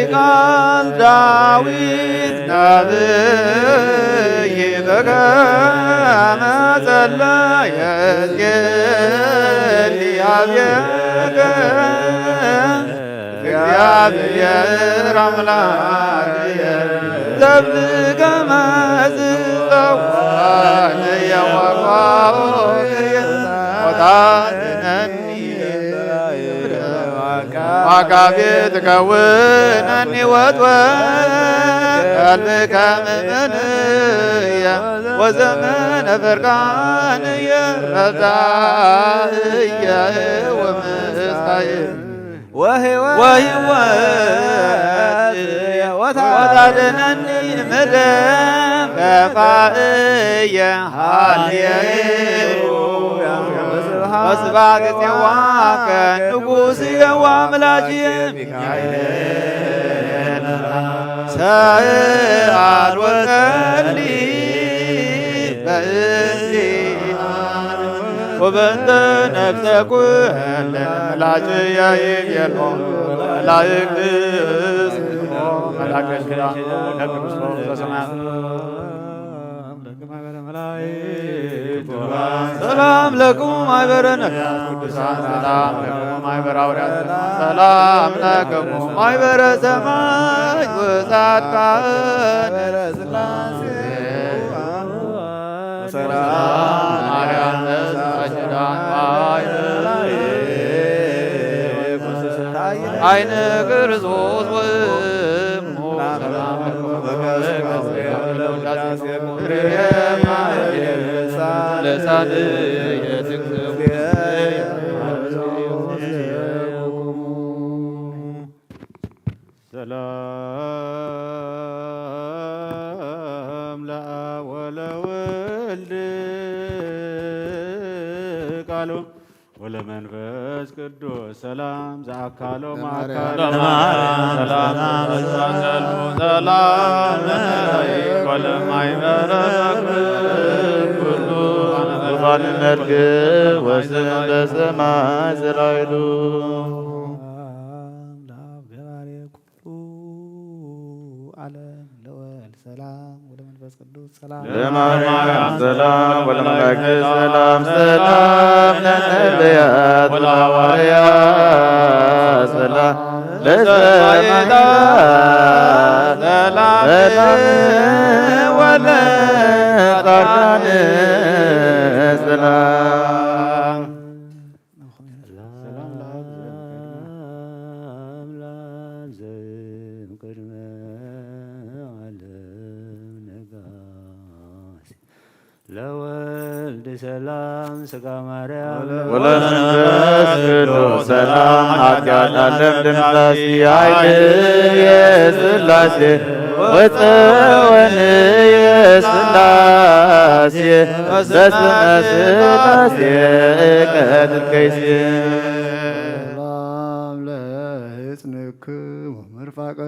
ቃል ዳዊት ነብይ በከመ ጸለየ ኤልያቤከ እግዚአብሔር አምላክየ ዘብልከ መዝፀዋንየ ወቋውየ ወታድነኒ ዋጋቤ ትከውነኒ ወጥወልብከ ምእመንየ ወዘመነ ፍርቃንየ ረዳእየ ወምስካየ ወሕይወትየ ወታድነኒ እምደም ከፋእየ ሃሌሉያ ወስብሐት ጽዮን ከንጉሥየ ወአምላክየ ሚካኤል ሰአል ወጸልይ በእንቲአነ ወበእንተ ነፍሰ ኩለ ምላጭየ ይቤሎ መላእክት መልአከ ሰላም ለቅዱስ በሰማያት ሰላም ለክሙ ማኅበረ ነቢያት ቅዱሳን ሰላም ለክሙ ማኅበረ ሐዋርያት ሰላም ለክሙ ማኅበረ ሰማዕት ወጻድቃን ሥላሴ ሰላም ማርያም ነሳጅዳን አይነ ክርስቶስ ወእሙ ሰላም ለክሙ ለሳን የትክሙ ሰላም ለአብ ወለወልድ ቃሉ ወለመንፈስ ቅዱስ ሰላም ዘአካሎ ማእከለ ሰላም ዘአንገሉ ሰላም ወለማይበረ ኩሉ ዙፋን መርግብ ወስም በሰማይ ዝራይሉ ለማርያም ሰላም ወለመላእክት ሰላም ሰላም ለነቢያት ወለሐዋርያት ሰላም ለሰማዕታት ሰላም ወለጻድቃን ሰላም ለወልድ ሰላም ሥጋ ማርያም ወለመንፈስ ቅዱስ ሰላም ኃጢአት ዓለም ድምፃሲ ኃይል የሥላሴ ወፀወን የሥላሴ በስመ ሥላሴ ቀትል ከይሴ መርፋቀ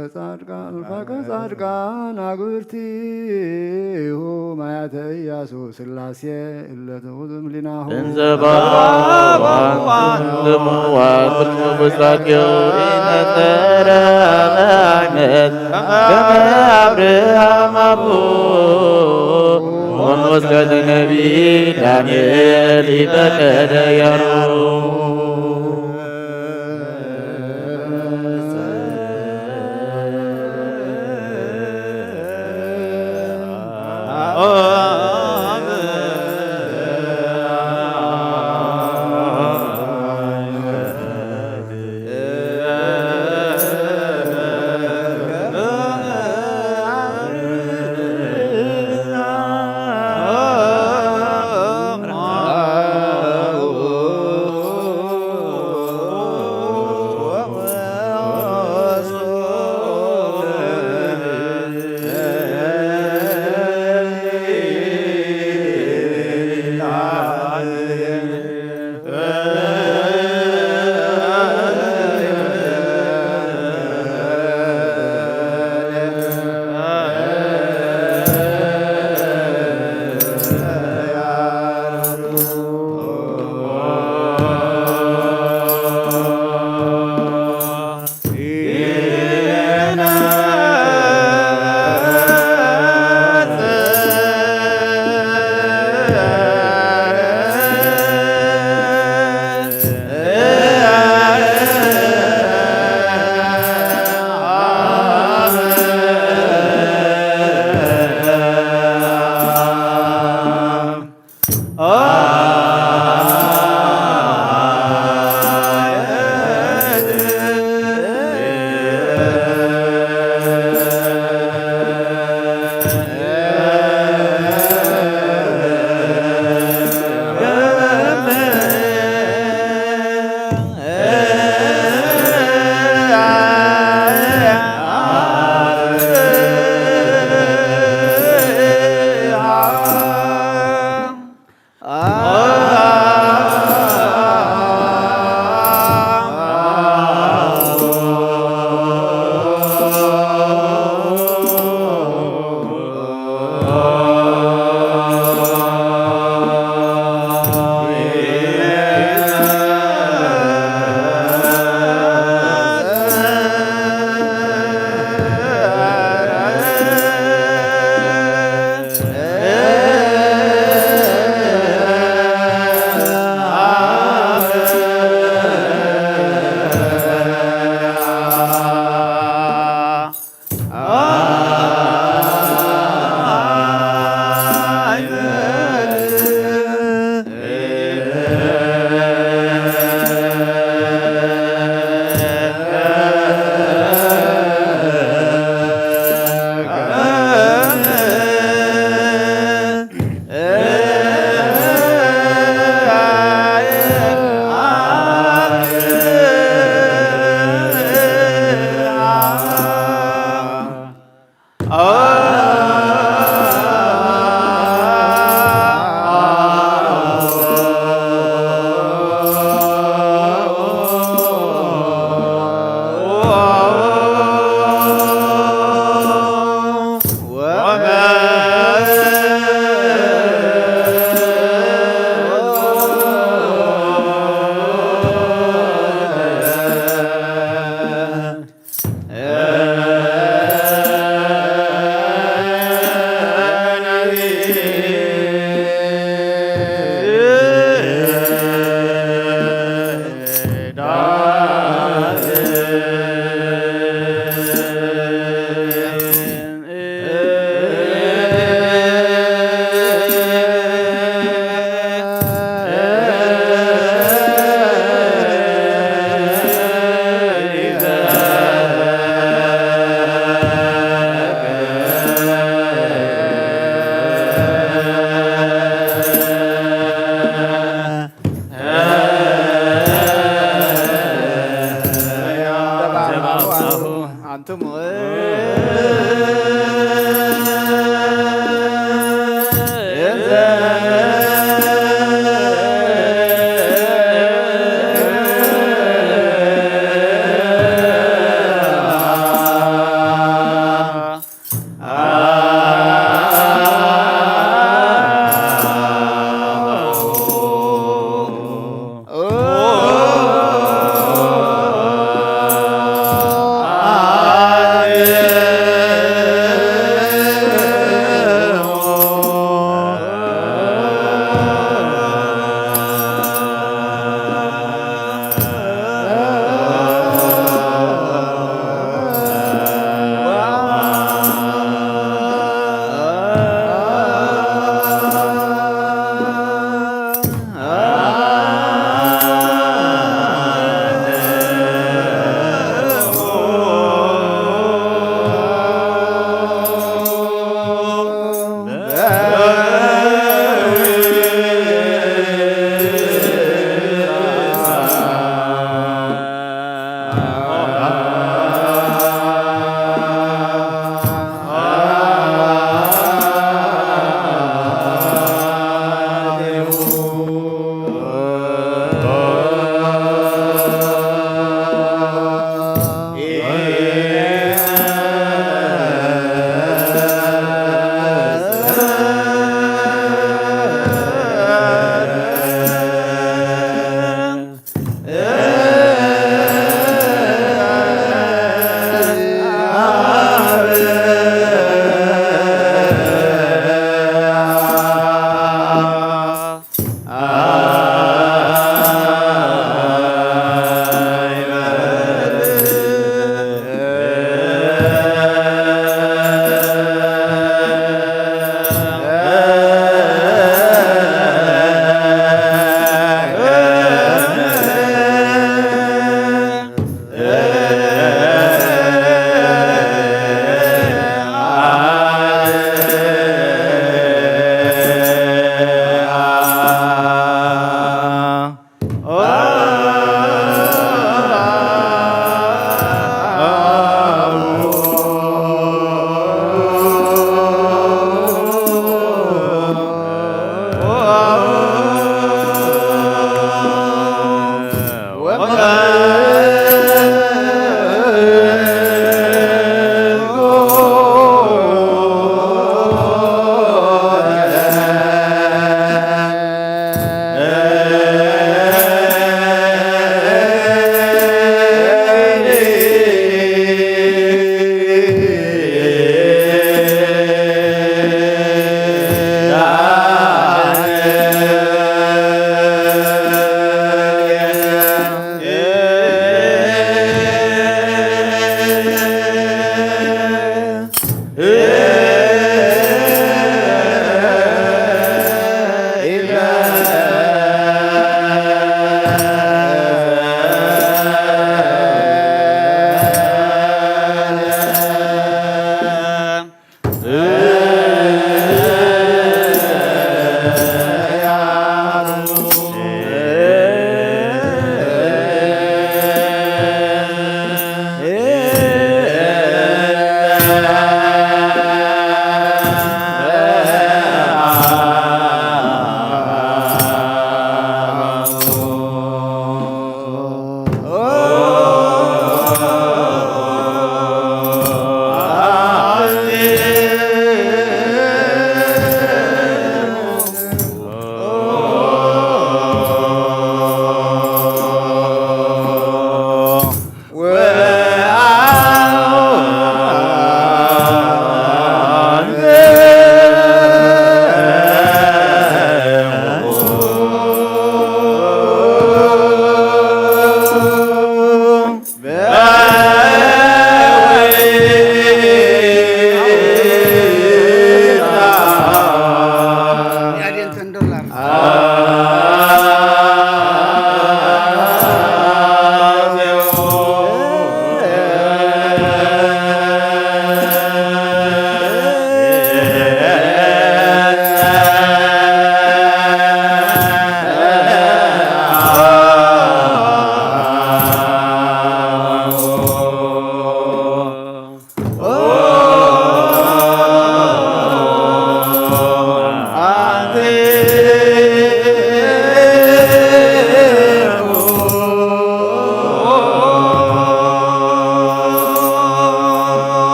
ጻድቃን አጉርቲሁ ማያተ ኢያሱ ሥላሴ እለትውዝም ሊናሁ እንዘ ባዋንትሙ ዋኩልሙ ብሳቄው ኢነጠረ መዓነት ከመ አብርሃም አቡ ወሞስከተ ነቢይ ዳንኤል ይፈቀደ ያሩ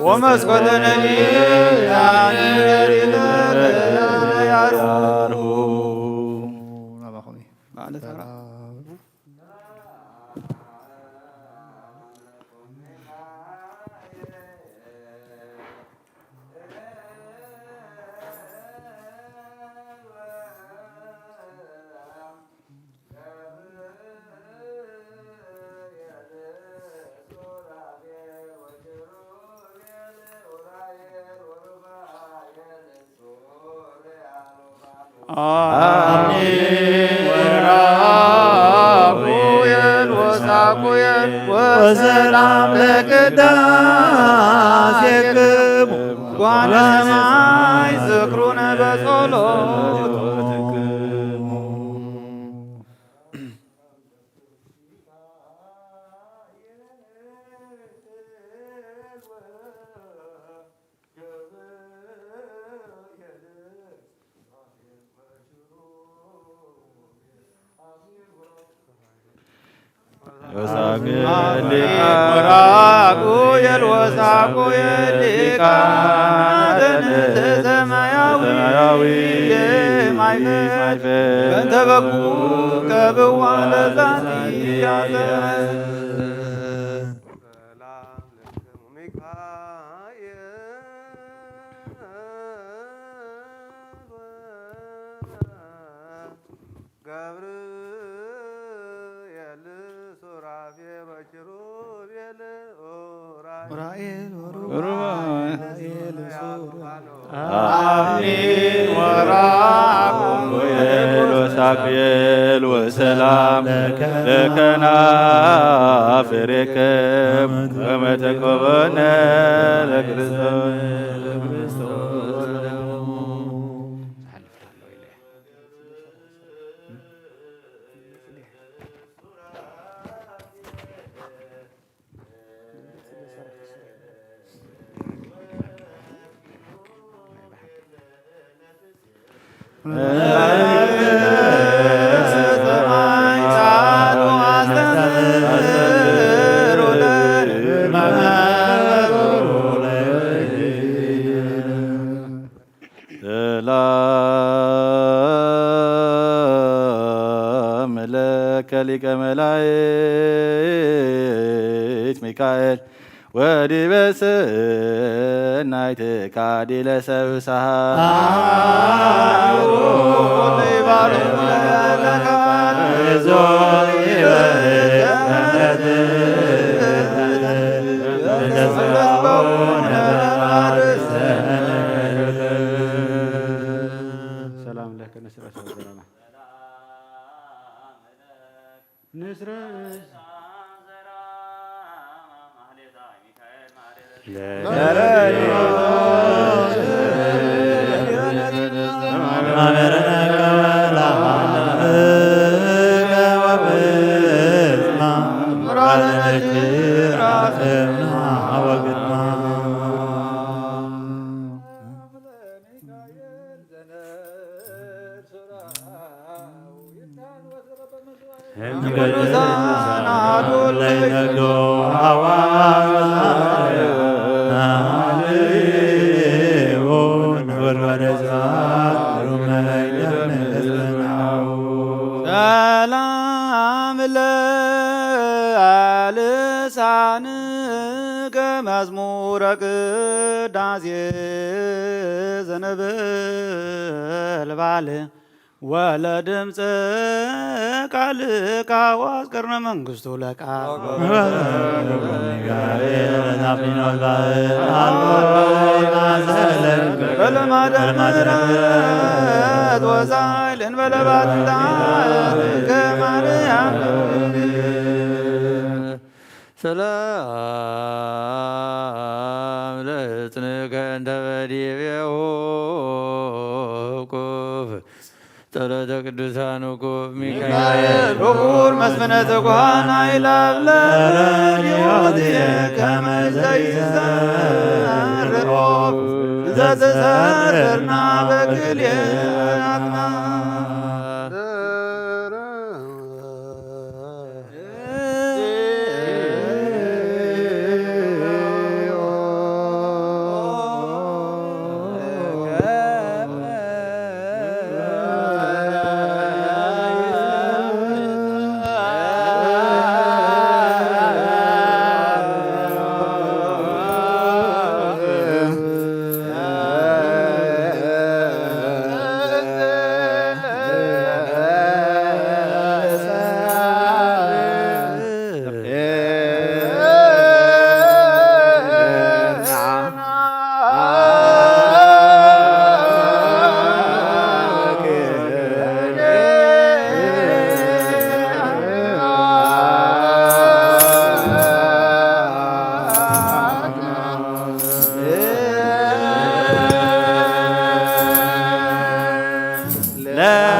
ወመስኮተ ነቢያት ያርሁ አሜን ወራኩየን ወሳኩየን ወሰላም ለቅዳሴክሙ ጓለ ሰማይ ዝክሩነ በጸሎት ወራኩየን ወሳኩየን ሊቃነ ሰማያዊ ማይፈድ በእንተ በኩ ከብዋ ለዛቲ ያዘ አሜን ወራኩየን ወሳኩየን ወሰላም ለከናፍሬክሙ ከመ ተቆበነ ለክርስቶስ ሰላም ለከ ሊቀ መላእክት ሚካኤል ወዲበ ሰናይትከ ዲለ ሰብእሳሃ ሰላም ለከ ንስረተ ወሰላም ንስረተ ሰላም ለልሳንከ መዝሙረ ቅዳሴ ዘነበልባል ወለድምፀ ቃልከ ወአስቀርነ መንግሥቱ ለቃ በለማደ ምሕረት ወሳይል እንበለ ባትታከ ማርያም ሰላም ለሕፅንከ እንተ በዲቤሁ ኩፍ ጸሎተ ቅዱሳን ውቁፍ ሚካኤል ብኩር መስፍነ ትጉሃን አእላፍ ለረድኤትየ ከመ ዘይሰርቅ ዘተሰርና በክልኤ አጽናፈ Ah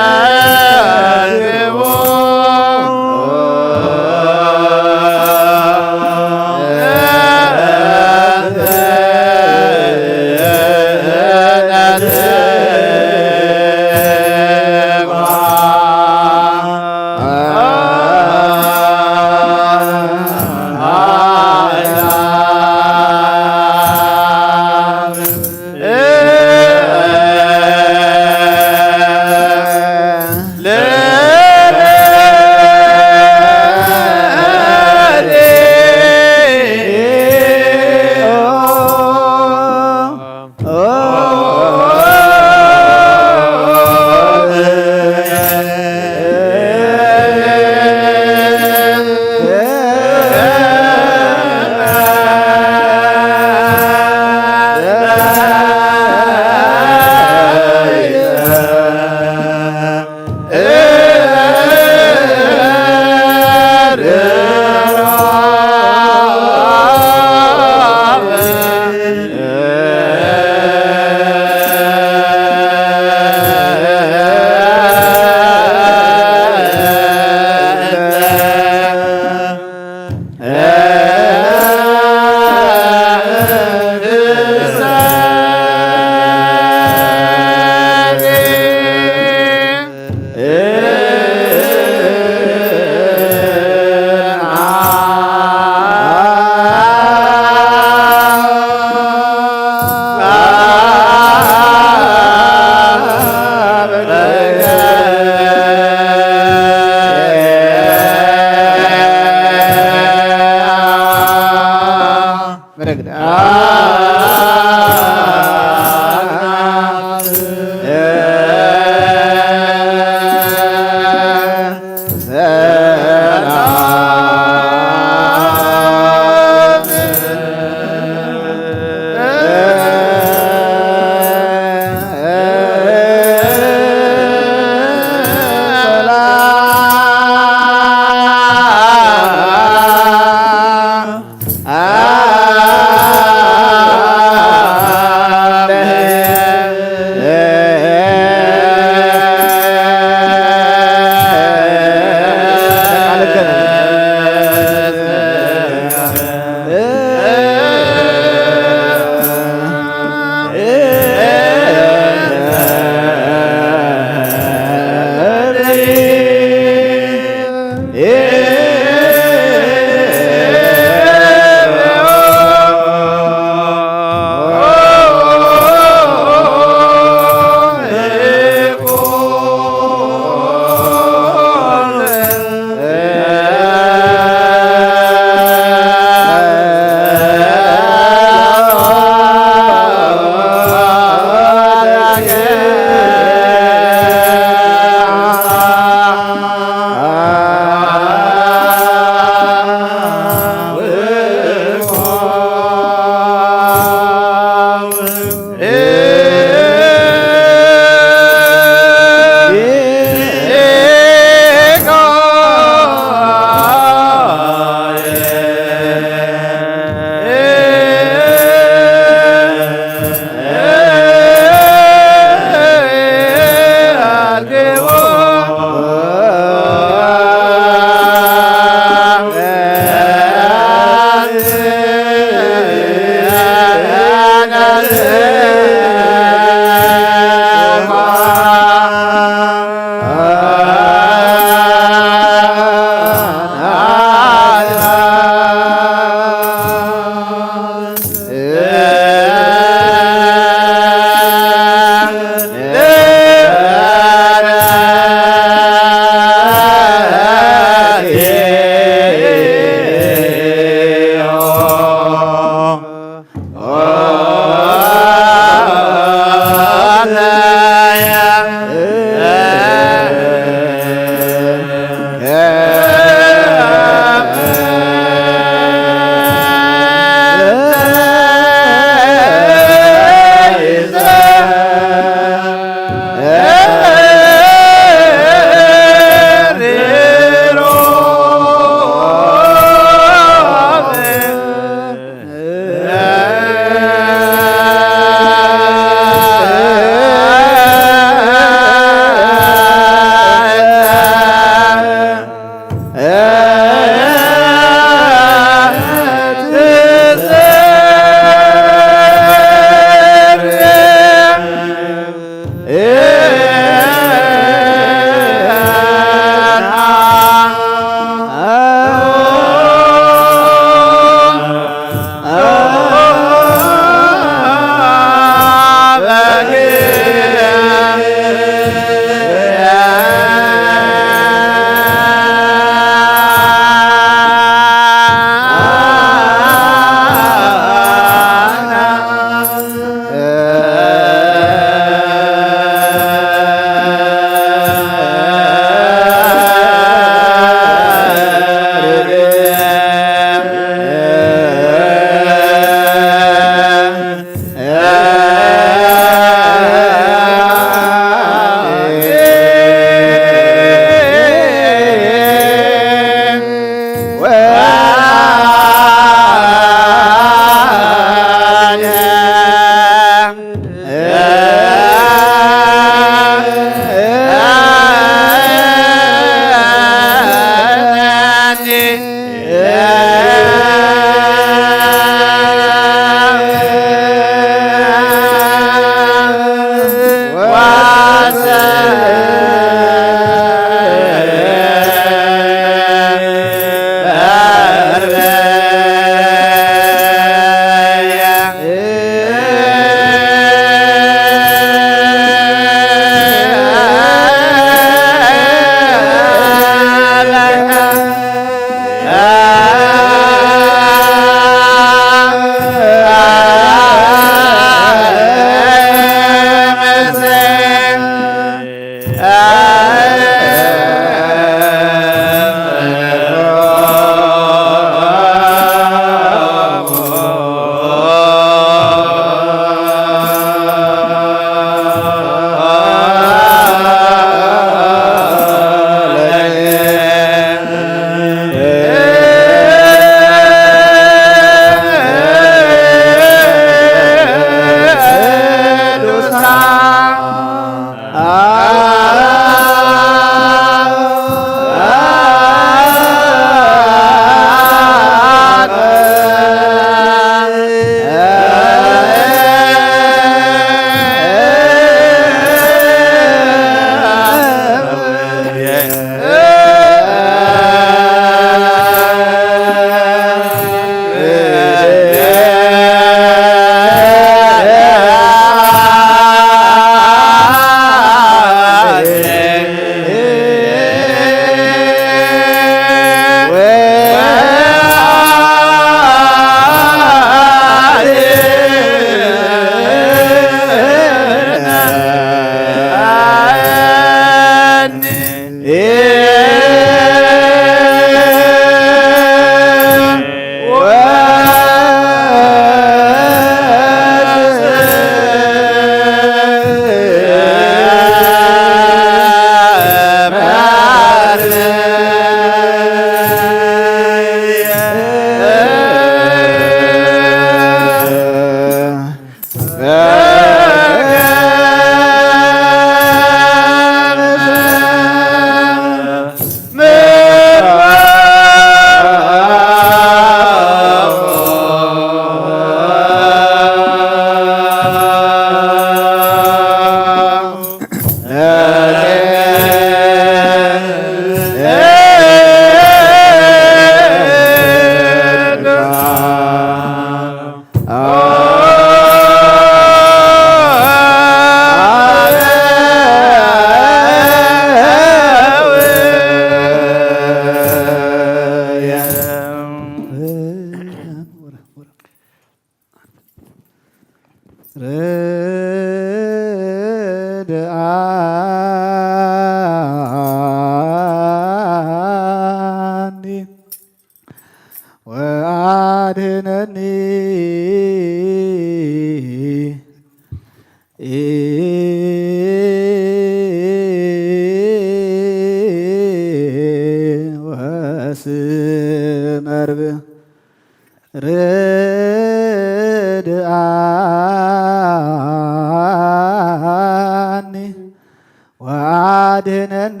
ወአድኅነኒ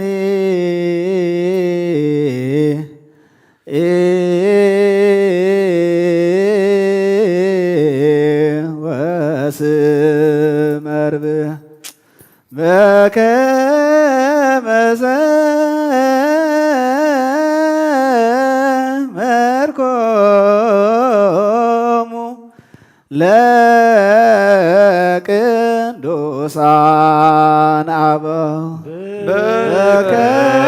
ወስመርብ በከመ ዘመርኮሙ ለቅዱሳን አበው በከመ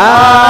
Ah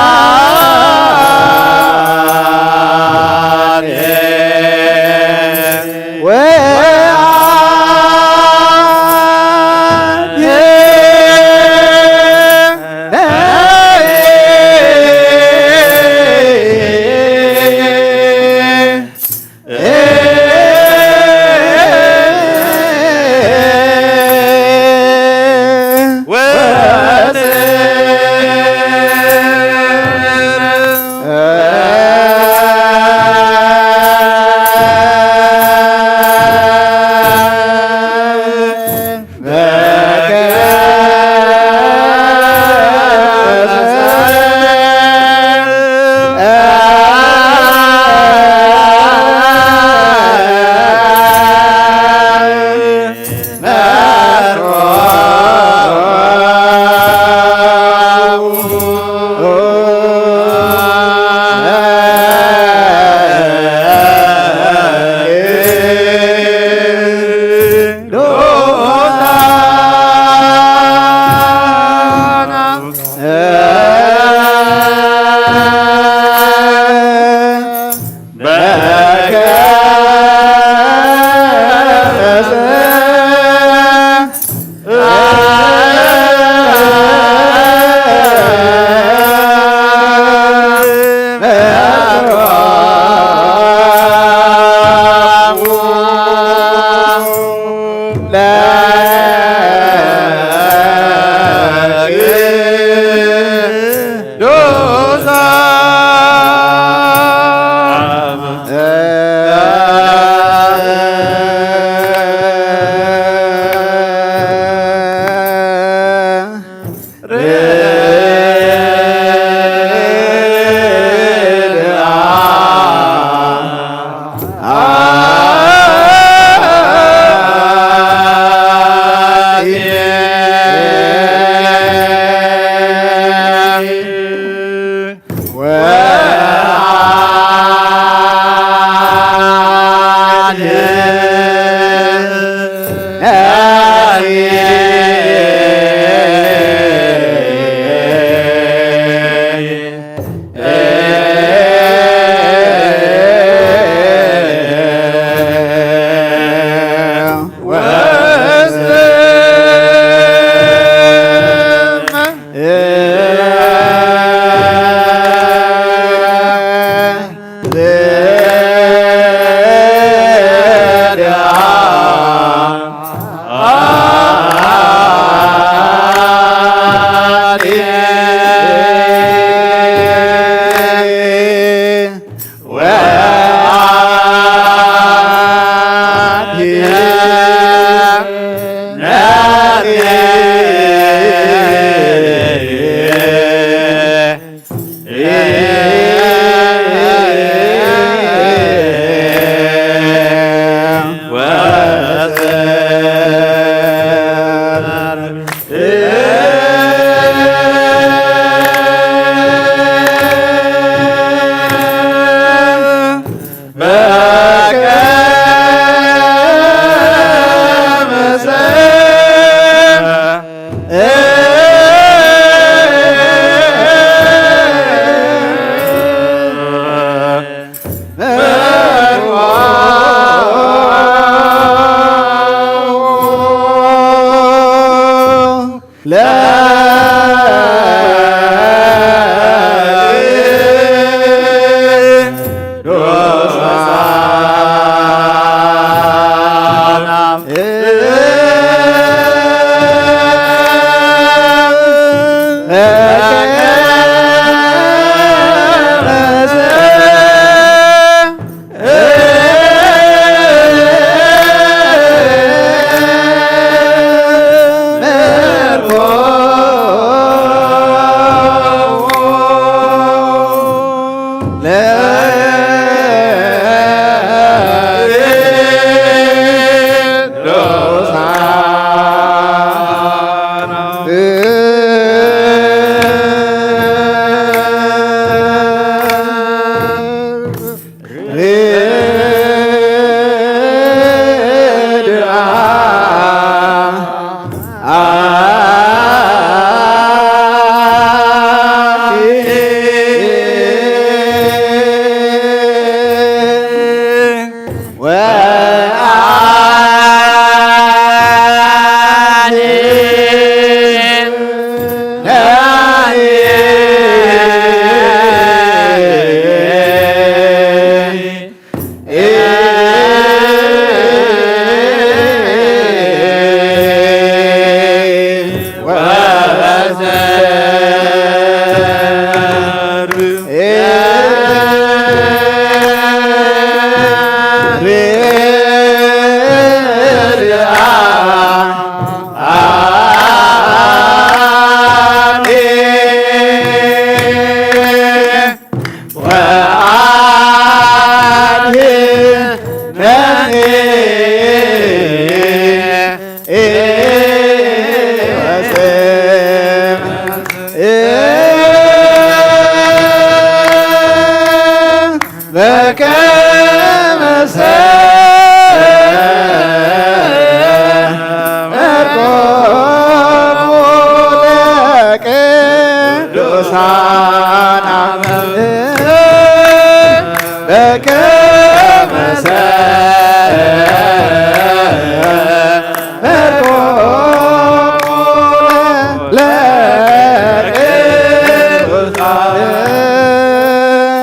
በከመ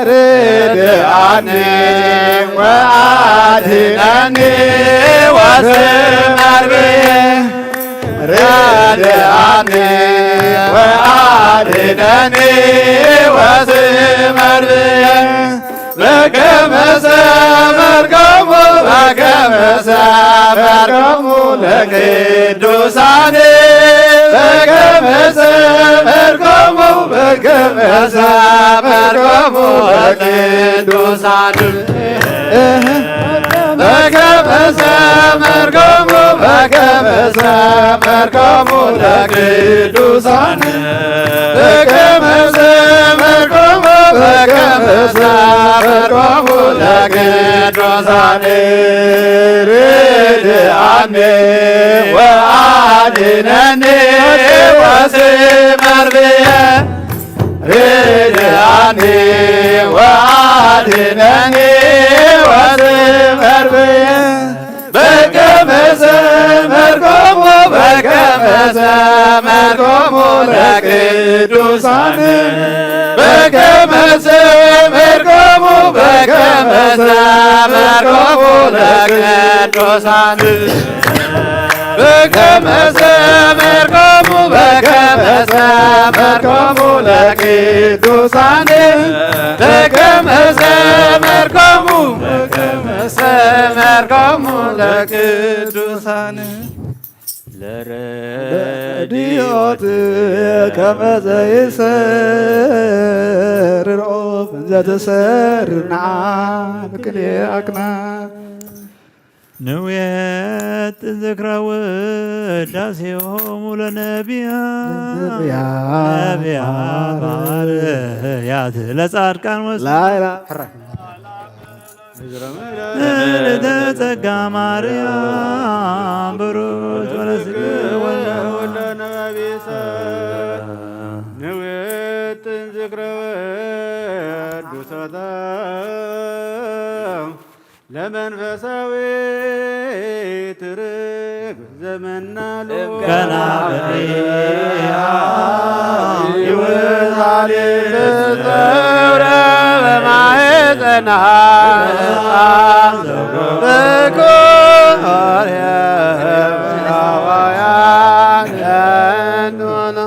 ርድአኒ ወአድኅነኒ ወስመርብየ ርድአኒ ወአድኅነኒ ወስመርብየ በከመ ሰመርክሙ ለቅዱሳን በከመ ሰመርክሙ ለቅዱሳን በከመ ሰመርክሙ ለቅዱሳን በከመ ሰመርክሙ ለቅዱሳን ርድአኒ ወአድኅነኒ ወስመርብየ ርድአኒ ወአድኅነኒ ወስመርብየ በከመ ሰመርክሙ ለቅዱሳን በከመ ሰመርክሙ ለቅዱሳን በከመ ሰመርክሙ ለቅዱሳን በከመ ሰመርክሙ ለቅዱሳን ለረድኤት ከመ ዘይሰርር ኦብ ዘተሰርርና በክልኤክና ንውየት ዝክረ ውዳሴሆሙ ለነቢያት ሐዋርያት ለጻድቃን ጸጋ ማርያም ብሩት ወለስግ ወልደ ነቢሰ ንውየት ዝክረ ቅዱሳት ለመንፈሳዊ ትርግ ዘመናሉ ገና ይወዛል ተዘረ በማኅፀና በኮርያ ሐዋርያን እንሆነ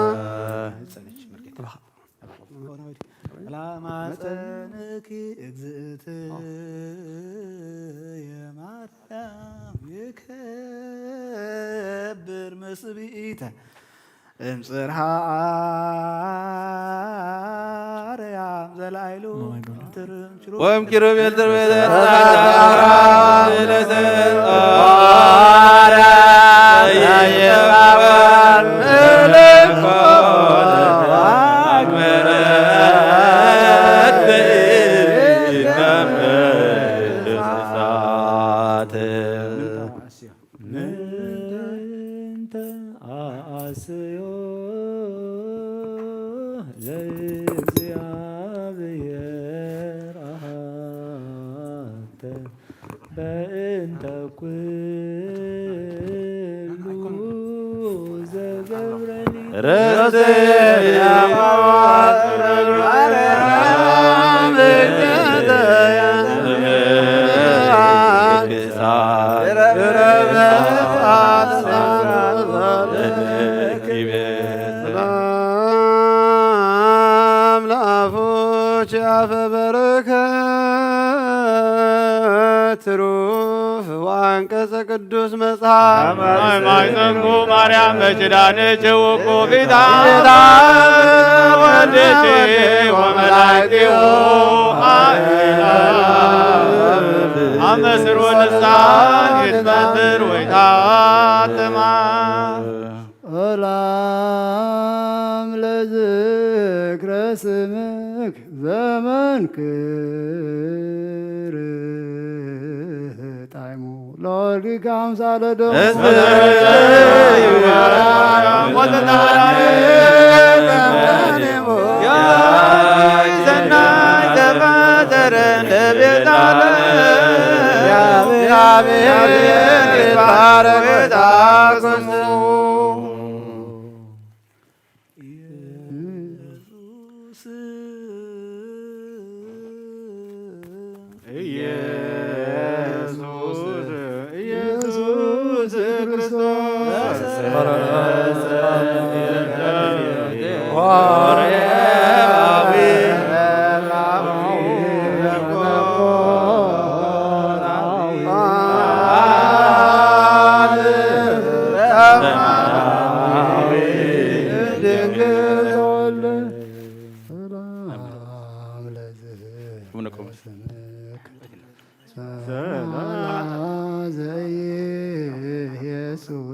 ላማፀንኪ እግዝእትየ ማርያም ይከብር ምስብኢተ እምጽርሐ አርያም ዘላይሉ ወይም ኪሩቤል ትርቤለ ለእግዚአብሔር አሐተ በእንተ ኩሉ ዘገብረኒ አፈ በረከት ትሩፍ ወአንቀጸ ቅዱስ መጽሐፍ ማይፀንኩ ማርያም በኪዳንች ውቁ ፊታ ወልድኪ ወመላእክቲሁ አመስር ወልሳን ይትመትር ወይታትማ ሰላም ለዝክረ ስምክ ዘመንክር ጣዕሙ ለወልድከ አምሳለ ደሙ ያ እግዚአብሔር ይትባረክ ወይትሐሰብ ስሙ። ኢየሱስ ክርስቶስ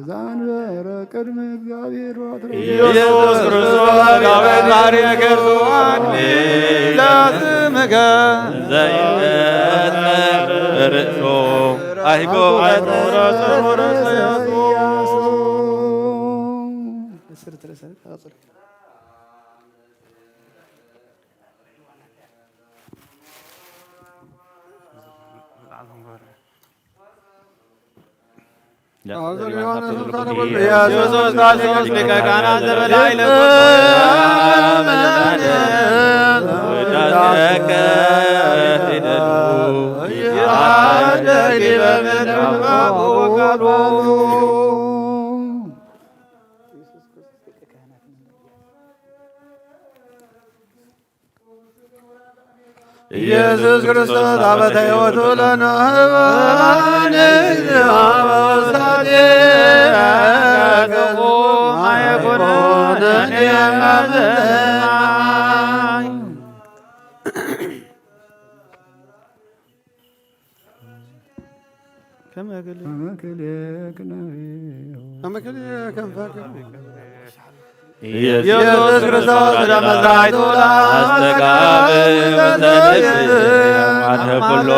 ዘአንበረ ቅድመ እግዚአብሔር ኢየሱስ ክርስቶስ ጋር የገርቱ ለስምከ ዘይመጽእ ርእሶ አይጎ ኢየሱስ ክርስቶስ ሊቀ ካህናት ዘበላዕለ ኢየሱስ ክርስቶስ አበተ ሕይወቱ ለነህባን አበሳቴ ገቦ ማየኮነን የማዘማኝ ኢየሱስ ክርስቶስ ለመሥዋዕቱ ለአስተጋብ ማድረግ ኩሎ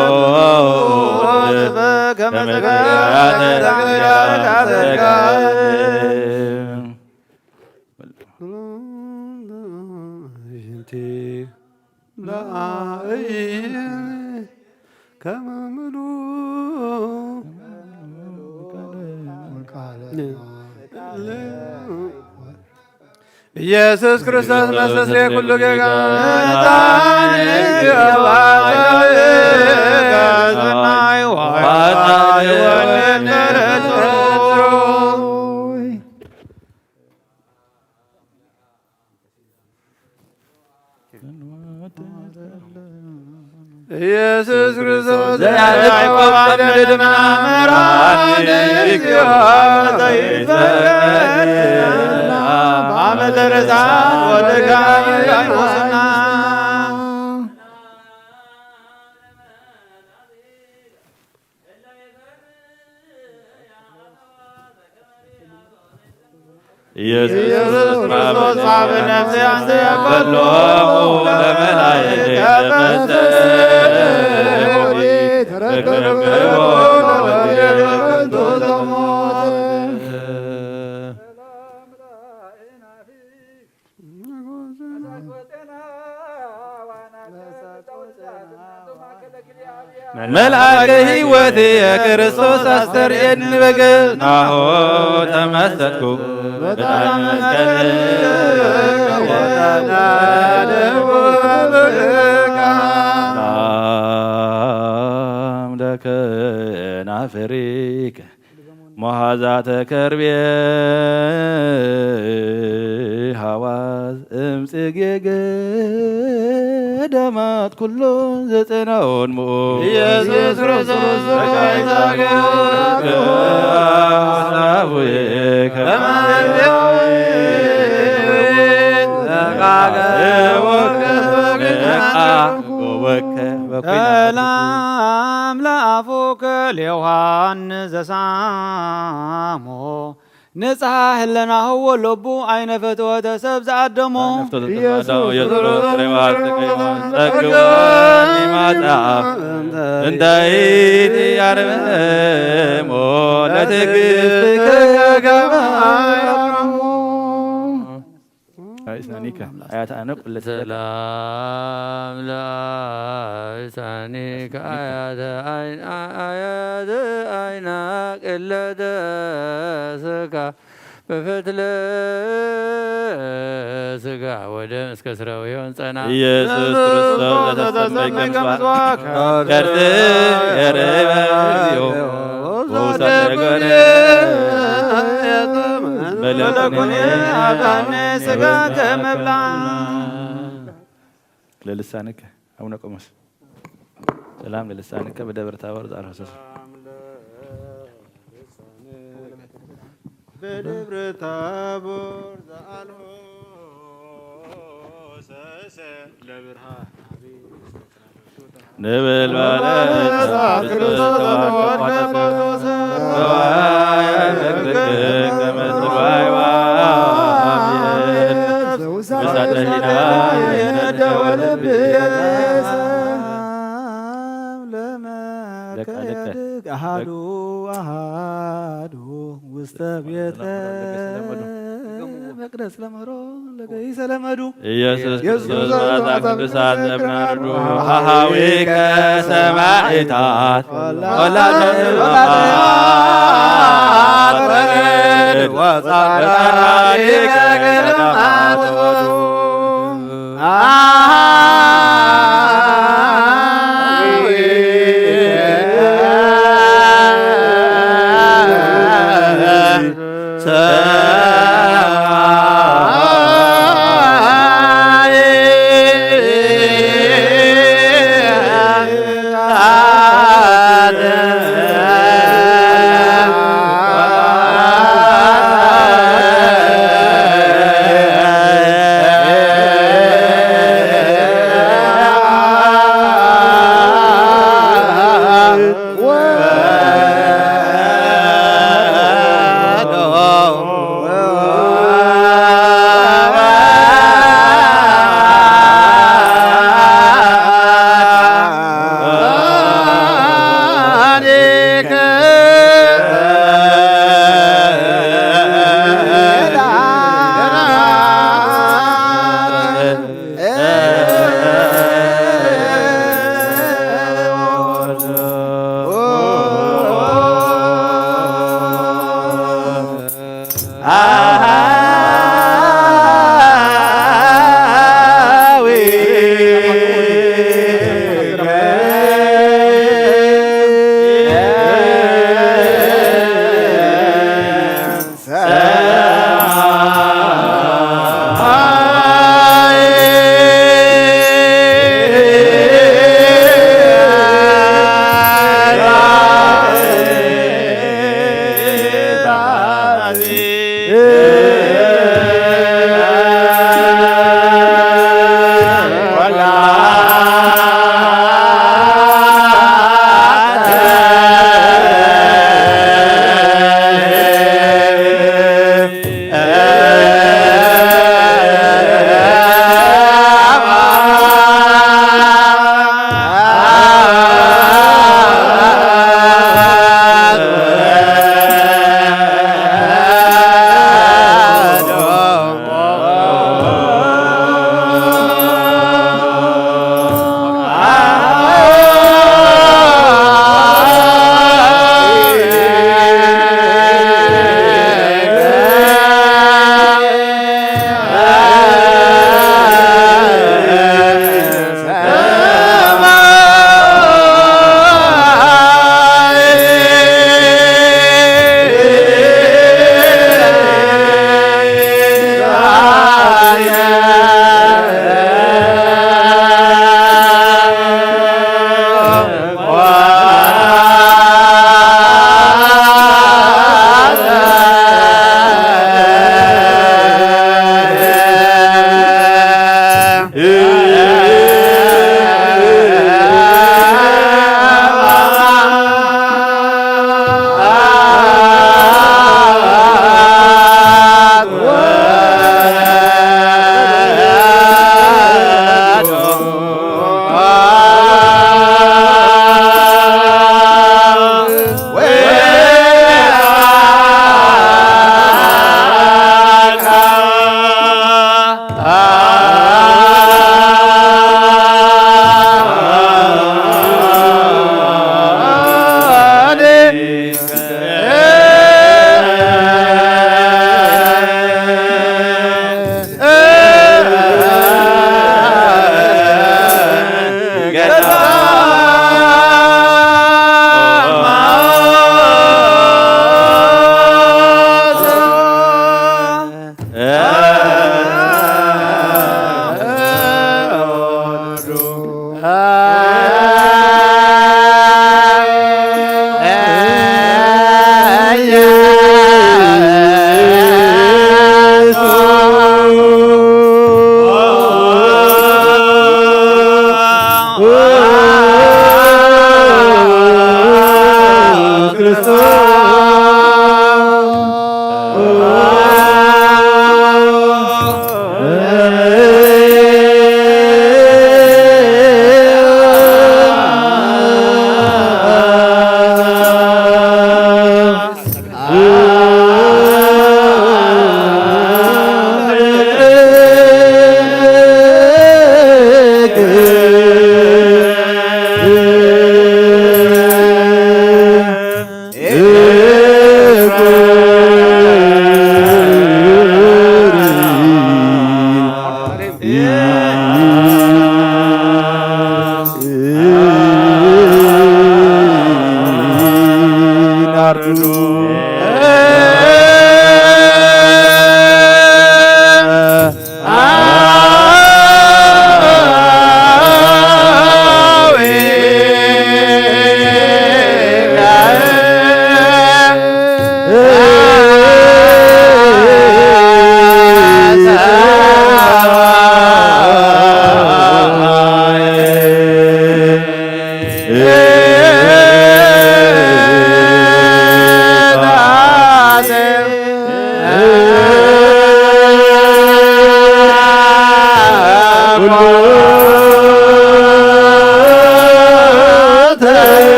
ኢየሱስ ክርስቶስ መስተስሬ ኩሉ ገጋታን ገባይ ዋይ ወለነረቶ ኢየሱስ ክርስቶስ ያዕቆብ ደድና መራን አመተረሳ ወደጋይ ጋይሞስና ኢየሱስ ክርስቶስ አብ ነፍሴ አንተ ያበሎሙ ለመላእክት መልአከ ሕይወት የክርስቶስ አስተርኤኒ በገናሁ ተመሰጥኩ በጣም መስቀል ለከናፍሪከ መሃዛተ ከርቤ ሐዋዝ እምጽጌ ገዳማት ኩሎ ዘጠናውን ሞ ኢየሱስ ክርስቶስ ሰላም ለአፉከ ለዮሐንስ ዘሳሞ ንጽሐ ህለናሁ ወሎቡ አይነ ፍትወተ ሰብ ዘአደሞ እንዳይት ያርመሞ ለትዕግሥትከ ሰላም ለአይሳኒከ አያተ ቅለተ ስጋ በፈትለ ስጋ ወደም እስከ ስራው ይሆን ጸና ኢየሱስ ክርስቶስ ዘተሰመይ ከምስዋክ ከርት የረበዮ ወሳደገነ በለኩኔ አባነ ስጋ ከመብላ ለልሳንከ አቡነ ቆሞስ ሰላም ለልሳንከ በደብረ ታቦር ዛራሰስ በደብረ ታቦር ዘአልሆ ሰሰ ለብርሃን ነበልባለ ክርስቶስ ተዋቀ አሃዱ አሃዱ ውስተ ቤተ መቅደስ ለመሮ ለገይ ሰለመዱ ኢየሱስ ክርስቶስ ማዛ ቅዱሳት ዘምናርዱ ሀሃዊ ከሰማዕታት ወላደ ወረድ ወጻራሪ ከገዳማት ወዱ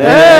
᾿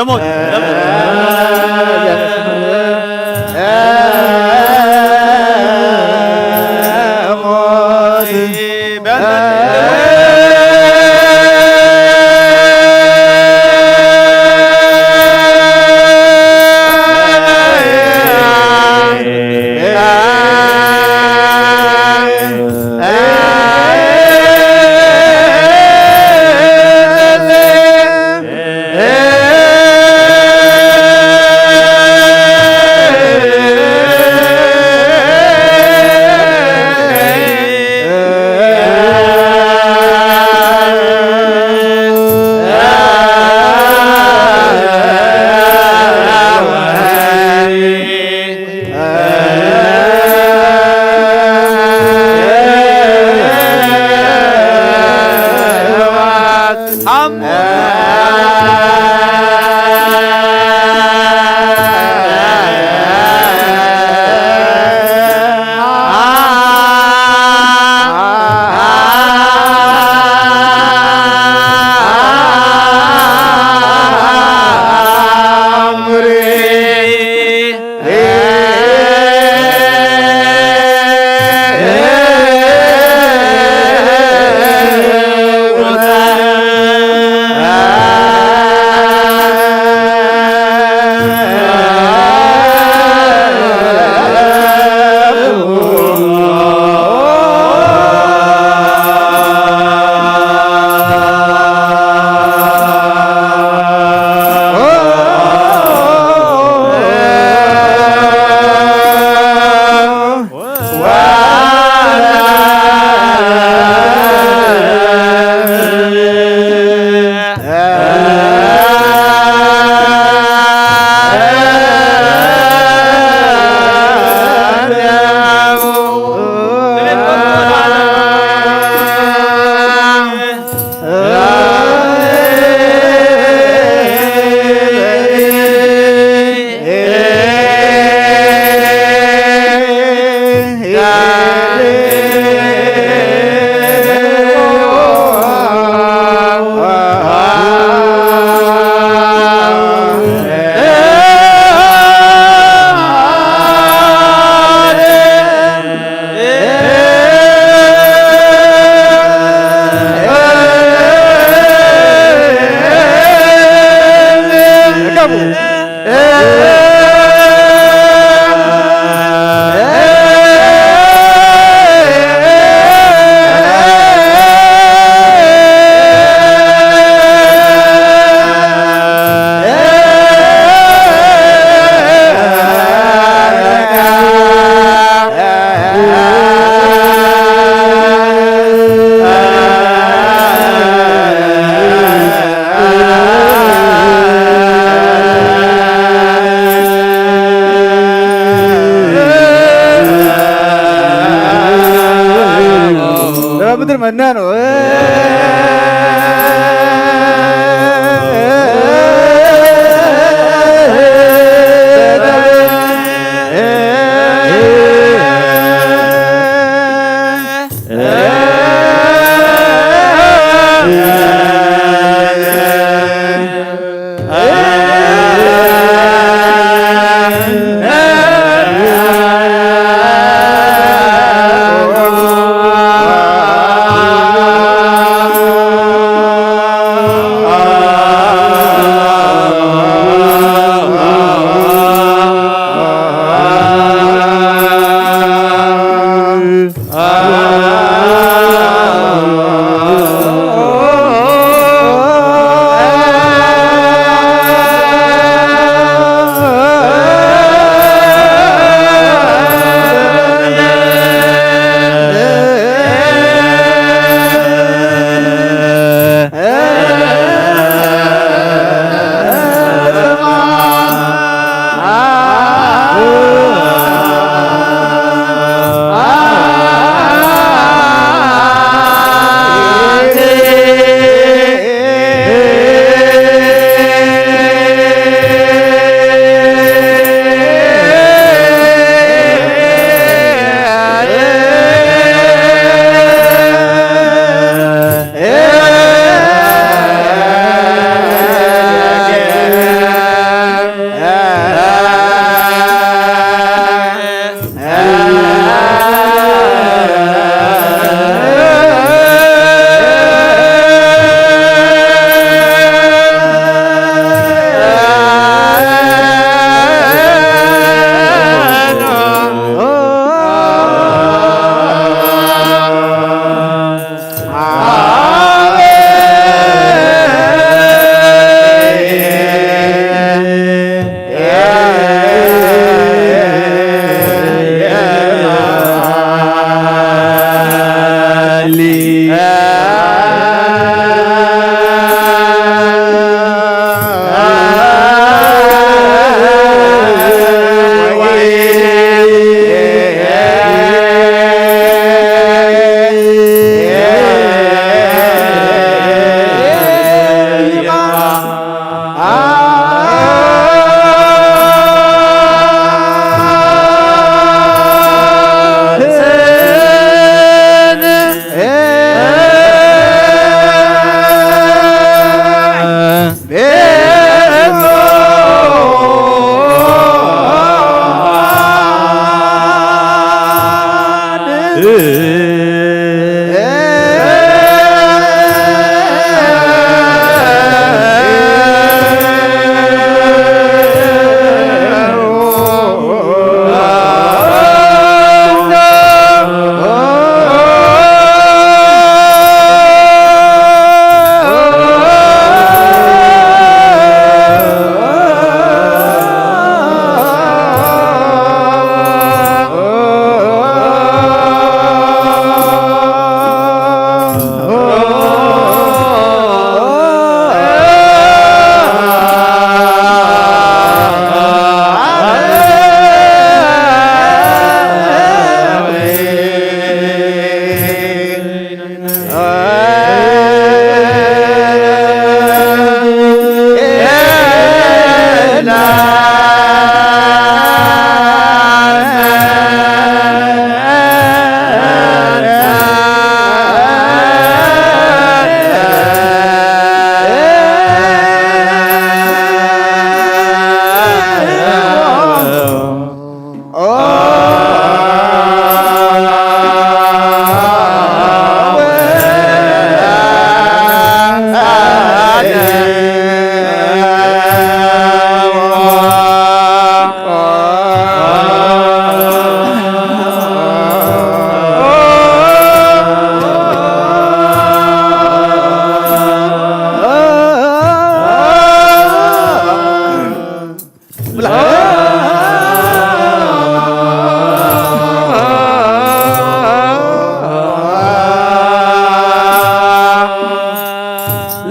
ለሞት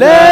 እ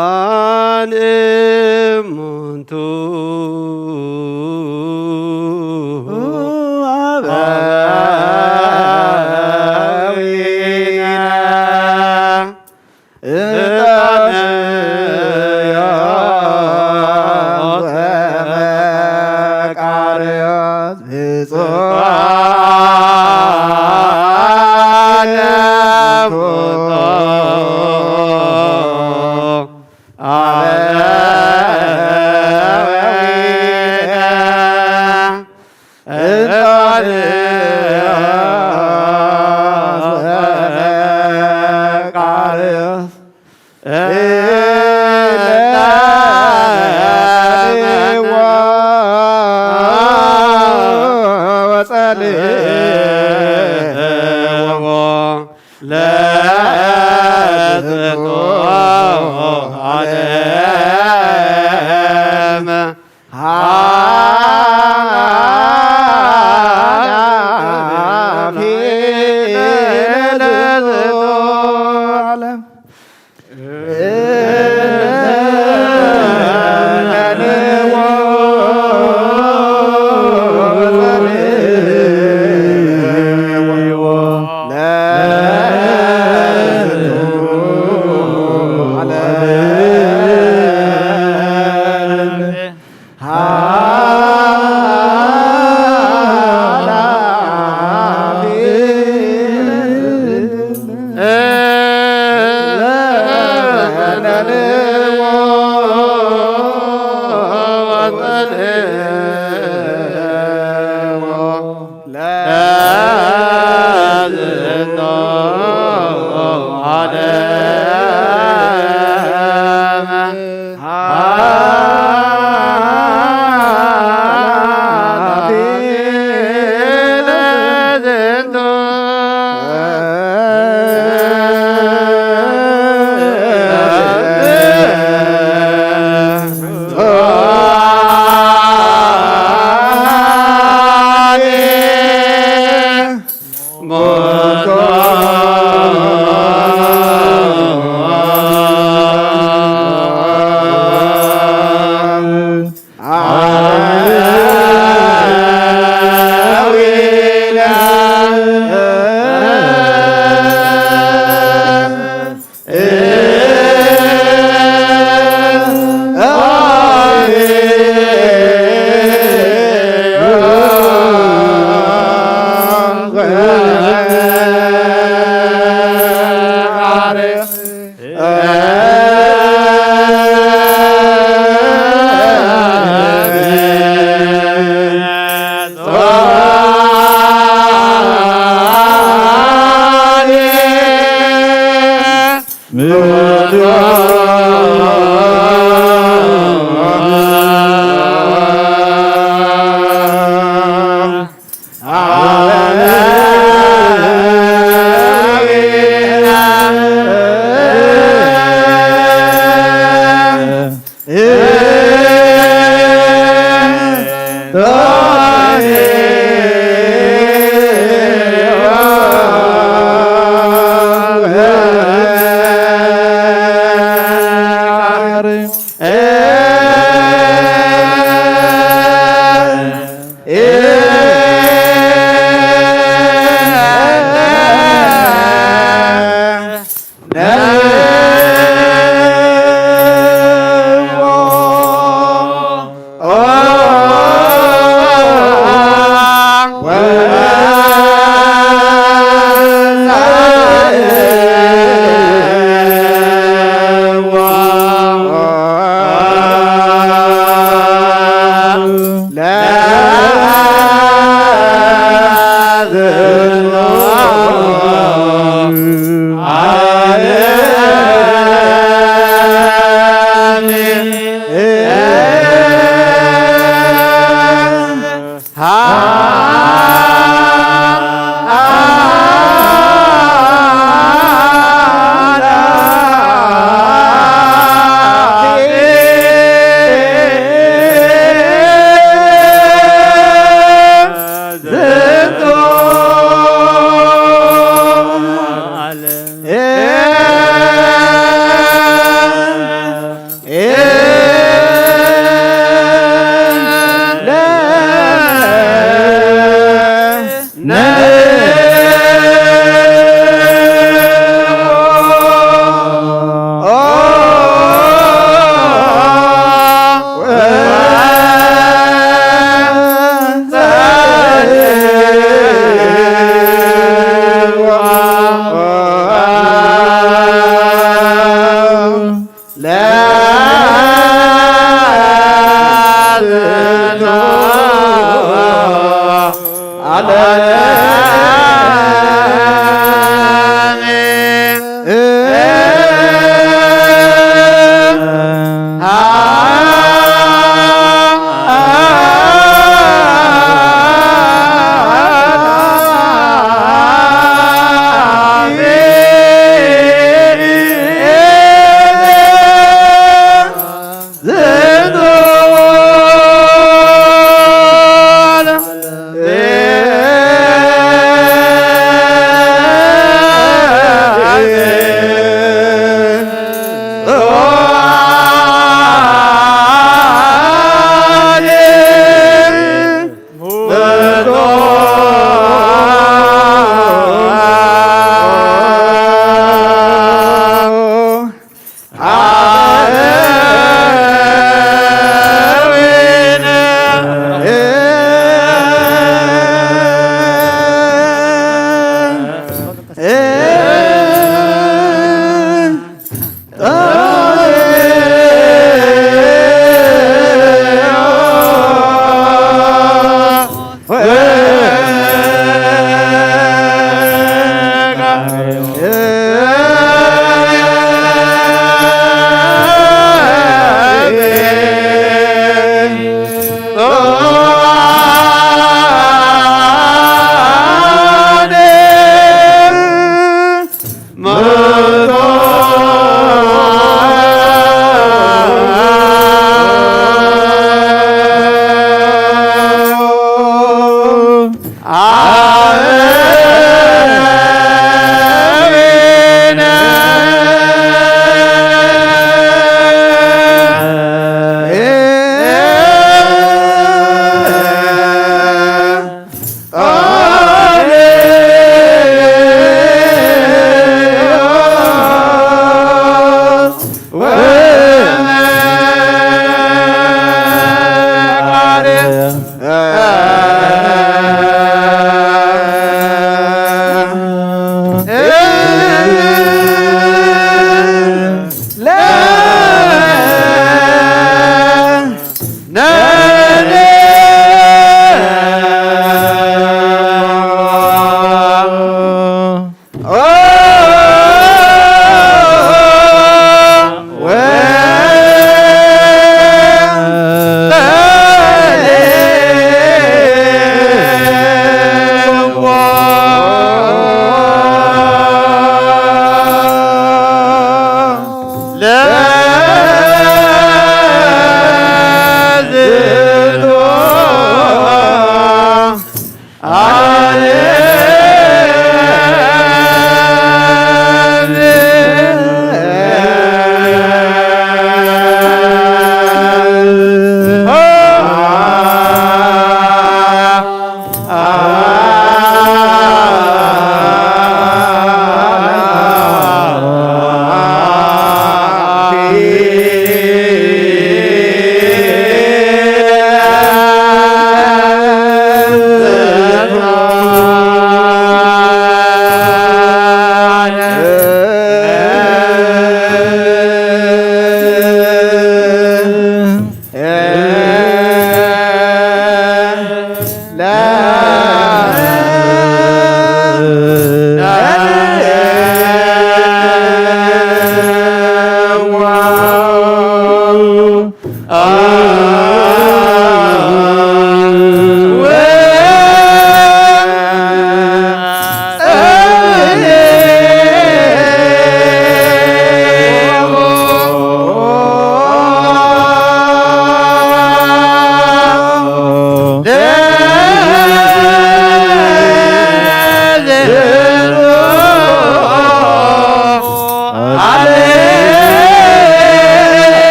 ብፁዓን እሙንቱ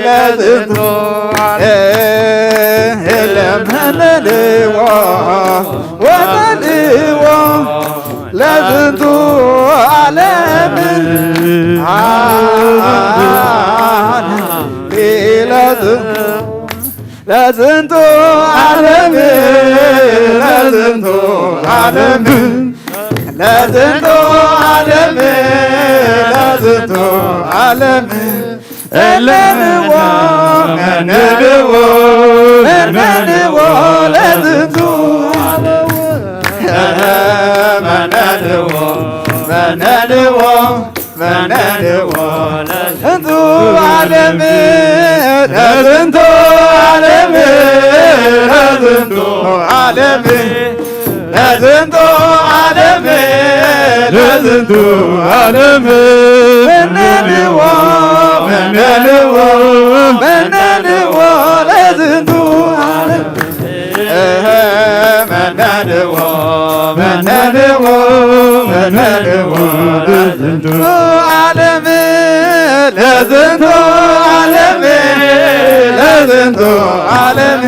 ለዝንቱ ለዝንቱ ዓለም ለዝንቱ ዓለም ለዝንቱ ዓለም ለዝንቱ ዓለም ለዝንቱ ዓለም እለንዎ መንንዎ መንንዎ ለዝንቱ መንንዎ መንንዎ መንንዎ ለዝንቱ ዓለም ለዝንቱ ዓለም ለዝንቱ ዓለም ለዝንቱ ዓለም ለዝንቱ ዓለም መንንዎ መንንዎ መንንዎ ለዝንቱ ዓለም መንንዎ መንንዎ መንንዎ ለዝንቱ ዓለም ለዝንቱ ዓለም ለዝንቱ ዓለም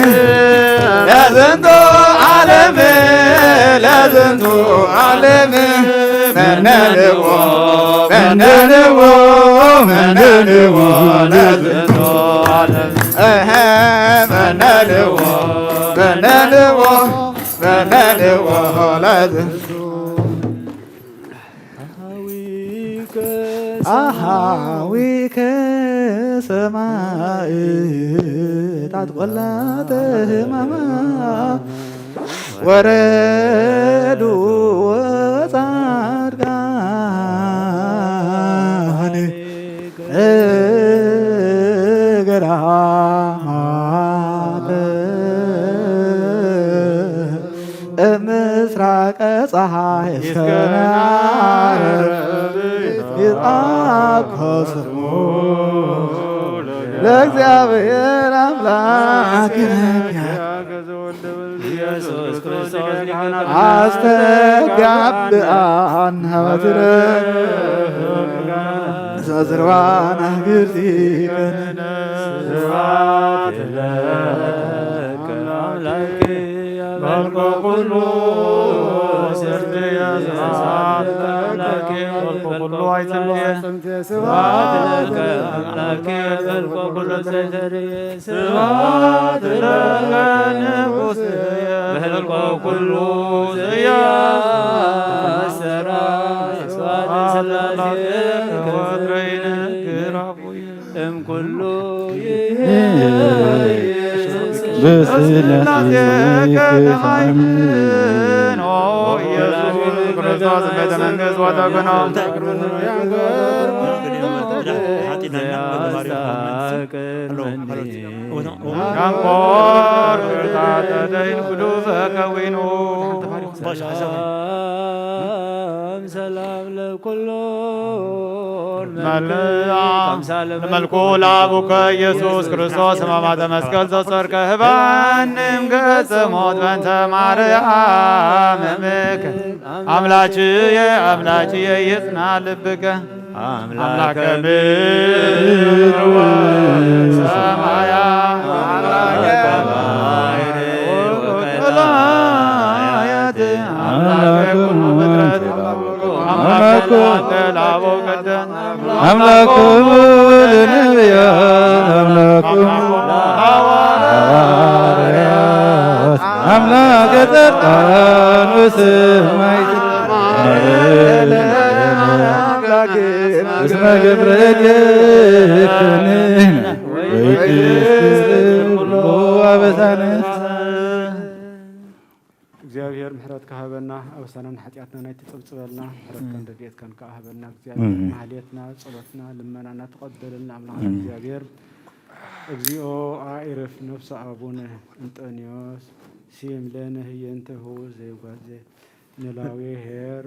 ለዝንቱ ዓለም ለዝንቱ ዓለም መንንዎ መንንዎ መንንዎ ለዝንቱ ዓለም መንንዎ መንንዎ መንንዎ ለዝንቱ አሃዊከ ሰማይ ታጥቆላተ ህማማ ወረዱ ወጻድቃን እገራማተ ምስራቀ ፀሐይ እስከ ዓርብ ይትአኮ ስሙ ለእግዚአብሔር አምላክነ አስተጋብአን ሀበትረ ዘዝርዋን አግርቲከነ ስብሐት ለከ አምላኬ በልቆ ኩሉ ስርትየ ስብሐት ለከ ኩሉ አይትልየ ስብሐት ለከ አምላኬ በልቆ ኩሉ ዘዘርየ ስብሐት ለከ ንጉሥየ በልቆ ኩሉ ዘያ ሰራ ስብሐት ስላሴ ወትረይነ ግራፉየ እምኩሉ በስላሴ ከተማይምን ኢየሱስ ክርስቶስ ቤተ መንግሥት ወተግኖ ያንቆር ክርታተ ደይን ቅዱሰ ከዊኑ ሰላም ለኩሉ መልኩ ለአቡከ ኢየሱስ ክርስቶስ ሕማማተ መስቀል ዘሰርከ ህባንም ገጸ ሞት በእንተ ማርያም እምከ አምላችየ አምላችየ ይጽና ልብከ አምላከ ምድር ወሰማያት አምላከ ባሕር ወቀላያት አምላከ አምላኮሙ ለነቢያት አምላኮሙ ለሐዋርያት አምላከ ጻድቃን ወሰማዕት እስመ ገብረድክነ ወይቅር አበሳነ እግዚአብሔር ምሕረት ካህበና አበሳናን ኃጢአትና ናይ ተጸብጽበልና ምሕረት ከንደጌት ከንካ አህበና እግዚአብሔር ማህሌትና ጸሎትና ልመናና ተቀበለልና አምላክ እግዚአብሔር እግዚኦ አዕርፍ ነፍሰ አቡነ እንጦንዮስ ሲም ለነ ህየንተሁ ዘይጓዜ ንላዊ ሄር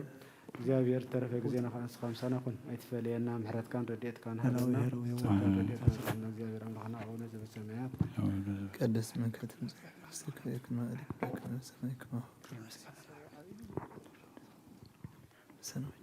እግዚአብሔር ተረፈ ጊዜና ካንስኻምሳና ኩን አይትፈልየና ምሕረት ካን ረድኤት ካን ሃለውና እግዚአብሔር አምላክና አቡነ ዘበሰማያት ቀደስ መንከት ስከይክማ ለከነ ሰማይክማ ሰናይ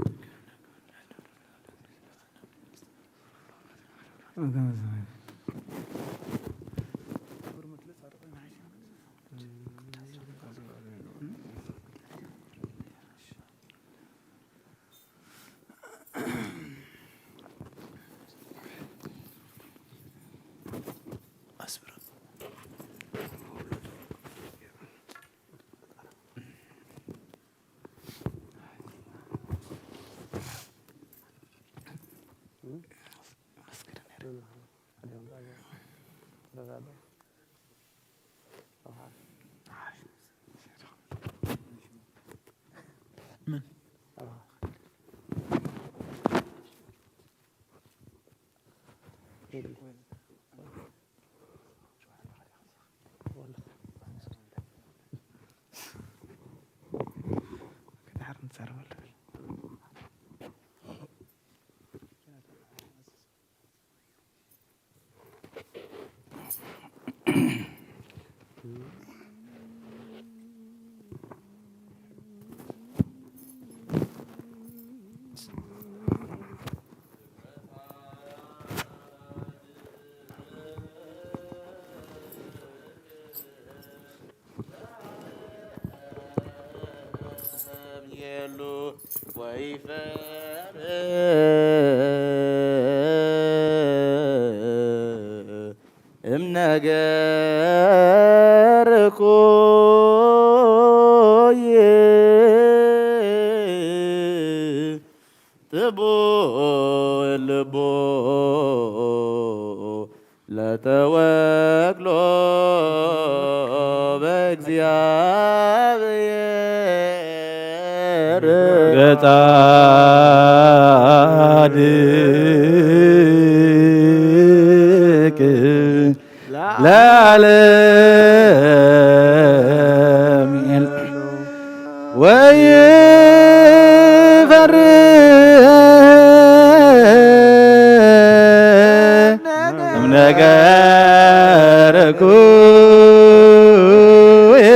እምነገርኩየ ጥቡ ልቦ ለተወክሎ በእግዚአብሔር ገጻድቅ ለዓለም ወይፈርህ እምነገርኩየ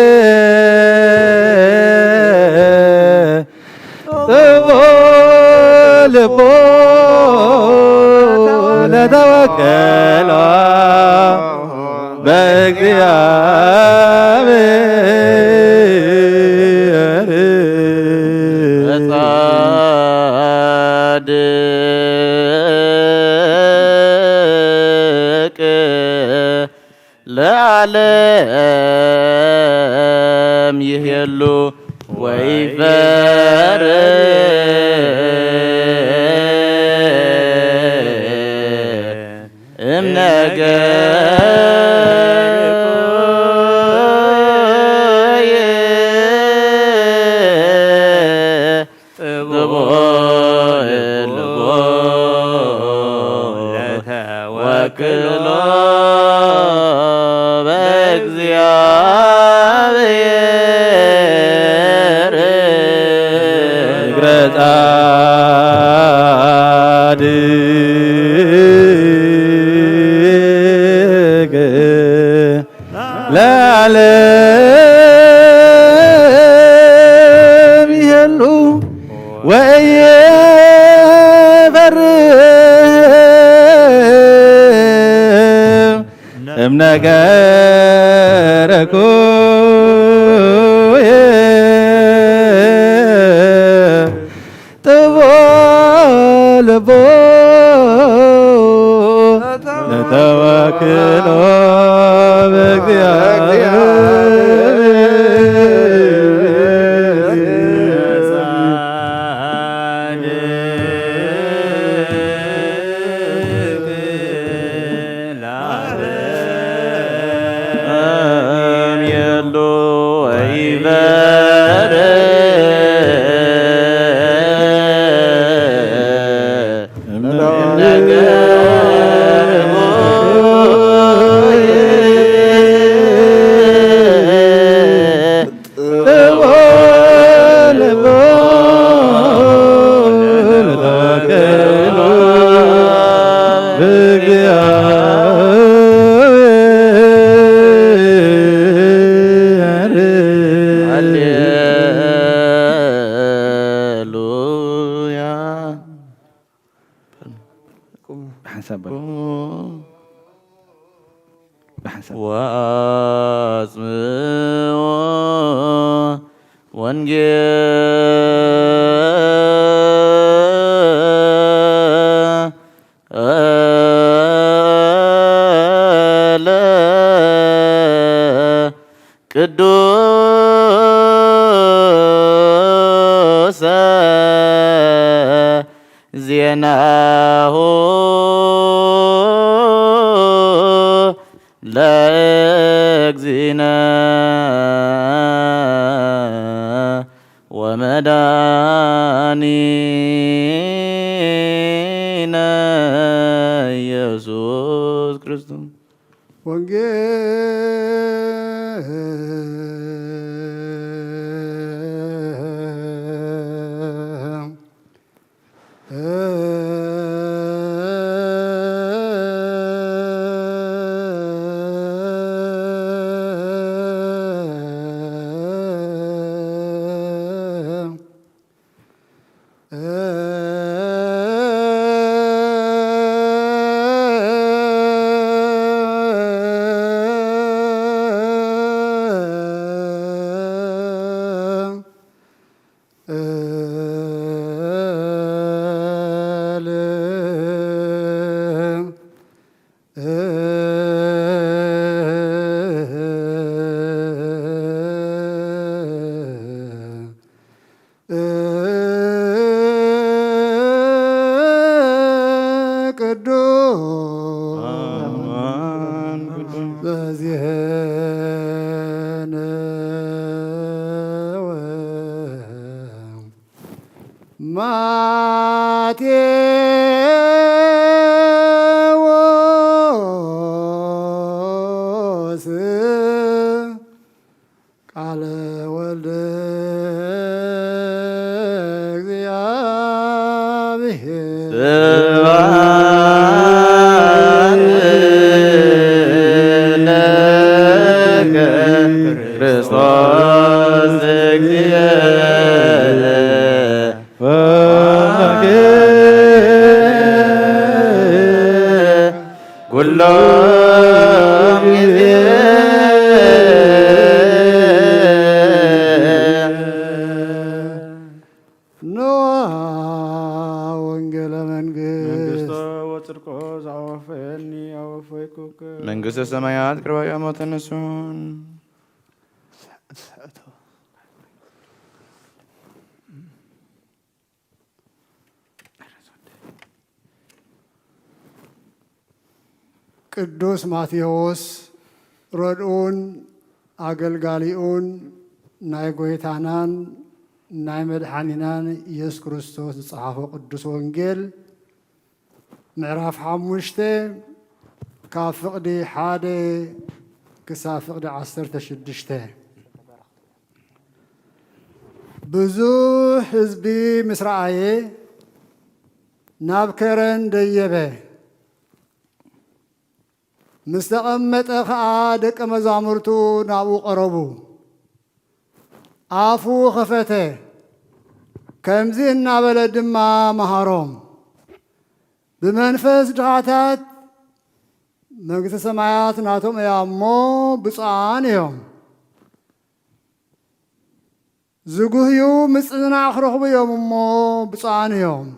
ጥቡ ልቦ ለተወከለ በእግዚአብሔር ጻድቅ ለዓለም ይሄሉ ወይፈርህ እምነገርኩየ ጥቡ ልቦ ለተወክሎ በእግዚአብሔር እግረ ጻድቅ ለዓለም ይሄሉ ወይፈርህ እምነገርኩየ ጥቡ بحسب وأسمع ቅዱስ ዜናሁ ለእግዚእነ ወመድኃኒነ ኢየሱስ ክርስቶስ ማቴዎስ ቃለ ወልደ እግዚአብሔር ለከ ክርስቶስ እግዚእነ ኩሎ ጊዜ ነዋ ወንጌለ መንግሥት ወጽድቆ ዘአወፈኒ አወፈይኩከ መንግሥተ ሰማያት ቅርባያ ተነሱን ቅዱስ ማቴዎስ ረድኡን አገልጋሊኡን ናይ ጎይታናን ናይ መድኃኒናን ኢየሱስ ክርስቶስ ዝጸሓፎ ቅዱስ ወንጌል ምዕራፍ 5 ካብ ፍቕዲ 1 ክሳብ ፍቕዲ 16 ብዙሕ ህዝቢ ምስ ረአየ ናብ ከረን ደየበ ምስ ተቐመጠ ከዓ ደቀ መዛሙርቱ ናብኡ ቀረቡ አፉ ኸፈተ ከምዚ እናበለ ድማ መሃሮም ብመንፈስ ድኻታት መንግሥተ ሰማያት ናቶም እያ እሞ ብፁዓን እዮም ዝጉህዩ ምጽናዕ ክረኽቡ እዮም እሞ ብፁዓን እዮም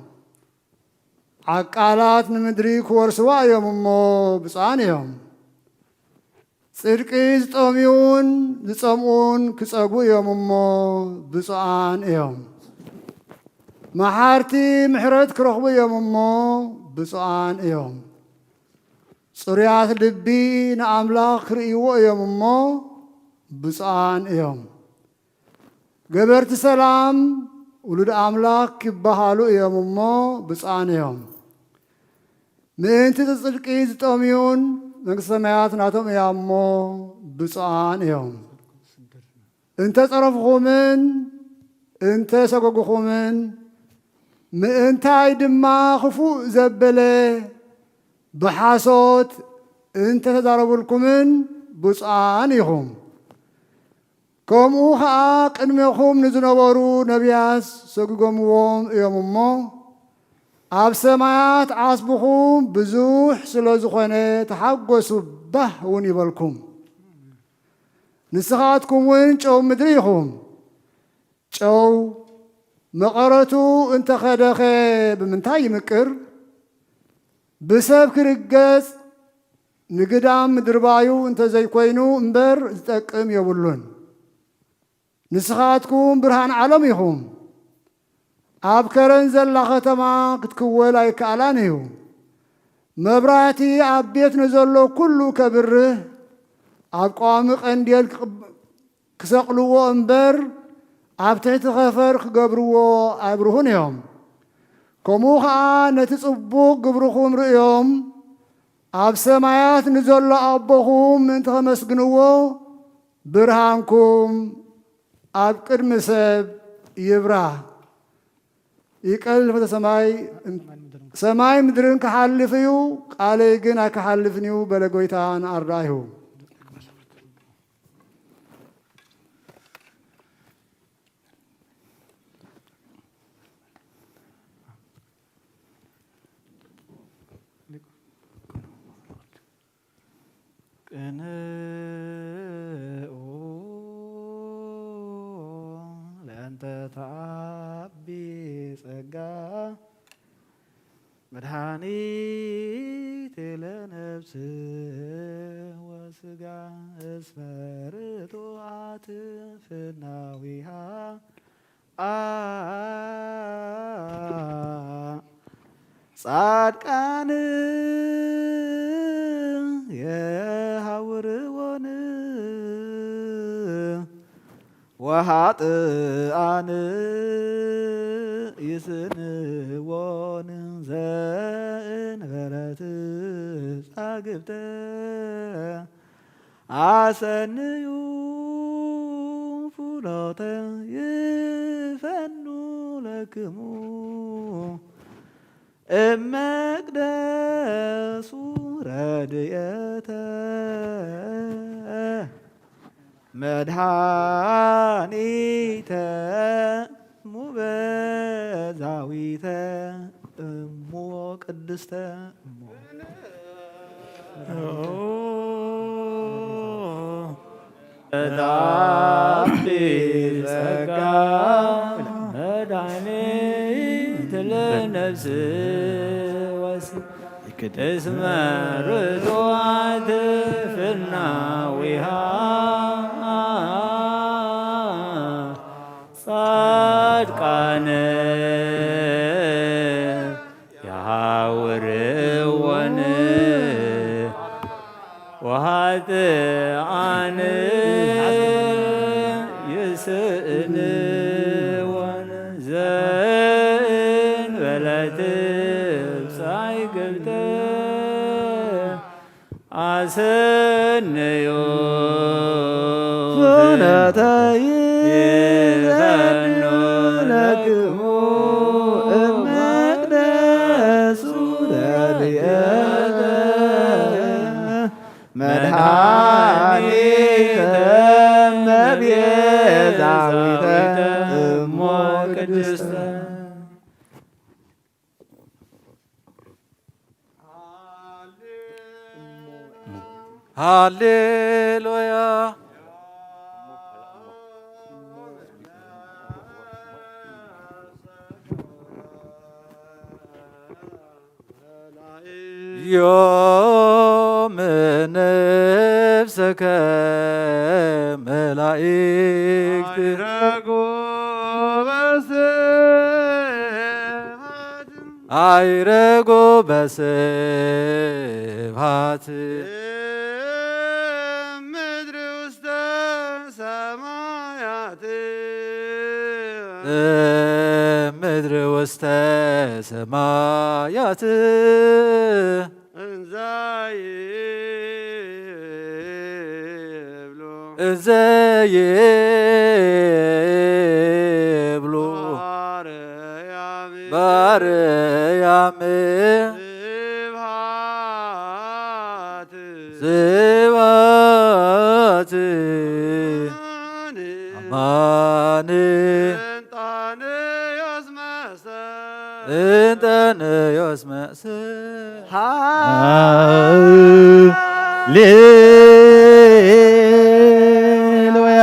ዓቃላት ንምድሪ ክወርስዋ እዮም እሞ ብፁዓን እዮም ጽድቂ ዝጠምዩን ዝጸምኡን ክጸጉ እዮም እሞ ብፁዓን እዮም መሓርቲ ምሕረት ክረኽቡ እዮም እሞ ብፁዓን እዮም ጽሩያት ልቢ ንኣምላኽ ክርእይዎ እዮም እሞ ብፁዓን እዮም ገበርቲ ሰላም ውሉድ ኣምላኽ ክበሃሉ እዮም እሞ ብፁዓን እዮም ምእንቲ ጽድቂ ዝጠምዩን መንግሥተ ሰማያት ናቶም እያ እሞ ብፁዓን እዮም እንተ ጸረፍኹምን እንተ ሰጎግኹምን ምእንታይ ድማ ክፉእ ዘበለ ብሓሶት እንተ ተዛረቡልኩምን ብፁዓን ኢኹም ከምኡ ከዓ ቅድሜኹም ንዝነበሩ ነቢያት ሰጊጎምዎም እዮም እሞ ኣብ ሰማያት ዓስብኹም ብዙሕ ስለ ዝኾነ ተሓጐሱ ባህ እውን ይበልኩም። ንስኻትኩም እውን ጨው ምድሪ ኢኹም። ጨው መቐረቱ እንተኸደኸ ብምንታይ ይምቅር? ብሰብ ክርገጽ ንግዳም ምድርባዩ እንተዘይኮይኑ እምበር ዝጠቅም የብሉን። ንስኻትኩም ብርሃን ዓለም ኢኹም። ኣብ ከረን ዘላ ከተማ ክትክወል ኣይከኣላን እዩ። መብራህቲ ኣብ ቤት ንዘሎ ኩሉ ከብርህ ኣብ ቋሚ ቀንዴል ክሰቕልዎ እምበር ኣብ ትሕቲ ኸፈር ክገብርዎ ኣይብርሁን እዮም። ከምኡ ከዓ ነቲ ጽቡቕ ግብርኹም ርእዮም ኣብ ሰማያት ንዘሎ ኣቦኹም ምእንቲ ኸመስግንዎ ብርሃንኩም ኣብ ቅድሚ ሰብ ይብራህ። ይቀል ፍተ ሰማይ ምድርን ክሓልፍ እዩ፣ ቃለይ ግን ኣይክሓልፍን እዩ በለ ጎይታ ንኣርዳኢሁ። ቅንኡ ለእንተ ተዓቢ ጸጋ መድኃኒት ለነፍስ ወሥጋ እስመ ርቱዓት ፍናዊሃ ጻድቃን የሐውርዎን ወኃጥኣን ይስንዎን ዘእንበለ ትጻግብተ አሰንዩ ፍኖተ ይፈኑ ለክሙ እመቅደሱ ረድኤተ መድኃኒተ ሙበዛዊተ እሞ ቅድስተ ጣቢ ጸጋ መድኃኒት ለነፍስ እስመ ርቱዓት ፍናዊሃ ጻድቃነ የሐውርዎን ወኃጥኣን ይስእንዎን ዘእንበለ ትጻግብተ አሰንዮ ፍኖተ ይፈኑ ለክሙ እመቅደሱ ረድኤተ መድኃኒተ መቤዛዊተ እሞ ቅድስተ ሃሌሉያ ዮም ነፍሰከ መላእክት አይረጎ በስብሐት ምድር ውስተ ሰማያት ምድር ውስተ ሰማያት እንዘይብሉ ባርያም ስብሐት አማን እንጠንዮስ መስሕ ሃሌሉያ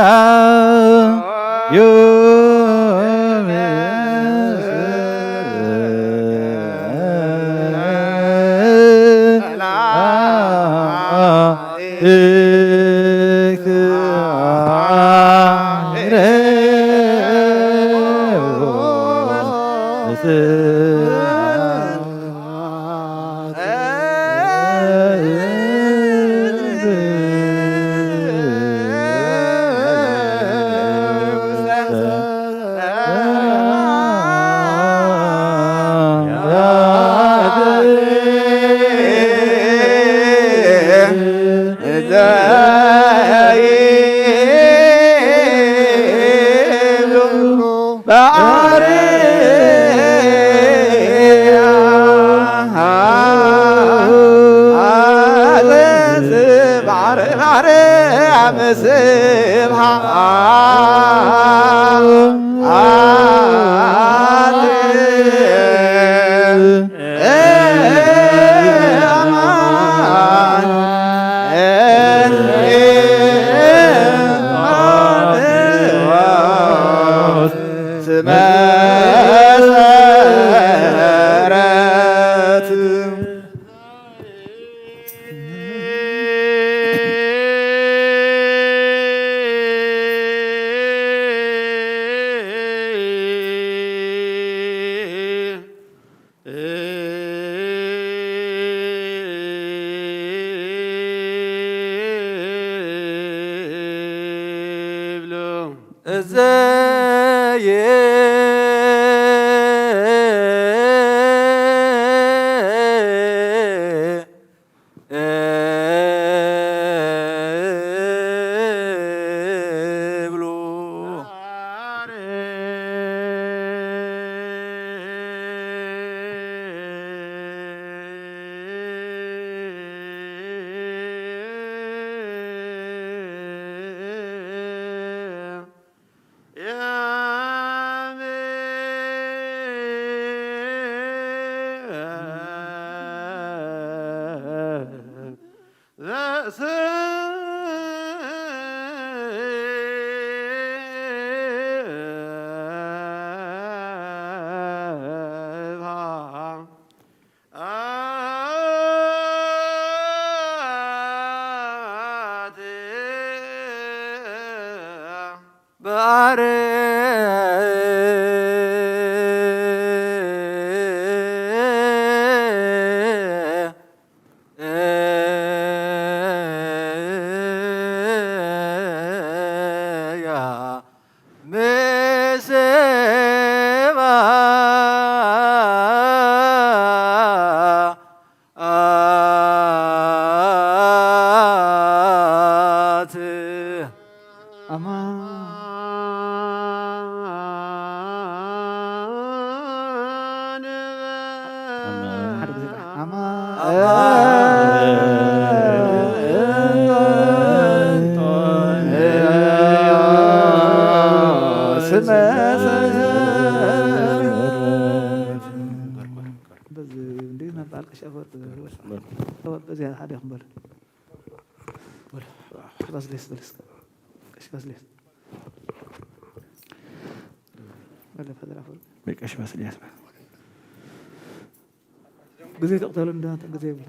ጊዜ ተቅተሉ እንዳንተ ጊዜ ብላ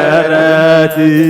Mama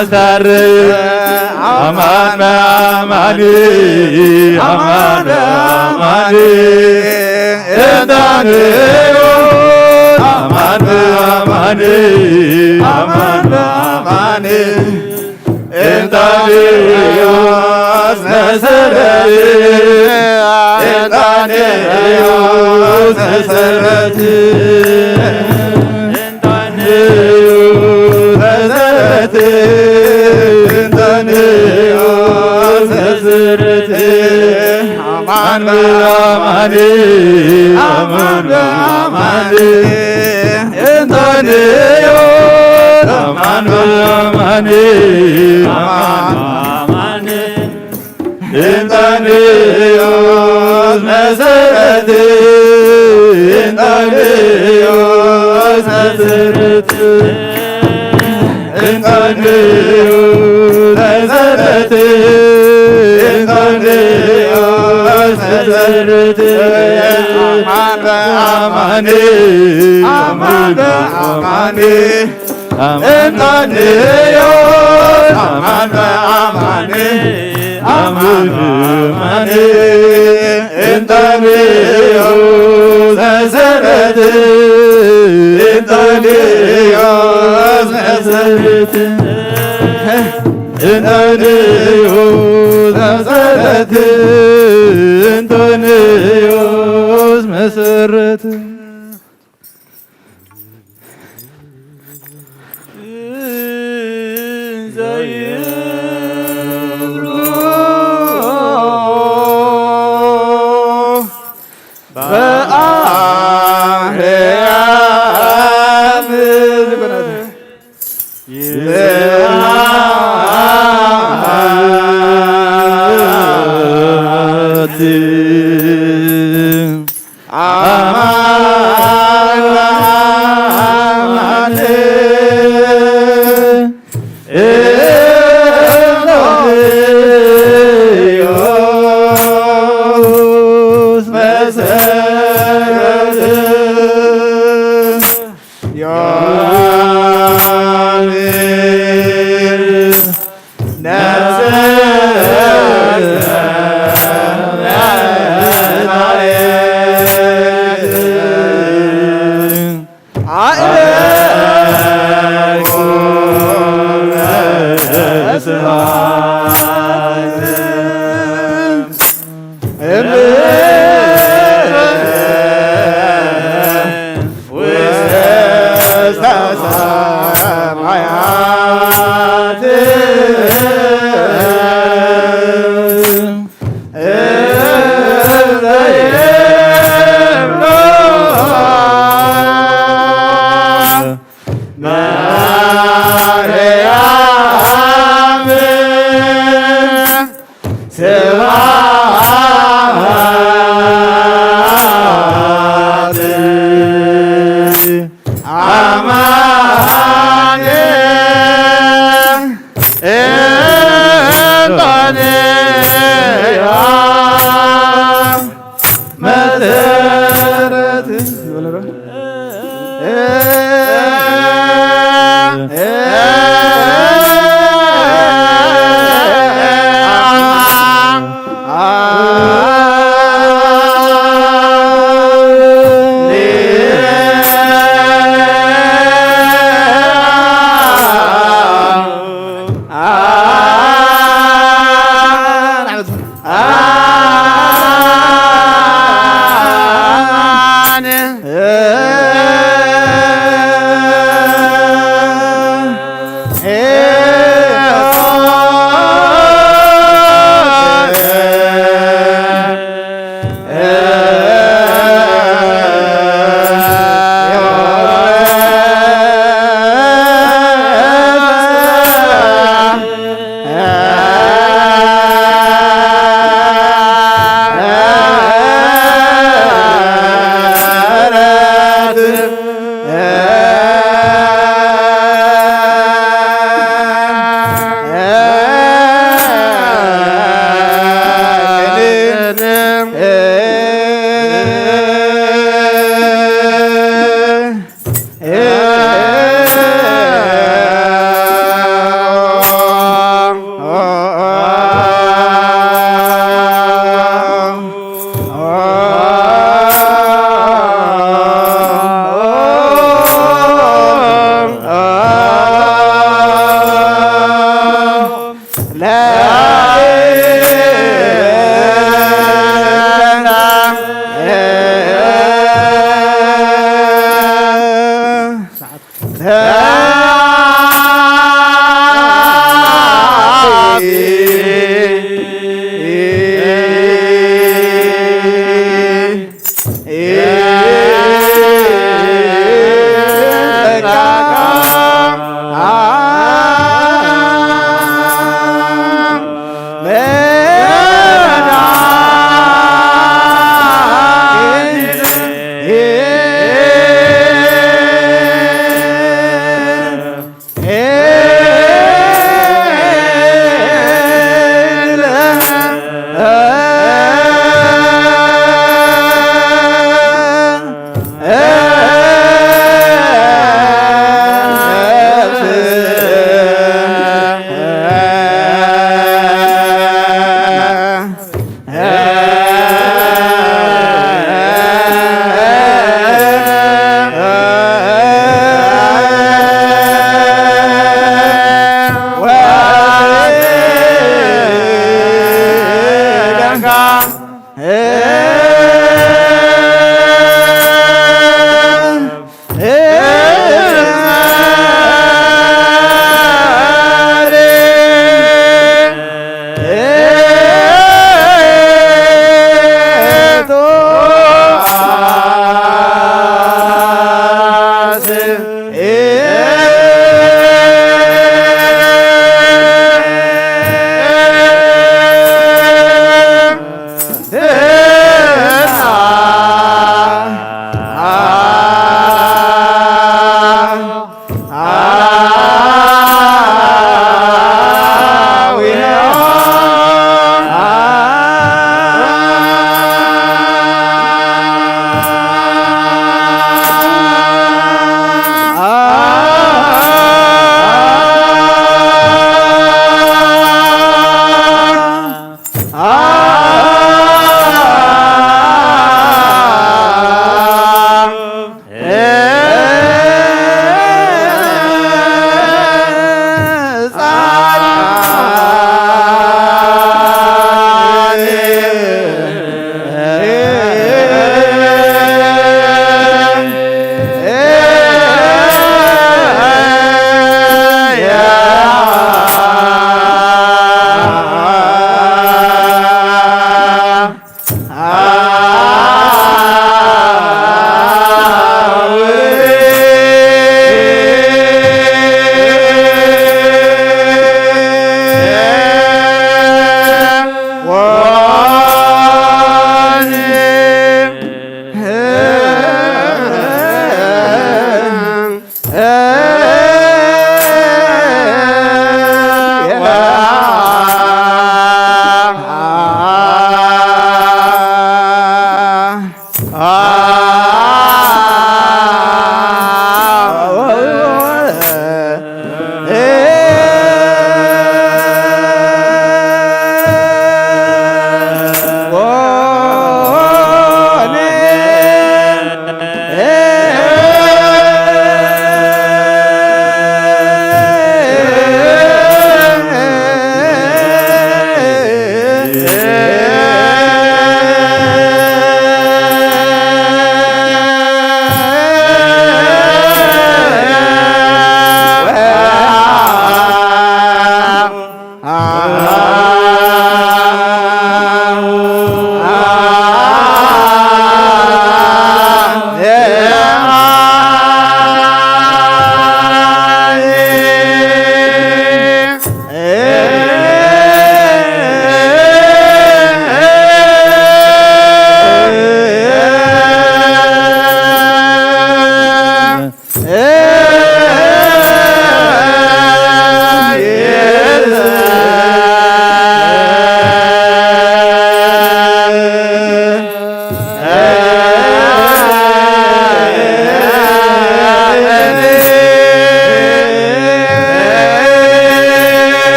ያስታርቅ አማን በአማን አማን በአማን እንታንዮ አማን በአማን አማን በአማን እንታንዮስ መሰረት እንታንዮስ መሰረት እንታንዮስ መሰረት እንታንዮስ መሰረት አማን በአማን አማን በአማን እንታንዮስ አማን በአማን አማን በአማን እንታንዮስ መሰረት እንታንዮስ መሰረት እንታንዮስ መሰረት እንታንዮስ መሰረት አማን በአማን አማን በአማን እንታንዮስ አማን በአማን አማን በአማን እንታንዮስ መሰረት እንታንዮስ መሰረት እንታንዮስ መሰረት እንታንዮስ መሰረት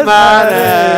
Esmare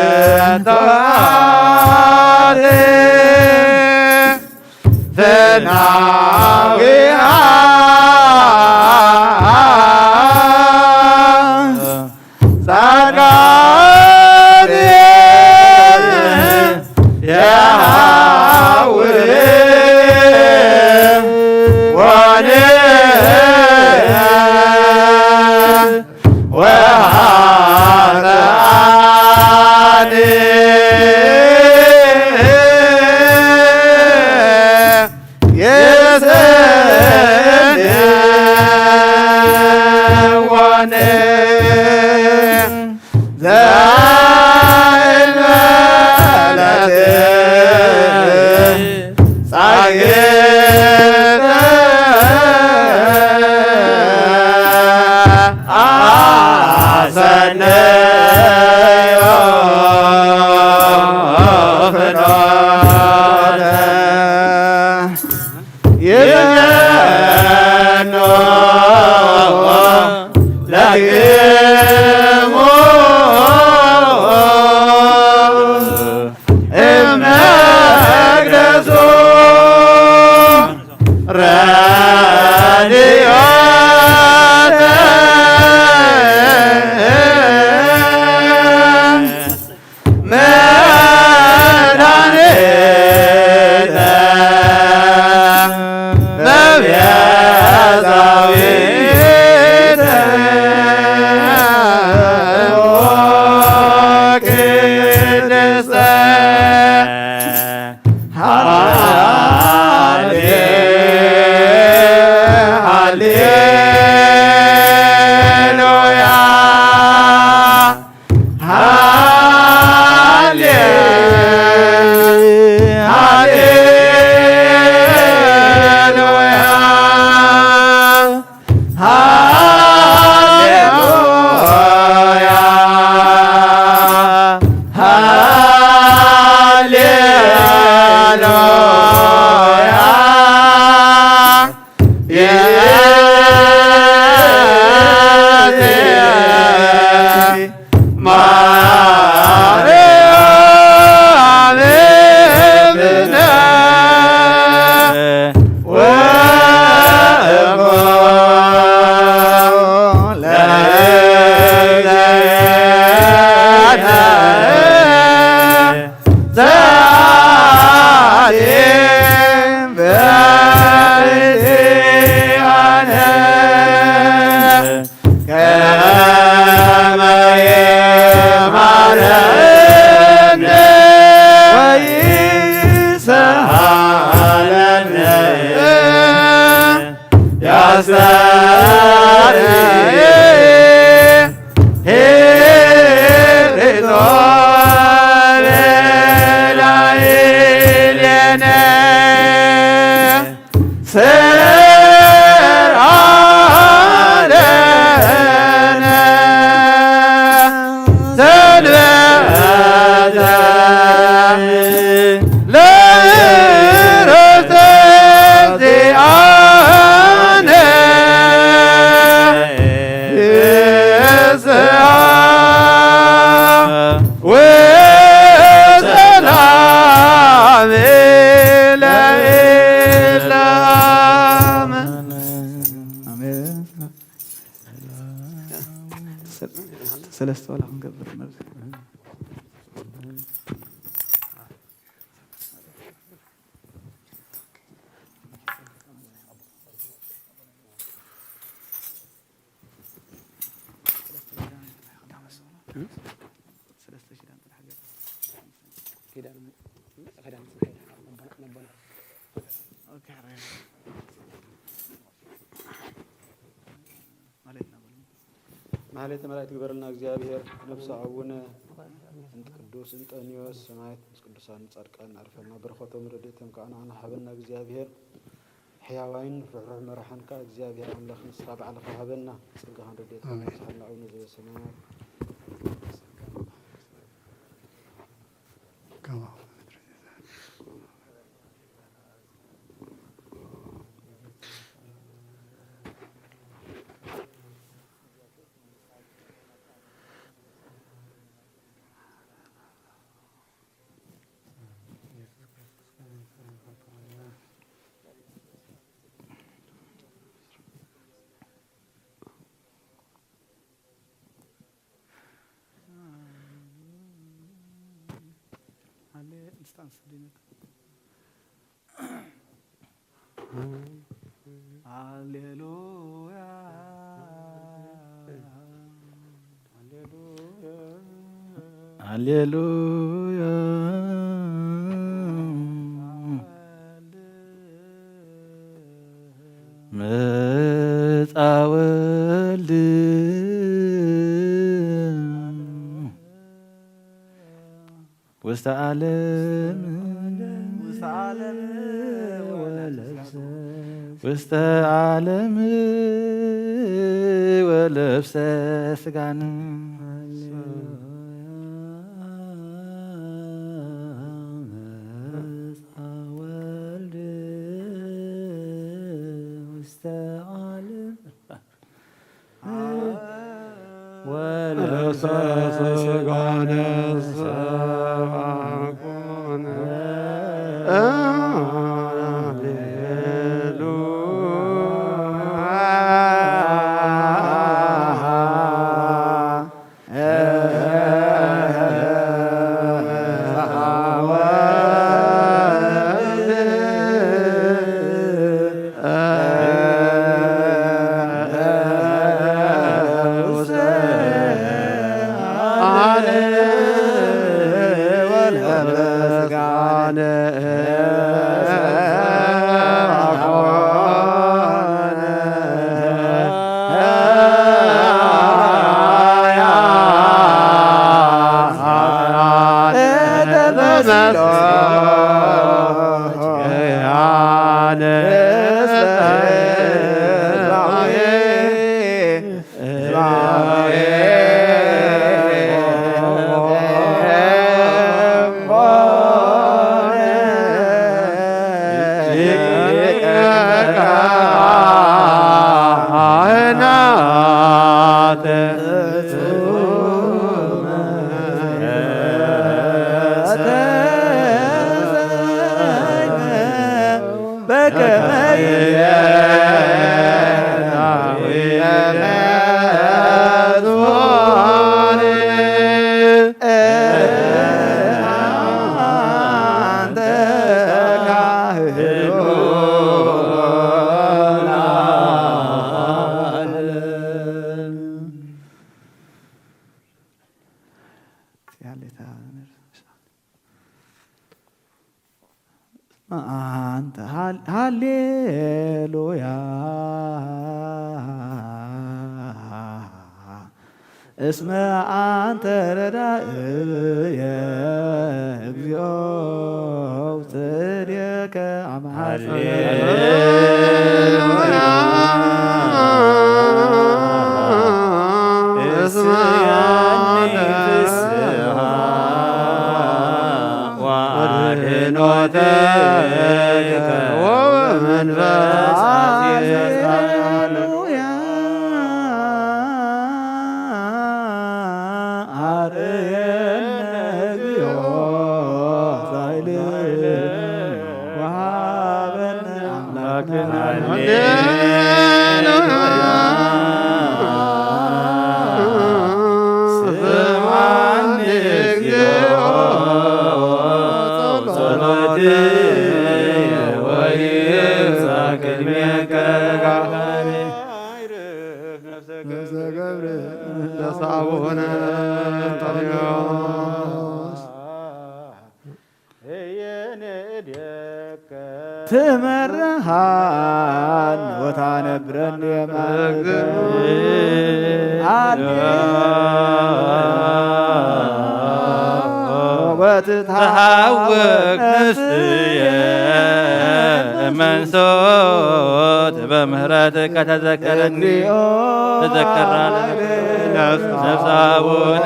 ሰለስተ ወላ ክንገብር ማለት ማህሌተ መላእክት ግበረልና እግዚአብሔር ነፍሰ አቡነ እንት ቅዱስ እንጠኒዎስ ሰማዕት ቅዱሳን ጻድቃን አርፈና በረከቶም ረድኤቶም ከአና ሀበና እግዚአብሔር ሕያዋይን ፍሕሩሕ መራሕንካ እግዚአብሔር አምላኽ ንስኻ በዓልኻ ሀበና ጸጋህን ረድኤትካ ንስሓና አቡነ ዘበሰማያት ሃሌሉያ ሃሌሉያ መጻ ወልድ ውስተ ዓለም ውስተ ዓለም ወለብሰ ሥጋን ወለብሰ ሥጋነ ሰብአኩነ አንተ ሃሌሉያ እስመ አንተ ረዳእየ እግዚኦ ውእትከ አምሐጽ እስመ ወድኅኖተከ ወመንፈስ ሃሌሉያ አርየነ እግዚኦ ኃይል ወሀበነ አምላክነ ስምዐኒ እግዚኦ አቡነ አንጦንዮስ ትመርሃን ወታነብረን ወትትሐወክ ነፍስየ መንሶት በምህረትከ ተዘከረኒ ተዘከራ ነፍሰ አቡነ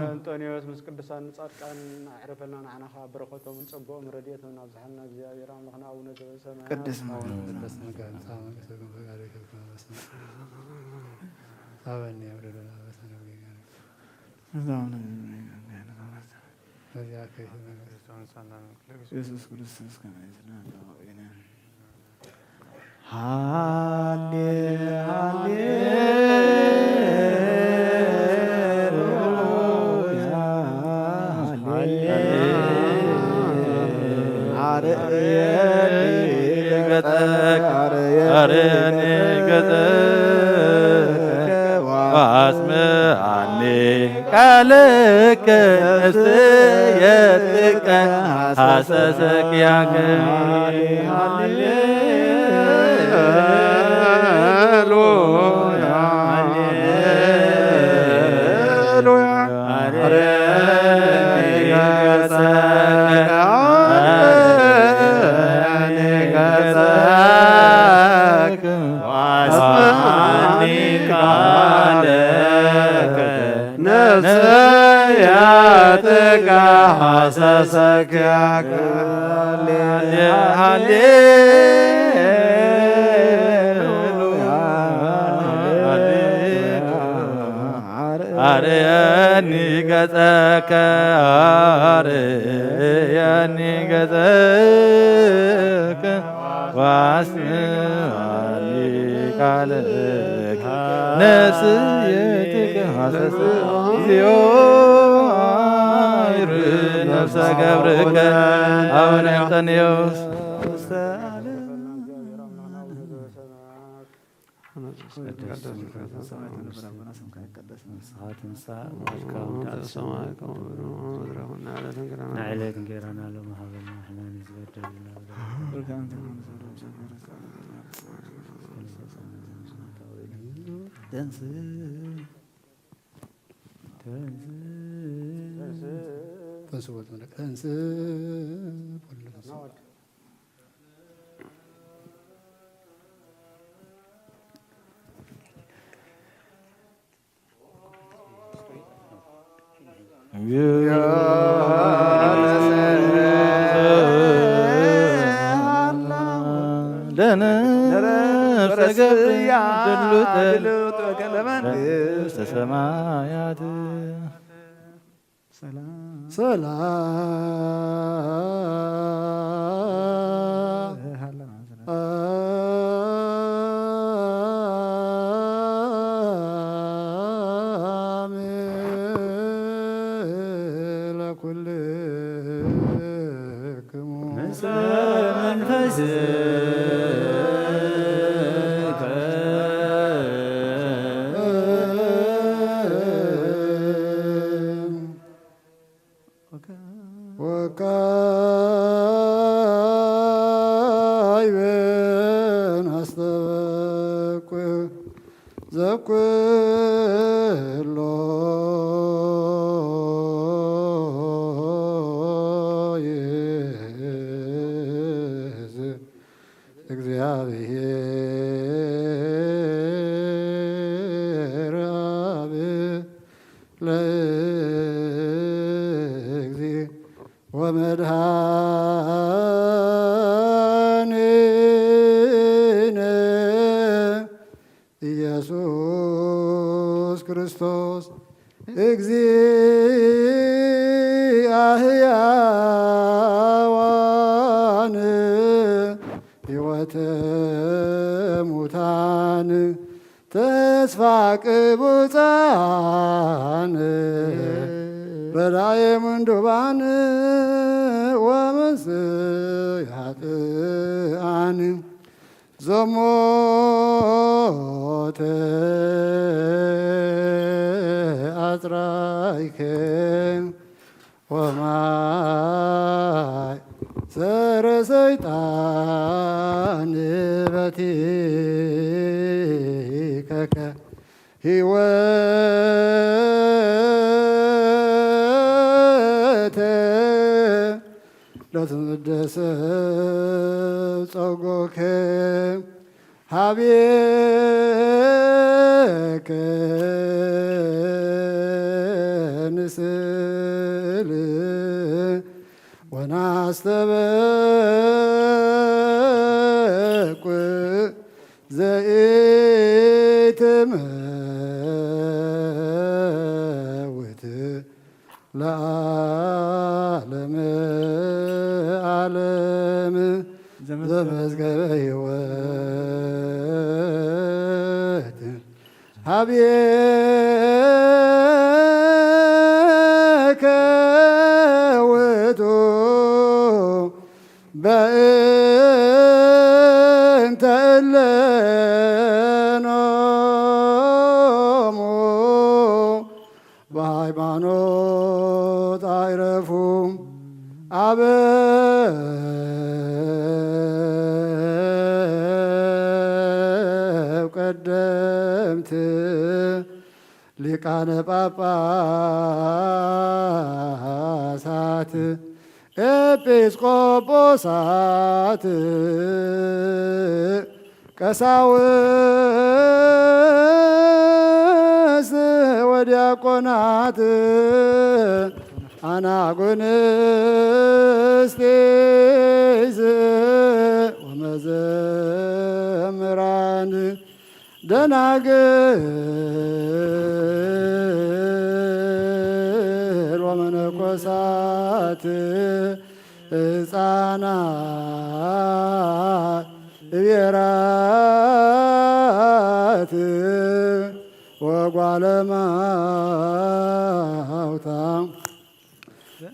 አንጦንዮስ ምስ ቅዱሳን ጻድቃን አዕረፈልና ንዓና ኸ በረኸቶም ጽብኦም ረድኤቶም ናብዝሓልና እግዚአብሔር አምላኽና አቡነ ዘበሰማያት ቅዱስ ኢየሱስ ክርስቶስ ሃሌሉያ አርየኒ ገጸከ ዋስምዓኒ ቃልከ ነፍስየትከ ሐሰሰኪያከ አርየኒ ገጸከ አርየኒ ገጸከ ዋስምዓኒ ቃልከ ነፍስየትከ ሐሰሰኪያከ ነፍሰ ገብርከ አቡነ እንጦንዮስ نعليك نقيرنا له محبنا احنا نزبد ለነፍሰ ገብርኤል ለመንግሥተ ሰማያት እግዚአብሔር አብ ለእግዚእ ወመድኃኒነ ኢየሱስ ክርስቶስ እግዚአ ሕያዋን ሕይወተ ሙታን ተስፋ ቅቡፃን በላየ ምንዱባን ወመንስእ ኃጥኣን ዘሞተ አጽራይከ ወማይ ሰረ ሰይጣን በቲከከ ሕይወተ ለትምደሰ ጸጎከ ሀቤከ ንስእል ወናስተበቁ ዘኢትመውት ለዓለመ ዓለም ዘመዝገበ ሕይወት ሀቤከ ውእቱ በእንተ እለኖሙ በሃይማኖት አይረፉ አበው ቀደምት ሊቃነ ጳጳሳት ኤጲስቆጶሳት ቀሳውስት ወዲያቆናት አናጉንስጢስ ወመዘምራን ደናግል ወመነኮሳት ሕፃናት እብየራት ወጓለማውታ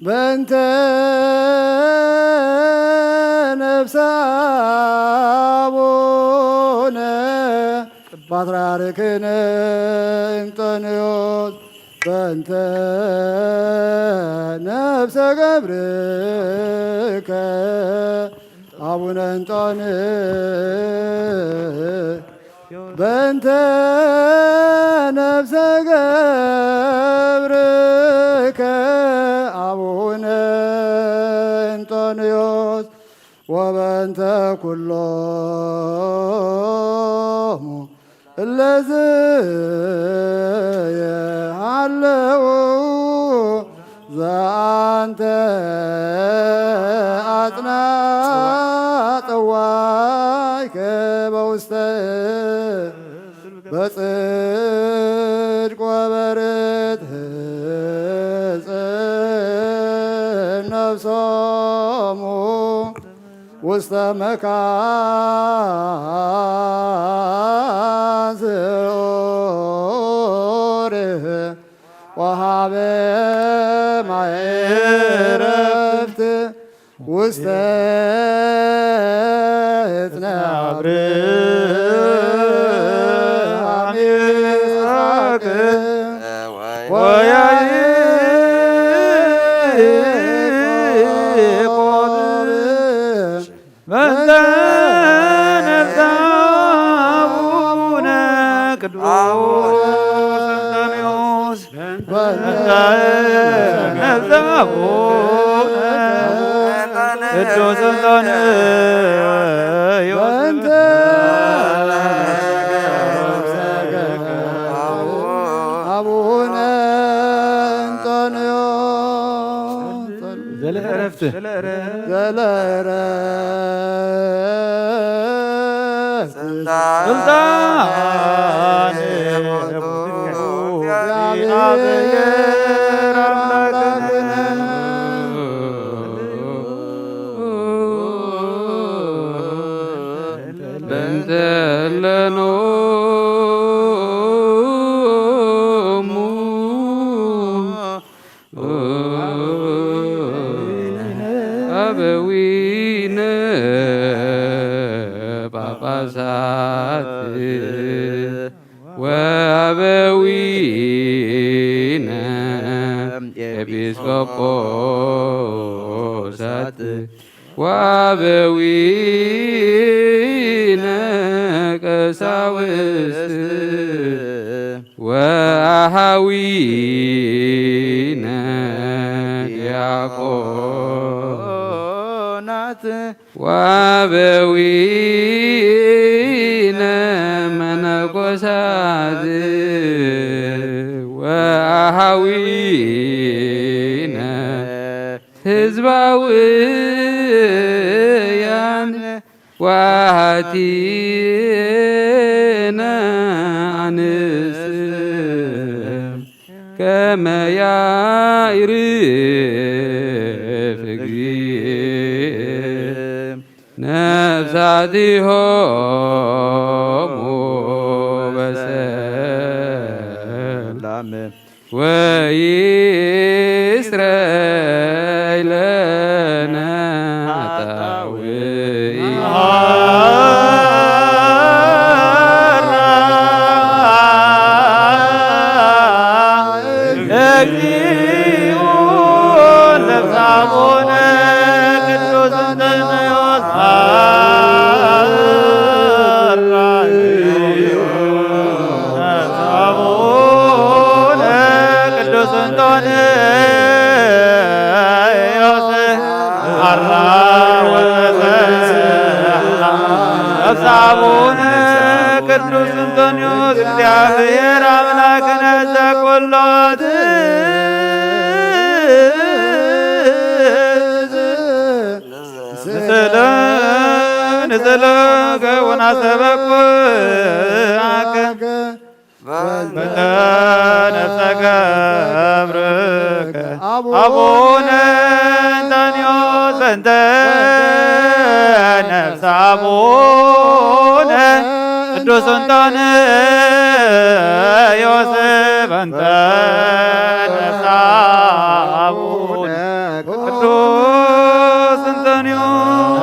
በእንተ ነፍሰ አቡነ ፓትርያርክነ እንጦንዮስ በእንተ ነፍሰ ገብርከ አቡነ እንጦንዮስ በእንተ ነፍሰ ገብርከ አቡነ እንጦንዮስ ወበእንተ ኩሎሙ እለዝየሃለው ዘአንተ አጽናዕዋይከ በውስተ በጽድቅ ወበርትዕ ነፍሶሙ ውስተ መካን ስዑር ወሀበ ማዕረፍት ውስተ እጥነ አብርሃም ይስሐቅ ወያዕቆብ በእንተ ነፍሰ አቡነ ቅዱስ እንጦንዮስ በእንተ ነፍሰ አቡነ ቅዱስ እንጦንዮስ አቡነ እንጦንዮስ ዘለዕረፍት ስልጣን እግዚአብሔር አምላክነ በእንተ እለኖሙ አበዊነ ጳጳሳት ወአበዊነ ኤጲስቆጶሳት ወአበዊነ ቀሳውስት ወአሃዊነ ዲያቆናት ወአበዊነ መነኮሳት ወአሃዊነ ሕዝባውያን ዋሃቲነ አንስት ከመ ያዕርፍ እግዚእ ነፍሳቲሆሙ በሰላም ወይስረይ ለነ ኃጣውኢነ አቡነ ቅዱስ እንጦንዮስ እግዚአብሔር አምላክነ ዘኩሎት ንስእለከ ወናሰበኩአከ በነፍሰ ገብርከ አቡነ እንጦንዮስ በእንተ ነፍሰ አቡነ ቅዱስ እንጦንዮስ በእንተ ነፍሰ አቡነ ቅዱስ እንጦንዮስ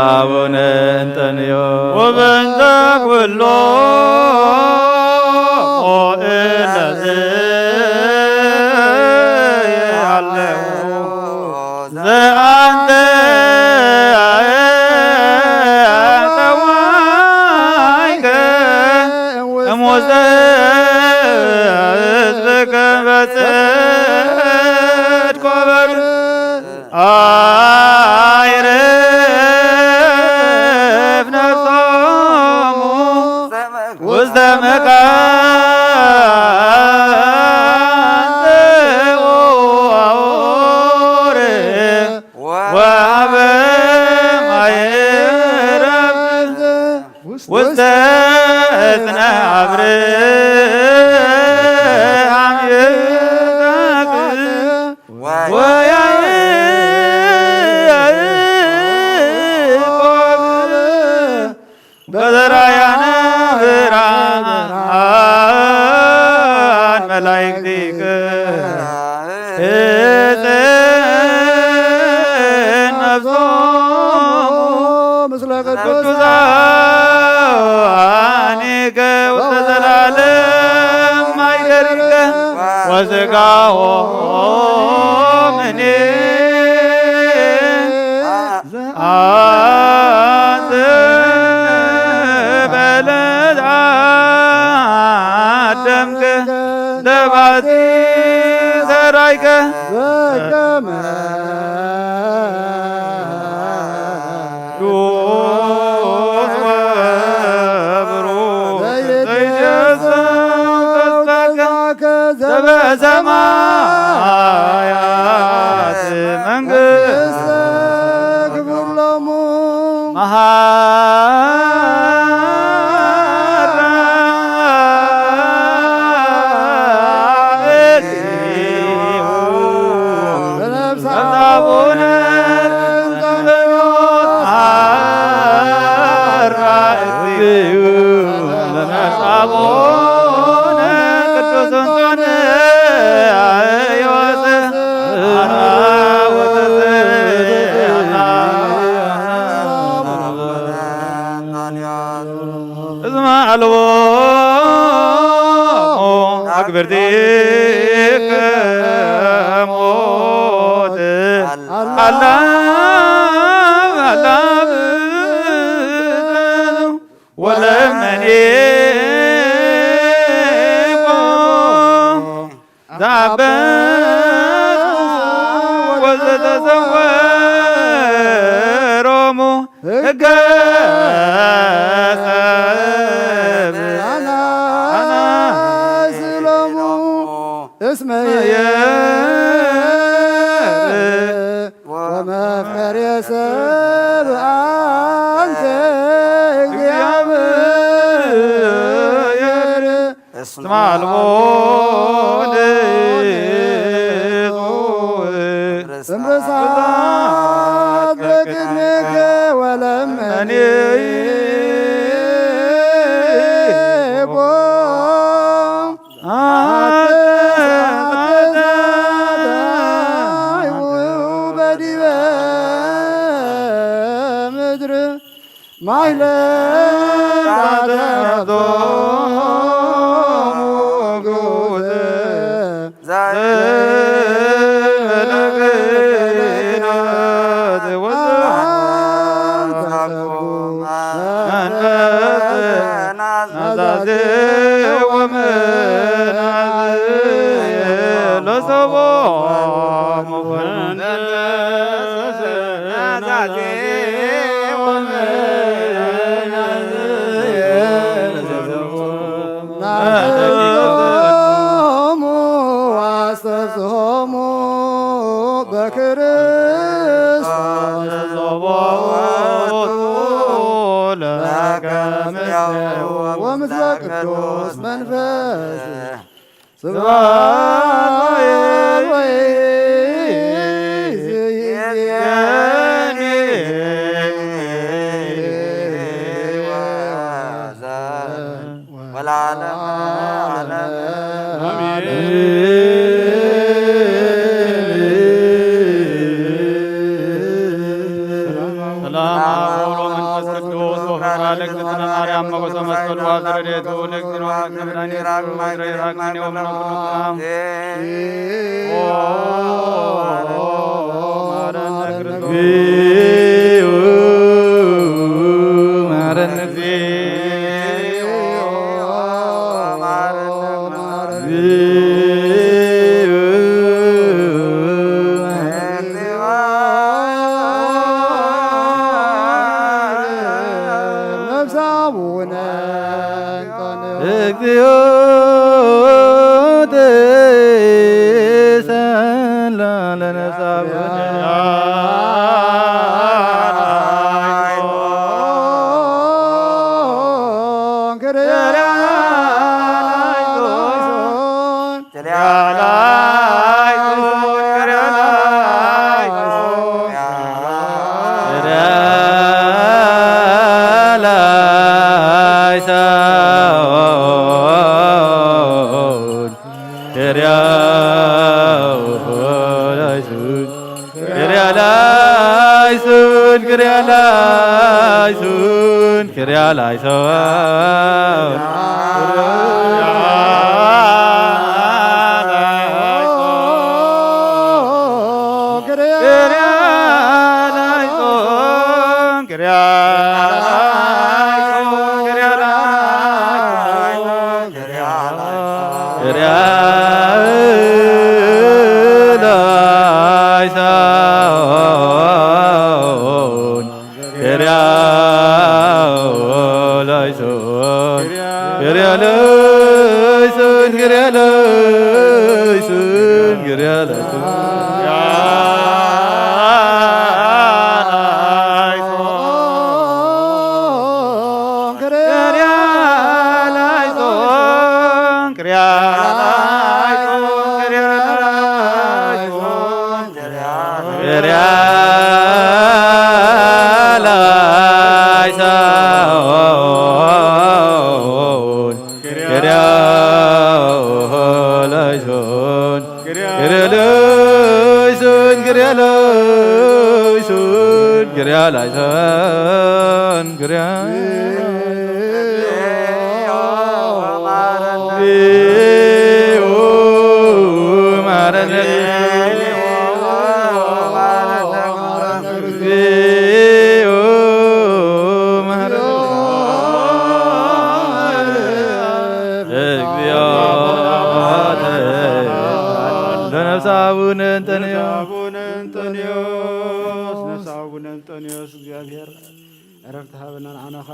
አቡነ እንጦንዮስ ወበእንተ ኩሎ እለዝያለሁ ዘአንተ ተዋይከ እሙዘ ሕዝብከ በጽድቅ ወበር ውስተ መቃብር ወሀበ ማዕረግ ውስተ እዝነ አብርሃም ይስሐቅ ወያዕቆብ በዘራያነ ብርሃን መላእክቲከ እጽን ነፍሶሙ ምስለ ቅዱሳኒከ ውስተ ዘላለም ማኅደሪከ ወሥጋሆሙኒ ደባቲ ዘራይከ በከመ ዱስ ወብሩክ ዘይትየሰብ ተስፋከ ዘበሰማያት መንግሥተ ግቡር ሎሙ አቡነ ቅዱስ እንጦንዮስ እስመ አልቦ አግብርቲከ ሞት አላ ወለመኔ ዛበት ወዘተሰወሮሙ ሕገ አናስሎሙ እስመ ወመፍቀሬ ሰብእ አንተ እግዚአብሔር እስመ አልቦ እምርሳት በቅድሜከ ወለመኔ ቦ በዲበ ምድር ወምስለ ቅዱስ መንፈስ ስብሐት ወለዓለመ ዓለም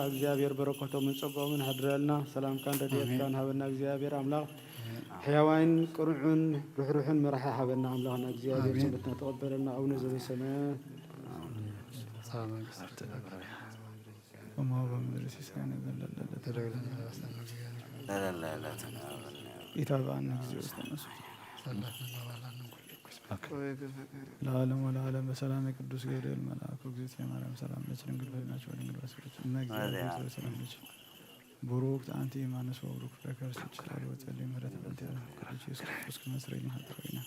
እግዚአብሔር በረከቶምን ጸጋውን ሀድረልና ሰላም ካን ረድኤትካን ሀበና እግዚአብሔር አምላክ ሕያዋን ቅሩዑን ሩሕሩሕን መራሒ ሀበና አምላክና እግዚአብሔር ጸሎትና ተቀበለና አቡነ ዘበሰማያት ለዓለም ወለዓለም በሰላም የቅዱስ ገብርኤል መልአኩ እግዝእትየ ማርያም ሰላም ለኪ ድንግል በሕሊናኪ ወድንግል በሥጋኪ እመ እግዚአብሔር ሰላም ለኪ ቡሩክት አንቲ እማንስ ወቡሩክ ፍሬ ከርሥኪ ጻድቅ ወጸልይ ምህረተ በእንቲአነ ኢየሱስ ክርስቶስ ከመ ይስረይ ለነ ኃጣውኢነ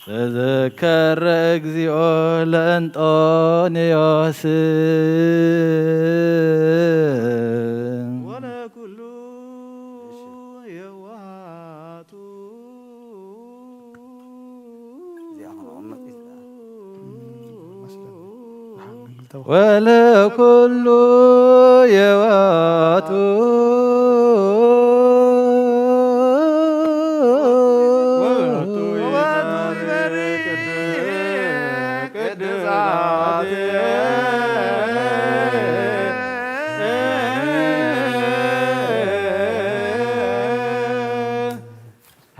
ተዘከረ እግዚኦ ለእንጦንዮስ ወለኩሉ የዋሃቱ ወለኩሉ የዋቱ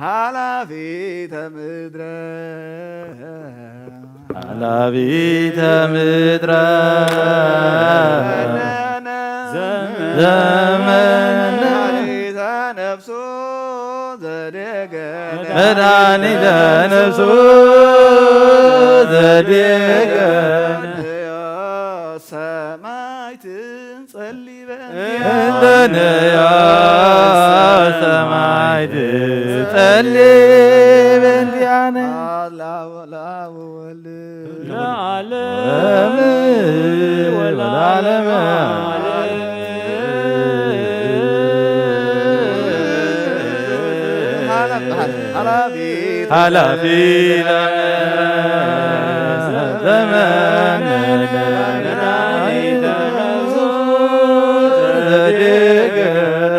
ኃላፊተ ምድረ ኃላፊተ ምድረ ዘመነ ነፍሱ ዘደገነ መድኃኒተ ነፍሱ ዘደገነ ሰማዕት ጸሊበ እንደነያ ሰማዕት ጸልይ በእንቲአነ ለዓለም ወለዓለመ ኃላፊ ዘመነ መድኃኒተ ነፍሱ ዘደገነ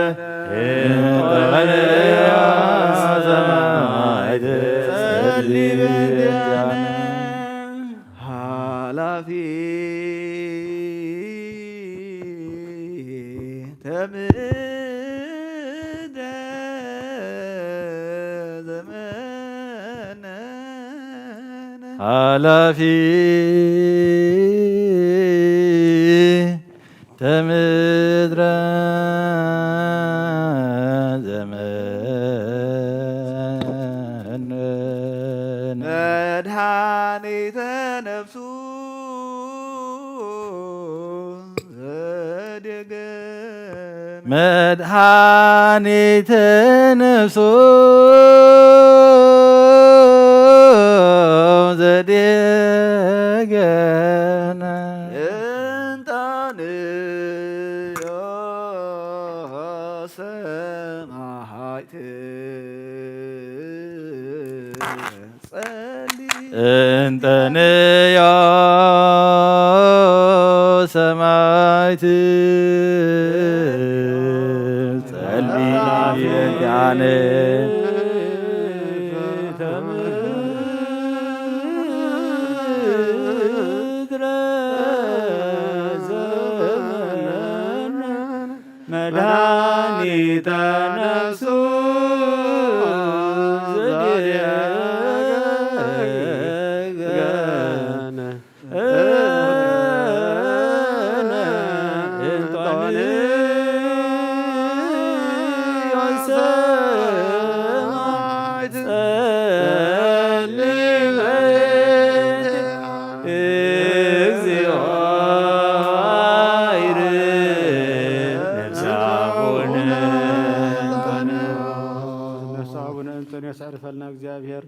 እንደነያ ሰማዕት ጸልይ በእንቲአነ ኃላፊ ተምድረ ዘመነ ኃላፊ ተምድረ ዘመነ መድኃኒተ ነፍሱ ዘደገነ መድኃኒተ ነፍሱ ዘደገነ እንጣንዮ ሰማዕት ጸልይ እንጠንዮ ሰማዕት ጸልይ በእንቲአነ መድኃኒተ ነፍሱ ዘደገነ እንጦንዮስ ሰማዕት ጸልይ እግዚኦ ነፍሳቡነ እንጦንዮስ አዕርፈልና እግዚአብሔር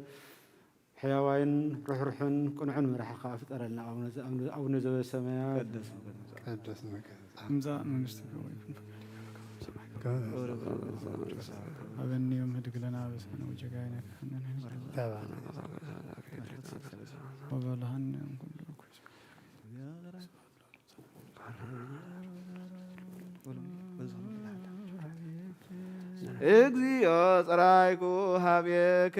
ሕያዋይን ርኅሩሕን ቅኑዕን መራሕኻ ፍጠረልና አቡነ ዘበሰማያት እምዛእ መንግሥትከ ወይኩን አበኔዮም ህድግ ለነ አበሳነ ወጌጋየነ ወበልሐነ እምኩሉ ርኩስ እግዚኦ ጸራይኩ ሀቤከ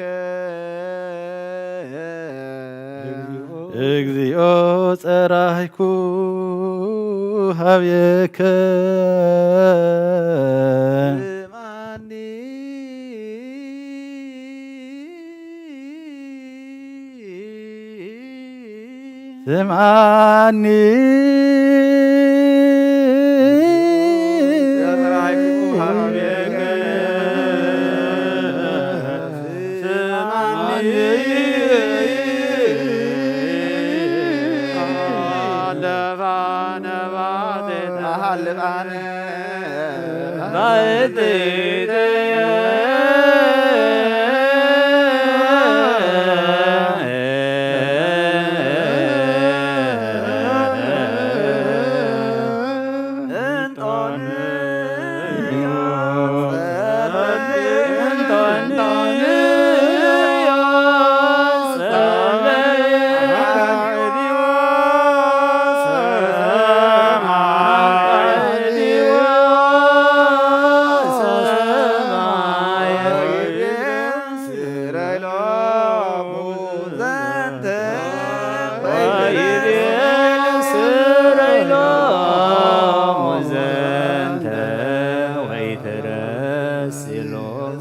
እግዚኦ ጸራይኩ ሀቤከ ማኒ ስምዓኒ ይትረስሎ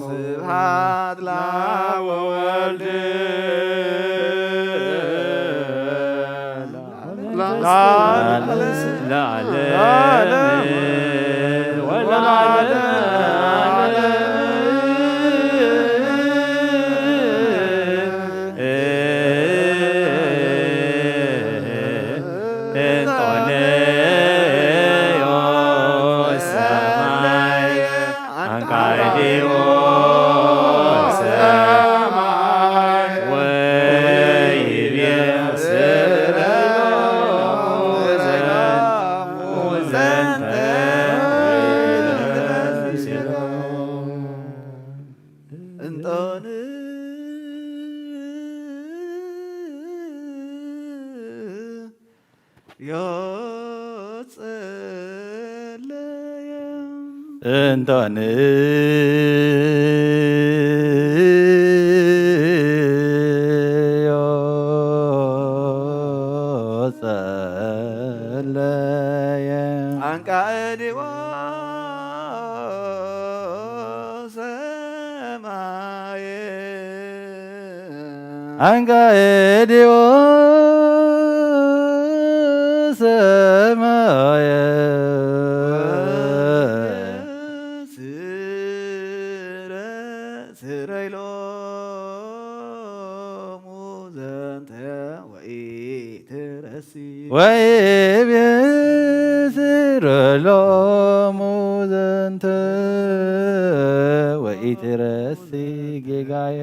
ስብሐት ለወልድ ለዓለም እንተን ጸለየ አንቃዕድዎ ሰማየ አንቃዕድዎ ሰማየ ወይቤስር ሎሙ ዘንተ ወኢትረሲ ጌጋየ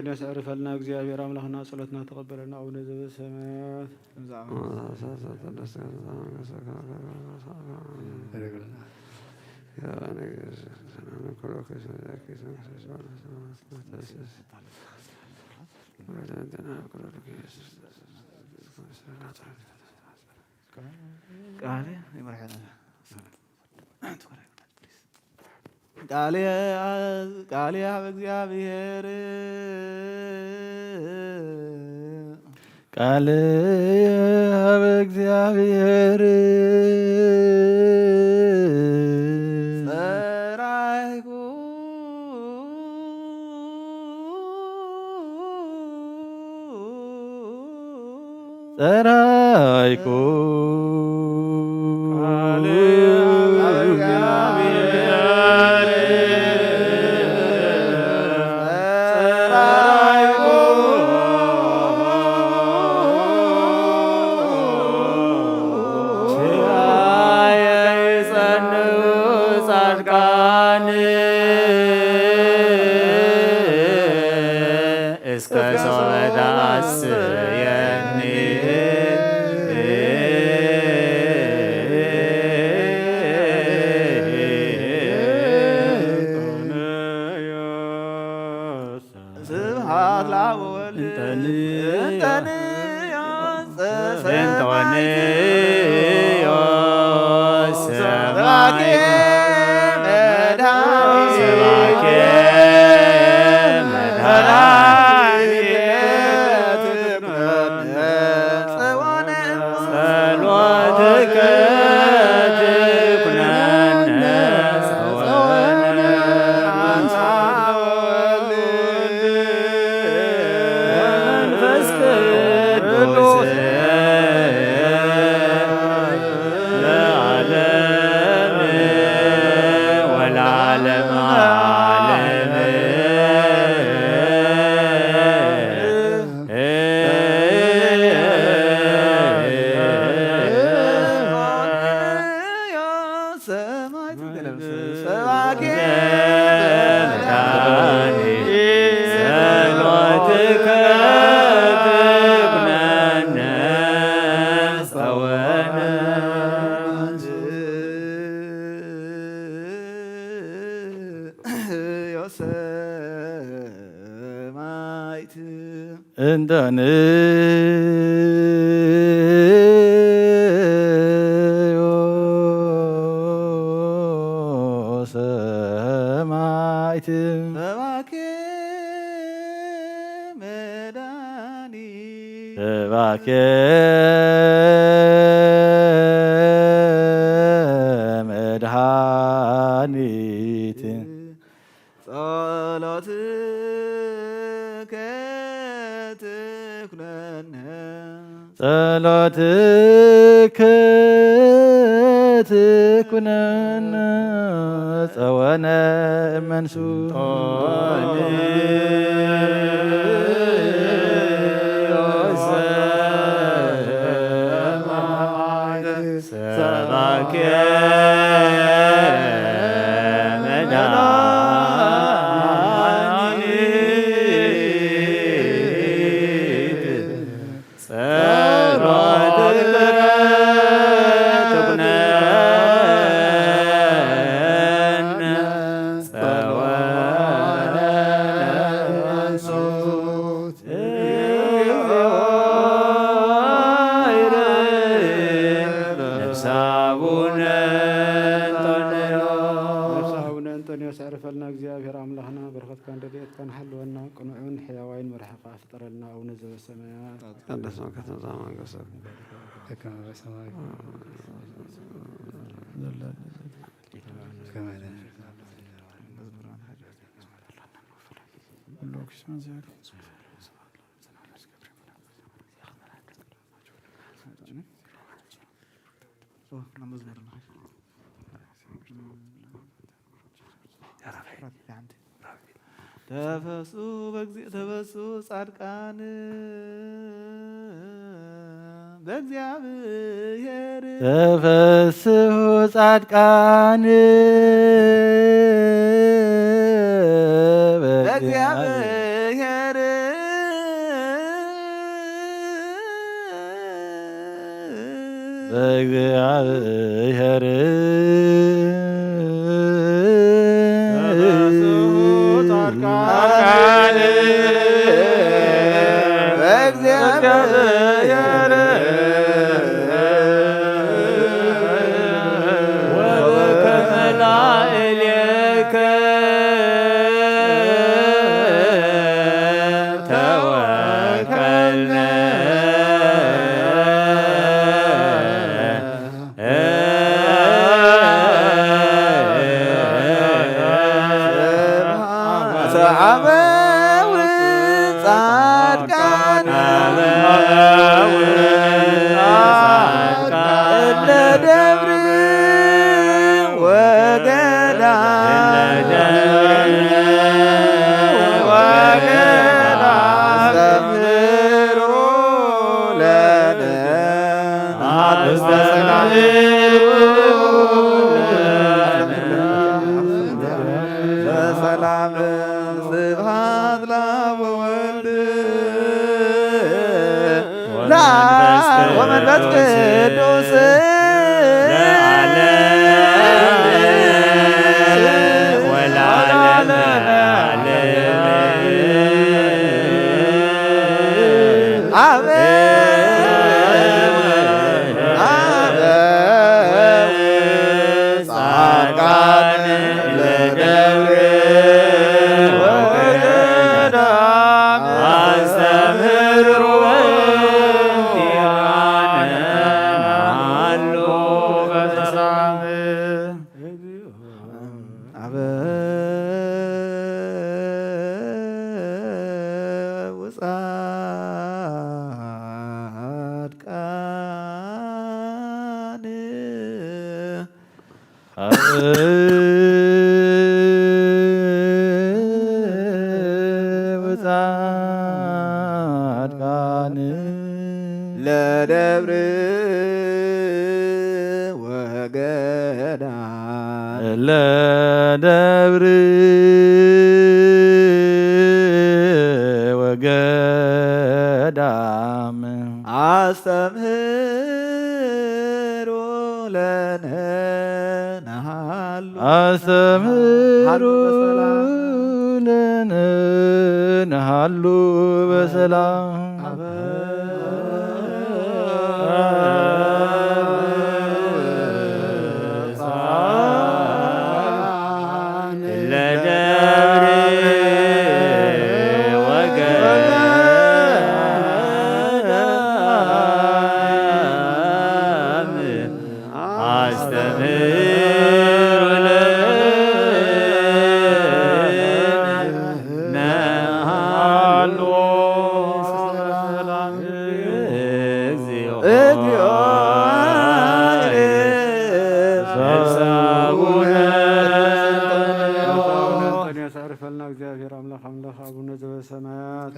ያሳርፈልና እግዚአብሔር አምላክና ጸሎትና ተቀበለና አቡነ ዘበሰማያት ቃልያ በእግዚአብሔር ቃልያ በእግዚአብሔር ጸራይኩ ጸራይኩ እስከ ሶበዳስ የኒ ስብሐት ለወልድ ሰባኬ ጸሎትከ ትኩነነ ጸወነ ዮሰማይት እንተንዮ ሰማዕት ሰባኬ መድኃኒት ሰባኬ መድኃኒት ጸሎትከ ትኩነነ ጸሎትከ ትኩነነ ጸወነ እመንሱ ሰባኬ ያዕርፈልና እግዚአብሔር አምላኽና በረኸትካ እንደሌትካ ንሓልወና ቅኑዕን ሕያዋይን መርሕኻ ፍጠረልና አቡነ ዘበሰማያት ይትቀደስ ስምከ ትምጻእ መንግሥትከ በከመ በሰማይ ተፈሱ ተፈሱ ጻድቃን በእግዚአብሔር ተፈስሑ ጻድቃን በእግዚአብሔር በእግዚአብሔር ሰላም ስብሐት ለአብ ወወልድ ወመንፈስ ቅዱስ ጻድቃን ለደብር ወገዳም ለደብር ወገዳም አስተምህሮ ለነ ነሃሉ አስተምህሮ ለነ ነሃሉ በሰላም እግዚአብሔር አምላክ አቡነ ዘበሰማያት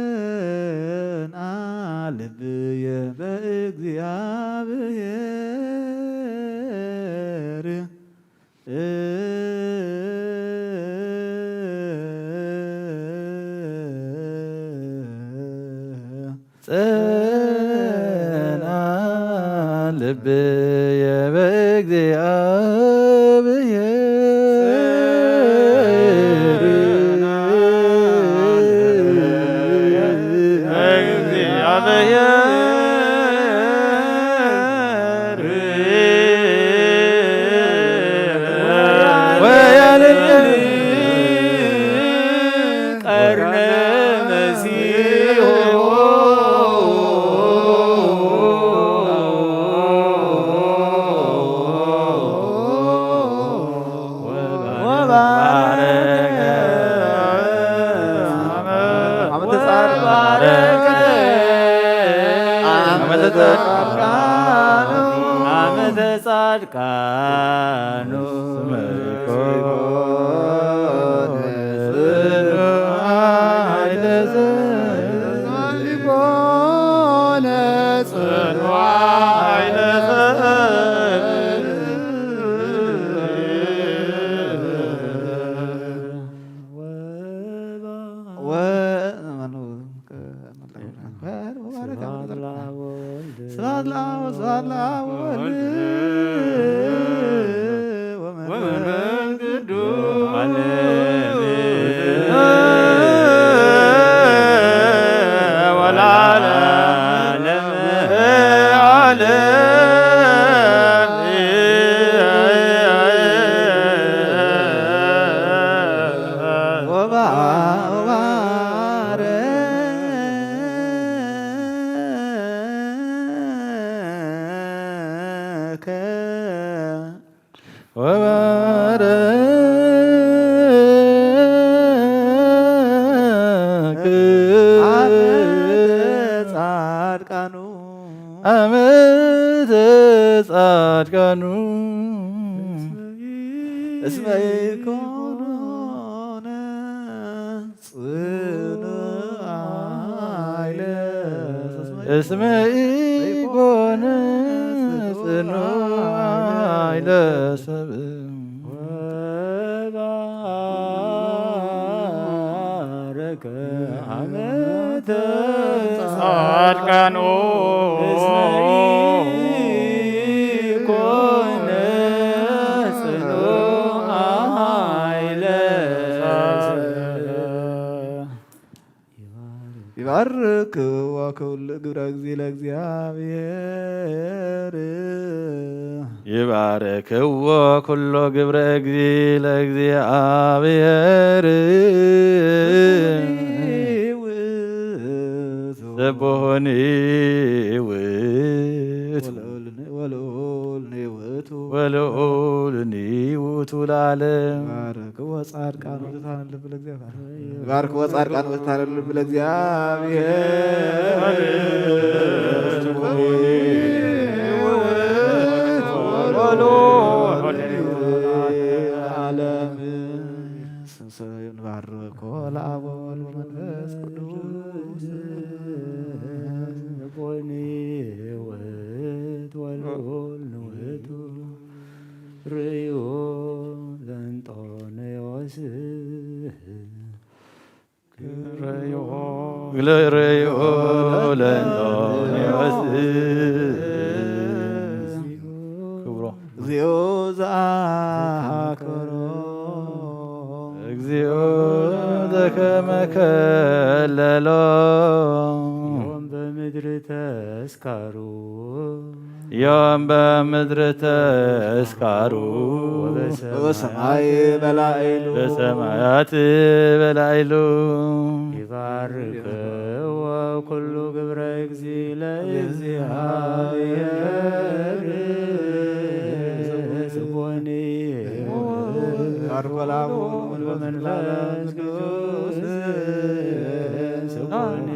ጽና ልብየ በእግዚአብሔር ጽና ልብየ ዓመተ ጻድቃኑ ዓመተ ጻድቃኑ እስመ ኢኮነ ጽኑዓይለ እስመ ኢኮነ ጽኑዓይለ ሰብእ ወባረከ ዓመተ ጻድቃኑ ይባርክ ወኩሉ ግብረ እግዚእ ለእግዚአብሔር ይባርክዎ ኩሎ ግብረ እግዚእ ለእግዚአብሔር ዘቦኒ ወልዑልኒ ውእቱ ለዓለም ይባርክዎ ጻድቃነ ወዘታነልብ ለእግዚአብሔር ዓለም ባርኮ ለአብ ወወልድ ወመንፈስ ቅዱስ ኮኒ ወልውልውቱ ርእዮ ለንጦንዮስ ርእዮ ለንጦንዮስ ክብሮ እግዚኦ ዘአክብሮ እግዚኦ ዘከመ ከለሎ ዮም በምድር ተስካሩ ዮም በምድር ተስካሩ ወበሰማይ በላዕሉ በሰማያት በላዕሉ ይባርከው ኩሉ ግብረ እግዚእ ለእግዚአብሔር ስቦኒ ባርኮ ለአብ ወመንፈስ ቅዱስ ስቦኒ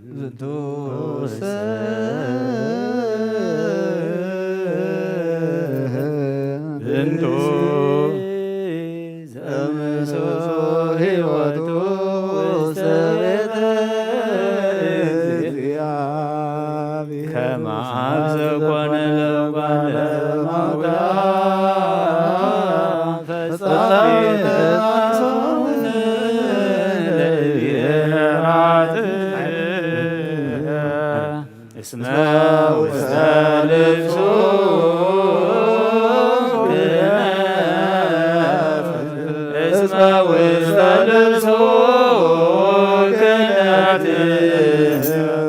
ዝንቱሰ ዝንቱ ዘምሶ ሕይወቱ ውስተ ቤተ እግዚአብሔር ከመ አብ ዘኮነ ለጓለ እማውታት ፈጻሜተ አሶን ለየራት እስመ ውስተ ልብሱ እስመ ውስተ ልብሱ ክህነት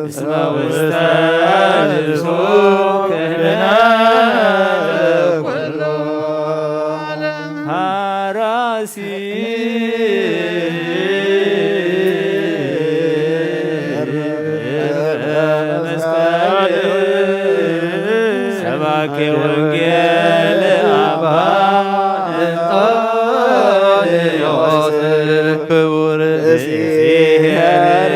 እስመ ውስተ ልብሱ ክህነት ኩሉ ሀራሲ መስቀል ሰባኬ ወንጌል አባ እንጦንዮስ ክቡር እግዚአብሔር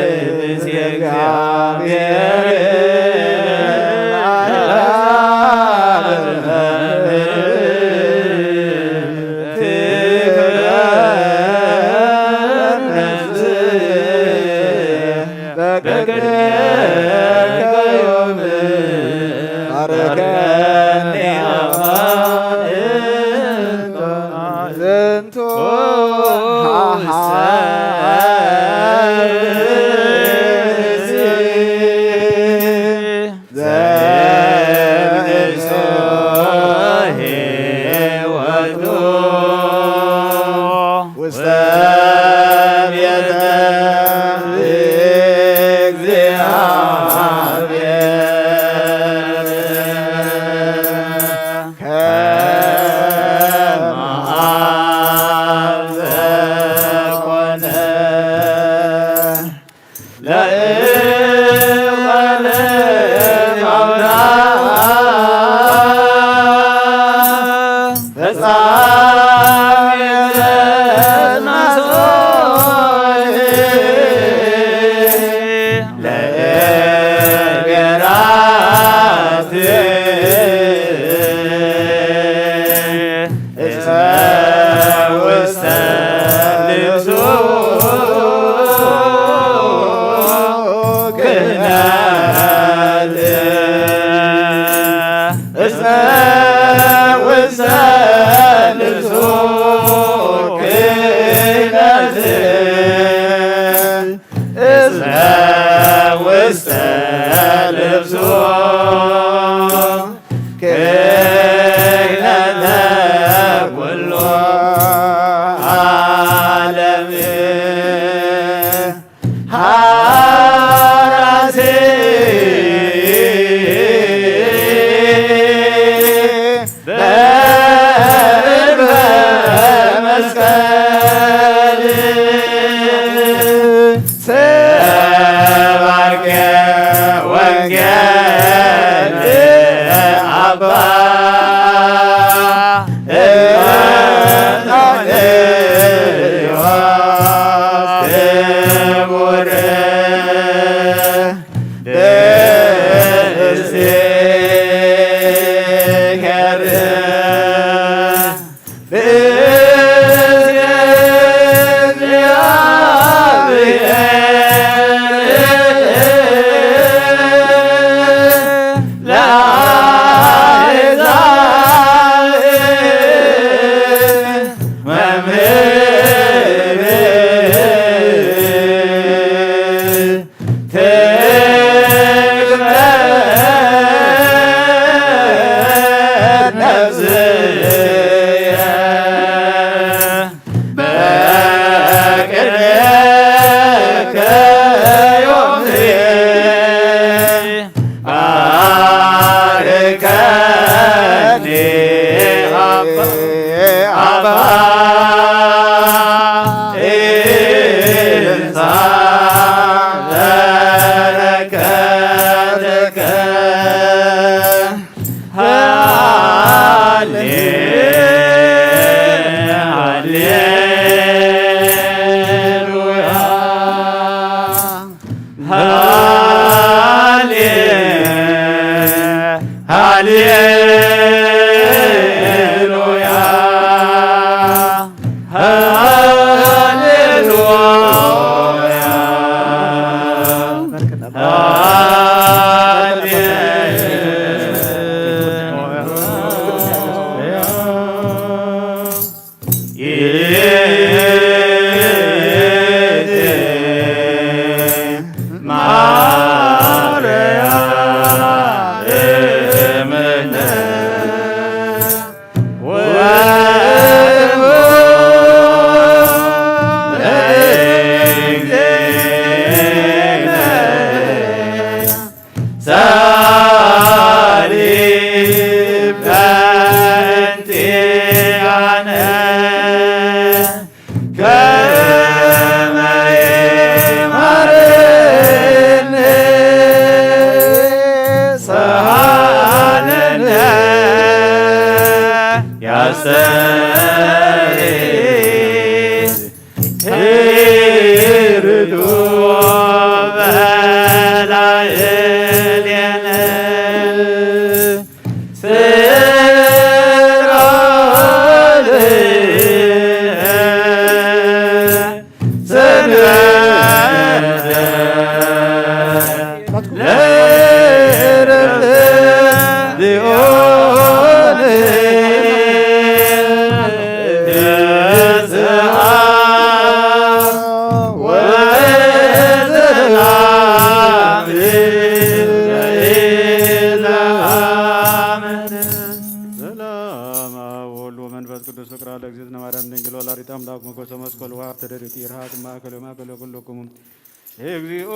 እግዚኦ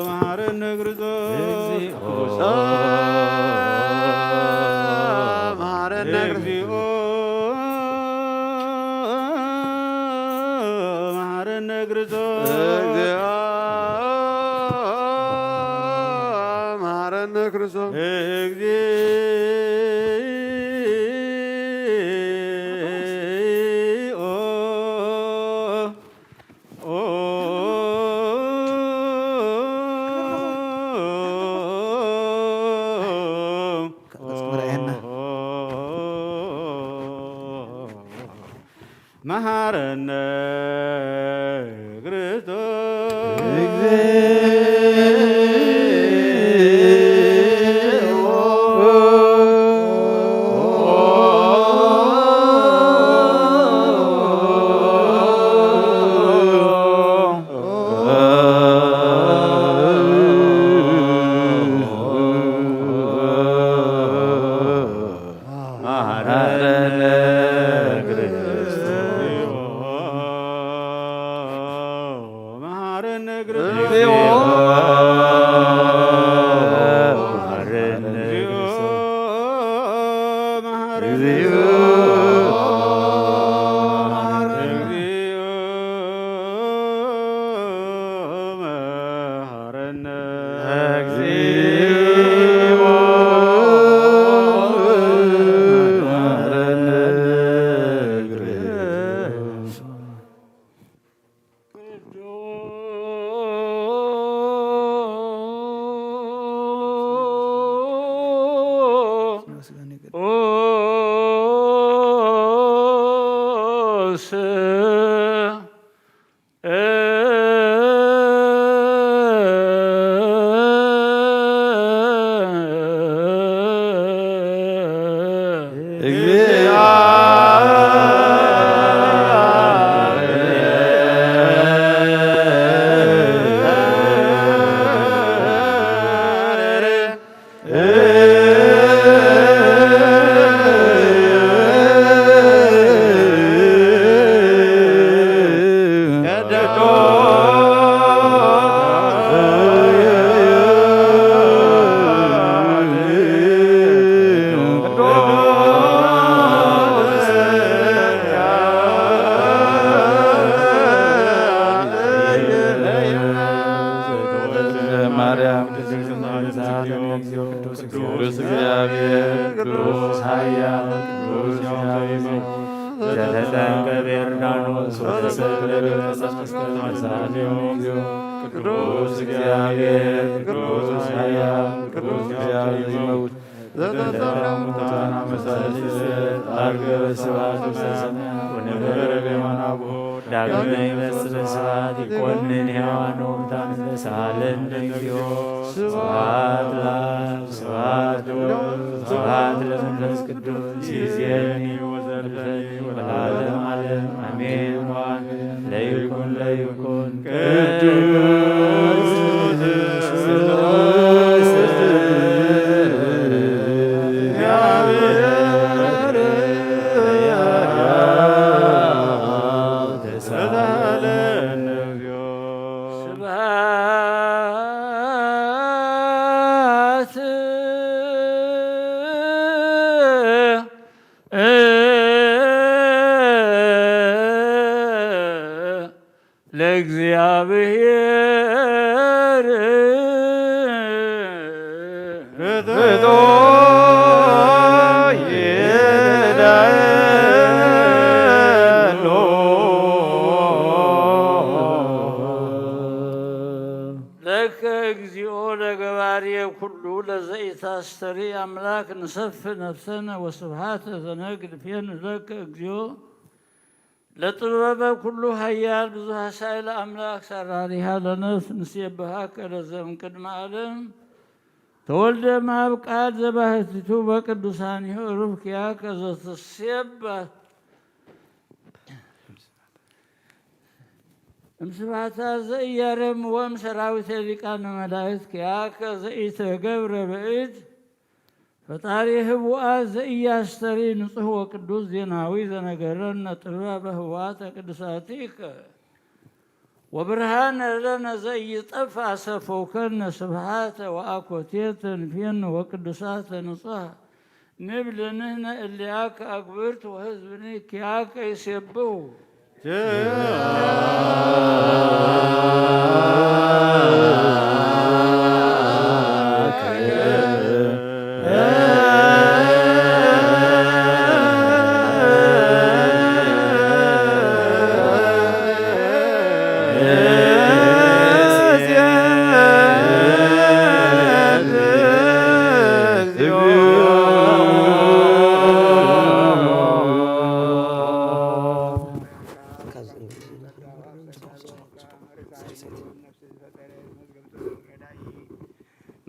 መሐረነ ክርስቶስ መሐረነ እግዚኦ መሐረነ ክርስቶስ መሐረነ ክርስቶስ መሐረነ ለእግዚአብሔር ለዘኢታስተሪ አምላክ ንሰፍ ነፍሰነ ወስብሃተ ዘነግድ ፌን ለከ እግዚኦ ለጥበበ ኩሉ ሀያል ብዙ ሀሳይ ለአምላክ ሰራሪሃ ለነፍስ ንሴብሃከ ለዘም ቅድመ ዓለም ተወልደ ማብቃት ዘባህቲቱ በቅዱሳኒሁ ሩብኪያከ ዘትሴባህ እምስባታ ዘኢያረም ወም ሰራዊተ ሊቃነ መላእክት ኪያከ ዘኢተገብረ በእድ ፈጣሪ ህቡአት ዘኢያስተሪ ንጹሕ ወቅዱስ ዜናዊ ዘነገረነ ጥበበ ህቡአተ ቅዱሳቲከ ወብርሃነ ለነ ዘኢጠፋ ሰፈውከነ ስብሃተ ወአኮቴተ ንፌነ ወቅዱሳተ ንጹሐ ንብል ንሕነ እሊአከ አግብርት ወህዝብኒ ኪያከ ይሴብሑ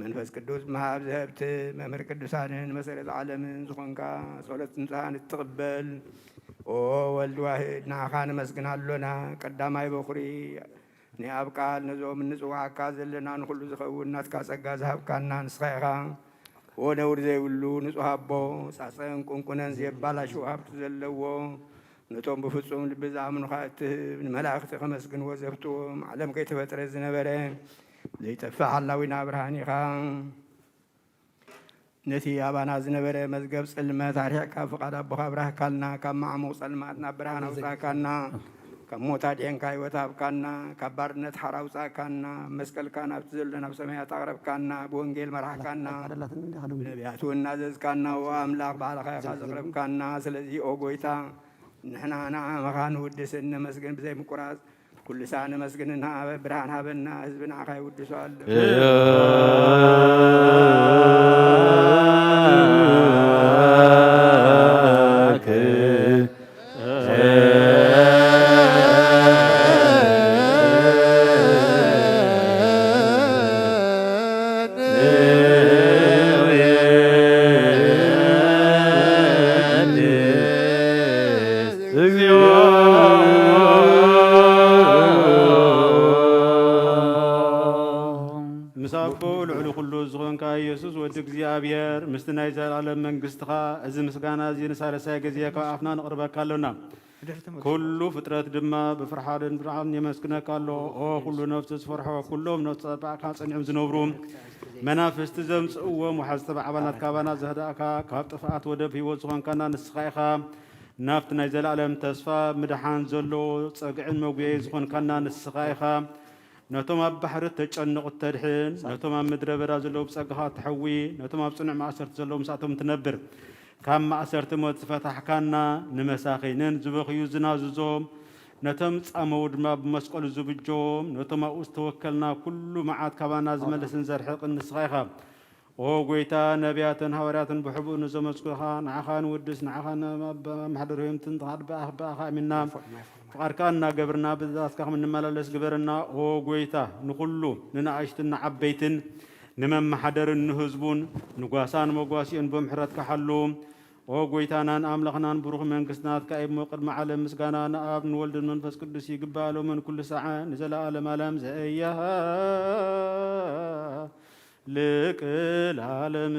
መንፈስ ቅዱስ መሃብ ዘህብት መምህር ቅዱሳንን መሰረት ዓለምን ዝኾንካ ጸሎት ንጽሓን እትቕበል ኦ ወልድ ዋሕድ ንዓኻ ንመስግናሎና ቀዳማይ በኹሪ ንኣብ ቃል ነዞም እንጽዋዓካ ዘለና ንኩሉ ዝኸውን ናትካ ጸጋ ዝሃብካና ንስኻ ኢኻ ኦ ነውር ዘይብሉ ንጹሕ ኣቦ ጻጸን ቁንቁነን ዘየባላሽው ሃብቲ ዘለዎ ነቶም ብፍጹም ልቢ ዝኣምኑኻ እትህብ ንመላእኽቲ ከመስግንዎ ዘብትዎም ዓለም ከይተፈጥረ ዝነበረ ዘይጠፍእ ሓላዊና ብርሃን ኢኻ ነቲ ኣባና ዝነበረ መዝገብ ጽልመት ኣርሒቕካ ፍቓድ ኣቦኻ ብራህካልና ካብ ማዕሙቕ ጸልማት ናብ ብርሃን ኣውፃእካና ካብ ሞት ኣድሕንካ ህይወት ሃብካና ካብ ባርነት ሓር ኣውፃእካና መስቀልካ ናብቲ ዘሎ ናብ ሰማያት ኣቕረብካና ብወንጌል መራሕካና ብነቢያት እውን እናዘዝካና ኦ ኣምላኽ ባዕልኻ ኢኻ ዘቕረብካና ስለዚ ኦ ጎይታ ንሕና ንዓመኻ ንውድስን ነመስግን ብዘይ ምቁራፅ ኩሉ ሰዓት ነመስግንና ብርሃን ሃበና ህዝቢ ንዓኻ ይውድሱ ኣሎ እግዚአብሔር ምስቲ ናይ ዘለዓለም መንግስትኻ እዚ ምስጋና እዚ ንሳለሳይ ግዜ ካብ ኣፍና ንቕርበካ ኣለና ኩሉ ፍጥረት ድማ ብፍርሓትን ብርዓን የመስግነካ ኣሎ ኦ ኩሉ ነፍሲ ዝፈርሖ ኩሎም ነፍሲ ፀባዕካ ፀኒዖም ዝነብሩ መናፍስቲ ዘምፅእዎም ወሓዝቲ ባዕባናት ካባና ዘህዳእካ ካብ ጥፍኣት ወደብ ሂወት ዝኾንካና ንስኻ ኢኻ ናብቲ ናይ ዘለዓለም ተስፋ ምድሓን ዘለዎ ፀግዕን መጉየይ ዝኾንካና ንስኻ ኢኻ ነቶም ኣብ ባሕሪ ተጨንቑ ተድሕን ነቶም ኣብ ምድረ በዳ ዘለዉ ብፀጋኻ ትሐዊ ነቶም ኣብ ፅኑዕ ማእሰርቲ ዘለዉ ምስኣቶም ትነብር ካብ ማእሰርቲ ሞት ዝፈታሕካና ንመሳኺንን ዝበኽዩ ዝናዝዞም ነቶም ፃመው ድማ ብመስቀሉ ዝብጆም ነቶም ኣብኡ ዝተወከልና ኩሉ መዓት ካባና ዝመልስን ዘርሕቕን ንስኻ ኢኻ ኦ ጎይታ ነቢያትን ሃዋርያትን ብሕቡእ ንዘመስኩኻ ንዓኻ ንውድስ ንዓኻ ማሕደር ህይወትን በኣኻ ኣሚንና ፍቓድካ እናገብርና ብዛትካ ከምንመላለስ ግበረና ኦ ጎይታ ንኩሉ ንንኣሽትን ንዓበይትን ንመማሓደርን ንህዝቡን ንጓሳን መጓሲኡን ብምሕረትካ ሓሉ ኦ ጎይታናን ኣምላኽናን ብሩኽ መንግስትናትካ ኢሞ ቅድሚ ዓለም ምስጋና ንኣብ ንወልድን መንፈስ ቅዱስ ይግባሎምን ኩሉ ሰዓት ንዘለኣለም ዓለም ዘእያሃ ልቅል ዓለም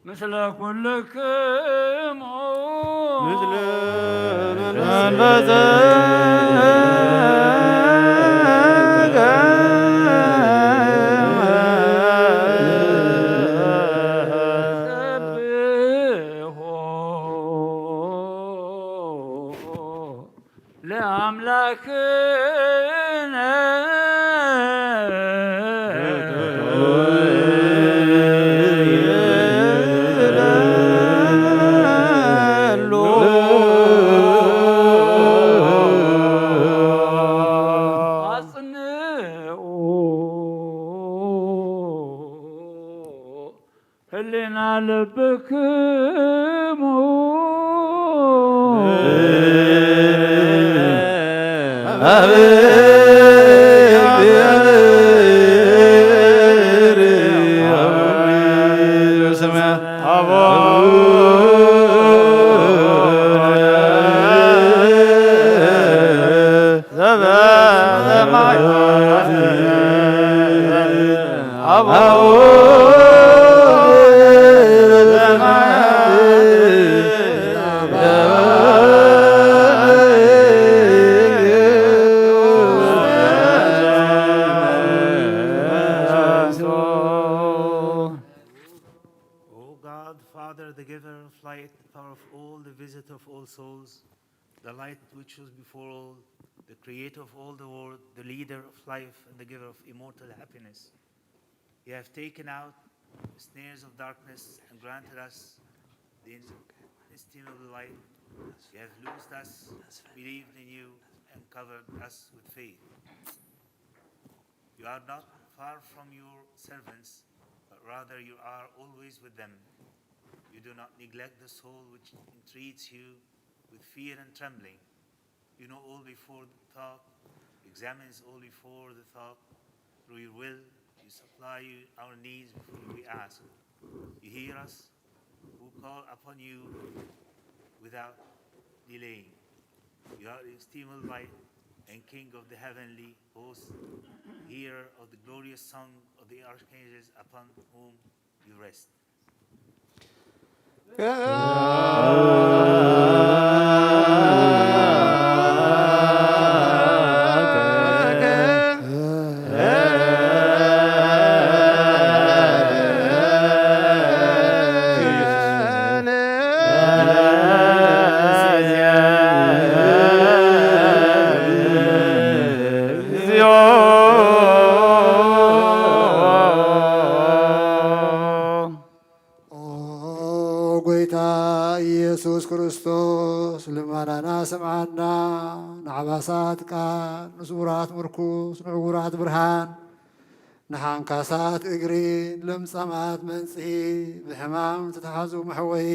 مثل كلكم مثل منفذ አምላክነ ህሊና ልብክሙ the light which was before all, the creator of all the world, the leader of life and the giver of immortal happiness. You have taken out the snares of darkness and granted us the inestimable light. You have loosed us, believed in you, and covered us with faith. You are not far from your servants, but rather you are always with them. You do not neglect the soul which entreats you with fear and trembling. You know all before the thought, examines all before the thought. Through your will, you supply our needs before we ask. You hear us who call upon you without delaying. You are inestimable light and King of the heavenly host, hearer of the glorious song of the archangels upon whom you rest. ኢየሱስ ክርስቶስ ልመናና ስምዓና ንዓባሳት ቃል ንስውራት ምርኩስ ንዕውራት ብርሃን ንሓንካሳት እግሪ ለምጸማት መንጽሒ ብሕማም ዝተታሓዙ መሕወይ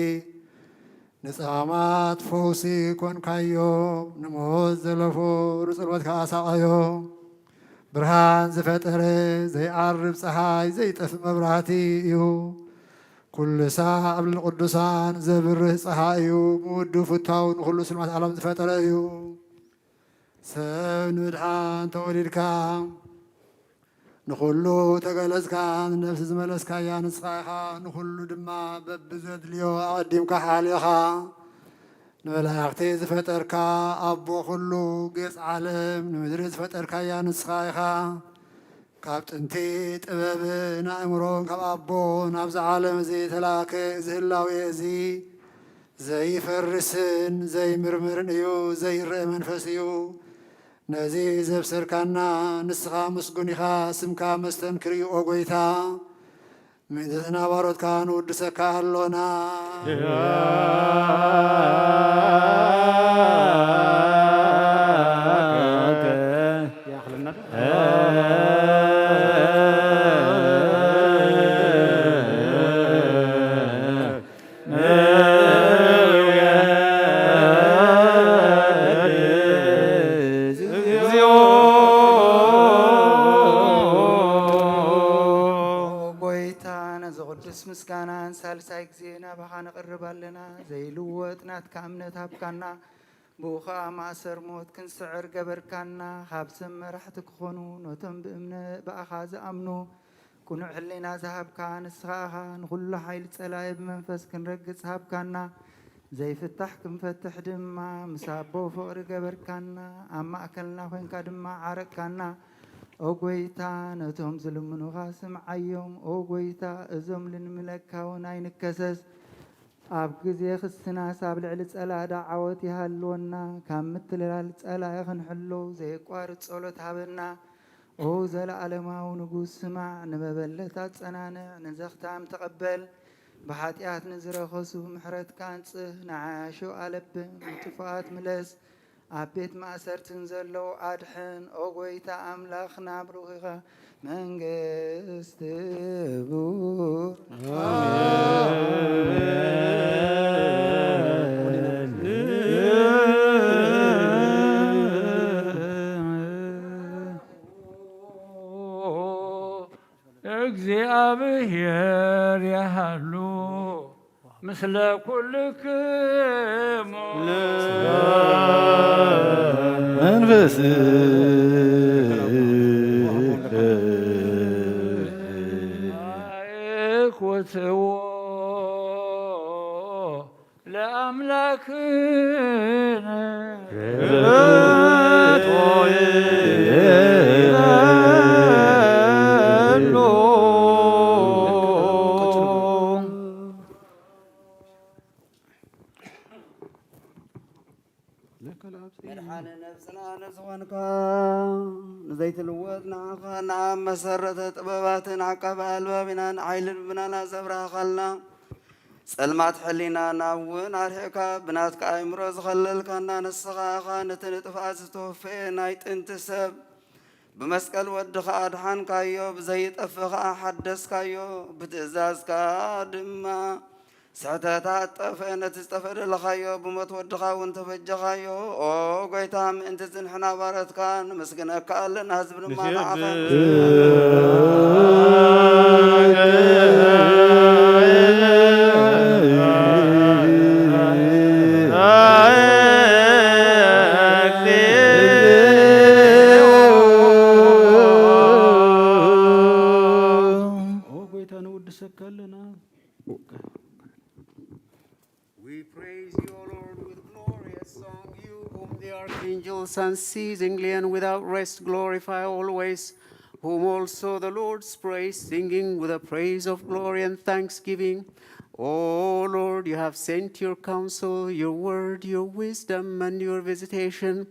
ንጸማማት ፈውሲ ኮንካዮም ንሞት ዘለፎ ንጽልመትካ ኣሳቐዮም ብርሃን ዝፈጠረ ዘይዓርብ ፀሓይ ዘይጠፍእ መብራህቲ እዩ ኩሉ ሳብ ንቅዱሳን ዘብርህ ፀሓይ እዩ ምውዱ ፍታው ንኩሉ ስልማት ዓለም ዝፈጠረ እዩ ሰብ ንምድሓን ተወሊድካ ንኩሉ ተገለጽካ ነፍሲ ዝመለስካያ ንስኻ ኢኻ ንኩሉ ድማ በብዘድልዮ ኣቐዲምካ ሓልኻ ንመላእኽቲ ዝፈጠርካ ኣቦ ኩሉ ጌጽ ዓለም ንምድሪ ዝፈጠርካያ ንስኻ ኢኻ ካብ ጥንቲ ጥበብን ኣእምሮን ካብ ኣቦ ናብዚ ዓለም እዚ ተላከ እዚ ህላዌ እዚ ዘይፈርስን ዘይምርምርን እዩ ዘይርአ መንፈስ እዩ ነዚ ዘብሰልካና ንስኻ ምስጉን ኢኻ ስምካ መስተንክር እዩ ኦ ጐይታ ምእንተና ባሮትካ ንውድሰካ ኣሎና ምስጋናን ሳልሳይ ጊዜ ናባኻ ነቕርብ ኣለና ዘይልወጥ ናትካ እምነት ሃብካና ብኡኻ ማእሰር ሞት ክንስዕር ገበርካና ካብ ሰብ መራሕቲ ክኾኑ ነቶም ብኣኻ ዝኣምኑ ኩኑዕ ህሊና ዝሃብካ ንስኻ ኢኻ ንኩሉ ሓይሊ ጸላኢ ብመንፈስ ክንረግጽ ሃብካና ዘይፍታሕ ክንፈትሕ ድማ ምስ ኣቦ ፍቕሪ ገበርካና ኣብ ማእከልና ኮንካ ድማ ዓረቅካና ኦ ጐይታ ነቶም ዝልምኑኻ ስምዓዮም ኦ ጐይታ እዞም ልንምለካ እውን ኣይንከሰስ ኣብ ግዜ ክስናስ ኣብ ልዕሊ ጸላዳ ዓወት ይሃልወና ካብ ምትልላል ጸላኢ ክንሕልው ዘይቋርፅ ጸሎት ሃበና ኦ ዘለዓለማዊ ንጉስ ስማዕ ንመበለታት ጸናንዕ ንዘኽታም ተቐበል ብሓጢኣት ንዝረኸሱ ምሕረትካ አንጽህ ንዓያሾ ኣለብን ምጥፋኣት ምለስ ኣብ ቤት ማእሰርትን ዘለዉ ኣድሕን ኦ ጐይታ ኣምላኽ ናብ ሩኺኻ መንግስት ቡር እግዚአብሔር ያሃሉ ምስለ ኩልክሙ መንፈስ አይኩትዎ ለአምላክነ መድሓነ ነፍስና ንዝኾንካ ንዘይትልወጥ ንዓኻ ንዓብ መሰረተ ጥበባትን ዓቀባ ኣልባቢና ንዓይልን ብናና ዘብራኻልና ጸልማት ሕሊናና እውን ኣርሒቕካ ብናትካ ኣእምሮ ዝኸለልካና ንስኻ ኢኻ ነቲ ንጥፍኣት ዝተወፍአ ናይ ጥንቲ ሰብ ብመስቀል ወድኻ ኣድሓንካዮ ብዘይጠፍእ ኸዓ ሓደስካዮ ብትእዛዝካ ድማ ስሕተታት ጠፍአ ነቲ ዝተፈደለኻዮ ብሞት ወድኻ እውን ተበጀኻዮ ኦ ጐይታ ምእንቲ ዝንሕና ባረትካ ንመስግነካ ኣለና ህዝቢ ድማ ንዓኻ We praise you, O Lord, with glorious song, you whom the archangels unceasingly and without rest glorify always, whom also the Lord's praise, singing with a praise of glory and thanksgiving. O Lord, you have sent your counsel, your word, your wisdom, and your visitation,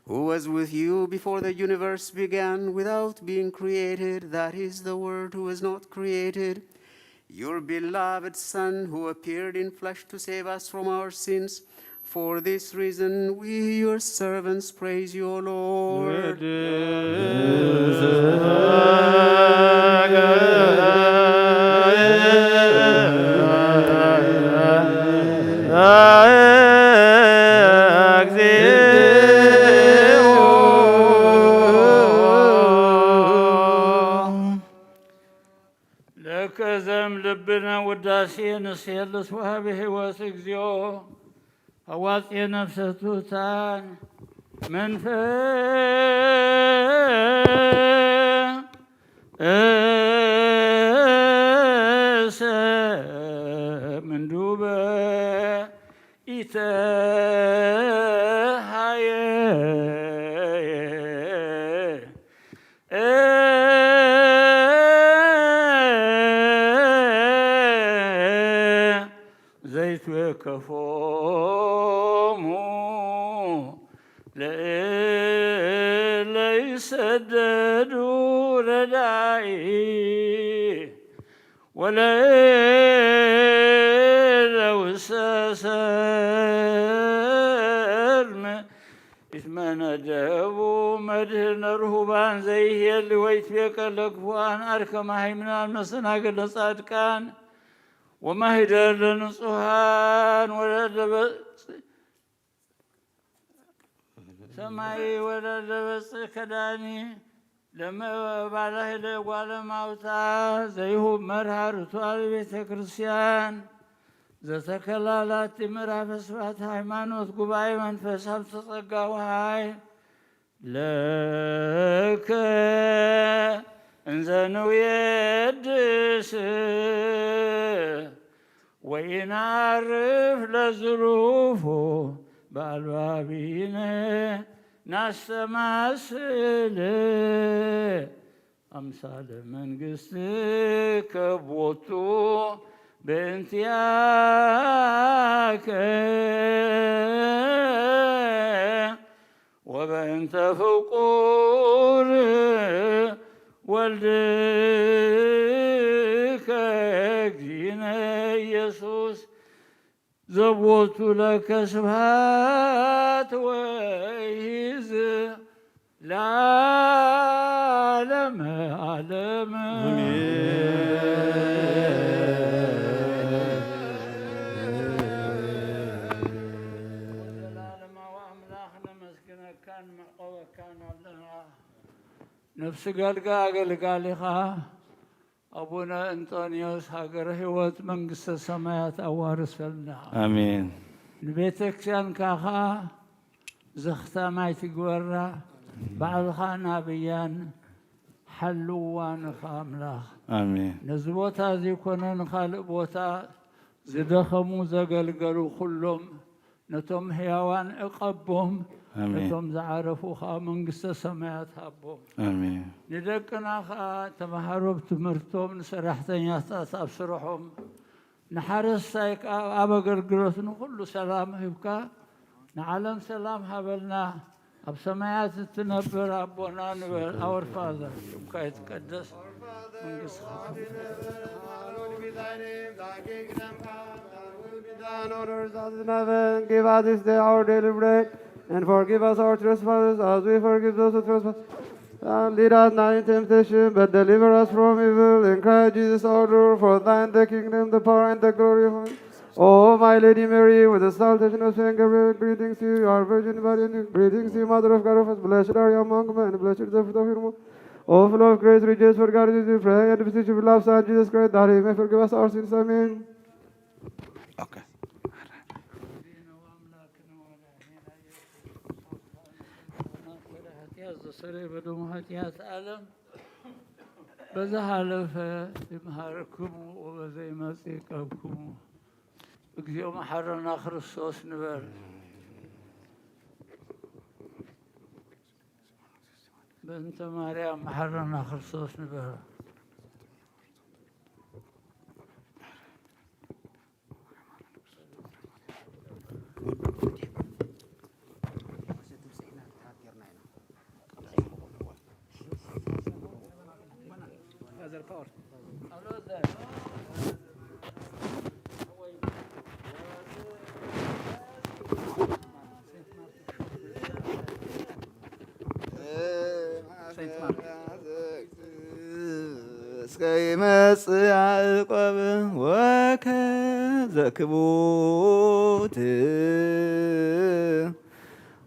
who was with you before the universe began, without being created, that is the Word who was not created. Your beloved Son, who appeared in flesh to save us from our sins. For this reason, we, your servants, praise you, O Lord. ለከዘም ልብነ ውዳሴ ንስየልስ ወሃቢ ሕይወት እግዚኦ አዋፄ ነፍሰ ትሑታን መንፈሰ ምንዱበ ኢተሃየ ዘይትወከፎሙ ለእለ ይሰደዱ ረዳኢ ወለእለ ውስተ ሰልም ይትመነደቡ መድህነ ርሁባን ዘይሄል ወይትቤቀል ለክፉአን አርከመ ሃይምናን መሰናገል ለጻድቃን ወማህደር ለንጹሃን ሰማይ ወለለ በጽሕ ከዳኒ ለመባላህ ለጓለማውታ ዘይሁብ መርሃ ርቱዓል ቤተ ክርስቲያን ዘተከላላት ምዕራፈ ስብሐት ሃይማኖት ጉባኤ መንፈስ ሀብተ ጸጋ ወኃይል ለከ እንዘ ንውየድስ ወኢናርፍ ለዝሩፉ በአልባቢነ ናስተማስል አምሳለ መንግሥት ከቦቱ بانتياك وبنت فقور ولدك جينا يسوس زبوت لك سبحات ويز العالم عالم نفس قلقالها أبونا أنطونيوس هاجر هوت منقص السمايات أوارس فلنا آمين. نبيتك كان كاخا زختا ما تقورا بعضها نابيان حلوان خاملاخ آمين. نزبوتا زي كونن خالق بوتا زدخمو زقلقلو كلهم نتم هيوان اقبهم آمين. نتم زعرفو خا منقص السمايات هابهم آمين. ندقنا خا تمهرب تمرتهم نسرحتن ياساس أبصرهم نحرس سايك أبا قرقرتن كله سلام يبكى نعلم سلام هبلنا بسمايات تنبر أبونا نبر our father يبكى يتقدس من قصة Give us this day our daily bread, and forgive us our trespasses as we forgive those who trespass. And lead us not into temptation, but deliver us from evil. In Christ Jesus our Lord, for thine the kingdom, the power, and the glory of God. O my Lady Mary, with the salutation of Saint Gabriel, greetings to you, our Virgin Mary, greetings to you, Mother of God of us. Blessed are you among men, blessed is the fruit of your womb. O full of grace, rejoice, for God is with you. Pray and beseech you, beloved Son Jesus Christ, that He may forgive us our sins. Amen. Okay. بزهالف يمهاركم وبزي ما سيقابكم يوم حرنا خرصوص نبر بنت مريم حرنا خرصوص نبر እስከይመጽእ ያዕቆብ ወከዘክቡት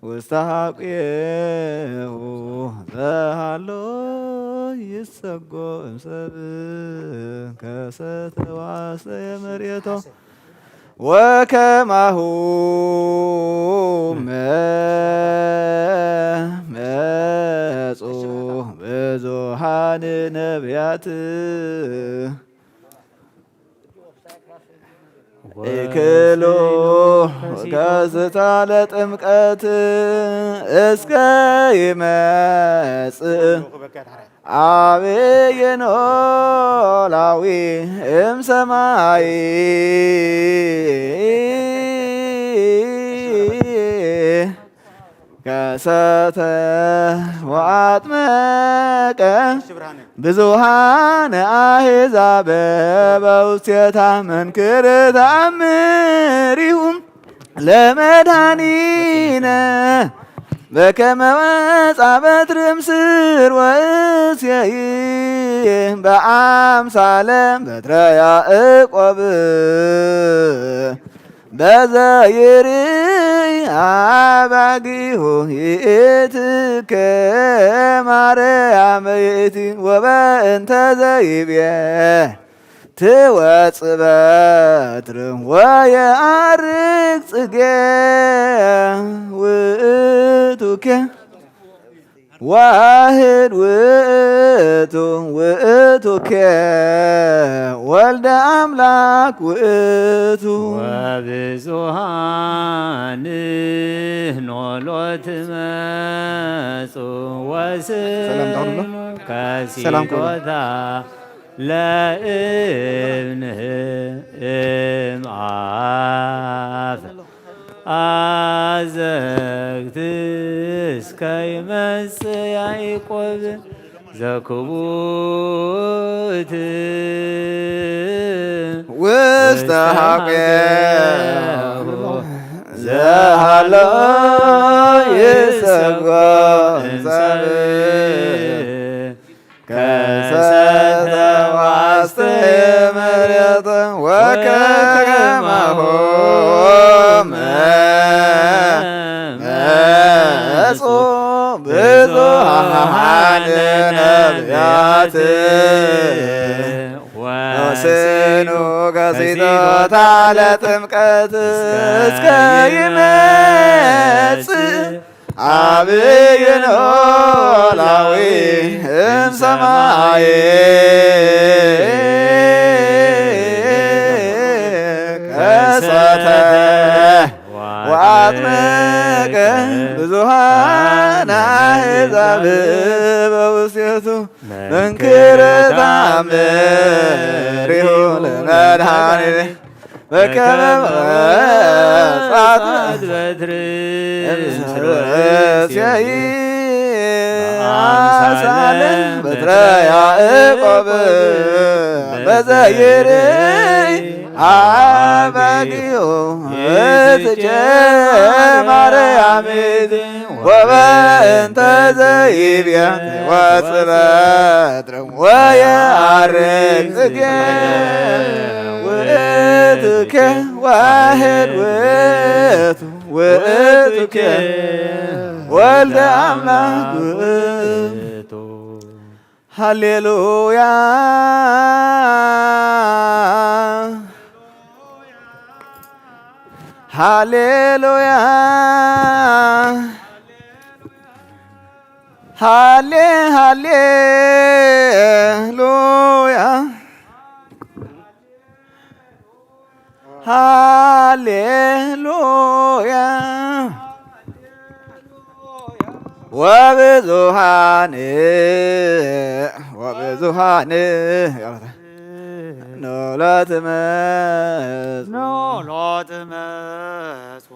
ውስተ ሐቁሁ ዘሃሎ ይሰጎ እምሰብእ ከሰተዋሰየ መሬቶ ወከማሁ መጹ ብዙኃን ነቢያት እክሉ ገዝታ ለጥምቀት እስከ ይመጽእ አብይ ኖላዊ እምሰማይ ከሰተ ወአጥመቀ ብዙኃነ አሕዛብ በውስቴታ መንክር ተአምሪሁ ለመድኃኒነ በከመ ወጽአ በትረ እምስር ወእሴይ በአምሳለ በትረ ያዕቆብ በዘይርይ አባጊሁ ይእትከ ማርያም ይእቲ ወበእንተ ዘይቤ ትወጽእ በትር ወየዐርግ ጽጌ ውእቱከ ዋህድ ውእቱከ ወልደ አምላክ ውእቱ ወብዙኃን ኖሎት መጹ ወስም ከሲቶታ ለእብንህ እምአፈ አዘግት እስከ ይመጽእ ያዕቆብ ዘክቡት ውስተ ሐቄሁ ዘሃሎ ይሰግዶ ከሰተ ዋስተ መሬት ወከማሁ መጹ ብዙኃን ነቢያት ወስኑ ገሲጦታ ለጥምቀት እስከ ይመጽእ አብይ ኖላዊ እምሰማይ ከሰተ ወአጥመቀ ብዙኃን አሕዛብ በውስቴቱ መንክረ ተአምሪሁ ለመድኃኒነ በከመ መጽአት በትር እምስረስያይ አምሳለ በትረ ያዕቆብ በዘይርይ አበጊሁ እትጨር ማርያሚት ወበእንተ ዘይብያ ወጽበትረ ወየዐርግ ጽጌ ውእቱከ ዋሕድ ውእቱከ ወልደ አምላክ ውእቱ ሃሌሉያ ሃሌሉያ ሃሌሉያ ሃሌሉያ ወብዙኃን ኖሎትመጽ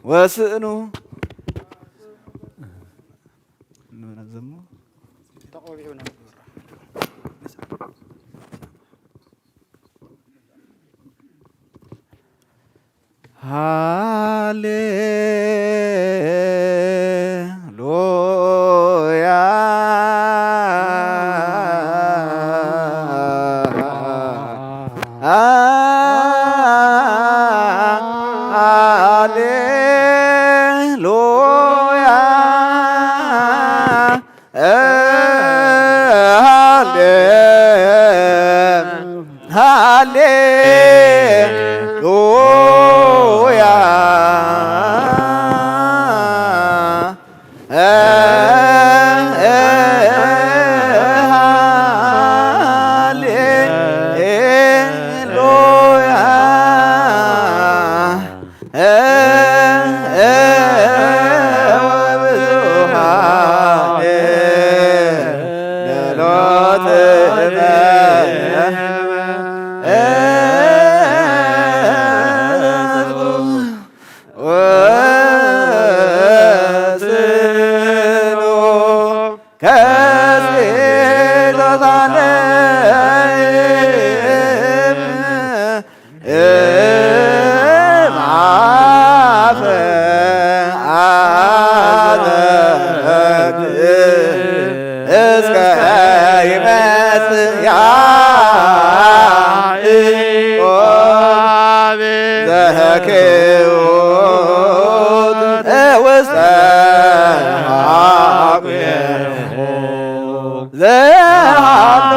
ወስእኑ ሃሌሉያ ሃሌሉያ ሃሌሉያ እስከ ይመጽእ ያዕቆብ ዘክቡት ውስተ ሐቄሁ ዘሃሎ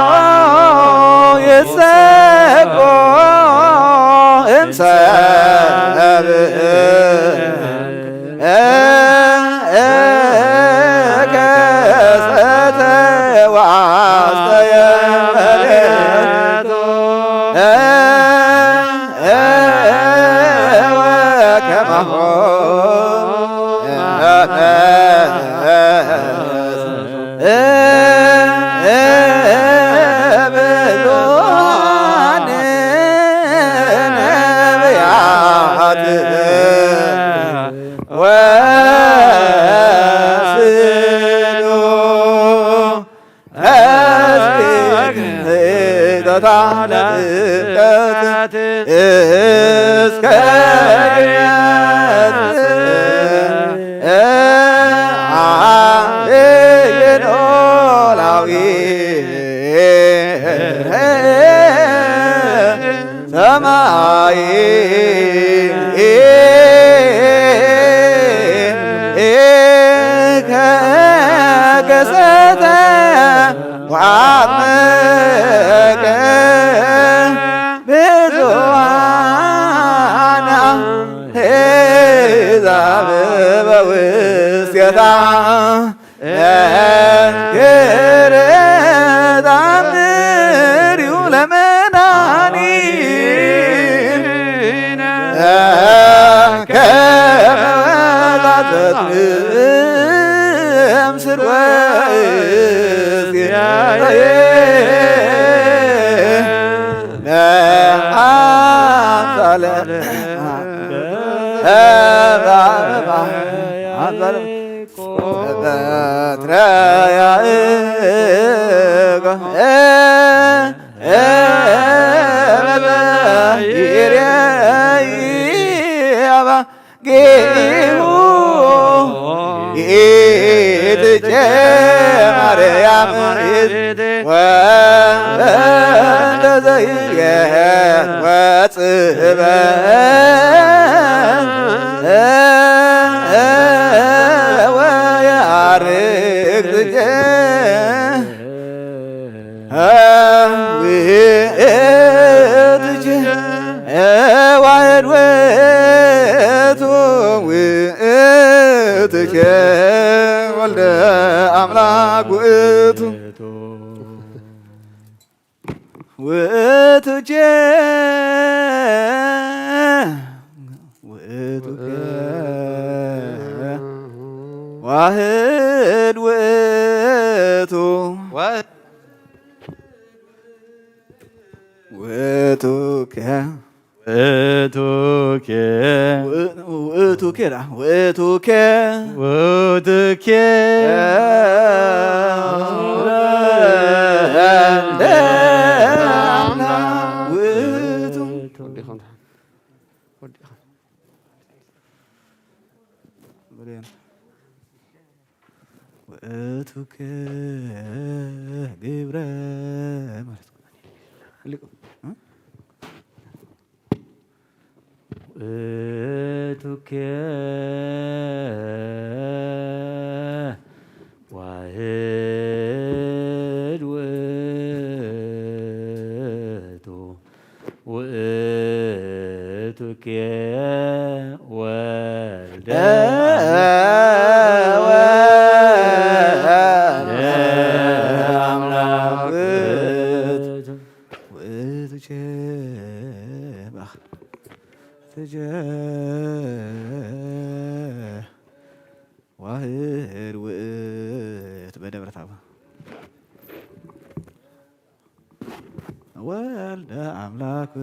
ይሰግዶ እምሰብእ ከሰተ ወአስተየ መሬቱ ወከማሁ ስጦታ ለጥምቀት እስከ ኖላዊ ሰማይ ከገሰተ ወአጥመቀ ብዙኃን አሕዛብ በውስቴታ እንግር ተአምሪሁ ለመናኒን ከመወጣት ምስር ማርያም ወእንተዘይየት ወጽበ ወያርግ ዝጀ ውእትጀ ዋሕድ ውእቱ ውእትጀ ወልደ አምላክ ውእቱ ውእቱኬ ውእቱኬ ዋሕድ ውእቱ ውእቱኬ ውእቱኬ ውእቱኬ ውእቱኬ ውእቱኬ ውእቱኬ ግብረ ውእቱኬ ዋሕድ ውእቱ ውእቱኬ ወልደ አምላክ ውእቱኬ ዋሕድ ውእቱ በደብረ ታቦር ወልደ አምላክ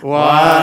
Why?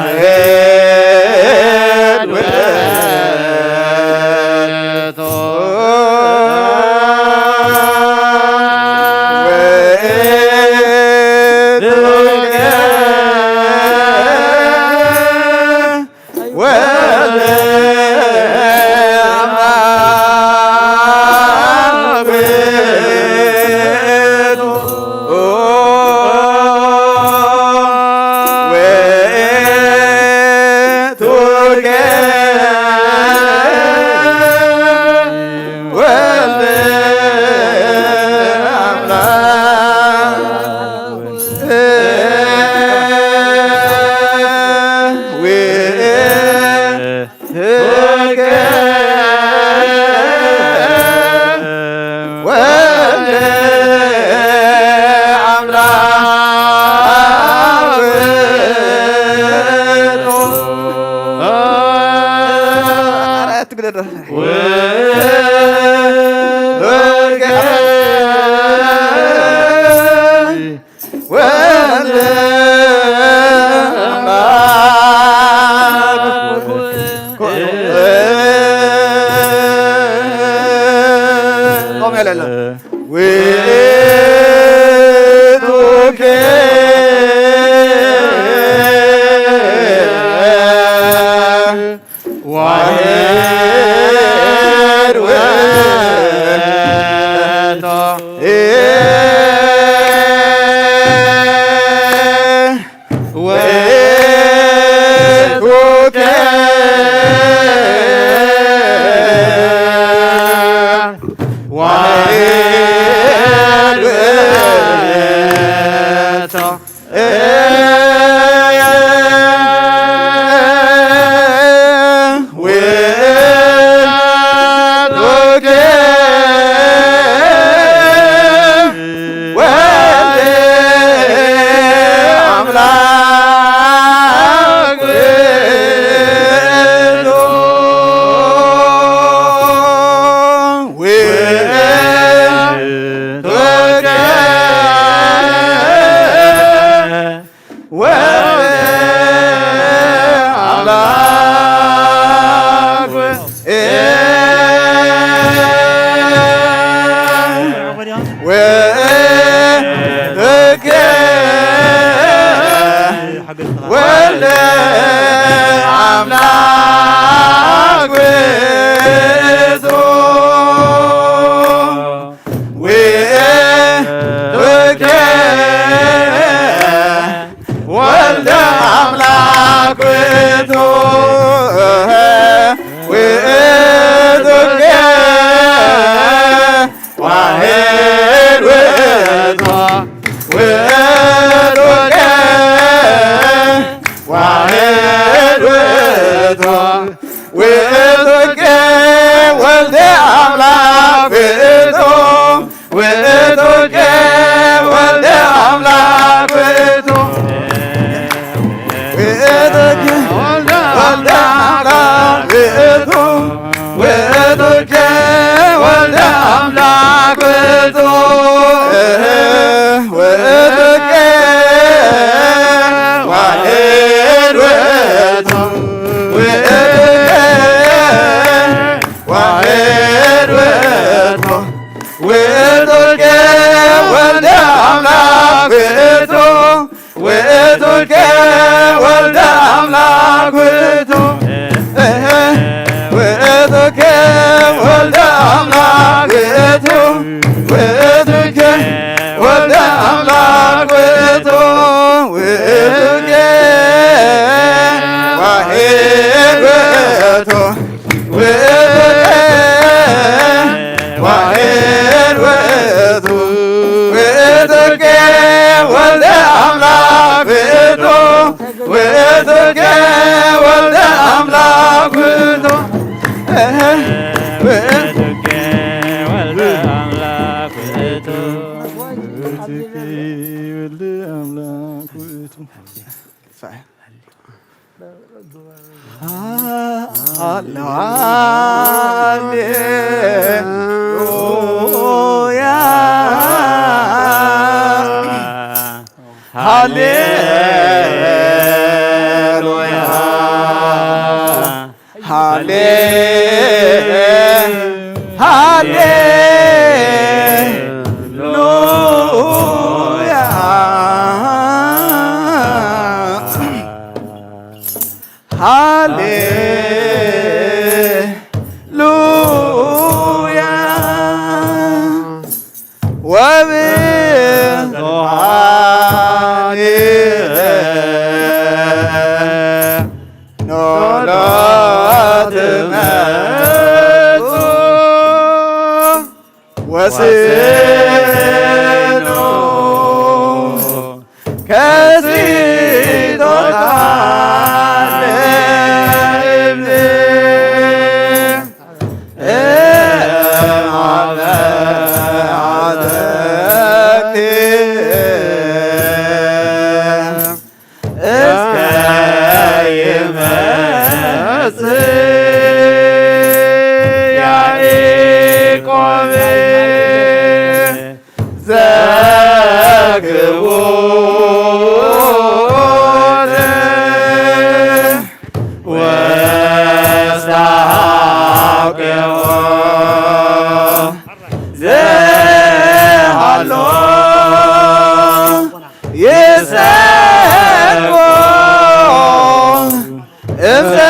Yes,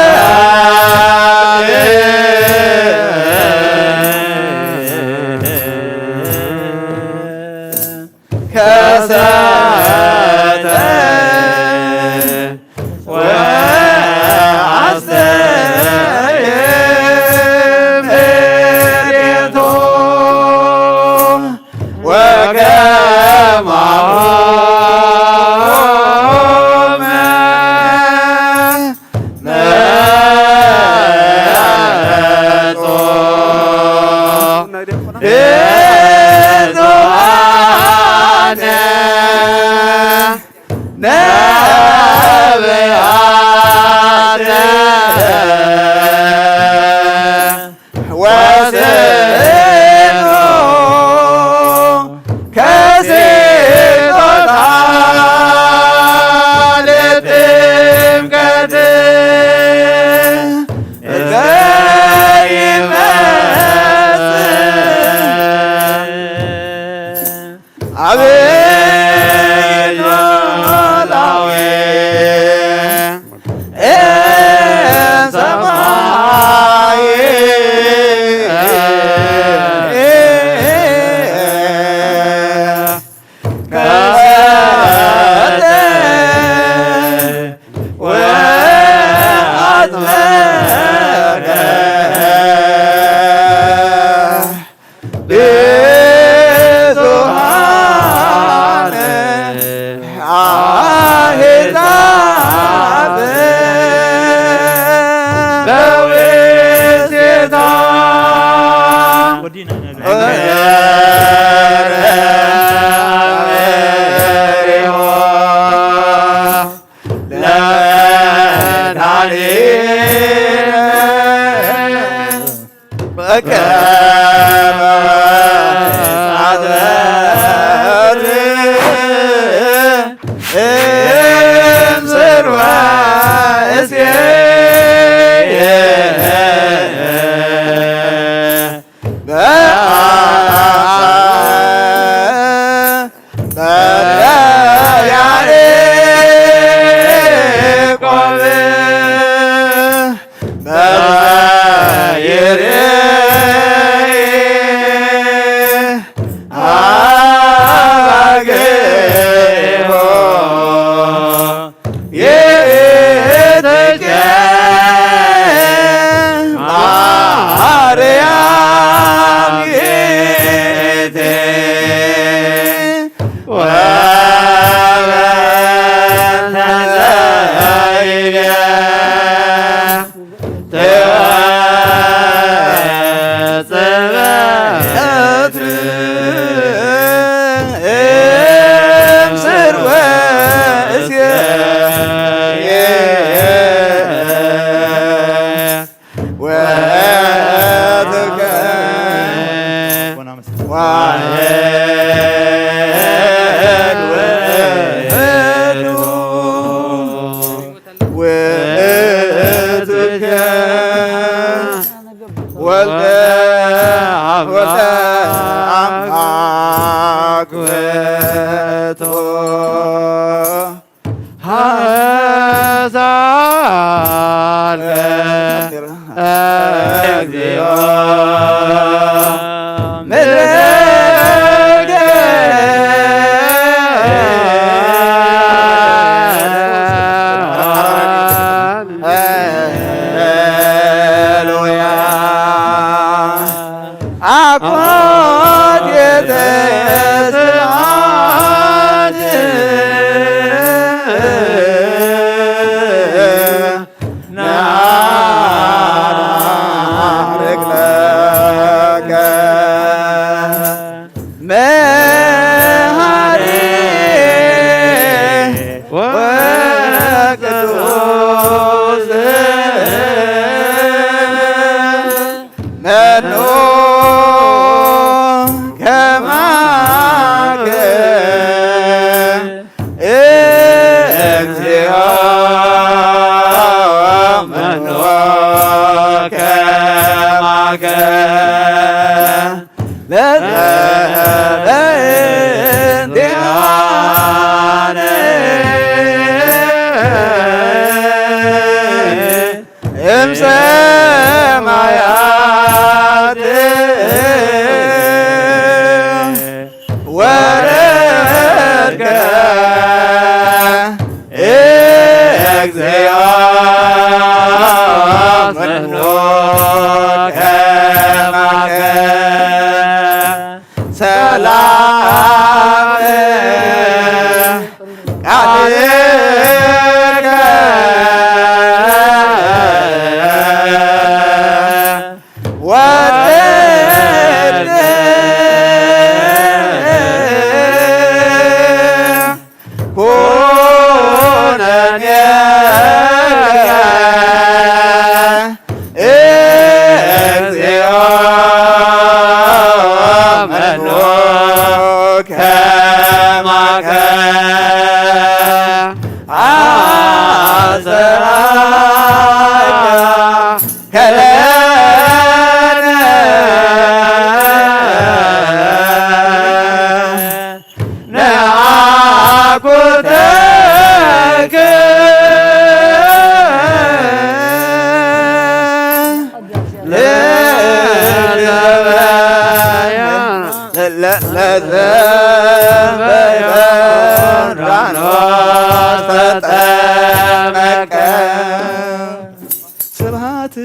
ስብሐት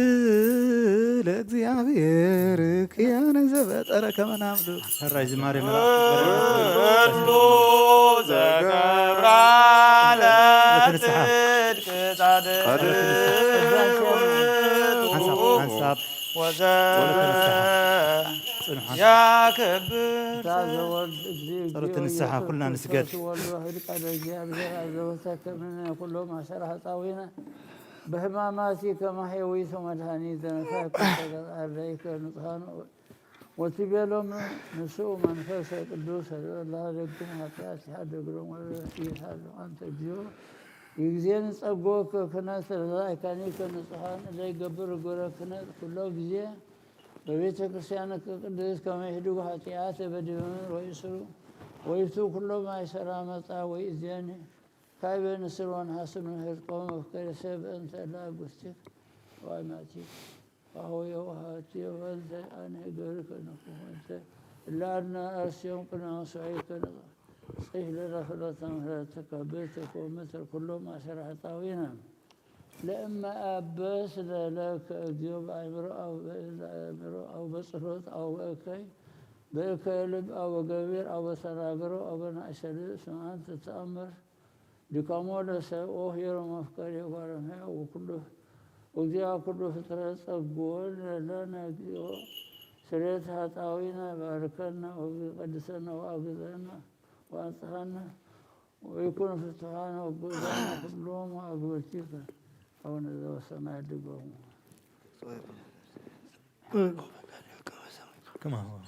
ለእግዚአብሔር ክያነ ዘፈጠረ ከመ ናምልክ ሰራይ ዝማሬ ኩሉ ዘገብራ ለጽድቅ ጻድቅ ያከብር ጸሎተ ንስሐ ኩልና ንስገድ بهماماتي كما حيويت مدهاني ذنفاك عليك نطهان وتبيلهم نسوء منفس قدوس الله لكم حتى حد يقولون في هذا أنت جيو يجزين صبوك كناس الله كان يكون نطهان زي قبر قرا كناس كله جزيه ببيتك كريستيانك قدوس كما يهدوا حتيات بدون ويسروا ويفتو كله ما يسرى مطا ويزيانه كايبن سرون حسن هير قوم فكر سب انت لا قستك واماتي وهو يوهاتي وانت انا غيرك انت لا انا ارسيهم كنا سعيك صحيح لرحلة مهلتك بيتك ومثل كل ما شرح طاوينا لإما أبس لك أجيب أمر أو بصرت أو أكي بكلب أو قبير أو سراقر أو بنعشر سمعان تتأمر لكمال سأوهر مفكري ورمها وكله وجاء كل فترة أقول لنا سريتها طاوينا باركنا وقدسنا وأقذنا وأنطهنا ويكون فتحانا وقذنا كلهم وأقبلتك أو نذو السماء لقوم كما هو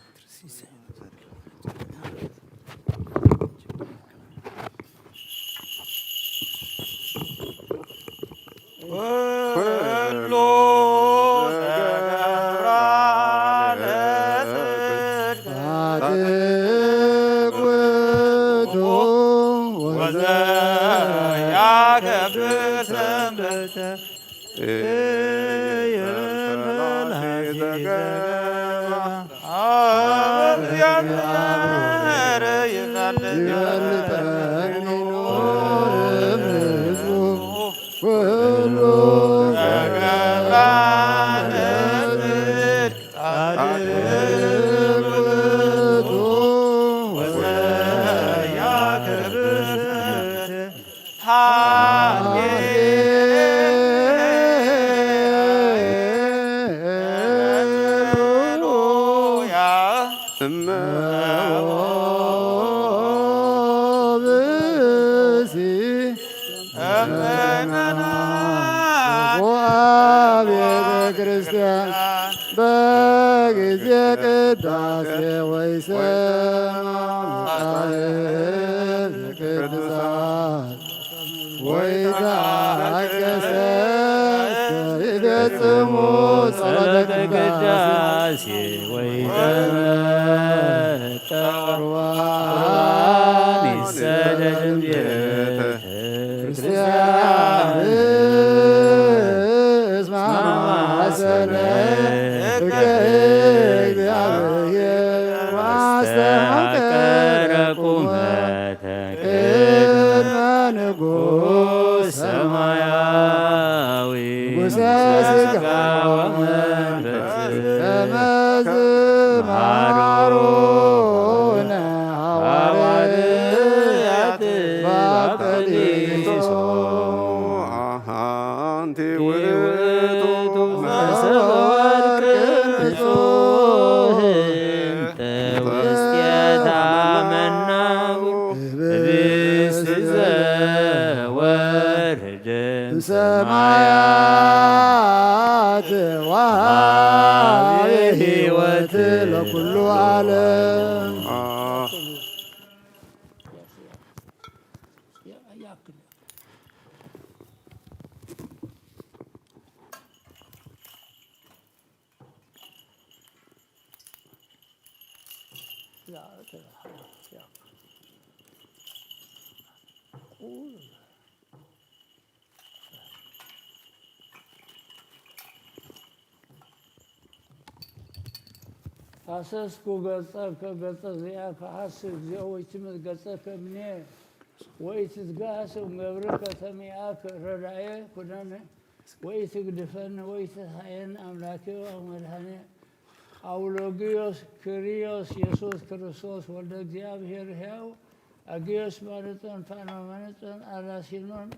حاسسكو قصك قص زيا فحسس زي ويتمت قصك مني ويتقاس ومبرك سميعك رلايه كنا ويتقدفن ويتحين املاكي وملحني أولوجيوس كريوس يسوع كريستوس ولد እግዚአብሔር ሕያው አጊዮስ ማለትን ፋና ማለትን አላሲኖን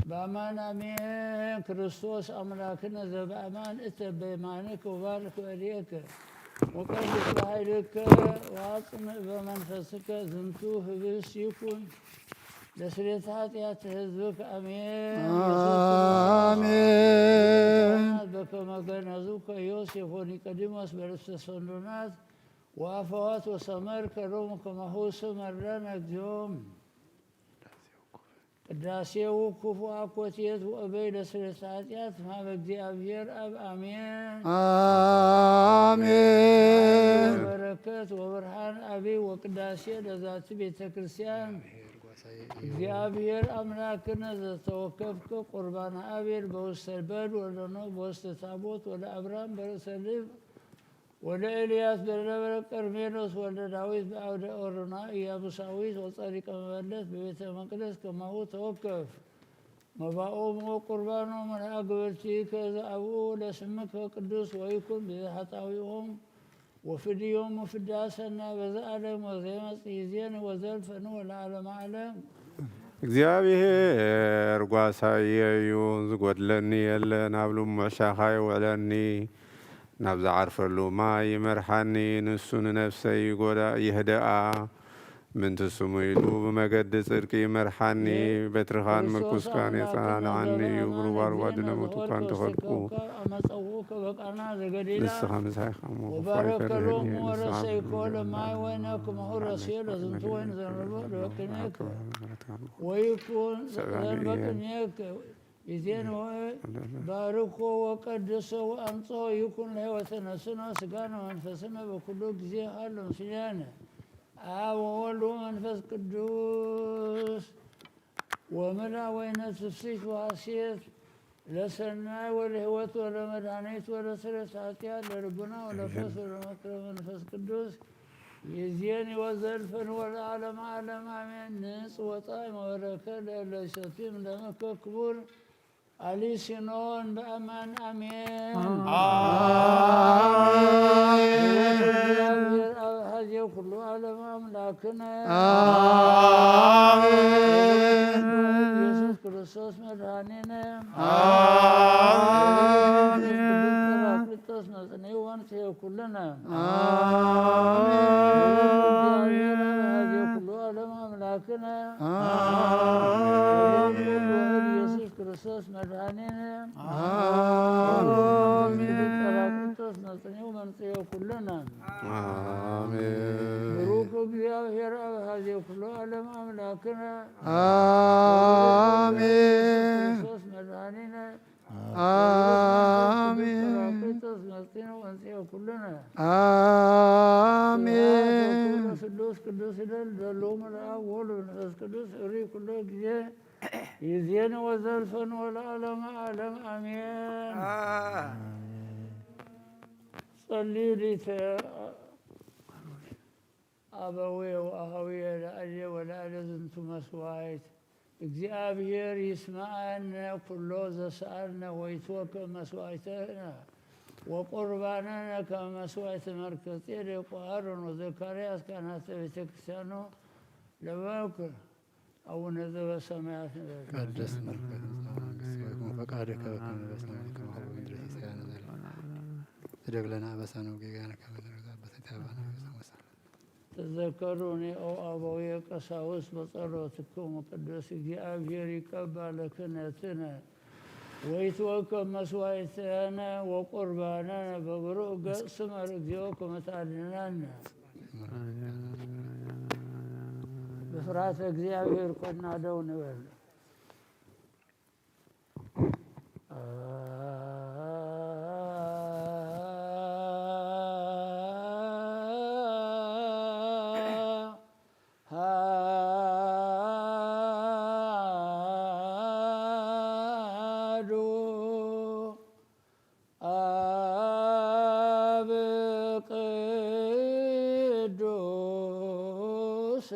በአማን አሜን ክርስቶስ አምላክነ ዘበአማን እተ በማንክ ወባርክ ወዲየከ وقدس بحيلك واطمئ بمنفسك زنتو هبس يكون لسريت ኃጢአት ህዝብክ አሜን አሜን በከመ ገነዙከ ዮሴፍ ወኒቆዲሞስ በልብሰ ሰንዱናት ወአፈዋት ወሰመር ከሎሙ ከማሁ ስመረነ እግዚኦም ቅዳሴው ክፉ አኮቴት ወእበይ ለስርየተ ኃጢአት ማበ እግዚአብሔር አብ አሜን አሜን በረከት ወብርሃን አብይ ወቅዳሴ ለዛቲ ቤተ ክርስቲያን እግዚአብሔር አምላክነ ዘተወከፍከ ቁርባነ አቤል በውስተ በድ ወለኖ በውስተ ታቦት ወደ አብርሃም በርዕሰ ልብ ወደ ኤልያስ በደብረ ቀርሜሎስ ወደ ዳዊት በአውደ ኦርና ኢያቡሳዊት ወጸሪቀ መበለት በቤተ መቅደስ ከማሁ ተወከፍ መባኦም ወቁርባኖም ለአግብርቲ ከዘአብኡ ለስምከ ቅዱስ ወይኩን ብዛሓታዊኦም وفديوم وفداسنا بزعلم وزيمت يزين وزلفن والعالم عالم እግዚአብሔር ጓሳየዩ ዝጐድለኒ የለን ኣብሉ መሻኻይ ውዕለኒ ናብ ዝዓርፈሉ ማይ ይመርሓኒ ንሱ ንነፍሰይ ይህደኣ ምንቲ ስሙ ኢሉ ብመገዲ ጽድቂ ይመርሓኒ በትርኻን ምርኩስካን የጸናንዓኒ እዩ ብሩባሩባ ድነመቱካን ተኸድኩ ንስኻ ምሳይኻ وباركلهم ورسيكو لما وينكم هو رسيل زنت وين زنبو لبكنيك ويكون زنبكنيك إذن باركو وقدسو وأنصو يكون له وتنسنا سقانا وانفسنا بكله جزي حالهم سيانا أولو منفس قدوس وملا وين تفسيش وعسيت لسنا والهوة ولا مدانيت ولا سرس عتيات لربنا ولا فس ولا مكرم منفس قدوس يزيني وزلفن ولا علم علم آمين نس وطائم وركل ليستيم دمك كبور علي سنون بأمان آمين آمين هذه كل علم أملاكنا آمين يسوع كريستوس مدانينا آمين كريستوس نزنيوان سيو كلنا آمين هذه كل علم أملاكنا آمين يسوع كريستوس مدانينا آمين كريستوس نزنيوان سيو كلنا አሜን بروك እግዚአብሔር هذه كل علم أملاكنا آمين كريستوس مدانينا آمين كريستوس نزنيوان وانسيو كلنا آمين ቅዱስ ቅዱስ ይላል ደሎም ለአወል መንፈስ ቅዱስ እሪ ኩሉ ጊዜ ይዜን ወዘልፈን ወለዓለመ ዓለም አሜን ጸልዩ ሊተ አበዌ ወአሃዊየ ለአየ ወለአለ ዝንቱ መስዋዕት እግዚአብሔር ይስማዐነ ኩሎ ዘሰአልነ ወይትወከ መስዋዕተነ وقرباننا كمسوعة ملكيsedek وهارون وزكرياس كانت ቤተ ክርስቲያኑ ለበኩር አቡነ ዘበሰማያት ቀደስ ፈቃድከ በከመ በሰማይ ከማሁ በምድር ሲሳየነ ዘለለ ለነ አበሳነ ወጌጋየነ ከመ ንርዳእ በሰይጣን ተዘከሩኒ ኦ አበዊየ ቀሳውስት በጸሎትክሙ ቅዱስ እግዚአብሔር ይቀበል ክህነትነ ويتوكل مسويتنا وقرباننا ببروء سمر እግዚኦكم تعلننا بفرات እግዚአብሔር كنا دون بل ቅዱስ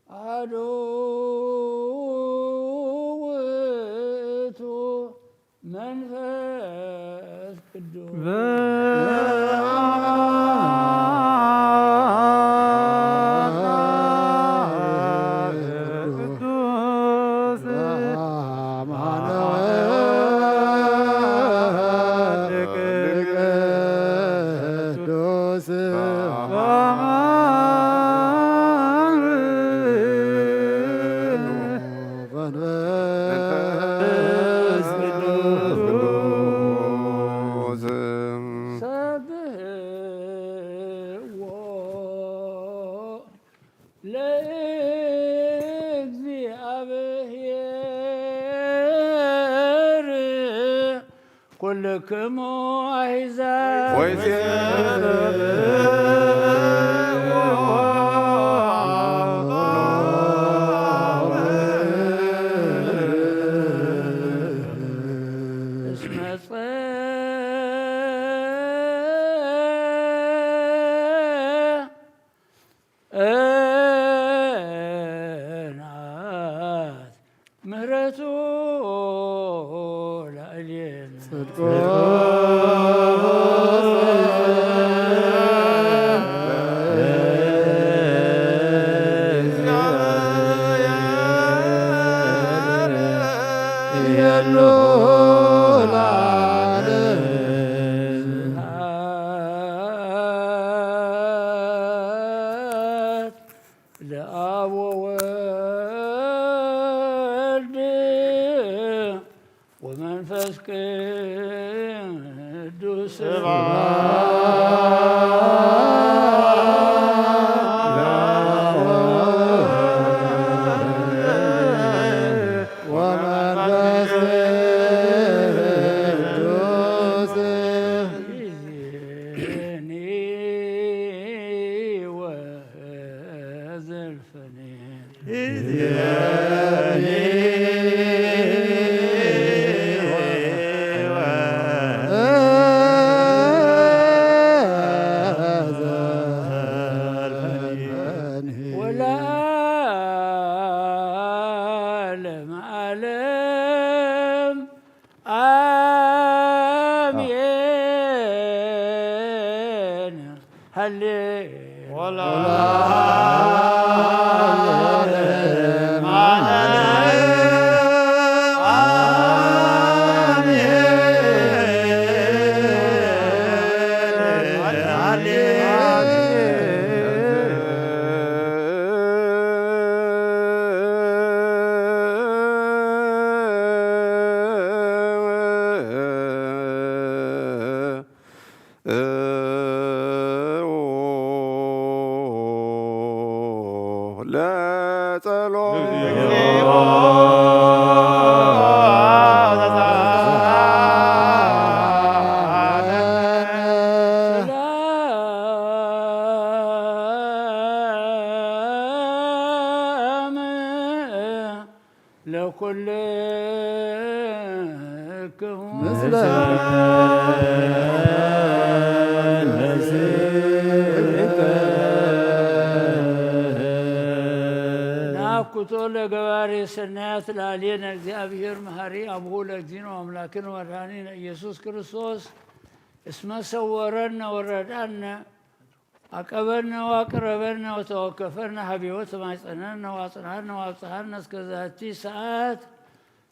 አሐዱ ውእቱ መንፈስ ቅዱስ ኩልክሙ አሕዛብ ምህረቱ ለአብ ወወልድ ወመንፈስ ቅዱስ ወለዓለመ ዓለም አሜን። ለኩልክሙ ምስለ ናኩቶ ለገባሬ ሰናያት ላሌነ እግዚአብሔር መሐሪ አቡሁ ለእግዚእነ አምላክነ ወመድኃኒነ ኢየሱስ ክርስቶስ እስመ ሰወረነ ወረዳነ አቀበነ ወአቅረበነ ወተወከፈነ ሀቢወት ማይጸነነ ወአጽናነ ወአብጽሐነ እስከ ዛቲ ሰዓት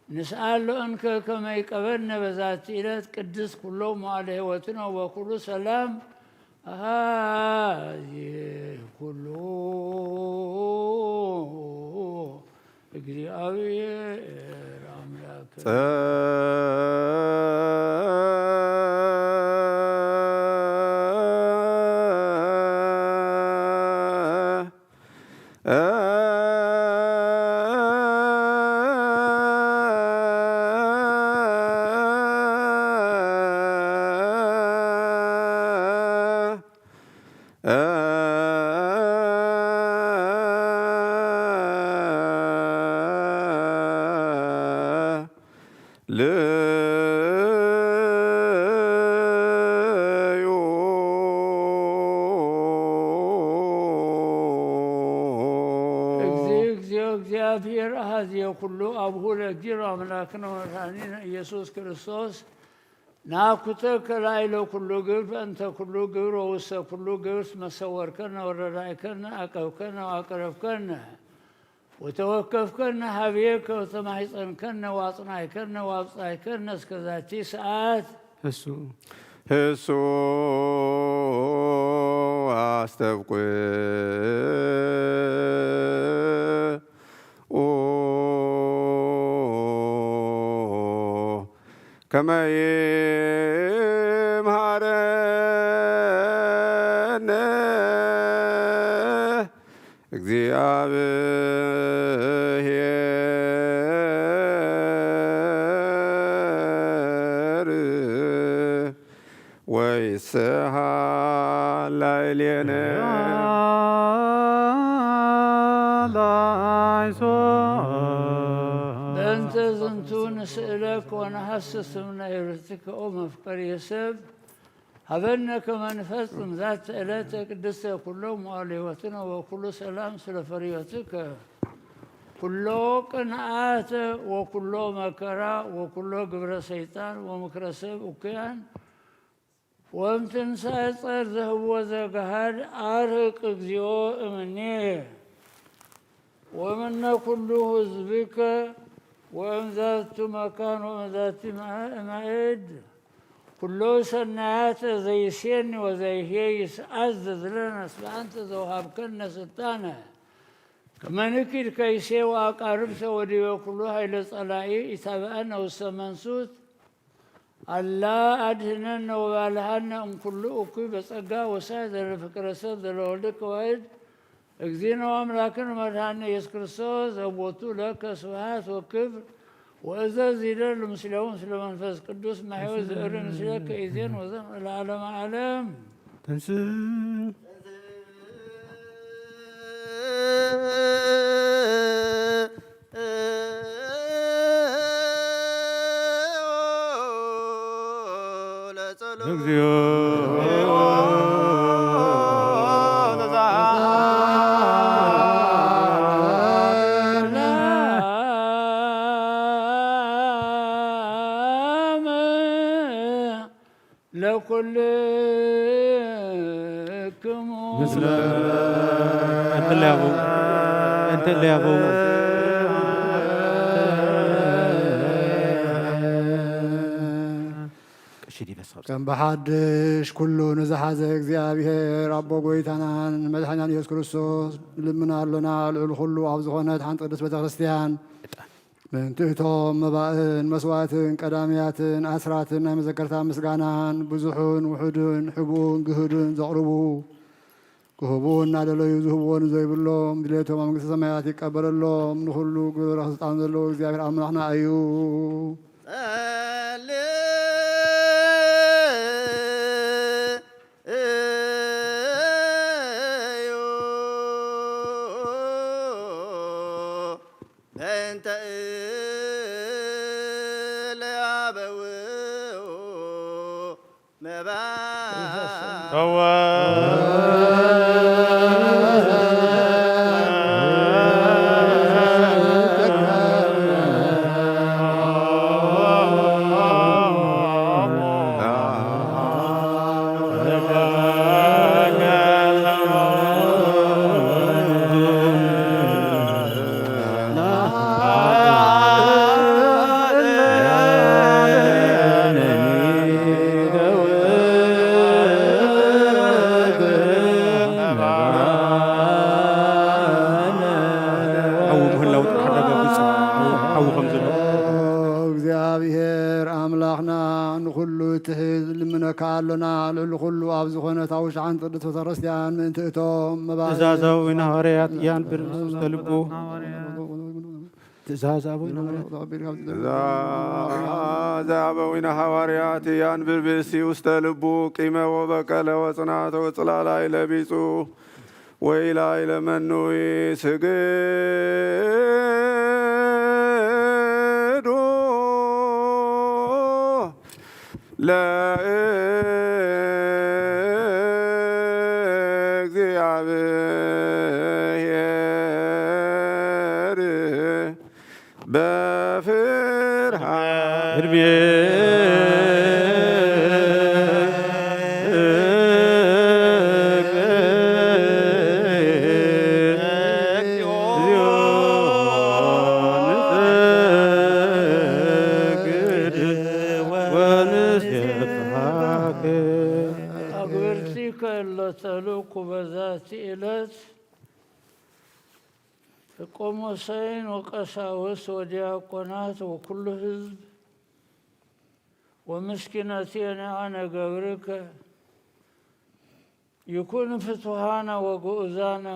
ንስአሎ እንከ ከመ ይቀበነ በዛቲ ዕለት ቅድስ ኩሎ መዋዕለ ሕይወትነ ወኩሉ ሰላም አሐዚ ኩሉ እግዚአብሔር አምላክ እግዚአብሔር አሐዜ ኩሉ አብሁ ለእግዚር አምላክነ ወመድኃኒነ ኢየሱስ ክርስቶስ ናኩተ ከላይለ ኩሉ ግብር በእንተ ኩሉ ግብር ወውስተ ኩሉ ግብር መሰወርከነ ወረዳእከነ አቀብከነ ወአቅረብከነ ወተወከፍከነ ሀቤከ ወተማሕፀንከነ ወአጽናዕከነ ወአብጽሐከነ እስከ ዛቲ ሰዓት እሱ አስተብቁዕ ከመ ይምሃረነ እግዚአብሔር ወይስሐቅ ላዕሌነ በእንተ ዝንቱ ንስእለከ ወነሐስስ እምነ ዕረፍትከ ኦ መፍቀሬ ሰብ ሀበነ ከመ ንፈጽም ዛተ ዕለተ ቅድስተ ኩሎ መዋዕለ ሕይወትነ ወኩሉ ሰላም ስለ ፈሪሆትከ ኩሎ ቅንዓተ ወኩሎ መከራ ወኩሎ ግብረ ሰይጣን ወምክረ ሰብ እኩያን ወእምትንሣኤ ጸር ዘህቦ ዘገሃድ አርቅ እግዚኦ እምኔ ወምነ ኩሉ ህዝብከ ወእምዛቱ መካን ወእምዛቲ ማዕድ ኩሎ ሰናያተ ዘይሴኒ ወዘይሄይ ይስአዘዝ ለነ እስመ አንተ ዘውሃብከነ ስልጣነ ከመ ንኪድ ከይሴ ወአቃርብተ ወዲበ ኩሉ ኃይለ ጸላኢ ኢታብአነ ውስተ መንሱት አላ አድኅነነ ወባልሐነ እምኩሉ እኩይ በጸጋ ወሳይ ዘለፍቅረ ሰብ ዘለወልድከ ዋሕድ እግዚእነ ወአምላክነ መድኃኒነ ኢየሱስ ክርስቶስ ዘቦቱ ለከ ስብሐት ወክብር ወእዘዝ ይደሉ ምስሌሁ ምስለ መንፈስ ቅዱስ ማሕየው ዘእሪ ምስሌከ ኢዜን ወዘን ለዓለመ ዓለም ተንስ እግዚኦ ለኩልክሙ ምስለ እንተ ለያቡ ከም ብሓድሽ ኩሉ ንዝሓዘ እግዚአብሔር ኣቦ ጎይታናን መድሓኒና ኢየሱስ ክርስቶስ ልምና ኣሎና ልዑል ኩሉ ኣብ ዝኾነት ሓንቲ ቅድስት ቤተ ክርስቲያን ምእንቲ እቶም መባእን መስዋዕትን ቀዳምያትን ኣስራትን ናይ መዘከርታ ምስጋናን ብዙሑን ውሑድን ሕቡእን ግህድን ዘቕርቡ ክህቡ እናደለዩ ዝህብዎን ዘይብሎም ድሌቶም ኣብ መንግስቲ ሰማያት ይቀበለሎም ንኩሉ ግብረ ስልጣን ዘለዎ እግዚአብሔር ኣምላኽና እዩ። እግዚአብሔር አምላኽና ንኩሉ ትሕዝ ልምነካ ኣሎና ልዕሊ ኩሉ ኣብ ዝኾነት ኣብ ውሽጢ ሓንቲ ቅድስት ቤተ ክርስቲያን ምእንቲ እቶም ትእዛዛዊና ሐዋርያት ያንብር ውስተ ልቡ ትእዛዛዊና ሐዋርያት ያንብር ብእሲ ውስተ ልቡ ቂመ ወበቀለ ወጽናተ ወጽላላይ ለቢጹ ወኢላይ ለመኑይ ስግዱ ለእግዚአብሔር እድሜ ተልእኮ በዛቲ ዕለት ቆሞሳይን ወቀሳውስት ወዲያቆናት ወኩሉ ህዝብ ወምስኪነቴነ አነ ገብርከ ይኩን ፍቱሃነ ወግኡዛነ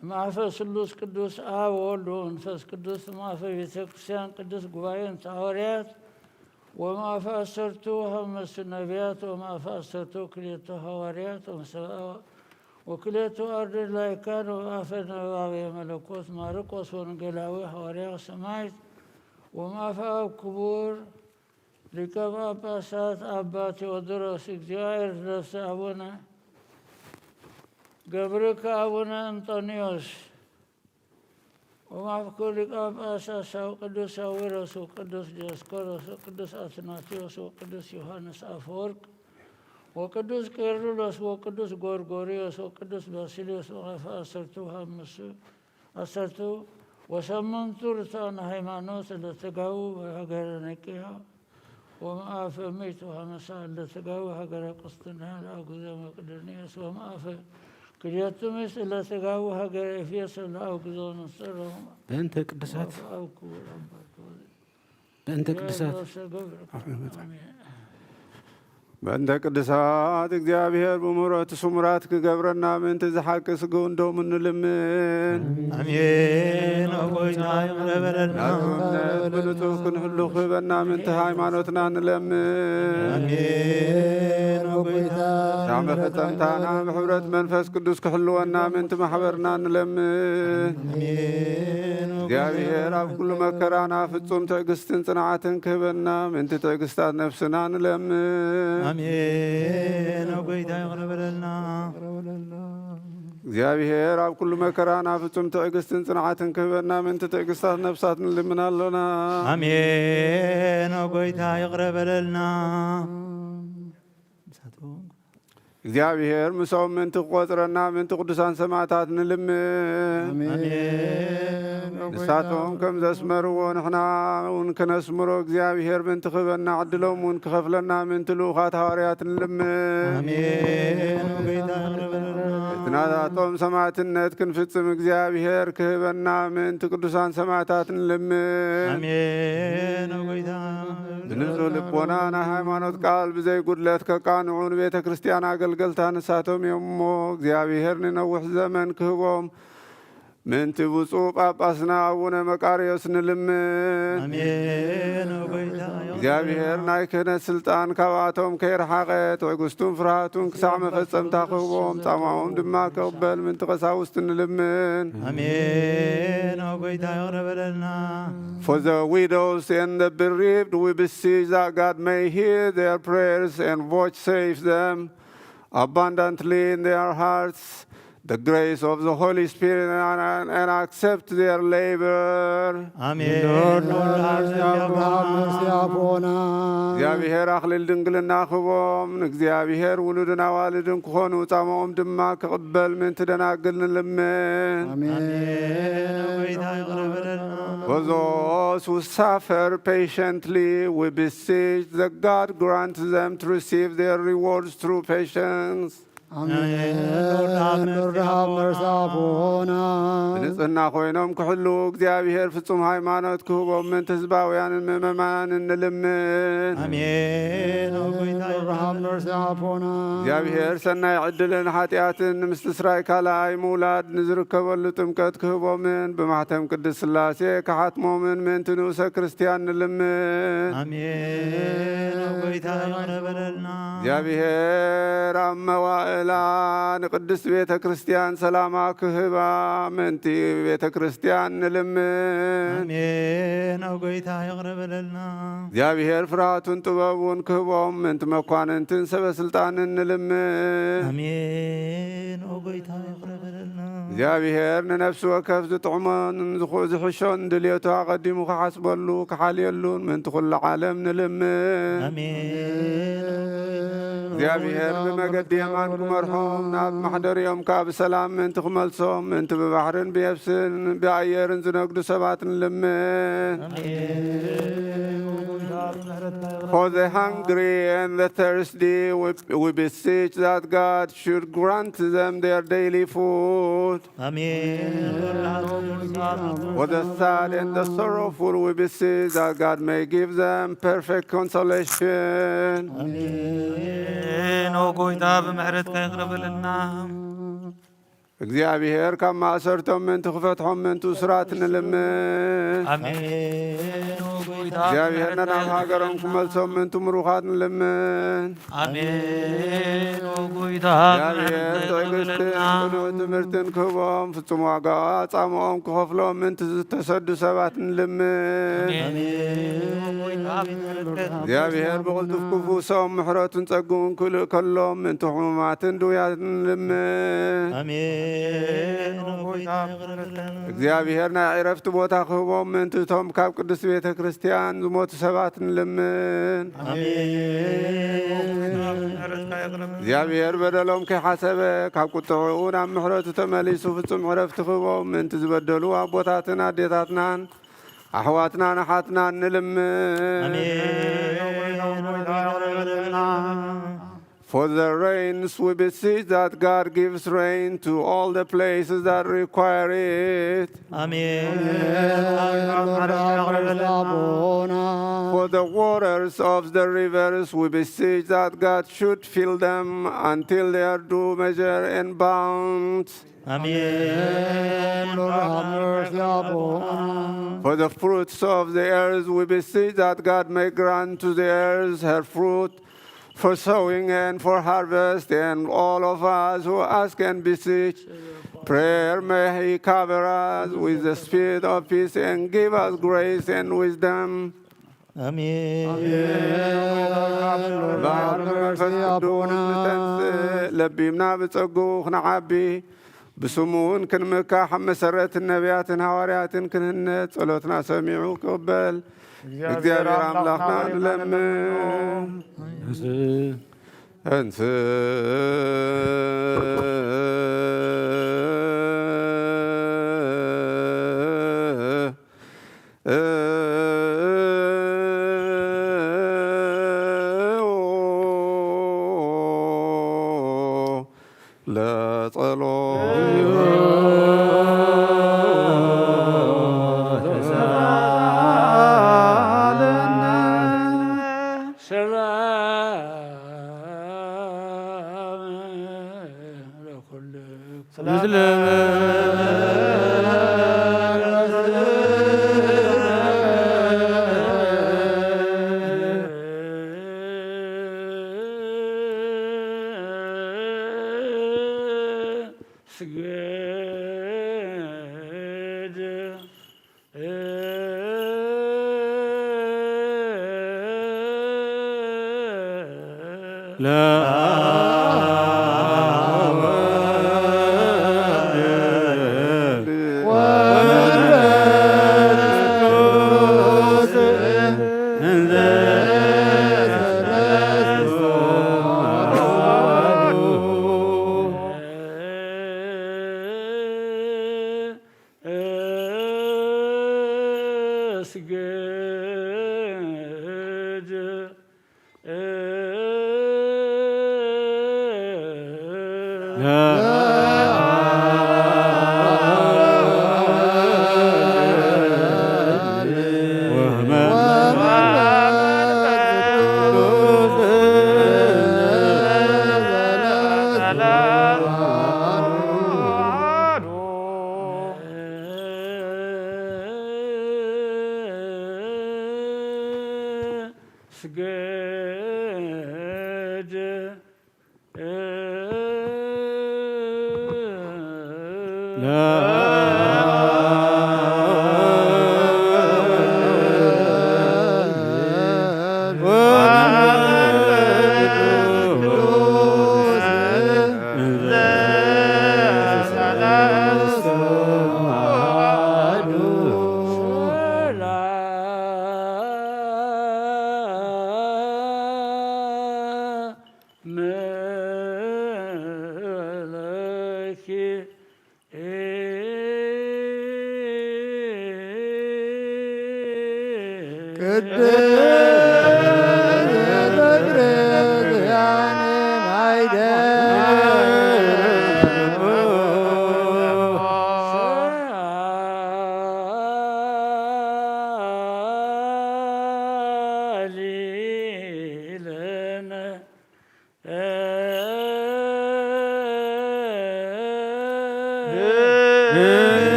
ማፈ ስሉስ ቅዱስ አብ ወወልድ ወመንፈስ ቅዱስ ማፈ ቤተ ክርስቲያን ቅዱስ ጉባኤን ሐዋርያት وما فأسرت همس النبيات وما فأسرت كلية حواريات وكلية أرض اللايكان وآفنا وغاوي ملكوت مارقوس ونقلاوي حواريات سمايت وما فأب كبور لكما باسات أباتي ودرس اكتيائر نفس أبونا قبرك أبونا أنطونيوس وما في كل قاب أساس وقدس أويرس وقدس ديسكورس وقدس أثناتيوس وقدس يوحنس أفورك وقدس كيرلس وقدس غورغوريوس وقدس باسيليوس وما أسرتوها مسو أسرتو وسمنتو رتان هيمانوس لتقاو وهجر نكيها وما أفهميتها مساء لتقاو وهجر قسطنها لأقزام وقدرنيس وما أفهم كرياتوميس إلا تقاو هجر إفياس لأقزام السرهم بأنت قدسات بأنت قدسات በእንተ ቅድሳት እግዚአብሔር በምሕረቱ ስሙራት ክገብረና ምንት ዝሓቂ ስግው እንደውም እንልምን አሜን። አቦይታ ይቅረበለና ብንጹህ ክንህሉ ክበና ምንት ሃይማኖትና እንለምን አሜን። አቦይታ ዳመ ፈጸምታና ብሕብረት መንፈስ ቅዱስ ክሕልወና ምንት ማሕበርና እንለምን እግዚአብሔር ኣብ ኩሉ መከራና ፍጹም ትዕግስትን ጽንዓትን ክህበና ምንት ትዕግስታት ነፍስና እንለምን አሜን። አቦይታ ይቅረበለና እግዚአብሔር ኣብ ኩሉ መከራና ፍጹም ትዕግስትን ጽንዓትን ክህበና ምንት ትዕግስታት ነፍሳት ንልምን ኣሎና አሜን። አቦይታ ይቅረበለና እግዚአብሔር ምሳው ምንት ቆጽረና ምንት ቅዱሳን ሰማዕታት ንልምን ንሳቶም ከም ዘስመርዎ ንሕና እውን ክነስምሮ እግዚአብሔር ምንት ክህበና ዕድሎም እውን ክኸፍለና ምንት ልኡኻት ሃዋርያት ንልምን እቲ ናታቶም ሰማዕትነት ክንፍጽም እግዚአብሔር ክህበና ምንት ቅዱሳን ሰማዕታት ንልምን ብንጹህ ልቦና ናይ ሃይማኖት ቃል ብዘይ ጉድለት ከቃንዑን ቤተ ክርስቲያን አገልገልታ ንሳቶም እሞ እግዚአብሔር ንነዊሕ ዘመን ክህቦም ምንቲ ብፁዕ ጳጳስና አቡነ መቃርዮስ ንልምን እግዚአብሔር ናይ ክህነት ስልጣን ካብኣቶም ከይረሓቐ ትዕግስቱን ፍርሃቱን ክሳዕ መፈጸምታ ክህቦም ጻማኦም ድማ ክቕበል ምንቲ ቀሳውስት ንልምን For the widows and the bereaved, we beseech that God may hear their prayers and vouchsafe them abundantly in their hearts the grace of the Holy Spirit and accept their labor. Amen. እግዚአብሔር አክሊል ድንግልና ክቦም ንእግዚአብሔር ውሉድን ኣዋልድን ክኾኑ ጻምኦም ድማ ክቕበል ምንቲ ደናግል ንልምን For those who suffer patiently, we beseech that God grant them to receive their rewards through patience. ብንጽህና ኮይኖም ክሕሉ እግዚአብሔር ፍጹም ሃይማኖት ክህቦም ምንት ህዝባውያንን ምእመናንን ንልምን እግዚአብሔር ሰናይ ዕድልን ሓጢኣትን ንምስቲ ስራይ ካልኣይ ምውላድ ንዝርከበሉ ጥምቀት ክህቦምን ብማሕተም ቅድስ ሥላሴ ካሓትሞምን ምንቲ ንኡሰ ክርስቲያን ንልምን እግዚአብሔር ኣብ መዋእል لا نقدس بيت كريستيان سلاما كهبا منتي بيت كريستيان نلم آمين أوقيتها يغرب لنا እግዚአብሔር ፍርሃቱን ጥበቡን ክህቦም ምንት መኳንንትን ሰበስልጣን እንልም آمين أوقيتها يغرب لنا እግዚአብሔር ንነፍሲ ወከፍ ዝጥዕሞን ዝሕሾን ድልየቱ ኣቐዲሙ ክሓስበሉ ክሓልየሉን ምንቲ ኩሉ ዓለም ንልም እግዚአብሔር ብመገዲ የማን ክመርሖም ናብ ማሕደርዮም ከዓ ብሰላም ምንቲ ክመልሶም ምንቲ ብባሕርን ብየብስን ብኣየርን ዝነግዱ ሰባት ንልምን For the hungry and the thirsty, we beseech that God should grant them their daily food. For the sad and the sorrowful, we beseech that God may give them perfect consolation. እግዚአብሔር ካብ ማእሰርቶም ምንቲ ክፈትሖም ምንቲ እስራት ንልምን እግዚአብሔር ናብ ሃገሮም ክመልሶም ምንቲ ምሩኻት ንልምን እግዚአብሔር ትዕግስትን ቅኑዕ ትምህርትን ክህቦም ፍጹም ዋጋ ጻምኦም ክኸፍሎም ምንቲ ዝተሰዱ ሰባት ንልምን እግዚአብሔር ብቕልጡፍ ክፍውሶም ምሕረቱን ጸጉሙን ክልእ ከሎም ምንቲ ሕሙማትን ድውያትን ንልምን እግዚአብሔር ናይ ዕረፍቲ ቦታ ክህቦም ምንቲ እቶም ካብ ቅዱስ ቤተ ክርስቲያን ዝሞቱ ሰባት ንልምን እግዚአብሔር በደሎም ከይሓሰበ ካብ ቁጥዑኡ ናብ ምሕረቱ ተመሊሱ ፍጹም ዕረፍቲ ክህቦም ምንቲ ዝበደሉ ኣቦታትን ኣዴታትናን ኣሕዋትናን ኣሓትናን ንልምን For the rains, we beseech that God gives rain to all the places that require it. For the waters of the rivers, we beseech that God should fill them until they are due measure and bounds. For the fruits of the earth, we beseech that God may grant to the earth her fruit, for sowing and for harvest, and all of us who ask and beseech prayer, may He cover us with the spirit of peace and give us grace and wisdom. ለቢብና ብጸጉ ክነዓቢ ብስሙን ክንምካሕ መሰረት ነቢያትን ሐዋርያትን ክንህነት ጸሎትና ሰሚዑ ክቕበል እግዚአብሔር አምላክና ንለምን እንስ ስገድ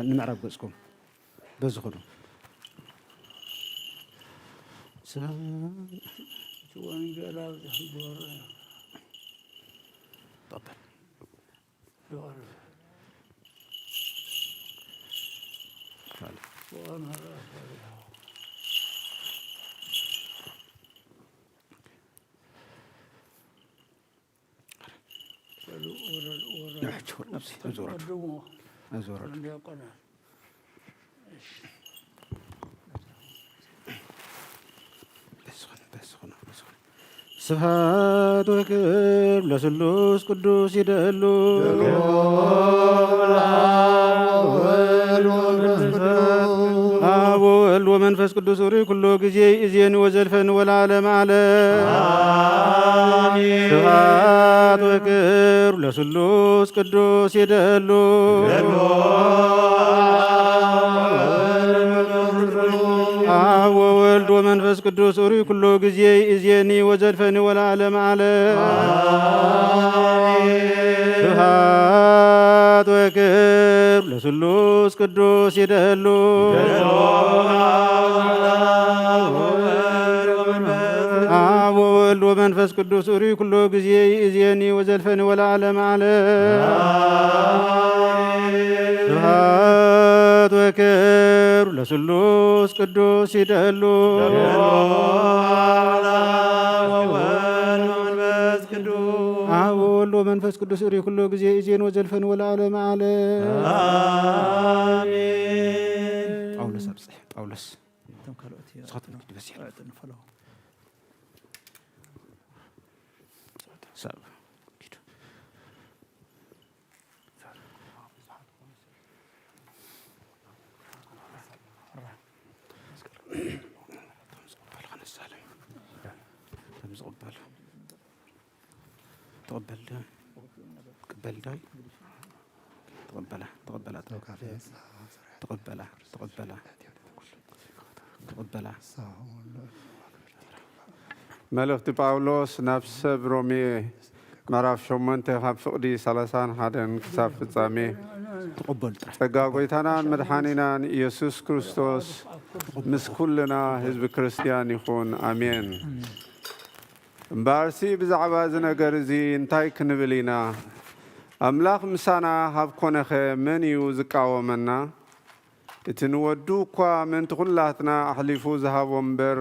ንምዕራብ ገጽኩም በዚ ኹዱ ስብሐት ወክብር ለስሉስ ቅዱስ ይደሉ አብ ወወልድ ወመንፈስ ቅዱስ ሪ ኩሎ ጊዜ እዜኒ ወዘልፈን ወለዓለመ ዓለም አሜን። ስብሐት ወክብር ለስሉስ ቅዱስ ይደሉ አብ ወወልድ ወመንፈስ ቅዱስ ሪ ኩሎ ጊዜ እዜኒ ወዘልፈኒ ወለዓለመ ዓለም ስብሐት ወክብር ለስሉስ ቅዱስ ይደሉ አብ ወወልድ ወመንፈስ ቅዱስ ሪ ኩሎ ጊዜ እዜኒ ወዘልፈኒ ወለዓለመ ዓለም ስብሐት ወክብር ለስሉስ ቅዱስ ይደሉ አብ ወወልድ ወመንፈስ ቅዱስ ሪ ኩሎ ጊዜ እዜኒ ወዘልፈኒ ወለዓለመ ዓለም አሜን። ጳውሎስ አብጽሕ ጳውሎስ تقبلا መልእኽቲ ጳውሎስ ናብ ሰብ ሮሜ ምዕራፍ 8 ካብ ፍቕዲ 31 ክሳብ ፍጻሜ تقبل طرح ጸጋ ጐይታናን መድሓኒናን ኢየሱስ ክርስቶስ ምስ ኩልና ህዝቢ ክርስቲያን ይኹን ኣሜን። እምበኣርሲ ብዛዕባ እዚ ነገር እዚ እንታይ ክንብል ኢና? ኣምላኽ ምሳና ሃብ ኮነኸ መን እዩ ዝቃወመና? እቲ ንወዱ እኳ ምንቲ ኩላትና ኣሕሊፉ ዝሃቦ እምበር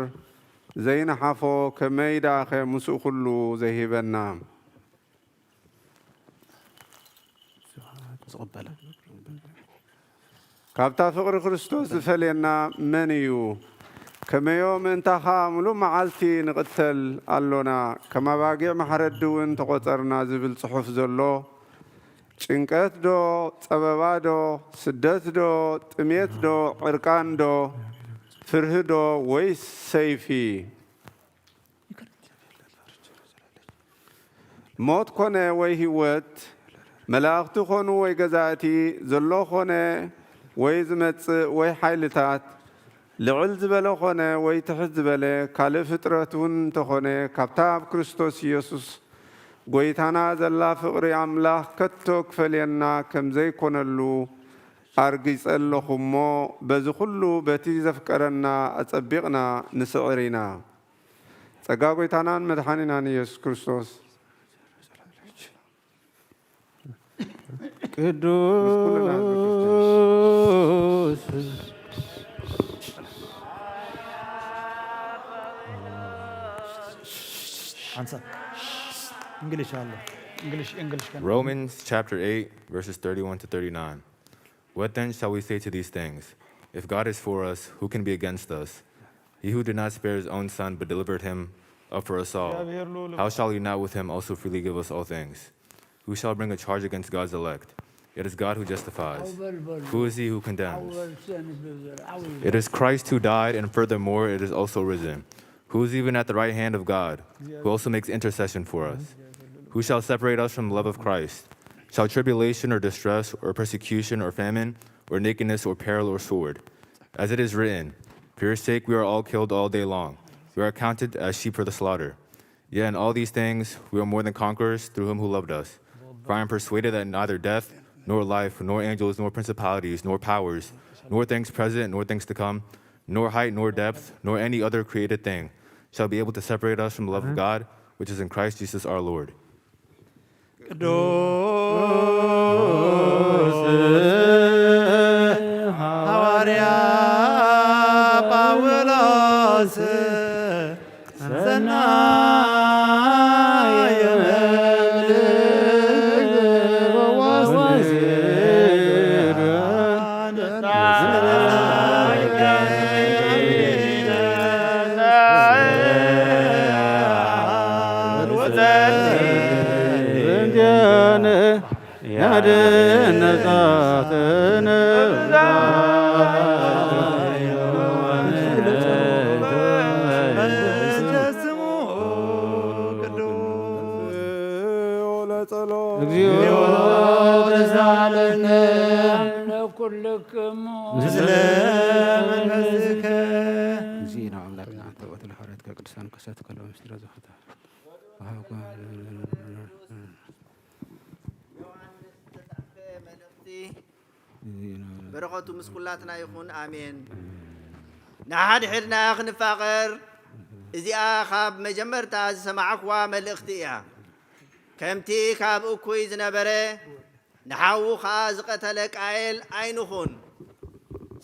ዘይነሓፎ ከመይ ዳኸ ምስኡ ኩሉ ዘይሂበና? تقبلا ካብታ ፍቕሪ ክርስቶስ ዝፈልየና መን እዩ? ከመዮ ምእንታኻ ሙሉእ መዓልቲ ንቕተል ኣሎና ከም ኣባጊዕ ማሕረዲ እውን ተቖፀርና ዝብል ጽሑፍ ዘሎ ጭንቀት ዶ ጸበባ ዶ ስደት ዶ ጥሜት ዶ ዕርቃን ዶ ፍርህ ዶ ወይስ ሰይፊ? ሞት ኮነ ወይ ህይወት መላእኽቲ ኾኑ ወይ ገዛእቲ ዘሎ ኾነ ወይ ዝመጽእ ወይ ሓይልታት ልዕል ዝበለ ኾነ ወይ ትሕት ዝበለ ካልእ ፍጥረት እውን እንተኾነ ካብታ ኣብ ክርስቶስ ኢየሱስ ጐይታና ዘላ ፍቕሪ ኣምላኽ ከቶ ክፈልየና ከም ዘይኮነሉ ኣርጊጸ ኣለኹ እሞ በዚ ኩሉ በቲ ዘፍቀረና ኣጸቢቕና ንስዕር ኢና። ጸጋ ጐይታናን መድሓኒናን ኢየሱስ ክርስቶስ ቅዱስ Romans chapter 8, verses 31 to 39. What then shall we say to these things? If God is for us, who can be against us? He who did not spare his own son, but delivered him up for us all, how shall he not with him also freely give us all things? Who shall bring a charge against God's elect? It is God who justifies. Who is he who condemns? It is Christ who died, and furthermore it is also risen, who is even at the right hand of God, who also makes intercession for us. Who shall separate us from the love of Christ? Shall tribulation or distress or persecution or famine or nakedness or peril or sword? As it is written, for your sake we are all killed all day long. We are counted as sheep for the slaughter. Yet in all these things we are more than conquerors through him who loved us. For I am persuaded that neither death, nor life, nor angels, nor principalities, nor powers, nor things present, nor things to come, nor height, nor depth, nor any other created thing shall be able to separate us from the love of God, which is in Christ Jesus our Lord. ሐዋርያ ጳውሎስ ሰናየ زينا أملاكنا أنت وأتى الحرات كقدسان كسات كلام مستر زختا بركاته مسكولاتنا يكون آمين. نحد حدنا خنفاقر إذا أخاب مجمر تاز سمعك وامل اختيا كمتي كاب أكويز نبره نحاو خاز قتلك عيل عينخون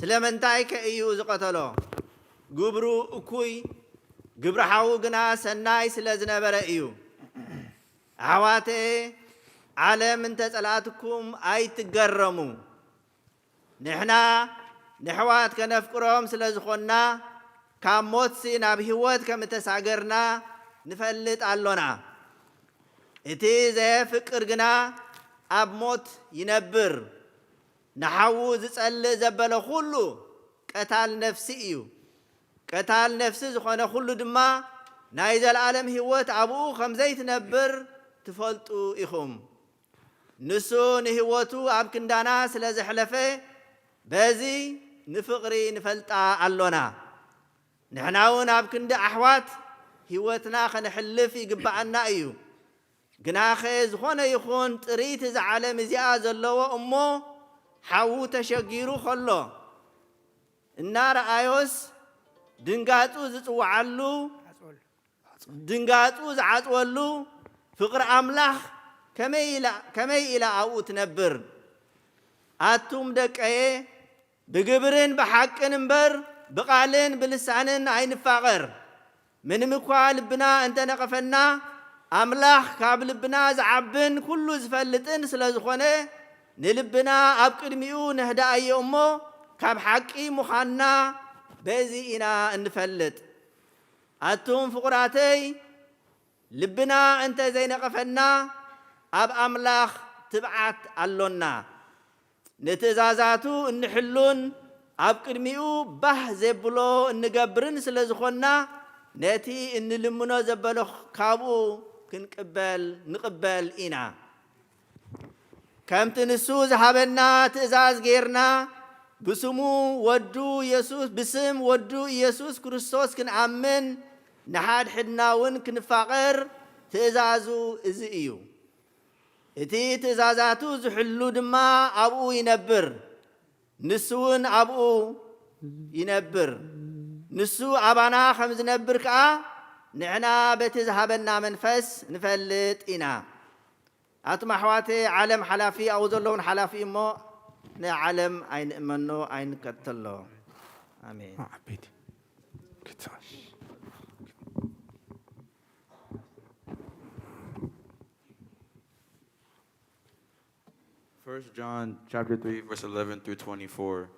سلمنتاي كأيو زقتلو قبرو أكوي قبر حاو قنا سناي سلزنبره إيو عواتي عالم انت صلاتكم أي تقرموا نحنا نحوات كنفكرهم سلازخونا كاموت سينا بهوات كمتساقرنا نفلت علونا اتي زي فكر قنا أب موت ينبر نحاوز تسأل زبالة خلو قتال نفسي إيو قتال نفسي زخونا خلو دما نايزة العالم هوات أبو خمزي تنبر تفلتو إخوم نسو نهواتو أب كندانا سلازح لفه بازي نفقري نفلتا علونا نحناون أب كند أحوات هيوتنا خنحلف يقبعنا أيو جناخز خونه يخون تريت إذا على مزياز الله وأمه حاو تشجيرو خلو النار آيوس دنقاتو زتوعلو دنقاتو زعتولو فقر أملاخ كمي إلى أو تنبر أتوم دك أيه بجبرن بحق نمبر بقالن بلسانن عين فقر من مقال بنا أنت نقفنا أملاخ قبل بنا زعبن كله زفلتن سلازخونه نلبنا أبكر ميو نهدا أي أمه كاب حقي مخانا بزي إنا نفلت أتوم فقراتي لبنا أنت زي نقفنا أب أملاخ تبعت اللونا نتزازاتو نحلون أب كرميو به زبلو نقبرن سلازخونا ناتي إن لمنا زبلو كابو نقبل إنا كم تنسو زحابنا تزاز غيرنا بسمو ودو يسوس بسم ودو يسوس كريستوس كن آمن نحاد حدناون كن فقر تزازو إزئيو إتي تزازاتو زحلو دما أبو ينبر نسون أبو ينبر نسو أبانا خمز نبر كا نحنا بتزهبنا منفس نفلت إنا أتم حواتي عالم حلافي أو ذلون حلافي مو نعلم أين منو أين قتلو آمين. First John chapter 3 verse 11 through 24.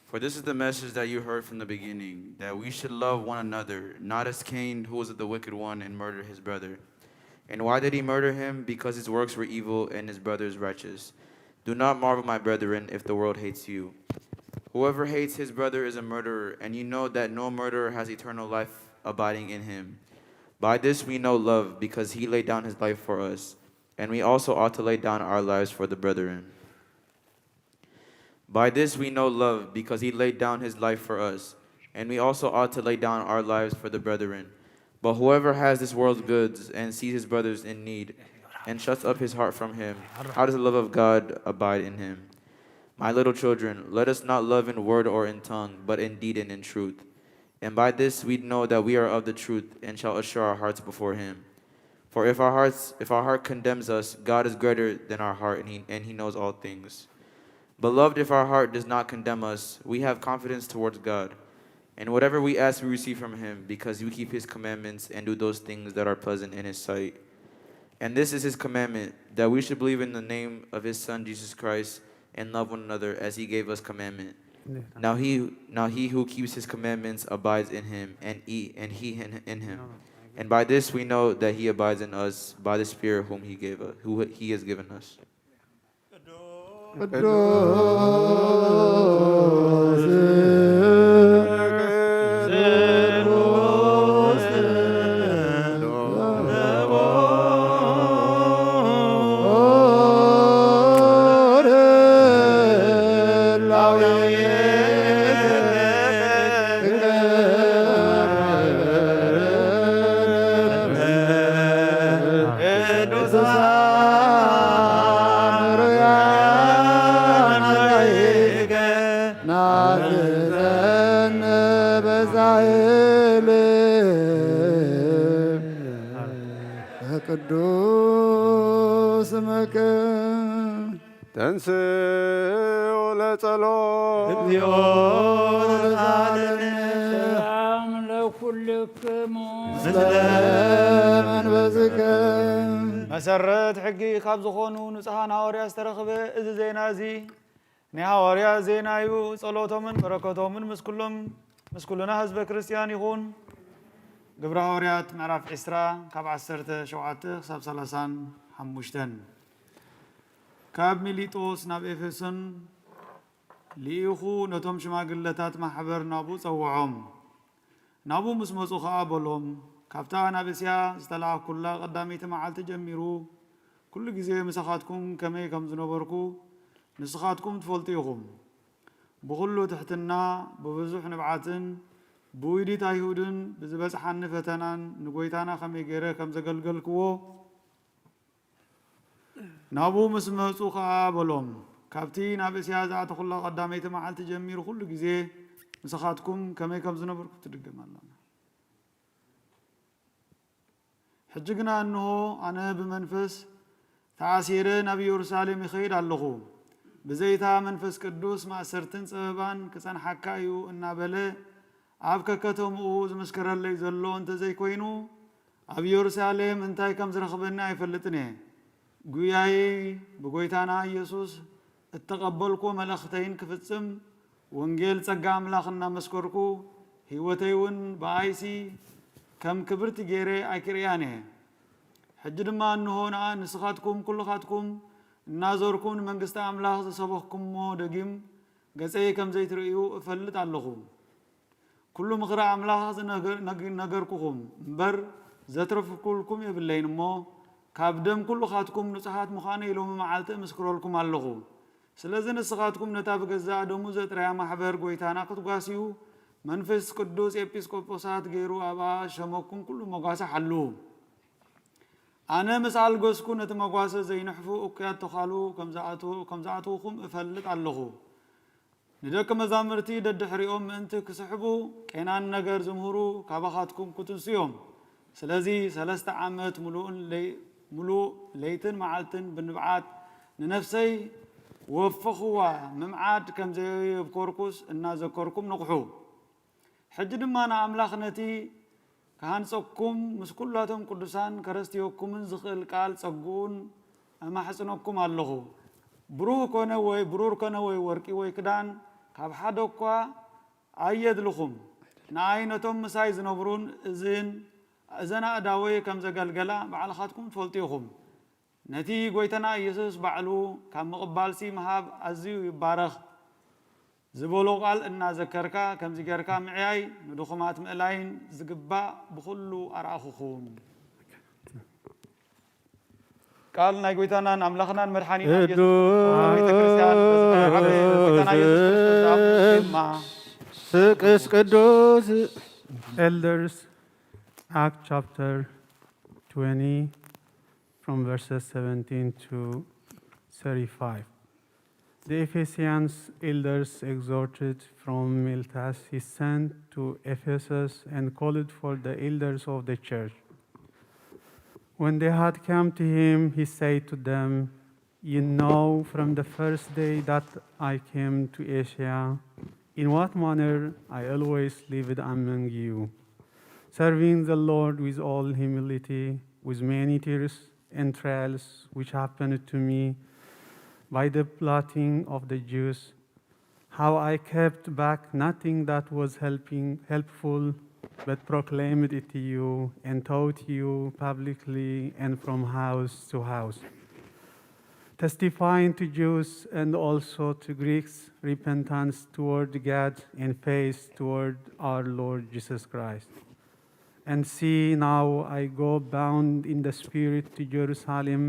For this is the message that you heard from the beginning, that we should love one another, not as Cain, who was the wicked one and murdered his brother. And why did he murder him? Because his works were evil and his brother's righteous. Do not marvel, my brethren, if the world hates you. Whoever hates his brother is a murderer, and you know that no murderer has eternal life abiding in him. By this we know love, because he laid down his life for us, and we also ought to lay down our lives for the brethren. By this we know love, because he laid down his life for us, and we also ought to lay down our lives for the brethren. But whoever has this world's goods and sees his brothers in need and shuts up his heart from him, how does the love of God abide in him? My little children, let us not love in word or in tongue, but in deed and in truth. And by this we know that we are of the truth and shall assure our hearts before him. For if our heart condemns us, God is greater than our heart, and he knows all things. Beloved, if our heart does not condemn us, we have confidence towards God. And whatever we ask, we receive from him, because we keep his commandments and do those things that are pleasant in his sight. And this is his commandment, that we should believe in the name of his Son, Jesus Christ, and love one another as he gave us commandment. Now he who keeps his commandments abides in him, and he in him. And by this we know that he abides in us, by the Spirit whom he has given us. ቅዱስ ስምከ ተንሥኡ ለጸሎት እግዚኦ ሰላም ለኩልክሙ ምስለ መንፈስከ መሰረት ሕጊ ካብ ዝኾኑ ንጹሓን ሃዋርያት ዝተረኸበ እዚ ዜና እዚ ናይ ሃዋርያት ዜና እዩ። ጸሎቶምን በረከቶምን ምስ ኩልና ህዝበ ክርስቲያን ይኹን። ግብረ ሃዋርያት ምዕራፍ 20 ካብ 17 ክሳብ 35 ካብ ሚሊጦስ ናብ ኤፌሶን ልኢኹ ነቶም ሽማግለታት ማሕበር ናቡ ጸውዖም። ናቡ ምስ መፁ ከዓ በሎም ካብታ ናብ እስያ ዝተላኣኩላ ቀዳሚቲ መዓልቲ ጀሚሩ ኩሉ ግዜ ምሳኻትኩም ከመይ ከም ዝነበርኩ ንስኻትኩም ትፈልጡ ኢኹም። ብኩሉ ትሕትና ብብዙሕ ንብዓትን ብውዲት ኣይሁድን ብዝበፅሓኒ ፈተናን ንጎይታና ከመይ ገይረ ከም ዘገልገልክዎ ናብኡ ምስ መፁ ከዓ በሎም ካብቲ ናብ እስያ ዝኣተኹሎ ቀዳመይቲ መዓልቲ ጀሚሩ ኩሉ ግዜ ንስኻትኩም ከመይ ከም ዝነበርኩ ትድገም ኣለና ሕጂ ግና እንሆ ኣነ ብመንፈስ ተኣሲረ ናብ ኢየሩሳሌም ይኸይድ ኣለኹ ብዘይታ መንፈስ ቅዱስ ማእሰርትን ፀበባን ክፀንሓካ እዩ እናበለ ኣብ ከከተምኡ ዝመስከረለይ ዘሎ እንተዘይኮይኑ ኣብ ኢየሩሳሌም እንታይ ከም ዝረኽበኒ ኣይፈልጥን እየ ጉያይ ብጎይታና ኢየሱስ እተቐበልኩ መልእኽተይን ክፍፅም ወንጌል ጸጋ ኣምላኽ እናመስከርኩ ህይወተይ እውን ብኣይሲ ከም ክብርቲ ገይረ ኣይክርያን እየ ሕጂ ድማ እንሆ ንስኻትኩም ኩልኻትኩም እናዞርኩም ንመንግስቲ ኣምላኽ ዝሰበኽኩምሞ ደጊም ገፀይ ከም ዘይትርእዩ እፈልጥ ኣለኹ ኩሉ ምኽሪ ኣምላኽ ዝነገርኩኹም እምበር ዘትረፍኩልኩም የብለይን እሞ ካብ ደም ኩልኻትኩም ንጹሓት ምዃነ ኢሎም መዓልቲ እምስክረልኩም ኣለኹ ስለዚ ንስኻትኩም ነታ ብገዛእ ደሙ ዘጥረያ ማሕበር ጎይታና ክትጓስዩ መንፈስ ቅዱስ ኤጲስቆጶሳት ገይሩ ኣብኣ ሸመኩም ኩሉ መጓሰ ሓሉ ኣነ ምስ ኣልጎስኩ ነቲ መጓሰ ዘይንሕፉ እኩያት ተኻሉ ከም ዝኣትውኩም እፈልጥ ኣለኹ ንደቂ መዛሙርቲ ደድሕሪኦም ምእንቲ ክስሕቡ ቄናን ነገር ዝምህሩ ካባኻትኩም ክትንስዮም ስለዚ 3 ዓመት ሙሉእ ለይትን መዓልትን ብንብዓት ንነፍሰይ ወፈኽዋ ምምዓድ ከም ዘየብኮርኩስ እናዘከርኩም ንቑሑ ሕጂ ድማ ንኣምላኽ ነቲ ካሃንፀኩም ምስ ኩላቶም ቅዱሳን ከረስትየኩምን ዝኽእል ቃል ፀጉኡን ኣማሕፅነኩም ኣለኹ ብሩር ኮነ ወይ ወርቂ ወይ ክዳን ካብ ሓደ እኳ ኣየድልኹም ንኣይ ነቶም ምሳይ ዝነብሩን እዘና እዳወይ ከም ዘገልገላ ባዕልኻትኩም ትፈልጡ ኢኹም ነቲ ጎይታና ኢየሱስ ባዕሉ ካብ ምቕባልሲ ምሃብ ኣዝዩ ይባረኽ ዝበሎ ቃል እናዘከርካ ከምዚ ጌርካ ምዕያይ ንድኹማት ምእላይን ዝግባእ ብኩሉ ኣርኣኹኹም ቃል ናይ ጎይታናን ኣምላኽናን መድሓኒና ቤተክርስቲያን ስቅስ ቅዱስ Elders, Act chapter 20 from verses 17 to 35. The Ephesians elders exhorted from Miltas he sent to Ephesus and called for the elders of the church. When they had come to him, he said to them, "You know from the first day that I came to Asia, in what manner I always lived among you, serving the Lord with all humility, with many tears and trials which happened to me by the plotting of the Jews, how I kept back nothing that was helpful, but proclaimed it to you and taught you publicly and from house to house, testifying to Jews and also to Greeks repentance toward God and faith toward our Lord Jesus Christ. And see, now I go bound in the Spirit to Jerusalem,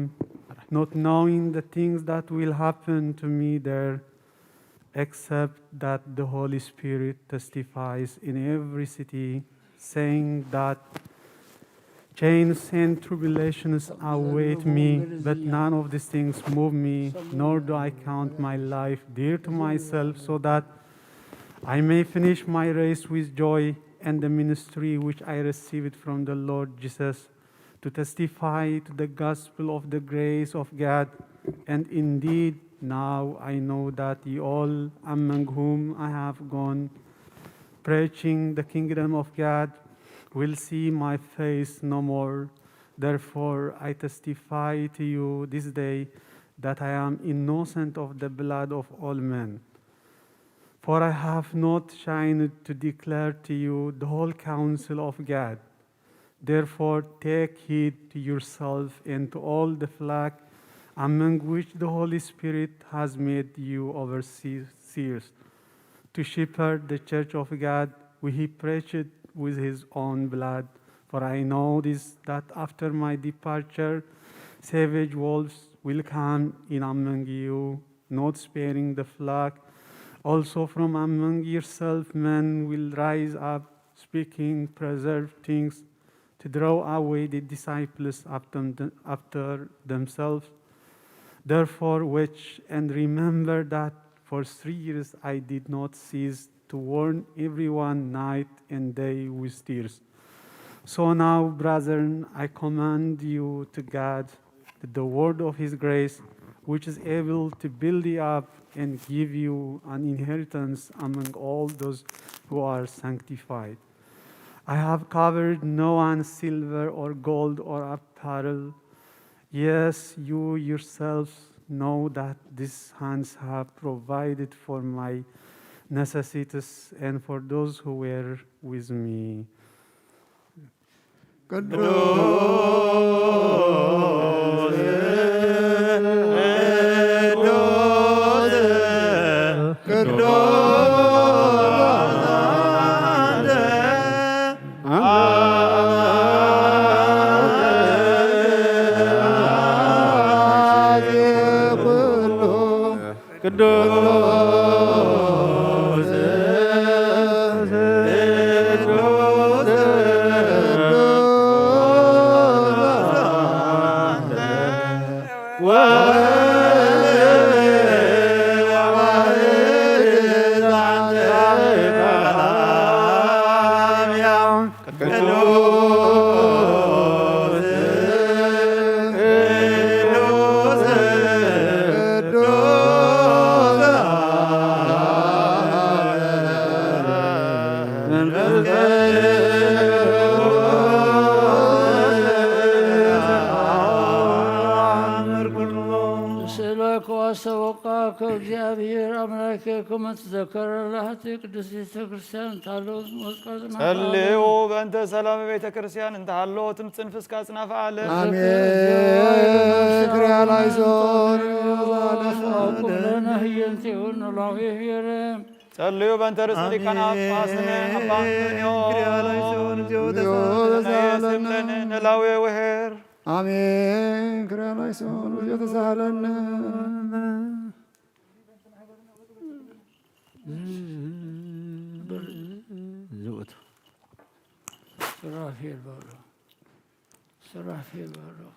not knowing the things that will happen to me there, except that the Holy Spirit testifies in every city, saying that chains and tribulations await me, but none of these things move me, nor do I count my life dear to myself, so that I may finish my race with joy and the ministry which I received from the Lord Jesus, to testify to the gospel of the grace of God. And indeed, now I know that ye all among whom I have gone, preaching the kingdom of God, will see my face no more. Therefore, I testify to you this day that I am innocent of the blood of all men. For I have not shined to declare to you the whole counsel of God. Therefore, take heed to yourself and to all the flock among which the Holy Spirit has made you overseers, to shepherd the church of God, which he purchased with his own blood. For I know this, that after my departure, savage wolves will come in among you, not sparing the flock. Also from among yourself men will rise up, speaking, preserve things to draw away the disciples after themselves. Therefore, watch and remember that for 3 years I did not cease to warn everyone night and day with tears. So now, brethren, I command you to God that the word of his grace, which is able to build you up and give you an inheritance among all those who are sanctified. I have covered no one's silver or gold or apparel. Yes, you yourselves know that these hands have provided for my necessities and for those who were with me. ጸልዩ በእንተ ሰላም ቤተ ክርስቲያን እንተ ሀልዎትም ጽንፍ እስከ አጽናፈ ዓለም አሜን። ክርያ ላይሶን ጸልዩ በእንተ ርእሰ ሊቃነ ጳጳሳት አባ አንጦንዮስ ነላዌ ወኄር አሜን። ክርያ ላይሶን የተሳለን سرافيل بارو سرافيل بارو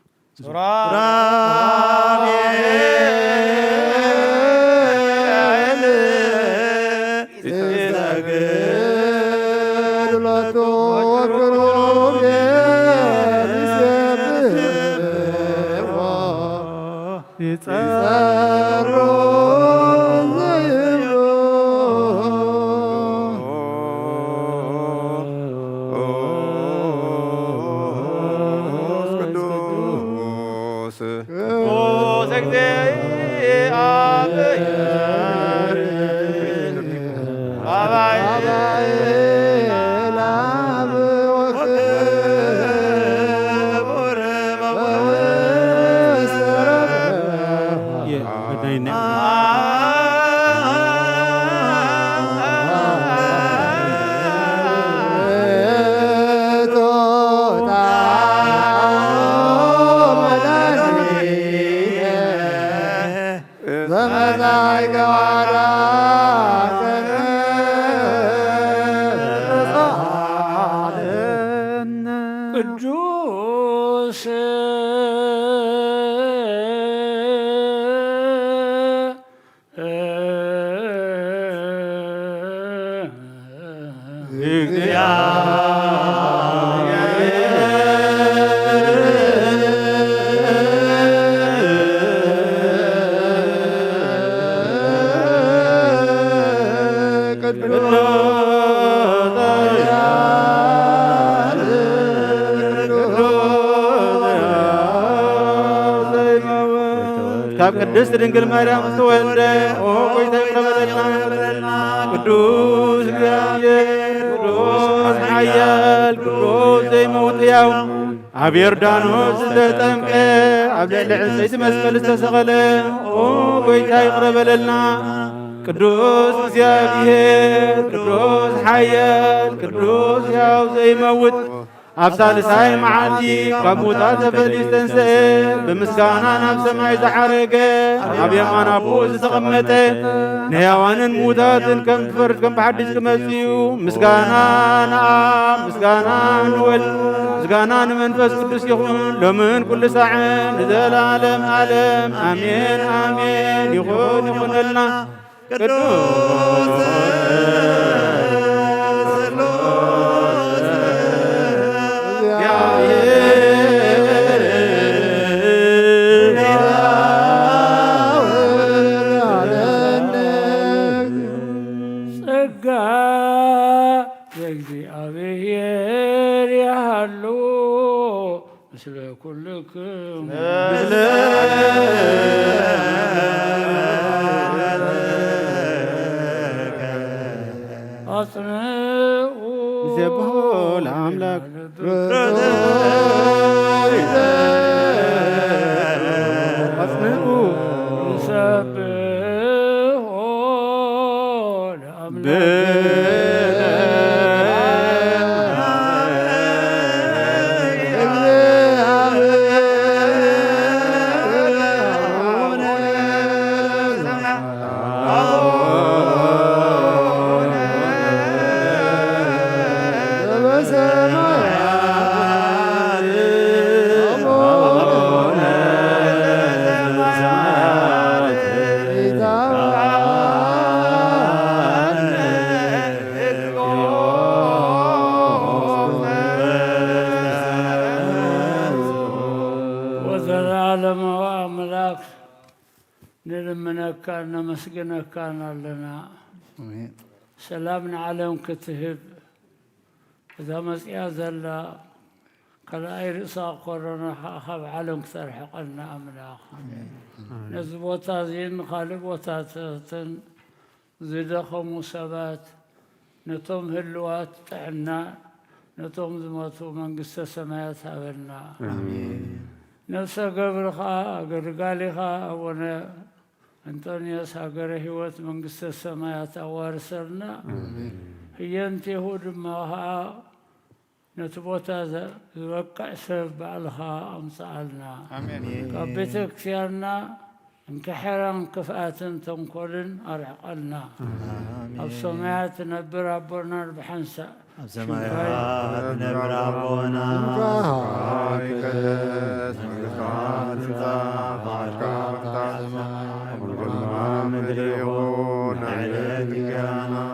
ቅድስት ድንግል ማርያም ተወልደ ኦ ቆይታ ይቅረበለና ቅዱስ እግዚአብሔር ቅዱስ ኃያል ቅዱስ ዘይመውት ያው ኣብ ዮርዳኖስ ዝተጠምቀ ኣብ ልዕሊ ዕንፀይቲ መስቀል ዝተሰቐለ ኦ ቆይታ ይቅረበለልና ቅዱስ እግዚአብሔር ቅዱስ ኃያል ቅዱስ ያው ዘይመውት أبسالساي معدي كموتات فلسطنسي بمسكانا نفس ما يزعرق أبي ما نبوز تغمته نيوان موتات كم تفرد كم بحدث كمسيو مسكانا نعم مسكانا نول مسكانا منفس قدس يخون لمن كل ساعة نزل عالم عالم آمين آمين يخون لنا قدوس كلكم أطمئوا زبه الأملاك أطمئوا سبحوا الأملاك كان مسجنا كان لنا سلامنا عليهم كتهب إذا مسيا زلا كلا أي رصا قرنا خاب عليهم كثر حقنا أملاخ نزبوتا زين خالبوتا تن زدخم وسبات نتوم هلوات تعنا نتوم زماتو من قصة سمايات هابلنا نفس قبرخا قرقالخا وانا أنطونيوس هاجر هيوت من قصة السمايات أوارسلنا هي أنت يهود معها نتبوت هذا يوقع سبب بعلها أمثالنا قبتك سيرنا انكحرا كفاءة تنقل أرعقلنا السمايات نبر ربنا بحنسا السمايات نبر ربنا مدريون عليك كرانا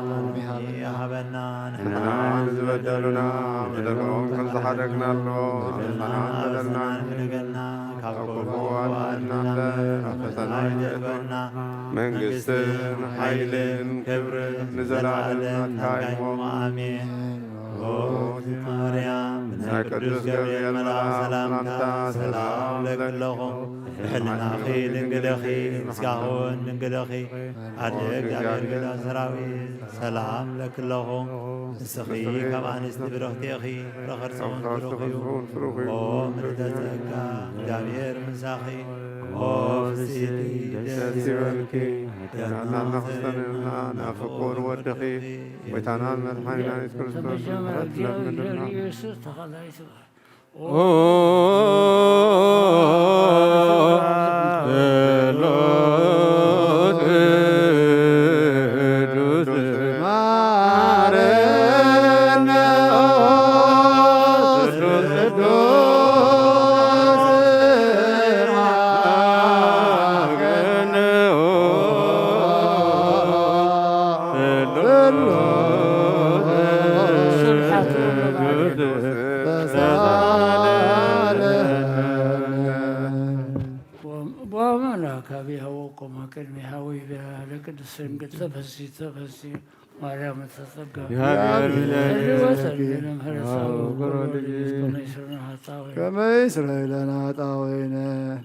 يا حبنا نحن نزبدلنا بدلهم كل صحتنا له بدلنا بدلنا كالقوة أدنا رفتنا جبنا من قسم حيل كبر نزل على كائم آمين مريم من القدس جبريل ملاك سلامتا سلام لك لهم حلنا أخي لنقلخي مسكاهون لنقلخي أدك جابر قد سراوي سلام لك لهم السخي كمان استبرختي أخي رخرصون فروخي ومردتك جابر مساخي وفسيتي جسيركي جعلنا نخصنا نافقون ودخي ويتانا من الحين نذكر سنقت تفسي مريم تتقى كما يسرى لنا طاوينا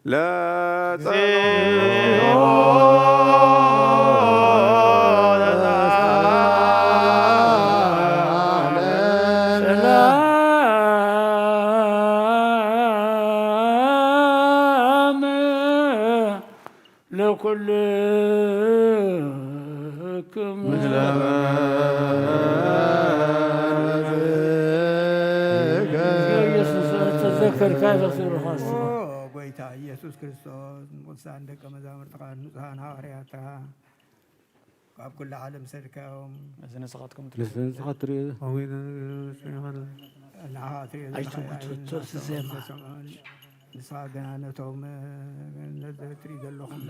لا ዘከርካ ይፈስሩ ኻስ ጎይታ ኢየሱስ ክርስቶስ ንቁሳን ደቀ መዛሙርትኻ ንጹሃን ሐዋርያትካ ካብ ኩሉ ዓለም ሰድካዮም ንስኻትኩም ትሪኡ ንዓኻ ኣይትውትቶ ዜማ ንስኻ ገና ነቶም ትሪኢ ዘለኹም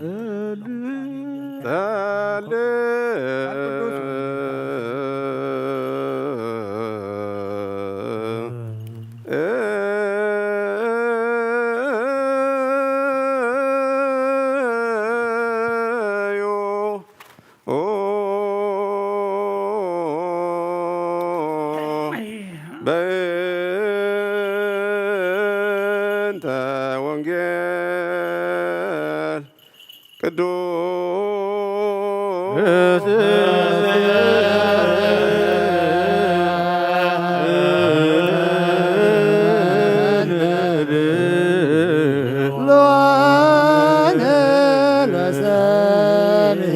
በእንተ ወንጌል ቅዱስ ለዋነ ለሰሚዐ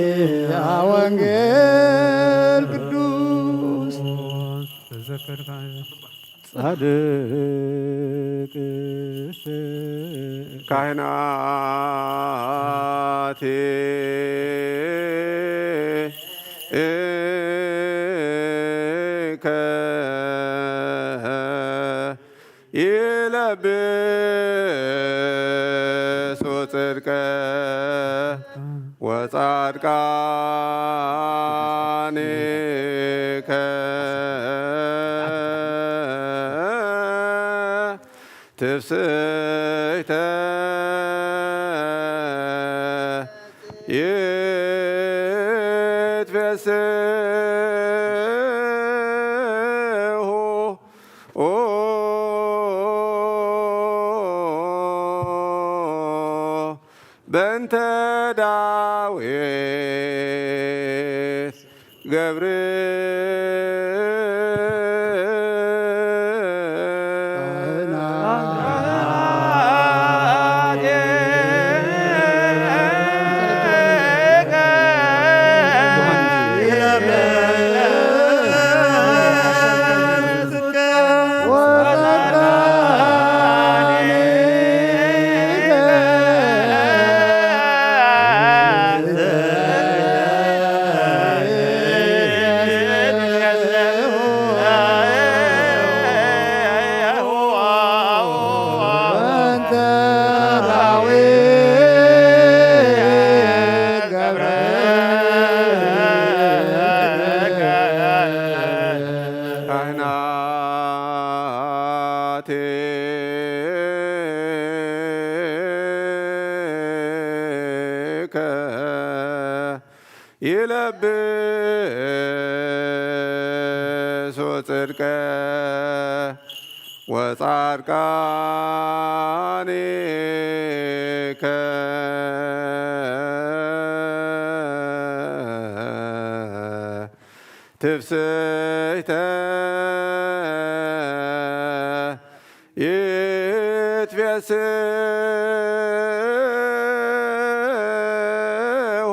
ወንጌል ቅዱስ ጻድቅ ካህናቴ ይለብሱ ጽድቀ ወጻድቃኔከ ትፍስሕተ ይትፌስሑ በእንተ ዳዊት ካህናቴ ይለብሱ ጽድቀ ወጻድቃኔከ ትፍስሕተ ይትፌስሑ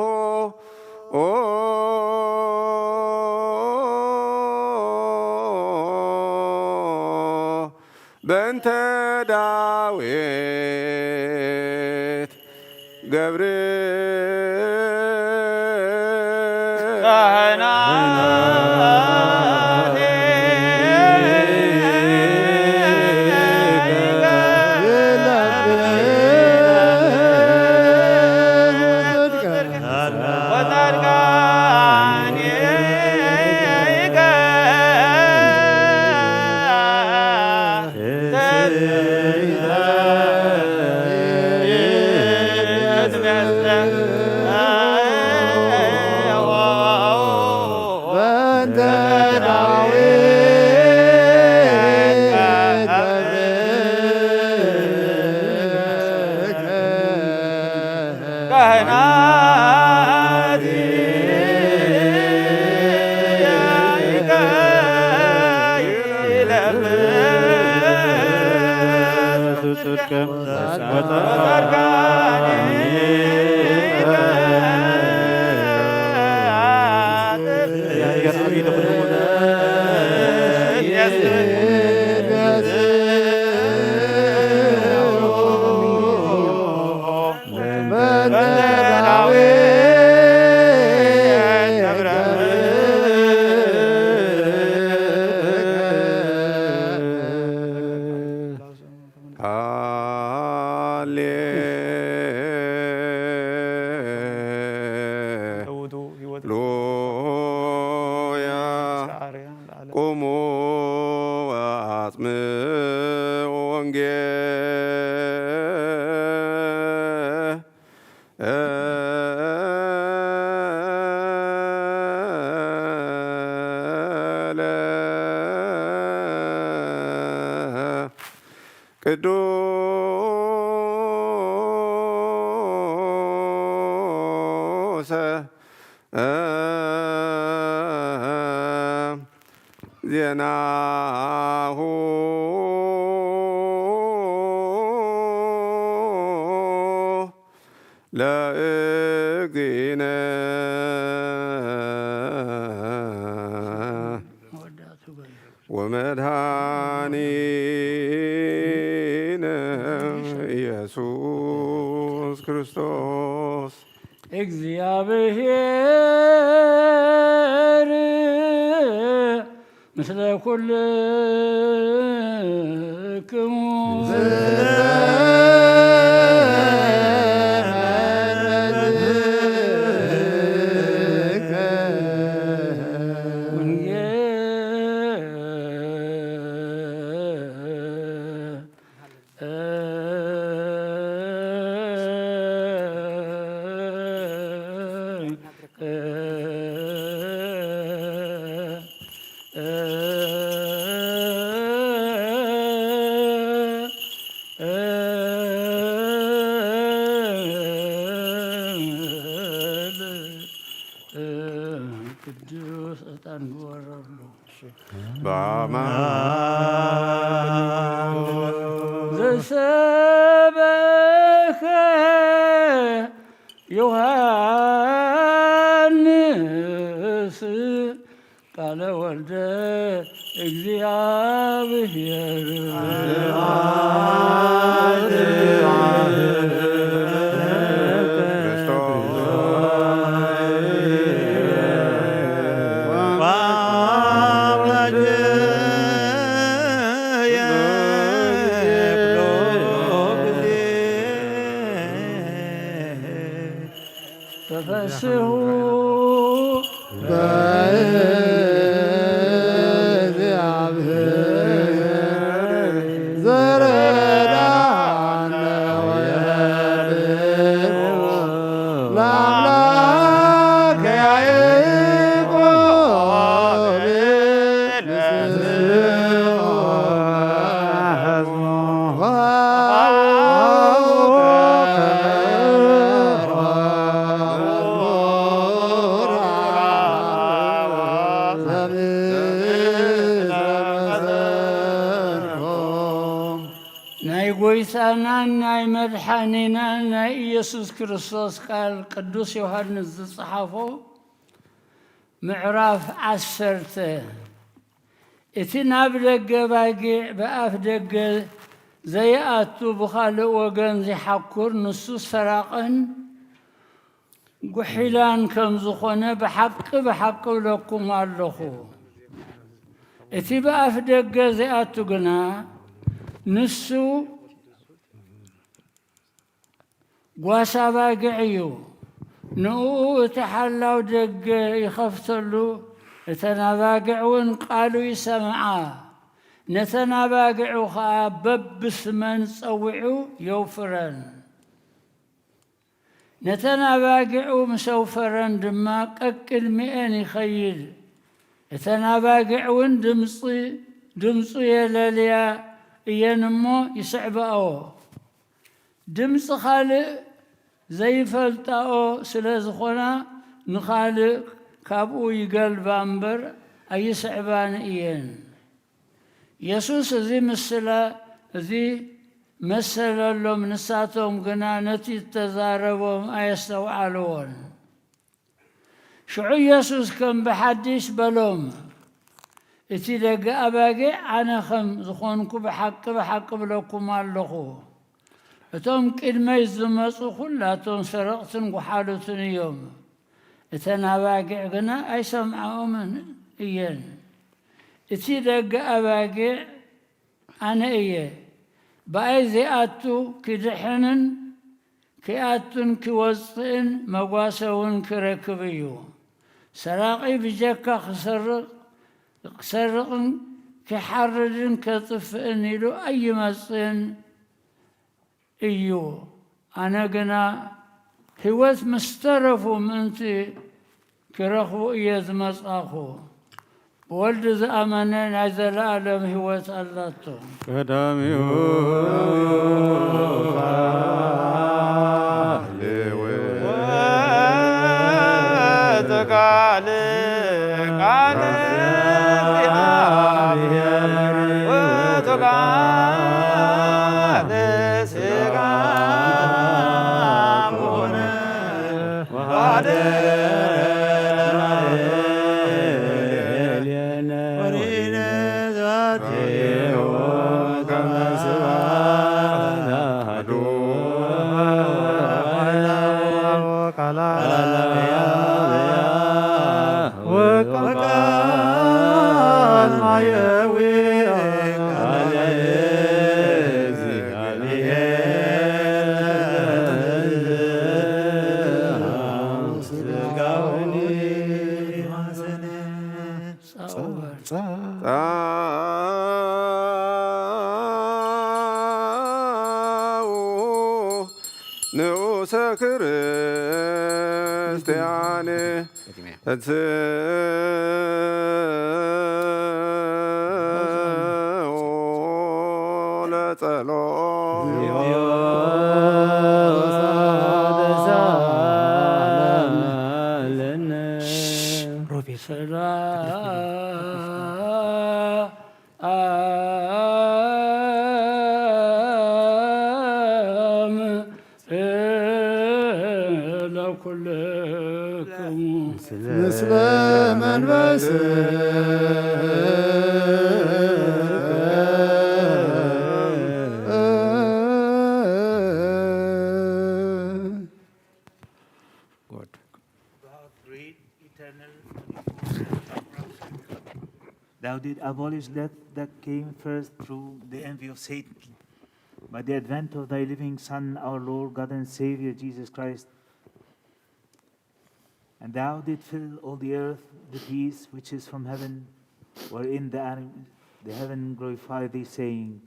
በእንተ ዳዊት Yeah. قوموا وأسمعوا ቅዱስ ዜናሁ ለእግዚእነ ወመድኃኒነ ኢየሱስ ክርስቶስ እግዚአብሔር ምስለ ኩልክሙ ቅዱስ ዕጣን ይወረሉ ዘሰበከ ዮሐንስ ቃለ ወልደ እግዚአብሔር ተፈስሑ በእግዚአብሔር ዘረዳነ ወየብር ለአምላከ ያዕቆብ ናይ ጎይታናን ናይ መድሓኒናን ናይ ኢየሱስ ክርስቶስ ቃል ቅዱስ ዮሐንስ ዝፀሓፎ ምዕራፍ 10 እቲ ናብ ደገ ባጊዕ ብኣፍ ደገ ዘይኣቱ ብኻልእ ወገን ዝሓኩር ንሱ ሰራቕን ጉሒላን ከም ዝኾነ ብሓቂ ብለኩም ኣለኹ። እቲ ብኣፍ ደገ ዘይኣቱ ግና ንሱ ጓሳ ባጊዕ እዩ። ንኡ እቲ ሓላው ደገ ይኸፍተሉ፣ እተን ኣባጊዕ እውን ቃሉ ይሰምዓ። ነተን ኣባጊዑ ከዓ በብስመን ፀዊዑ የውፍረን። ነተን ኣባጊዑ ምስ ኣውፈረን ድማ ቀቅድሚአን ይኸይድ። እተን ኣባጊዕ እውን ድምፁ የለልያ እየን እሞ ይስዕብኦ። ድምፂ ካልእ ዘይፈልጣኦ ስለ ዝኾና ንኻልእ ካብኡ ይገልባ እምበር ኣይስዕባን እየን። ኢየሱስ እዚ መሰለሎም፣ ንሳቶም ግና ነቲ ተዛረቦም ኣየስተውዓልዎን። ሽዑ ኢየሱስ ከም ብሓዲስ በሎም፣ እቲ ደገ ኣባጊዕ ኣነ ከም ዝኾንኩ ብሓቂ ብለኩም ኣለኹ። እቶም ቅድመይ ዝመፁ ኩላቶም ሰረቕትን ጓሓሉትን እዮም። እተን ኣባጊዕ ግና ኣይሰምዐኦምን እየን። እቲ ደገ ኣባጊዕ ኣነ እየ። ብኣይ ዘይኣቱ ክድሕንን ክኣቱን ክወፅእን መጓሰውን ክረክብ እዩ። ሰራቂ ብጀካ ክሰርቕ كسرقن كحرجن كطفئن يلو أي مسن إيو أنا قنا هوات مسترفو منتي كرخو إياز مساخو ولد زأمنين عز العالم هوات اللاتو قدامي مثل منبس Thou did abolish death that came first through the envy of Satan. By the advent of thy living Son, our Lord, God and Savior, Jesus Christ, and thou did fill all the earth with peace which is from heaven, wherein the heaven glorify thee, saying,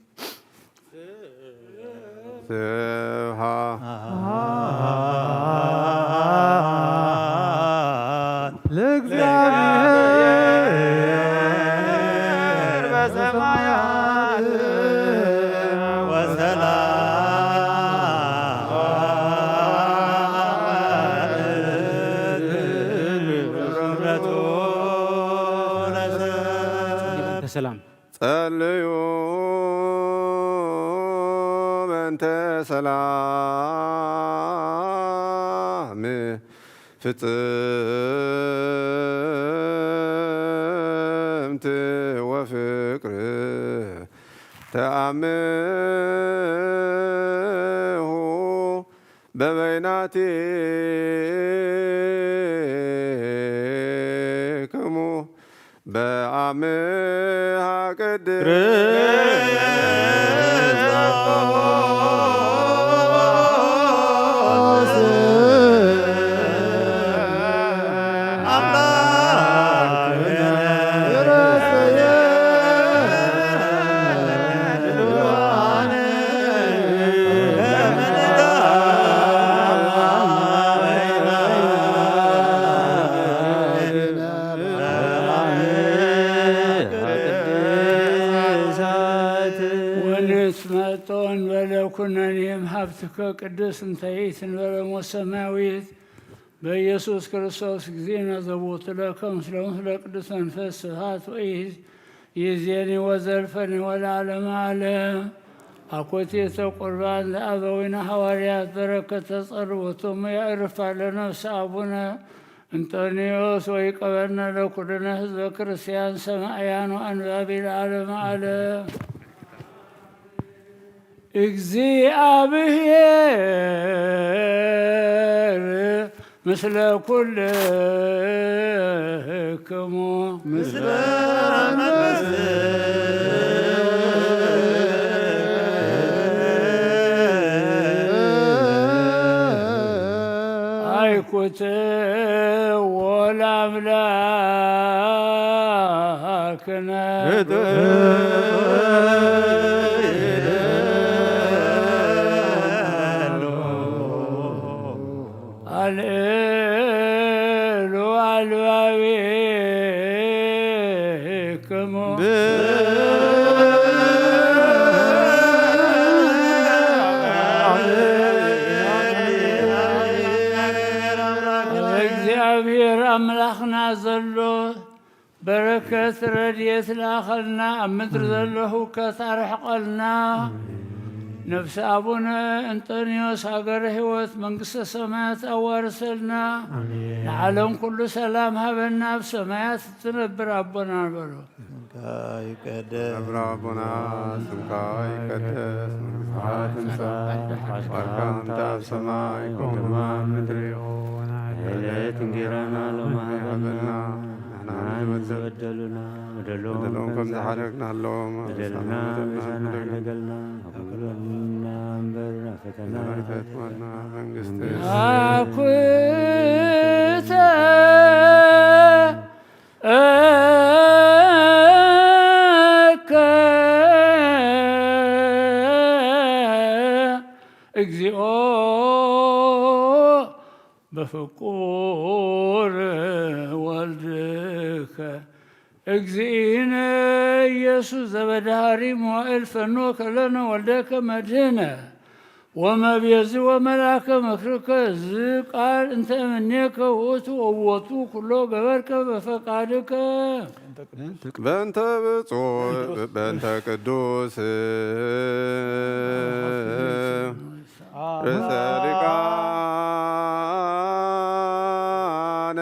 ሰላም ጸልዩ በእንተ ሰላም ፍጽምት ወፍቅር ተአምሁ በበይናቲክሙ በአምሃ ኩነኔም ሀብትከ ቅዱስ እንተይት እንበለሞ ሰማያዊት በኢየሱስ ክርስቶስ ጊዜነ ዘቦቱ ለከ ምስለ ቅዱስ መንፈስ ስብሐት ወይት ይእዜኒ ወዘልፈኒ ወለዓለመ ዓለም አኮቴተ ቁርባን ለአበዊነ ሐዋርያት በረከተ ጸሎቶሙ ያዕርፋ ለነፍሰ አቡነ እንጦንዮስ ወይቀበልነ ለኩልነ ህዝበ ክርስቲያን ሰማዕያን ወአንባቢ ለዓለመ ዓለም እግዚአብሔር ምስለ ኩልክሙ ምስለ አይኩት ወላምላክ አምላክነ አልዕሉ አልባቢክሙ እግዚአብሔር አምላኽና ዘሎ በረከት ረድኤት ላኸልና ኣብ ምድሪ ዘሎ ሁከት ኣርሕቐልና ነፍሲ አቡነ እንጦንዮስ ሃገረ ሕይወት መንግስተ ሰማያት አዋርሰልና ለዓለም ኩሉ ሰላም ሃበና ኣብ ሰማያት ትነብር አቦና በሎ አብራቦና ስምካ ይቀደስ መንግሥትከ ትምጻእ ፈቃድከ በከመ በሰማይ ከማሁ በምድር ይሁን ዕለት እንጀራና ሎሚ ሀበና በደሉና በደሎም ከም ዝሓረግና ኣለዎም በደልና ገልና አኩለና እምበር ፈተና ይፈትወና መንግስት አኩተ እግዚኦ በፍቁር ወልድከ እግዚእነ ኢየሱስ ዘበዳህሪ መዋዕል ፈኖ ከለነ ወልደከ መድህነ ወመቤዝ ወመላከ ምክርከ ዝ ቃል እንተ እምኔከ ውእቱ ወወቱ ኩሎ ገበርከ በፈቃድከ በእንተ ብፁዕ በእንተ ቅዱስ ርእሰ ሊቃነ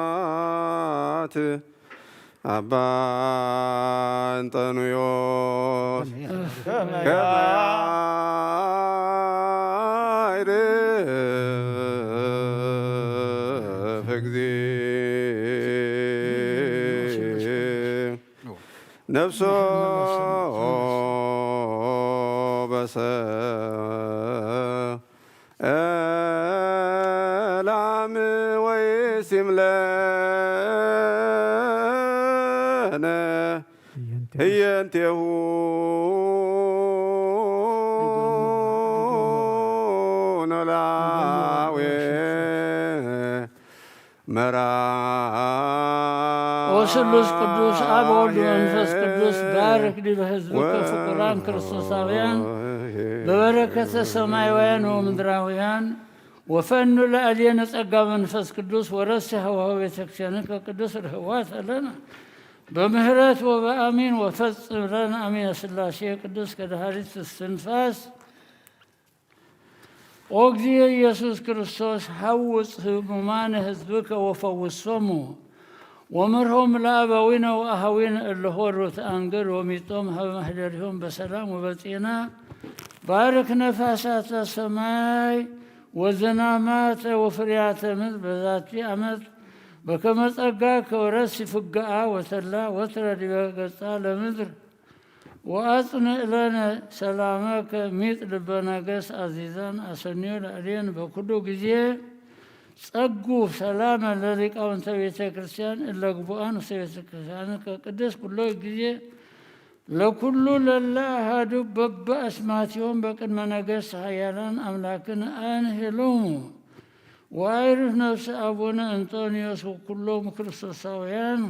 ጳጳሳት አባ እንጦንዮስ ከመ ያዕርፍ እግዚእ ነፍሶ በሰላም ወይሲምለነ ህየንቴሁ ኖላዌ መራ ወስሉስ ቅዱስ አብ ወልድ መንፈስ ቅዱስ ባርክ ዲበ ህዝብከ ፍቁራን ክርስቶሳውያን በበረከተ ሰማያውያን ወምድራውያን ወፈኑ ለአልየነ ጸጋ መንፈስ ቅዱስ ወረሲ ሀዋሁ ቤተክርስቲያንከ ቅዱስ ርህዋት አለና በምህረት ወበአሚን ወፈጽም ለነ አሚነ ሥላሴ ቅዱስ ከዳህሪት እስትንፋስ ኦ እግዚእ ኢየሱስ ክርስቶስ ሐውፅ ህሙማነ ህዝብከ ወፈውሶሙ ወምርሆም ለአበዊነ ወአሃዊነ እለ ሆሩ ተአንገድ ወሚጦም ሀበ ማኅደሪሆም በሰላም ወበጤና ባርክ ነፋሳተ ሰማይ ወዝናማተ ወፍሬያተ ምድር በዛቲ ዓመት በከመ ጸጋከ ወረሲ ፍግአ ወተላ ወትረ ዲበ ገጻ ለምድር ወአጽንዕ ለነ ሰላመከ ሚጥ ልበ ነገሥት አዚዛን አሰንዮ ለአልየን በኩሉ ጊዜ ጸጉ ሰላመ ለሊቃውንተ ቤተ ክርስቲያን እለ ግቡአን ውስተ ቤተ ክርስቲያንከ ቅድስት ኩሎ ጊዜ ለኩሉ ለለ አሐዱ በበአስማቲሆም በቅድመ ነገሥት ኃያላን አምላክን አንህሎሙ ወአዕርፍ ነፍሰ አቡነ እንጦንዮስ ወኩሎሙ ክርስቶሳውያን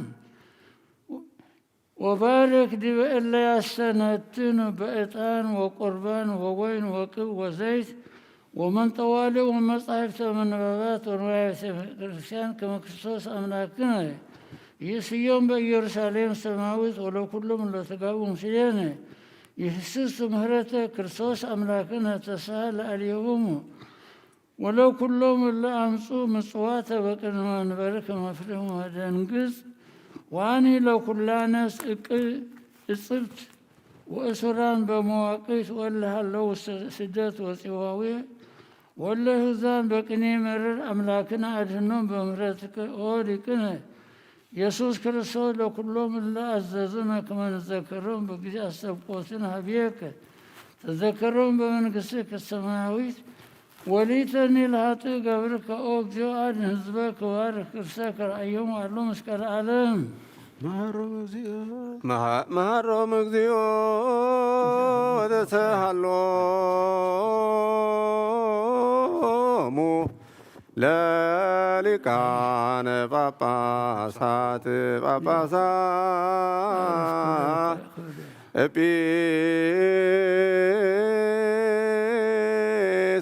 ወባርክ ዲበ እለ ያስተነትኑ በዕጣን ወቁርባን ወወይን ወቅብ ወዘይት ወመንጠዋልዕ ወመጻሕፍተ መንበባት ወንዋየ ቤተ ክርስቲያን ከመ ክርስቶስ አምላክነ ይእስዮም በኢየሩሳሌም ሰማያዊት ወለኩሎም ለተጋቡ ምስሌነ ይህስስ ምህረተ ክርስቶስ አምላክነ ተስሐ ለአልየሆሙ ወለኩሎም ለአምፁ ምጽዋተ በቅድመ መንበርከ መፍትሕ ወደንግጽ ዋኒ ለኩላነስ እጽብት ወእሱራን በመዋቅት ወለሃለው ስደት ወፂዋዊ ወለህዛን በቅኔ መርር አምላክነ አድህኖም በምህረትከ ኦ ሊቅነ ኢየሱስ ክርስቶስ ለኩሎም እለ አዘዙነ ከመ ንዘከሮም በጊዜ አስተብቆትን ሀቤከ ተዘከሮም በመንግሥትከ ሰማያዊት وليتني الهاتي قبرك أوجو عن هزبك وارك رساك الأيوم وعلو مسكر العالم مهرم እግዚኦ ወተሰሃሎሙ ለሊቃነ ጳጳሳት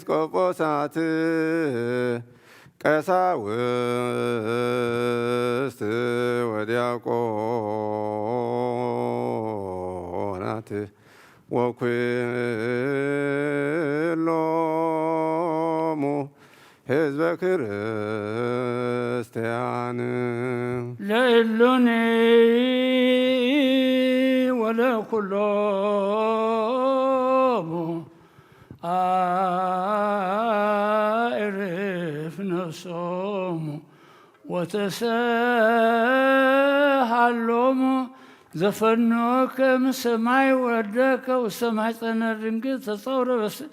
ኤጲስቆጶሳት ቀሳውስት ወዲያቆናት ወኩሎሙ ሕዝበ ክርስቲያን لإلني ولا كلهم أعرف نفسهم وتساهلهم زفنوك مسمعي ودك وسمعي تنرنجي تصور بس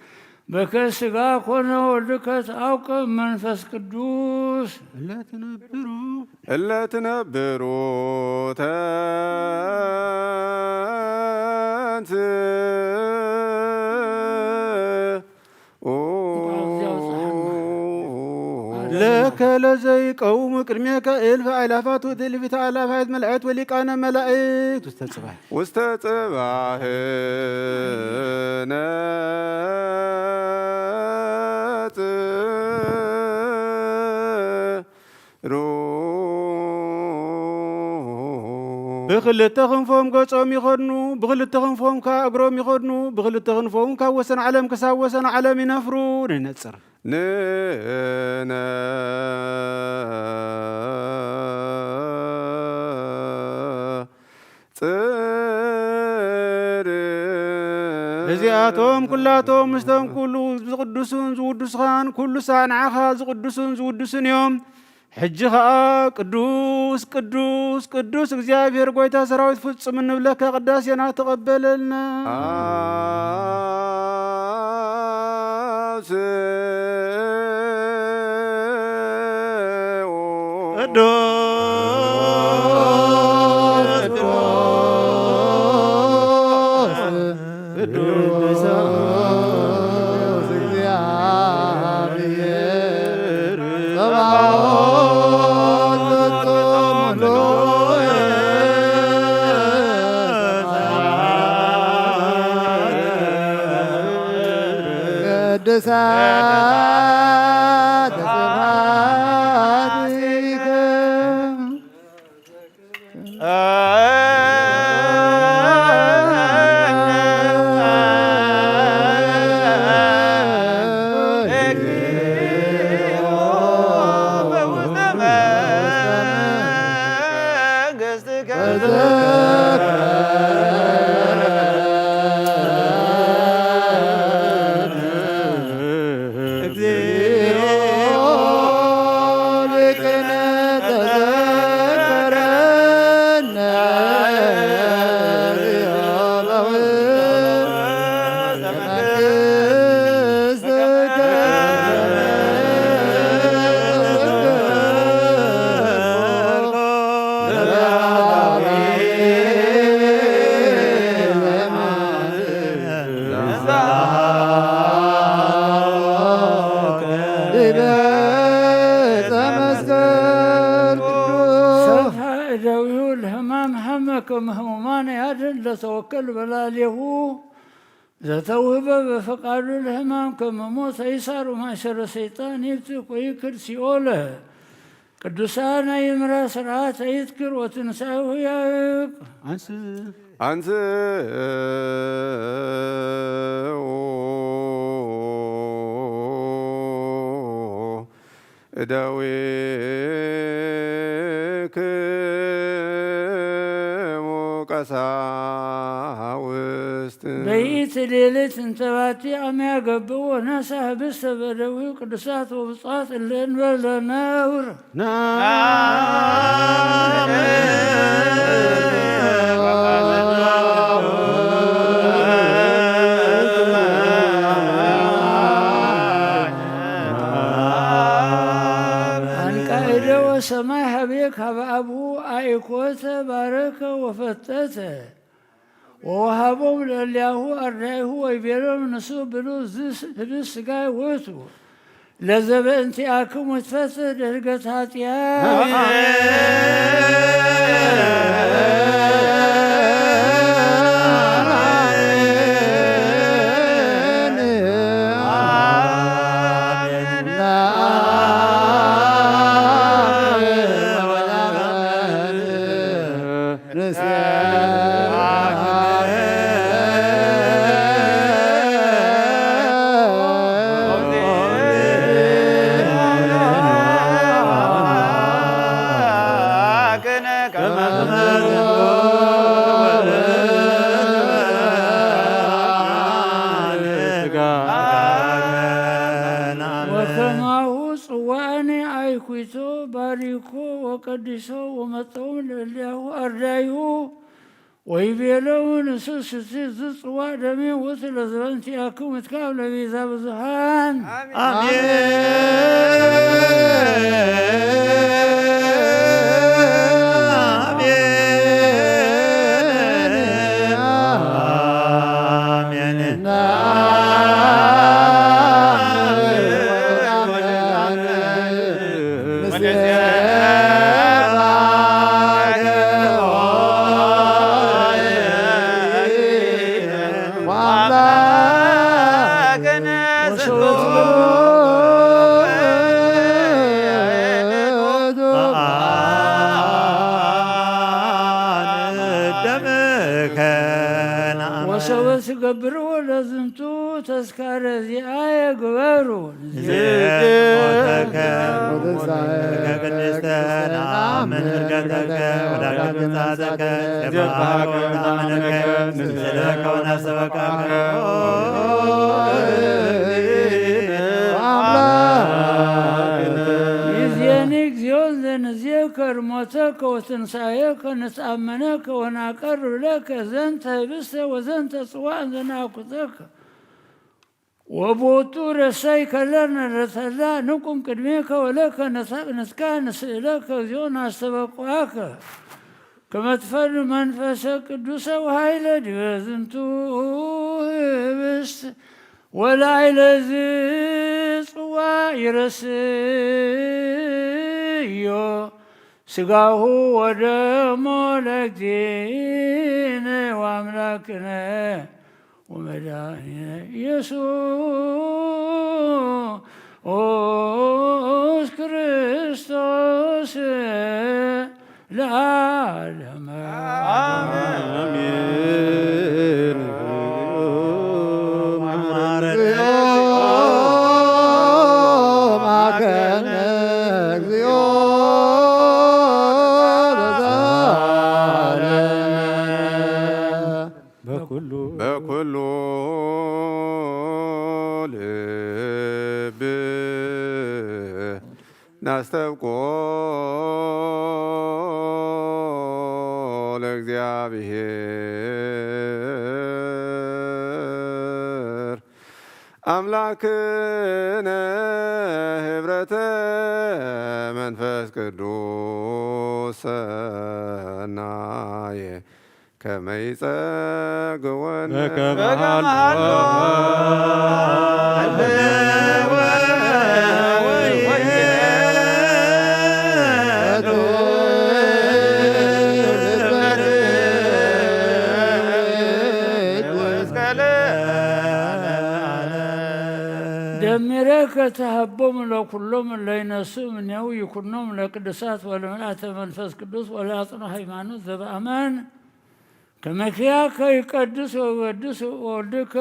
بكسقا كنا ودكت أوك منفس قدوس إلا تنبروا لك لزي قوم كرميك إلف ألافات وتلف آلافات ملائكة ولقان ملائكة واستتباه بخلتهم فهم قصهم يخدنوا بخلتهم فهم كأجرهم يخدنوا بخلتهم فهم كوسن علم كسوسن علم ينفرون نتصر እዚአቶም ኩላቶም ምስተም ኩሉ ዝቅዱሱን ዝውዱስኻን ኩሉ ሳንዓኻ ዝቅዱሱን ዝውዱስን እዮም ሕጂ ኸኣ ቅዱስ ቅዱስ ቅዱስ እግዚአብሔር ጎይታ ሰራዊት ፍጹም እንብለከ ቅዳሴና ተቐበለልና ቅዱሳት ስብሐቲከ مهمومان يادن لتوكل بلاله زتوهب بفقاد الهمام كمموت يسار وما شر الشيطان يبتك ويكر سيوله ቅዱሳን ይምራ ስርዓት ይትክር ወትንሳሁ ያቅ አንስ እደዊክሙ ቀሳውስት በይት ሌሊት እንተባቲ አሚያ ገብዎ ነሳ ህብስተ በደዊ ቅዱሳት ወብጻት እልንበል ነውር هبيك هب أبوه أيكوت بارك وفتت ووهبهم للياهو أرنعه ويبيرهم نسو بلو زس جاي ويتو لذب انت أكم وتفتت لرقت هاتيا وقدسوا ومطعون لله أردايو ويبيلون سوسي زصوا دمي وصل زرنتي أكو متكامل بيزا بزهان وسوس قبروا لازمتو تذكر ذي آية قبروا زيك قدستنا من رقتك ولقد صادك جبهك ونعملك نزلك ونسبك يزينك زيوزن ذكر موتك وتنسايك ونتأمنك ونقر لك زنت بس وزنت سواء زناكتك وبوتو رسايك لنا رسلا نكم كدميك ولك نسكا نسئلك زيونا سبقواك كما تفعل منفسك قدوسا وهايلا جوزنتو بس ولا إلى ذي صوا يرسيو سقاه ودمو لكدين وأملاكنا ومداننا يسوع كريستوس العالم آمين በኩሉ ልብ ናስተብቆ ለእግዚአብሔር አምላክነ ህብረተ መንፈስ ቅዱስ ሰናየ ከመይጸግወን دمرك تهبهم لكلهم اللي ينسوا من يو يكونهم لقدسات ولا ملأت منفس قدوس ولا أطنع هيمانوس ذا بأمان كما كياك يقدس ويقدس وردك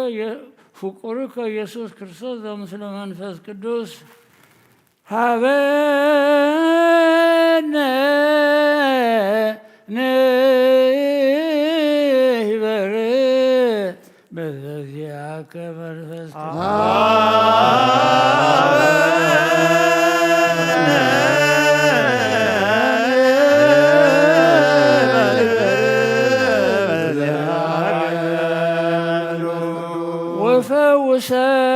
فقرك يسوع كريستوس ذا مثل منفس قدوس هابنا نهبر بذياك منفس وفوسنا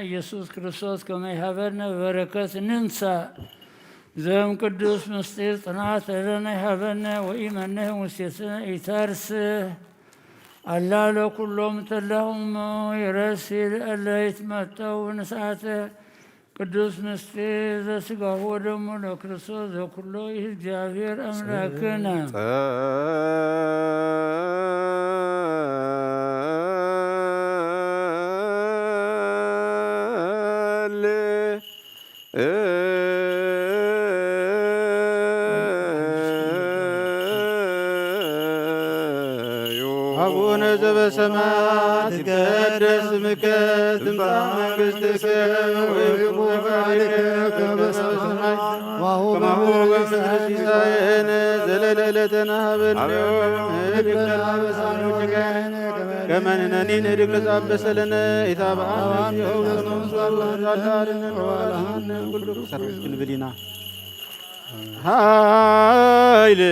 ኢየሱስ ክርስቶስ ከመይሃበነ በረከት ንንሳ ዘም ቅዱስ ምስጢር ጽናት ለነ ይሃበነ ወኢመነህ ውስቴትነ ኢተርስ አላ ለኩሎም ተለሁም ይረሲል እለ ይትመጠው ንስዓተ ቅዱስ ምስጢር ዘሥጋሁ ወደሙ ለክርስቶስ ዘኩሎ ይህ እግዚአብሔር አምላክነ አቡነ ዘበሰማያት ይትቀደስ ስምከ ትምጻእ መንግሥትከ ወይኩን ፈቃድከ በከመ በሰማይ ከማሁ በምድር ሲሳየነ ዘለለዕለትነ ሀበነ ዮም ንኅድግ ለነ አበሳነ ወጌጋየነ ከመ ንሕነኒ ንኅድግ ለዘአበሰ ለነ ኢታብአነ እግዚኦ ወለሃነ ኩሉ ክንብሊና ኃይል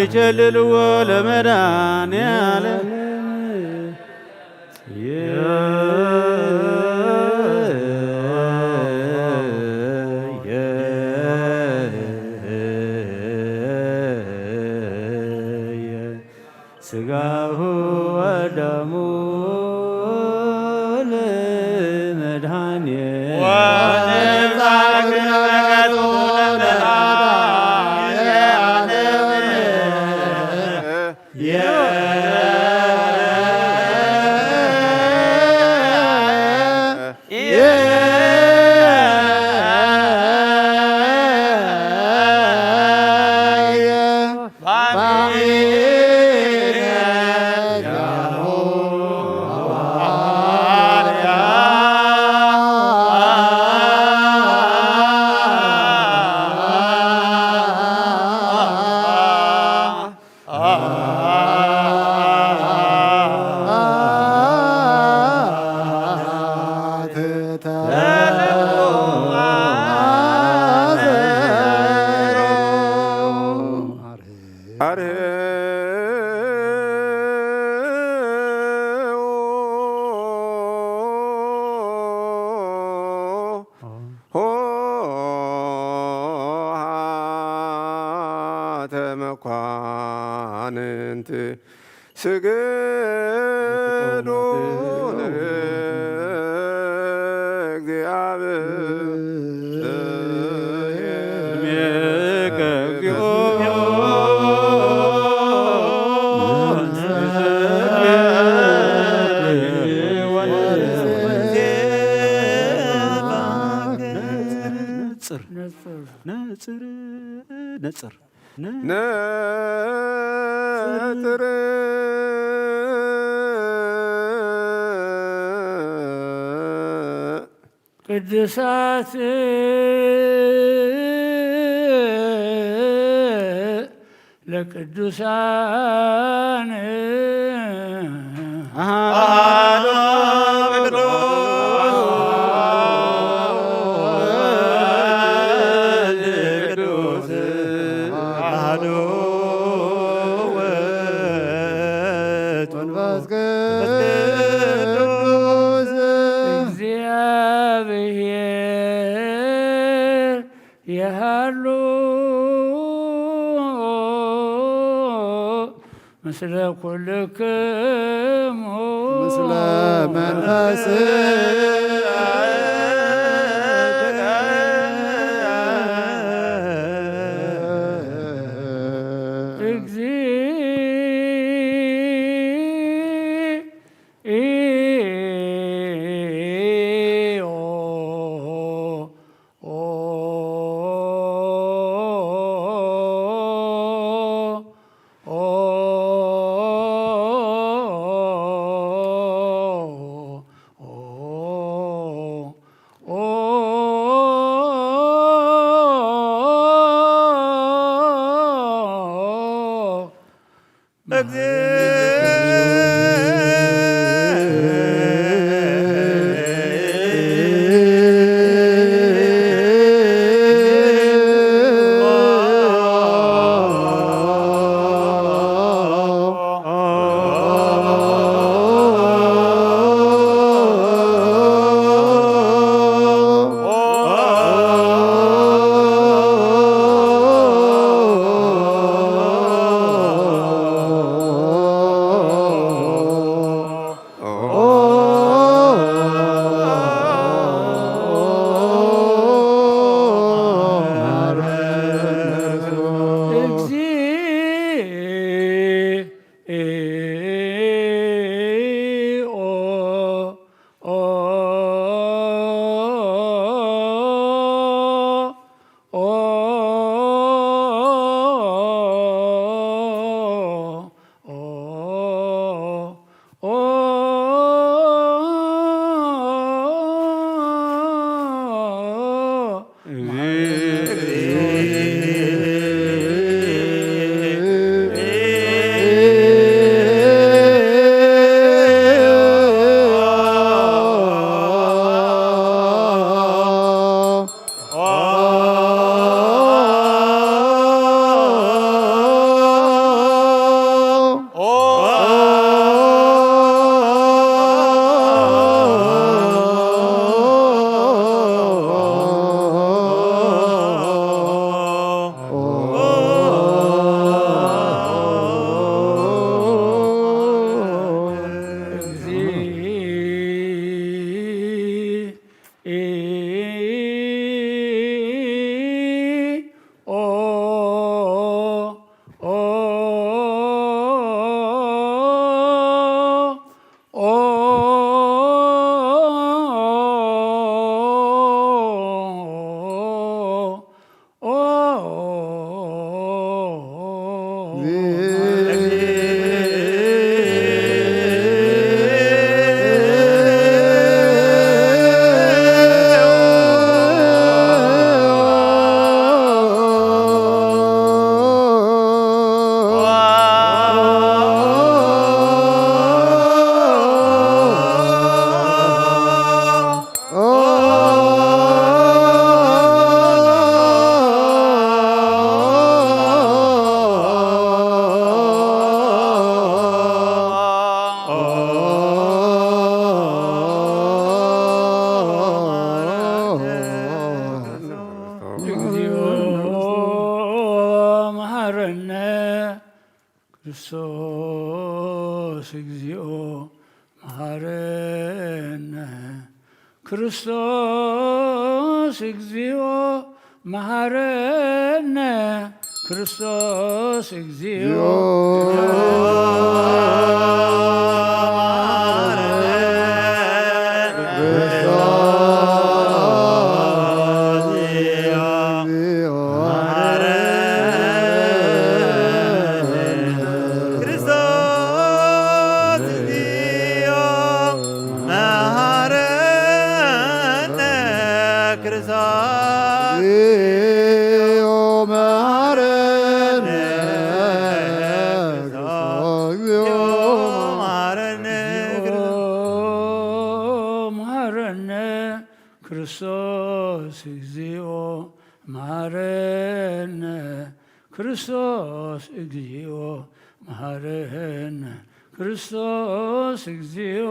ይቸልልዎ ለመድኃኔዓለም ስጋሁ ወደሙ ለመድኃኔ መኳንንት ስገዱ ነጽር ቅዱሳት ለቅዱሳን አሐዱ ቅዱስ አሐዱ ውእቱ መንፈስ ቅዱስ እግዚአብሔር የሃሉ ምስለ ኩልክሙ ምስለ መንፈስ ክርስቶስ እግዚኦ መሐረነ ክርስቶስ እግዚኦ መሐረነ ክርስቶስ እግዚኦ ክርስቶስ እግዚኦ መሐረነ ክርስቶስ እግዚኦ መሐረነ ክርስቶስ እግዚኦ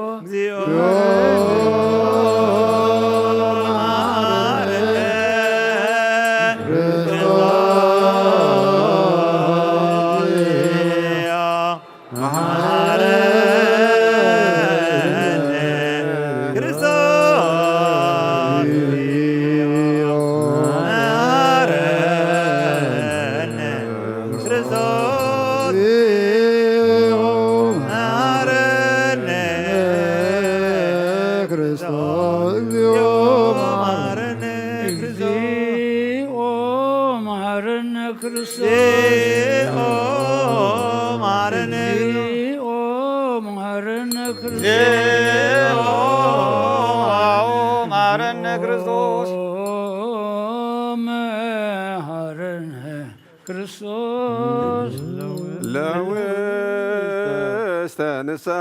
ክርስቶስ ለውስተ ንስሐ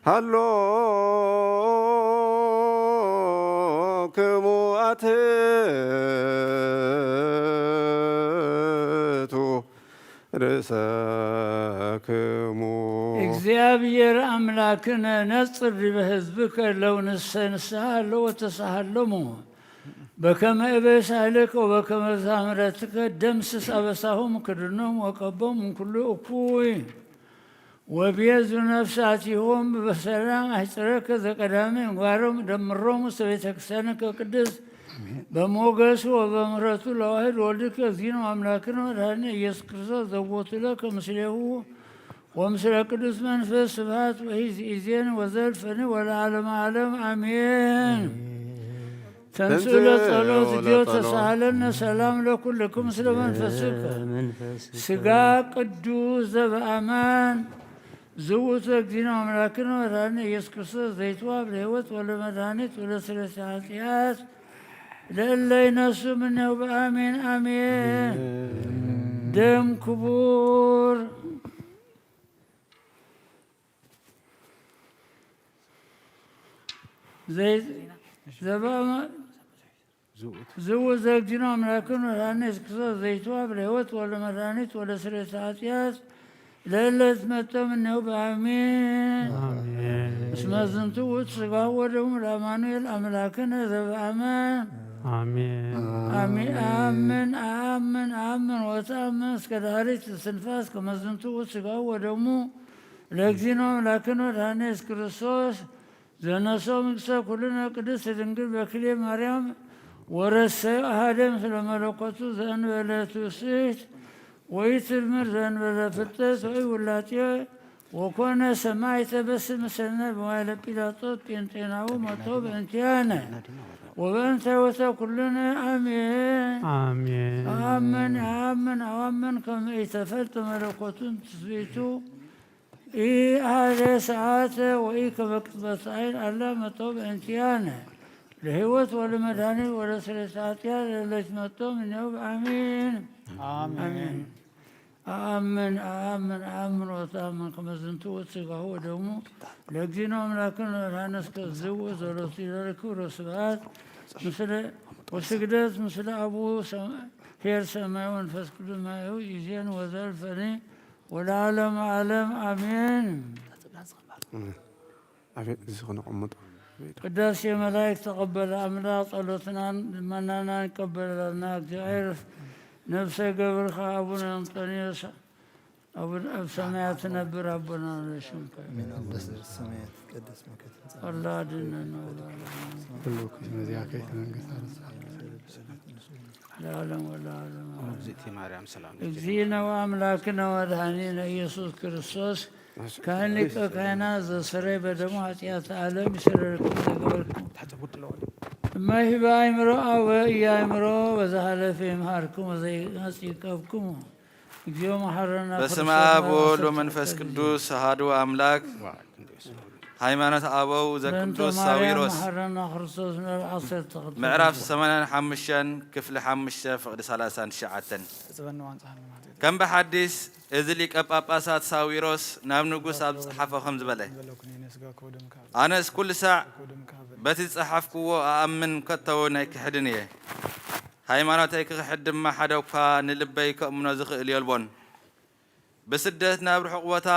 ሃሎ ክሙ አትቱ ርእሰክሙ እግዚአብሔር አምላክነ ነጽር በሕዝብከ ለው ንስሐ ለው ወተሳሃለሙ በከመ እበሳልከ ወበከመ ምሕረትከ ደምስስ አበሳሆሙ ክድኖሙ ወቀቦሙ እምኩሉ እኩይ ወቤዙ ነፍሳቲሆሙ በሰላም አሕጽረከ ዘቀዳሚ ምግባሮሙ ደምሮሙ ውስተ ቤተ ክርስቲያንከ ቅድስት በሞገሱ ወበምሕረቱ ለዋሕድ ወልድከ እግዚእነ አምላክነ መድኃኒነ ኢየሱስ ክርስቶስ ዘቦቱ ለከ ምስሌሁ ወምስለ ቅዱስ መንፈስ ስብሐት ወኢዜን ወዘልፈኒ ወለዓለመ ዓለም አሜን። ተንሥኡ ለጸሎት እግዚኦ ተሳሃለነ ሰላም ለኩልክሙ ምስለ መንፈስከ ሥጋ ቅዱስ ዘበአማን ዝውእቱ እግዚእነ አምላክነ መድኃኒነ ኢየሱስ ክርስቶስ ዘይትዋሃብ ለሕይወት ወለመድኃኒት ወለስርየተ ኃጢአት ለእለ ይነሱ እምኔሁ በአሜን አሜን። ደም ክቡር ዘበአማን ዝውእቱ ዘእግዚእነ አምላክነ መድኃኒነ ኢየሱስ ክርስቶስ ዘይትዋሃብ ለሕይወት ወለመድኃኒት ወለስርየተ ኃጢአት ለእለ ይትመጠው እምኔሁ በአሜን። እስመ ዝንቱ ውእቱ ሥጋሁ ወደሙ ለአማኑኤል አምላክነ ዘበአማን አሜን አሜን አሜን አሜን አሜን ወተአመን እስከ ዳህሪት እስትንፋስ ከመ ዝንቱ ውእቱ ሥጋሁ ወደሙ ለእግዚእነ አምላክነ መድኃኒነ ኢየሱስ ክርስቶስ ዘነሥኦ እምንግሥተ ኩልነ ቅድስት ድንግል በክልኤ ማርያም ወረሰዮ አሐደ ምስለ መለኮቱ ዘእንበለ ትውስት ወኢትድምር ዘእንበለ ፍልጠት ወኢውላጤ ወኮነ ሰማዕተ በስመ ሰናይ በማይለ ጲላጦስ ጴንጤናዊ ሞቶ በእንቲአነ وبنت وتكلنا آمين آمين آمن آمن آمن كما اتفلت ملكوت تثبيتو هذه ساعاته وإي كبكتبت عين علامة طوب انتيانا لهوت ولا مداني ولا سلساتيا للجمتو من يوم آمين آمين آمن آمن آمن وتآمن كما زنتو وتسقى هو دومو لقدينهم لكن لا نسك الزوز ولا سيدارك ورسبات مثل وسجدت مثل أبو هير سماء ونفس كل ما هو يجين وذل فني والعالم عالم آمين قداس يا ملاك تقبل أملاك صلوتنا مننا نقبل لنا تعرف نفسي قبل أبونا أنطونيوس أبو سمعت نبي ربنا لشمك من قدس السماوات قدس مكة الله ديننا كلكم مذياك لا علم ولا علم زيتي مريم سلام اجزينا وأملاكنا ودهنينا يسوع كريستوس كأنك كائنا زسري بدمو حتيات عالم يسرركم لقبلكم ما هي بأمرو أو يا أمرو وزهل في مهاركم وزي نسيكبكم اليوم حرنا بسم آب والد ومنفس قدوس هادو أملاك ሃይማኖት አበው ዘቅዱስ ሳዊሮስ ምዕራፍ 85 ክፍሊ 5 ፍቅዲ 39 ከም ብሓዲስ እዚ ሊቀ ጳጳሳት ሳዊሮስ ናብ ንጉስ ኣብ ጽሓፎ ከም ዝበለ ኣነስ ኩሉ ሳዕ በቲ ጽሓፍክዎ ኣኣምን ከተውን ኣይክሕድን እየ ሃይማኖተይ ክሕድ ድማ ሓደ እኳ ንልበይ ከእምኖ ዝኽእል የልቦን ብስደት ናብ ርሑቕ ቦታ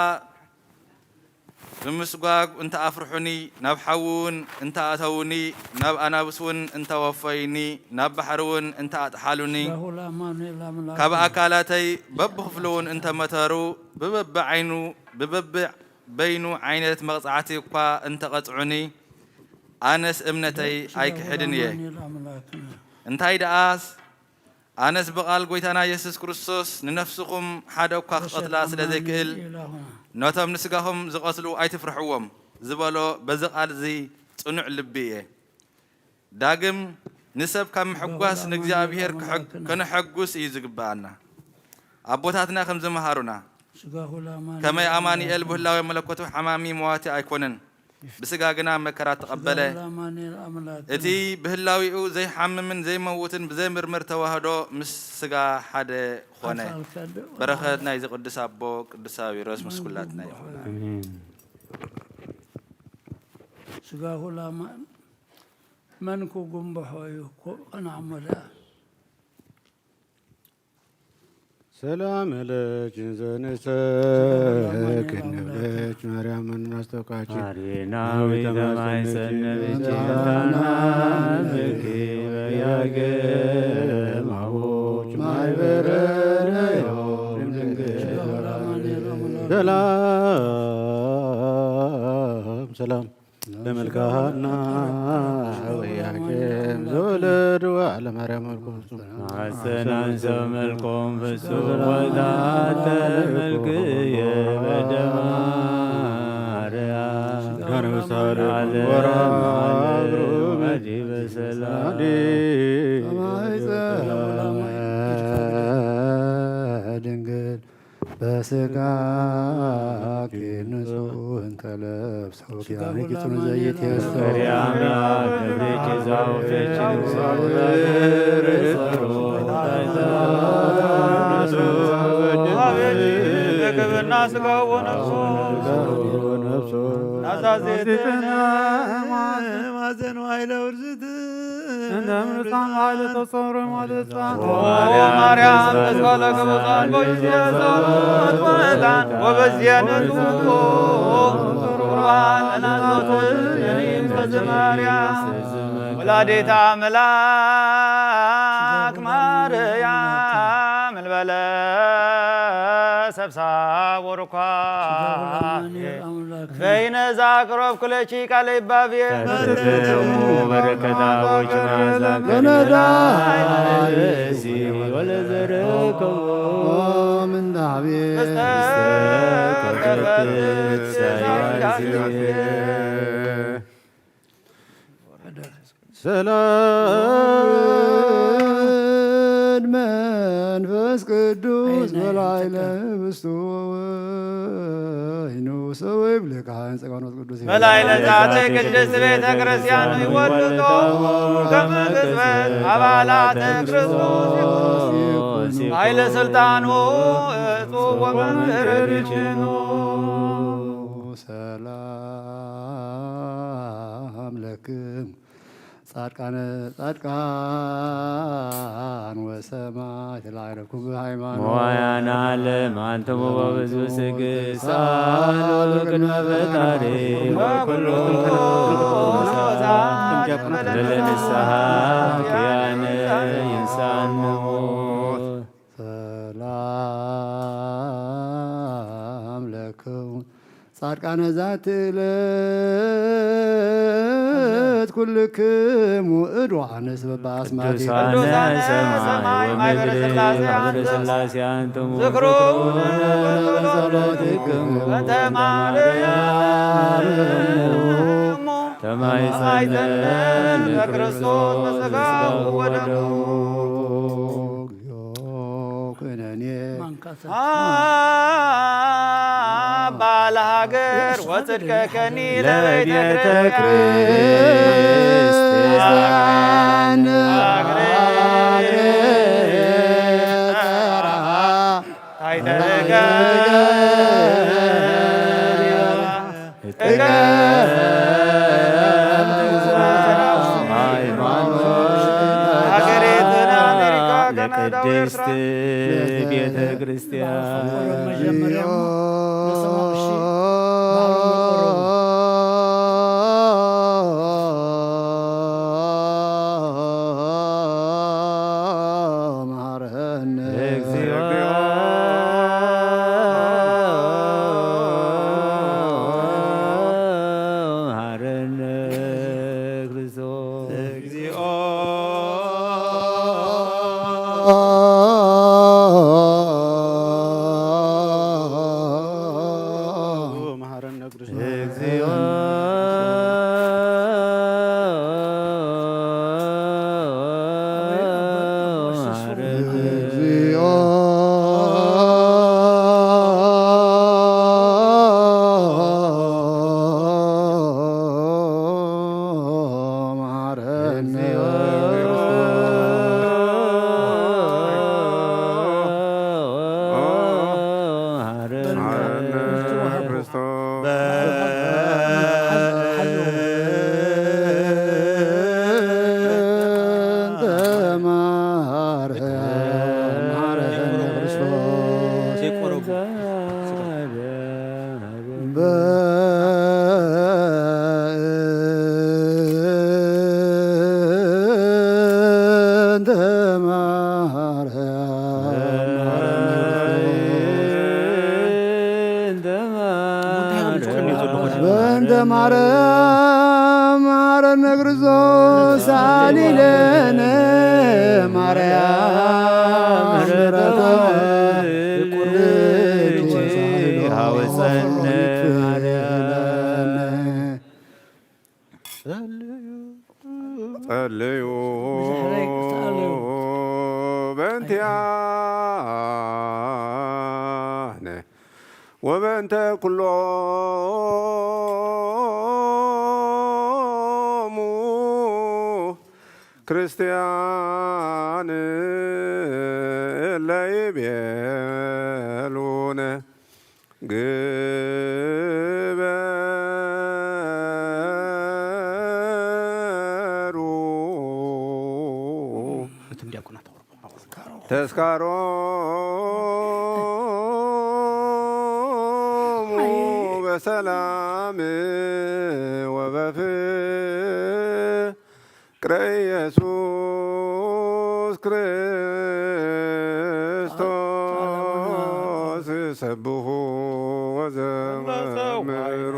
بمسقاق انت افرحني ناب حون انت اتوني ناب انابسون انت وفيني ناب بحرون انت اتحالوني كاب اكالاتي بب خفلون انت متارو ببب عينو ببب بينو عينت مقطعتي كا انت قطعني انس امنتي ايك حدنيه انت ايداس انس بقال قويتنا يسوع كريستوس ننفسكم حدا كا قتلا سلازيكل نوتم نسقهم زقتلو أي تفرحوهم زبالو بزقال زي صنع لبيه داقم نسب كم حقوس نجزا بيهر كن حقوس يزقبانا أبوتاتنا خم زمهارونا كما أماني قلبه الله وملكوته حمامي مواتي أيكونن بسقاقنا مكرات تقبله اتي بهلاوي او زي حممن زي موتن بزي مرمر توهدو مس سقا حدا خونه بركتنا يزي قدس ابو قدس ساويروس مسكولاتنا امين سقا هلا منكو قنبحو انا عملا سلام لك زنسك نبلك مريم من نستوقعك عرينا ويدمعي سنبك جهانا بكي وياك معوش معي برد يوم سلام سلام لملكهنا وياكم زولد وعلى مريم القدس حسنا زملكم في السوق وذات الملك يا بدماريا كان وصال ورا مجيب سلام دنقل بسقاك نسون تلبسو يعني كتن زيت يسور يا أملاك نبريك زوفيك نصور صروت الناس قووا نفسه نزازيتنا ما زنوا إلى ورزتنا نمرتان على تصور ما تسان مريم تسألك بصان بوجه صوت وإذان وبزيانة قربان أنا صوت ينين فز مريم ولاديت عملاك مريم البلاء سبسا ورقا فين زاكروب كل شيء قال بابي بركة وجنا زاكري ولا زركو من دعبي ወልድ መንፈስ ቅዱስ በላዕለ ህብስቱ ወወይኑ ሰብእ ብልካን ጸጋኖት ቅዱስ በላዕለ ዛተ ቅድስት ቤተ ክርስቲያን ይወልዶ ከመ ቅጽበት አባላተ ክርስቶስ ኃይለ ስልጣኑ እጹብ ወመንበረ ርጅኑ ሰላም ለክሙ ጻድቃን ወሰማዕት ላዕለኩም በሃይማኖት ሞያና ዓለም አንትሙ በብዙ ስግሳን ወቅድመ ፈጣሪ ወኩሉ ለንስሐ ኪያነ ይንሳን ሰላም ለክሙ ጻድቃነ ዛቲ ዕለት ኩልክሙ እድዋንስ በበአስማቲክሙ ቅዱሳነ ሰማይ ወምድር ማኅበረ ሥላሴ አንትሙ ዝክሩነ በጸሎትክሙ በእንተ ማርያም ተማኅፀነ ለክርስቶስ በሥጋው ወደሙ ኩነኔ ባለ ሀገር ወጽድቀከኒ ለቤተ ክርስቲያን ቅድስት ቤተ ክርስቲያን በእንተ ማርያም ማረነ ክርስቶስ ሳሊለነ ማርያም ምሕረተ ሐወፀነ ጸልዩ በእንቲአነ ወበእንተ ኩሎሙ ክርስቲያን እለ ይቤሉነ ግበሩ ተስካሮሙ በሰላም ወበፍቅረ ኢየሱስ ክርስቶስ ሰብሑ ወዘመሩ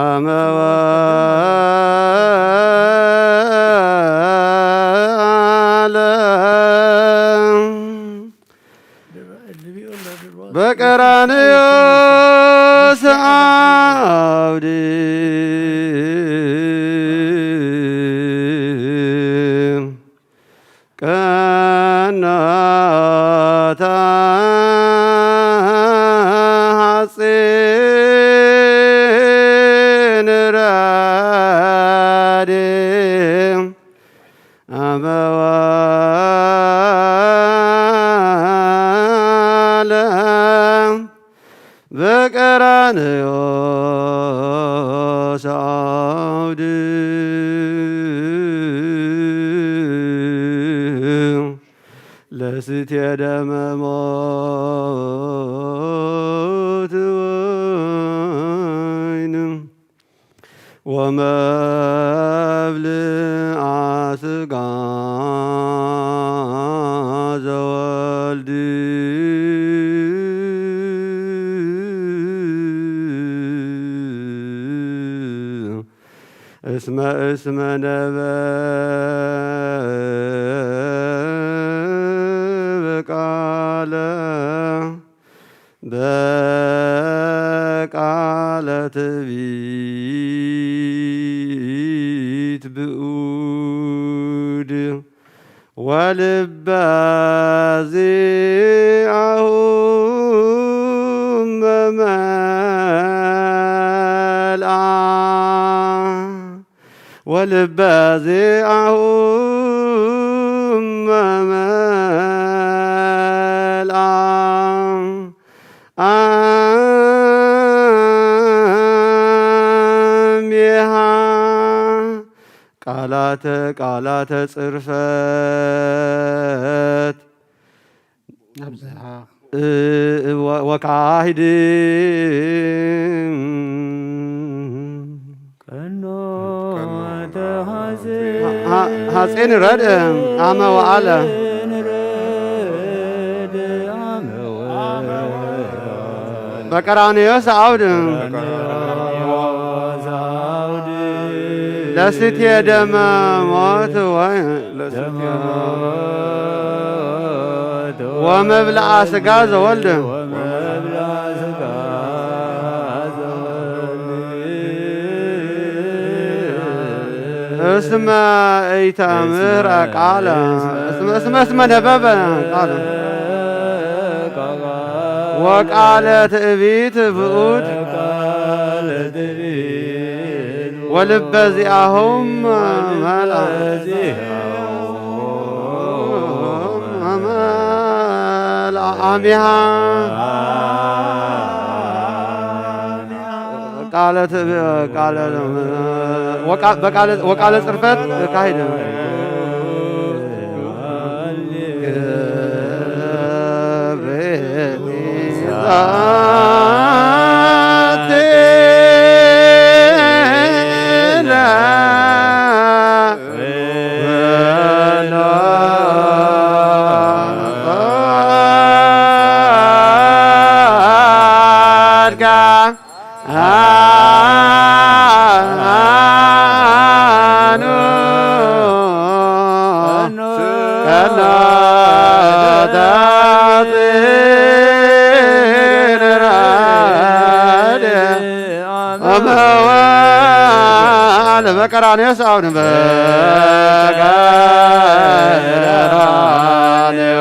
አመዋ አመዋለ በቀራንዮ ሰዓውድ ለስቴ ደመ ሞት ወይን ወመብልዐ ሥጋ ዘወልድ እስመ በቃለ ትዕቢት ብኡድ ወልበ ዚአሁ መመልአ ወልበ ዚአሁ መመልአ አምየሃ ቃላተ ጽርፈት ወካሂድ ሐፄን ረድ አመ ወአለ በቀራንዮ ሰዓውድ ለስቴ ደመ ሞት ወመብልዐ ሥጋ ዘወልድ እስመ ኢተምህረ ቃለ እስመ ነበበ ቃለ ወቃለ ትዕቢት ብኡድ ወልበ ዚአሁም መልአ አሚሃ ወቃለ ጽርፈት ካሂድ በቀራንዮ ሰዓውድ በቀራንዮ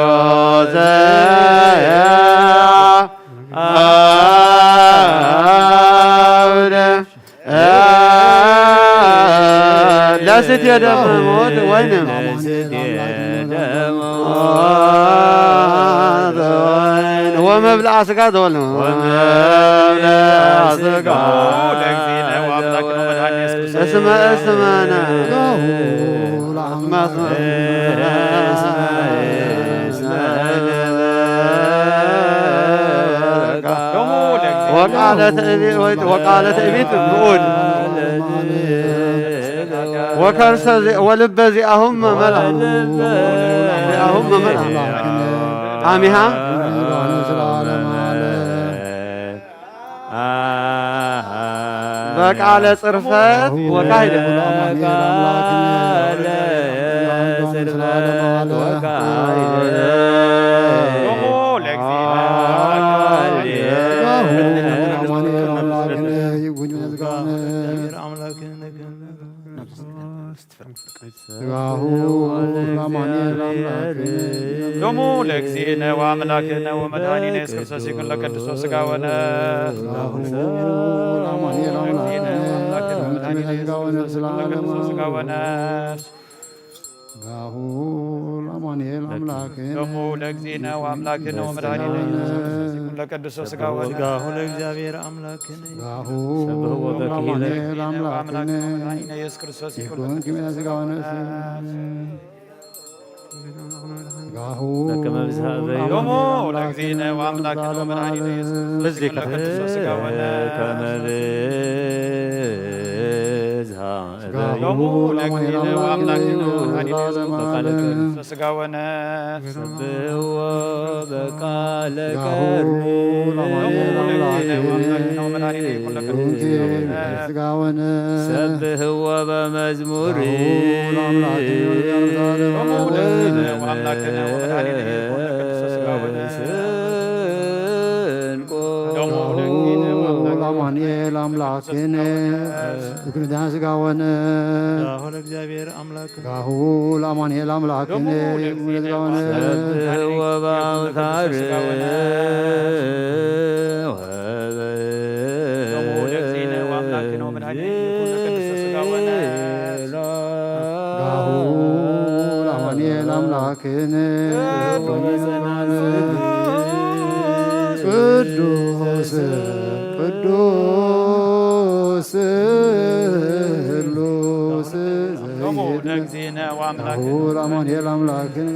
ሰዓውድ ለስቴ ደመ ሞት ወይንም ወመብልዐ ሥጋ ዘወልድ እስመ ወቃለ ትዕቢት ብኡድ ወከርሰ ወልበ ዚአሁም መመልአ አሚሃ በቃለ ጽርፈት ወካሂድ ሎሙ ለእግዚእነ ወአምላክነ ወመድኃኒነ ኢየሱስ ክርስቶስ ይኩን ለቅዱስ ሥጋወነ ወመድኃኒነ ኢየሱስ ክርስቶስ ሥጋ ወነፍስ ጋሁ ለአማኑኤል አምላክነ ደሙ ለእግዚእነ ወአምላክነ ወመድኃኒነ ኢየሱስ ክርስቶስ ይኩን ለቅዱስ ሥጋ ወነፍስ ጋሁ ለእግዚአብሔር አምላክነ ጋሁ ሰብሖ በኪለ ለአማኑኤል አምላክነ ወመድኃኒነ ኢየሱስ ክርስቶስ ይኩን ይኩን ኪመ ሥጋ ወነፍስ ጋሁ በከመ ብዝሃ በይኑ ደሙ ለእግዚእነ ወአምላክነ ወመድኃኒነ ኢየሱስ ክርስቶስ ይኩን ለቅዱስ ሥጋ ወነፍስ ከመ ብዝሃ ደሙ ለእግዚእነ ወአምላክነ ወመድኃኒነ ኢየሱስ ክርስቶስ ሥጋ ወነፍስ ሰብሕዎ በቃለ ጋሁ ቀርኒ ለአማኑኤል ለእግዚእነ አምላክነ ወአምላክነ ወመድኃኒነ ይኩን ለቅዱስ ይኩን ሥጋ ኪመ ወነፍስ ሥጋ ወነፍስ ሰብሕዎ በመዝሙር ለአማኑኤል አምላክነ ይኩን ሥጋ ወነፍስ ጋሁ ለእግዚአብሔር አምላክ ጋሁ ለአማኑኤል አምላክነ ይኩን ሥጋ ወነፍስ ሰብሕዎ በአውታር ጋሁ ለአማኑኤል አምላክነ ቅዱስ ቅዱስ ስሉስ ደሙ ለእግዚእነ ጋሁ ወአምላክነ ለአማኑኤል አምላክነ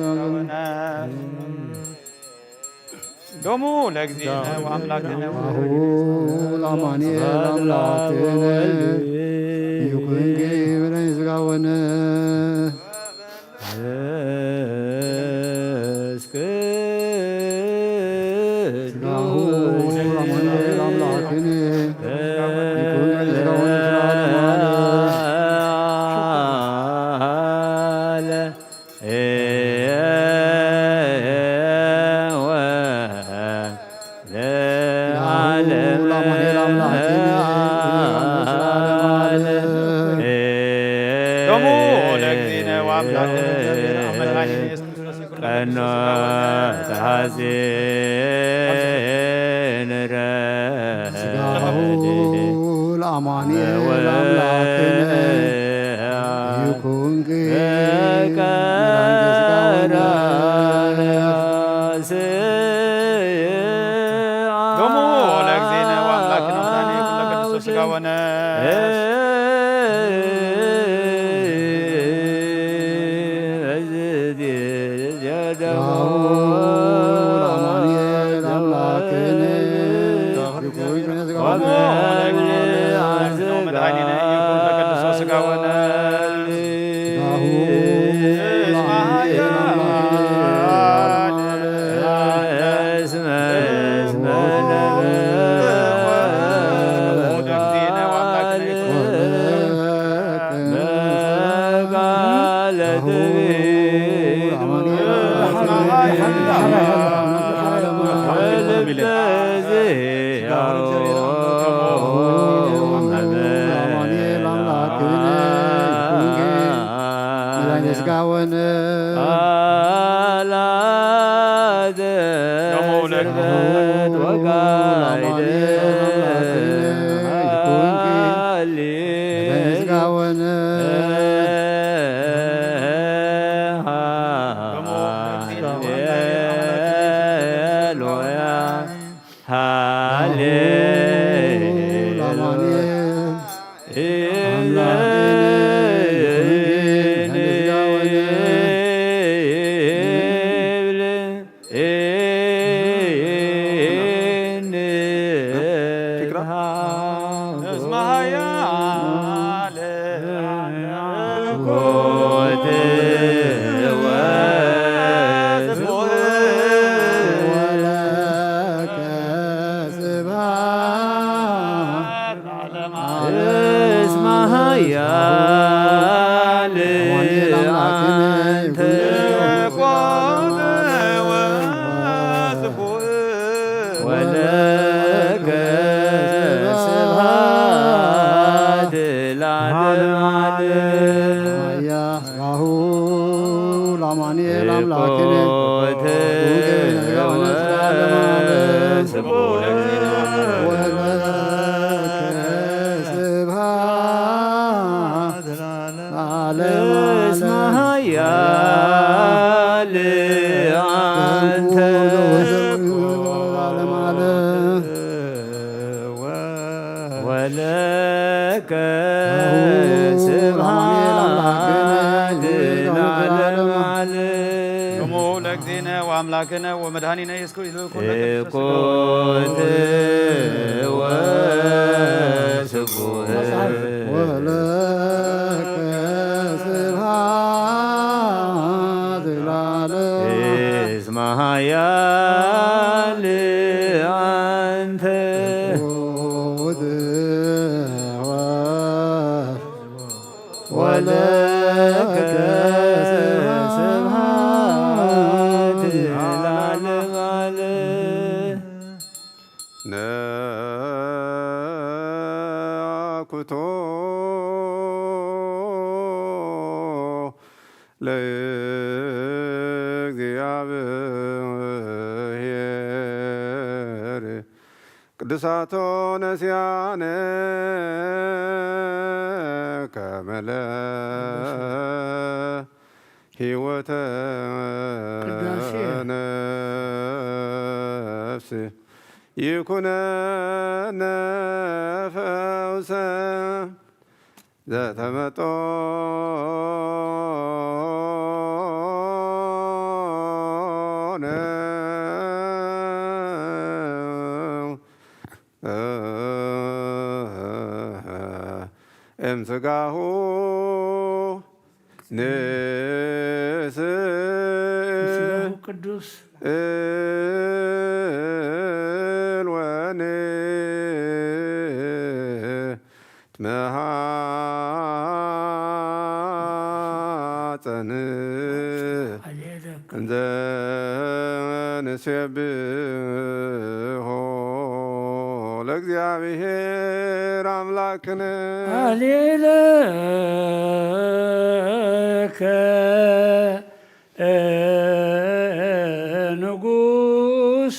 ደሙ ለእግዚእነ ወአምላክነ ጋሁ ለአማኑኤል አምላክነ ይኩን ኪመ ሥጋ ወነፍስ ጋሁ ለአማኑኤል አምላክነ ይኩን ሥጋ ወነፍስ ለአማኑኤል አምላክነ ደሙ ለእግዚእነ ወአምላክነ እግዚአብሔር ወመድኃኒነ ኢየሱስ ክርስቶስ ይኩን ቀኖ ተሐሴን ጋሁ ለአማኑኤል አምላክነ ይኩን ኪመ ሥጋ ወነፍስ ደሙ ለእግዚእነ ወአምላክነ ወመድኃኒነ ይኩን ለቅዱስ ሥጋ ወነፍስ ጋሁ ለአማኑኤል አምላክነ ይኩን ኪመ ሥጋ ወነፍስ ወመድኃኒነ ይኩን ለቅዱስ ሥጋ ወነፍስ ጋሁ ለአማኑኤል ሥጋ ወነፍስ ደሙ ለእግዚእነ ሥጋ ولك سبحان العالم عليه لأجزينا وأملاكنا ومدهننا يسكن قوت وسبوه ولك سبحان العالم اسمها يا لأنت ولك سبحان العالم عليه ناكتو ለእግዚአብሔር ቅዱሳቶ ነሲያነ ከመለ ሕይወተ ነፍስ ይኩነነ ፈውሰ ዘተመጦነ እምስጋሁ ቅዱስ እልወን ትመሃፀን እንዘ ንሴብሖ ለእግዚአብሔር አምላክነ ሃሌለከ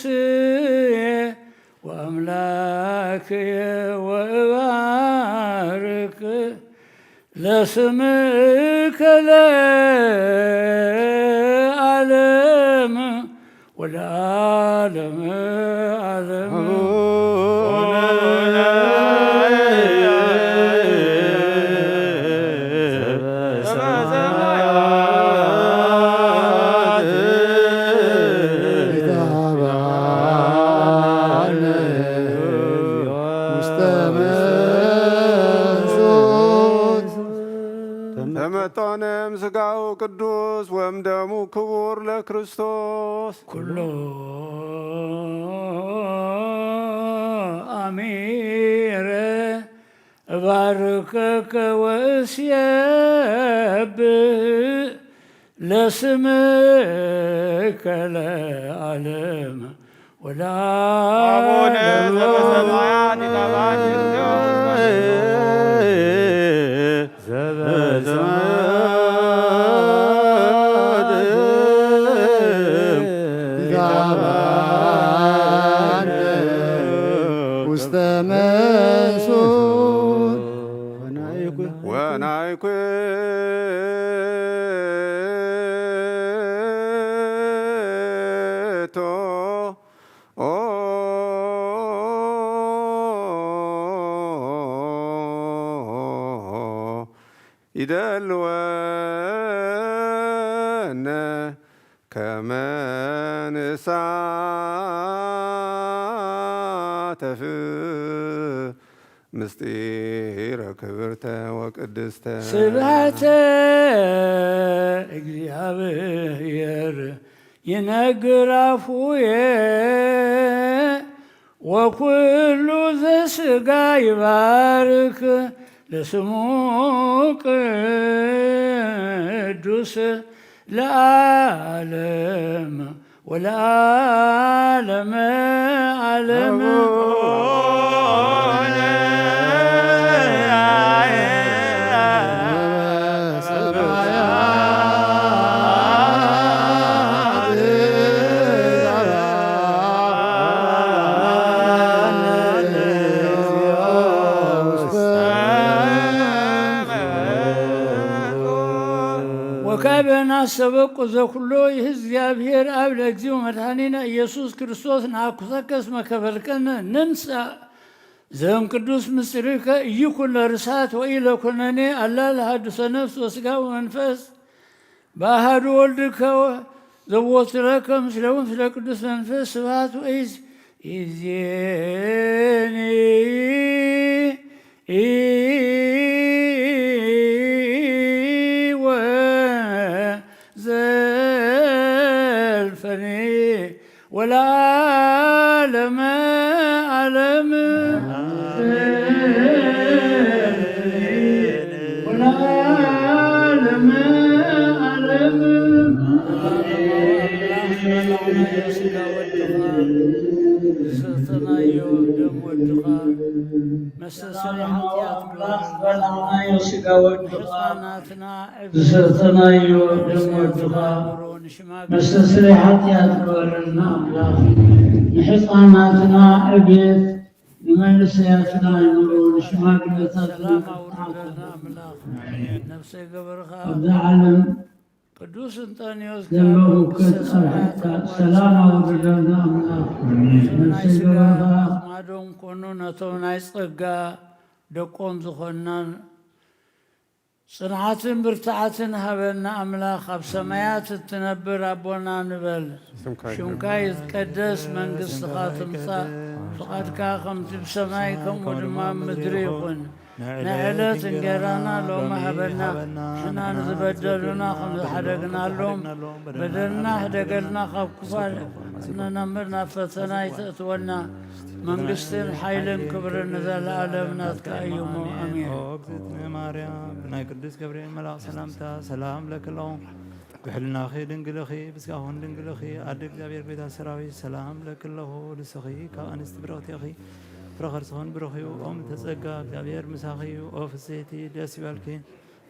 ንጉሥየ ወአምላክየ ወእባርክ ለስምከ ለዓለም ወለዓለም ዓለም ተመጠነም ሥጋው ቅዱስ ወእምደሙ ክቡር ለክርስቶስ ኩሎ አሚረ እባርከከ ወእስየብህ ለስምከ ለዓለም ወለዓለም ውስተ መንሱት ወናይኩ ይደልወነ ከመ ንሳተፍ ምስጢረ ክብርተ ወቅድስተ ስብሐተ እግዚአብሔር ይነግር አፉየ ወኩሉ ዘሥጋ ይባርክ ለስሙ ቅዱስ ለዓለም ወለዓለም ዓለም وكابنا سبق ذكلو እግዚአብሔር አብ ለግዚው መድኃኒነ ኢየሱስ ክርስቶስ ናኩሰከስ መከበልከነ ነንሳ ዘም ቅዱስ ምስጢርከ ኢይኩን ለርሳት ወኢለ ኩነኔ አላ ለሐዱሰ ነፍስ ወስጋ ወመንፈስ በአሐዱ ወልድከ ዘወትረከ ምስለውን ስለ ቅዱስ መንፈስ ስብሐት ወይዝ ኢዜኒ ولا عالم عالم ولا عالم عالم ستنا يودم ودقا مسسر حطيات بلغنا يسقى ودقا ستنا يودم ودقا مستسري حتيات بورنا أملاك نحطاناتنا أبيت لمن سياتنا يمرون شماك لتاتنا أملاك نفسي قبرها أبدا علم قدوس انطانيوس دمه سلام وبرنا أملاك نفسي قبرها ما دون كونون أتونا يسقى دقون زخنان صنعاتن برتعاتن هبنا أملاك بسمايات تنبر أبونا نبل شمكا يتقدس من قصة خاتمتا فقد كاخم بسمايكم ودمام مدريقون نعلت انقرانا لو ما هبنا حنا نتبدلنا خمس حدقنا لهم بدلنا حدقلنا خب كفال نمرنا فتنا يتأتولنا من قصتين حيلن كبر نزل العالمنا تكايوم امين اغزتنا مريم بنا قدس جبريل ملاك سلامتا سلام لك اللهم بحلنا خي دنقل خي بسكاهون دنقل خي ادك جابير بيتا سراوي سلام لك الله لسخي كانست بروت يا اخي فرخر سخن بروخي وام تزقى جابير مساخي اوف سيتي ديس بالكين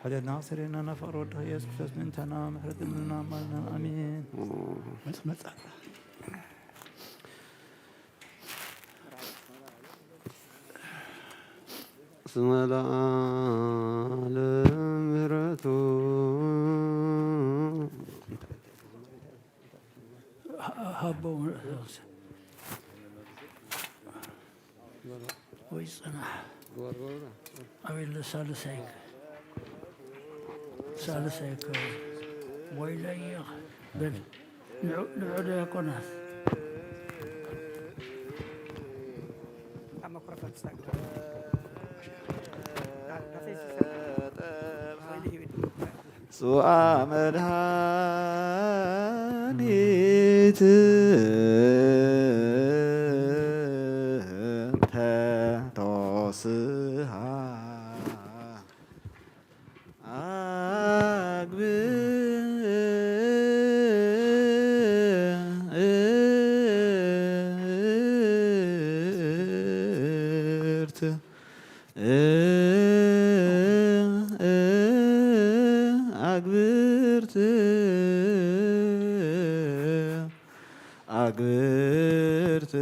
حدد ناصرنا نفر ود يسوع كريستوس من تنا محرد لنا مالنا امين اسم العالم مهرته هبوا ويصنع أبي لسالسيك سالسيك ويلي بل نعود يكون سوء مدهانيت تتوسها أقبرت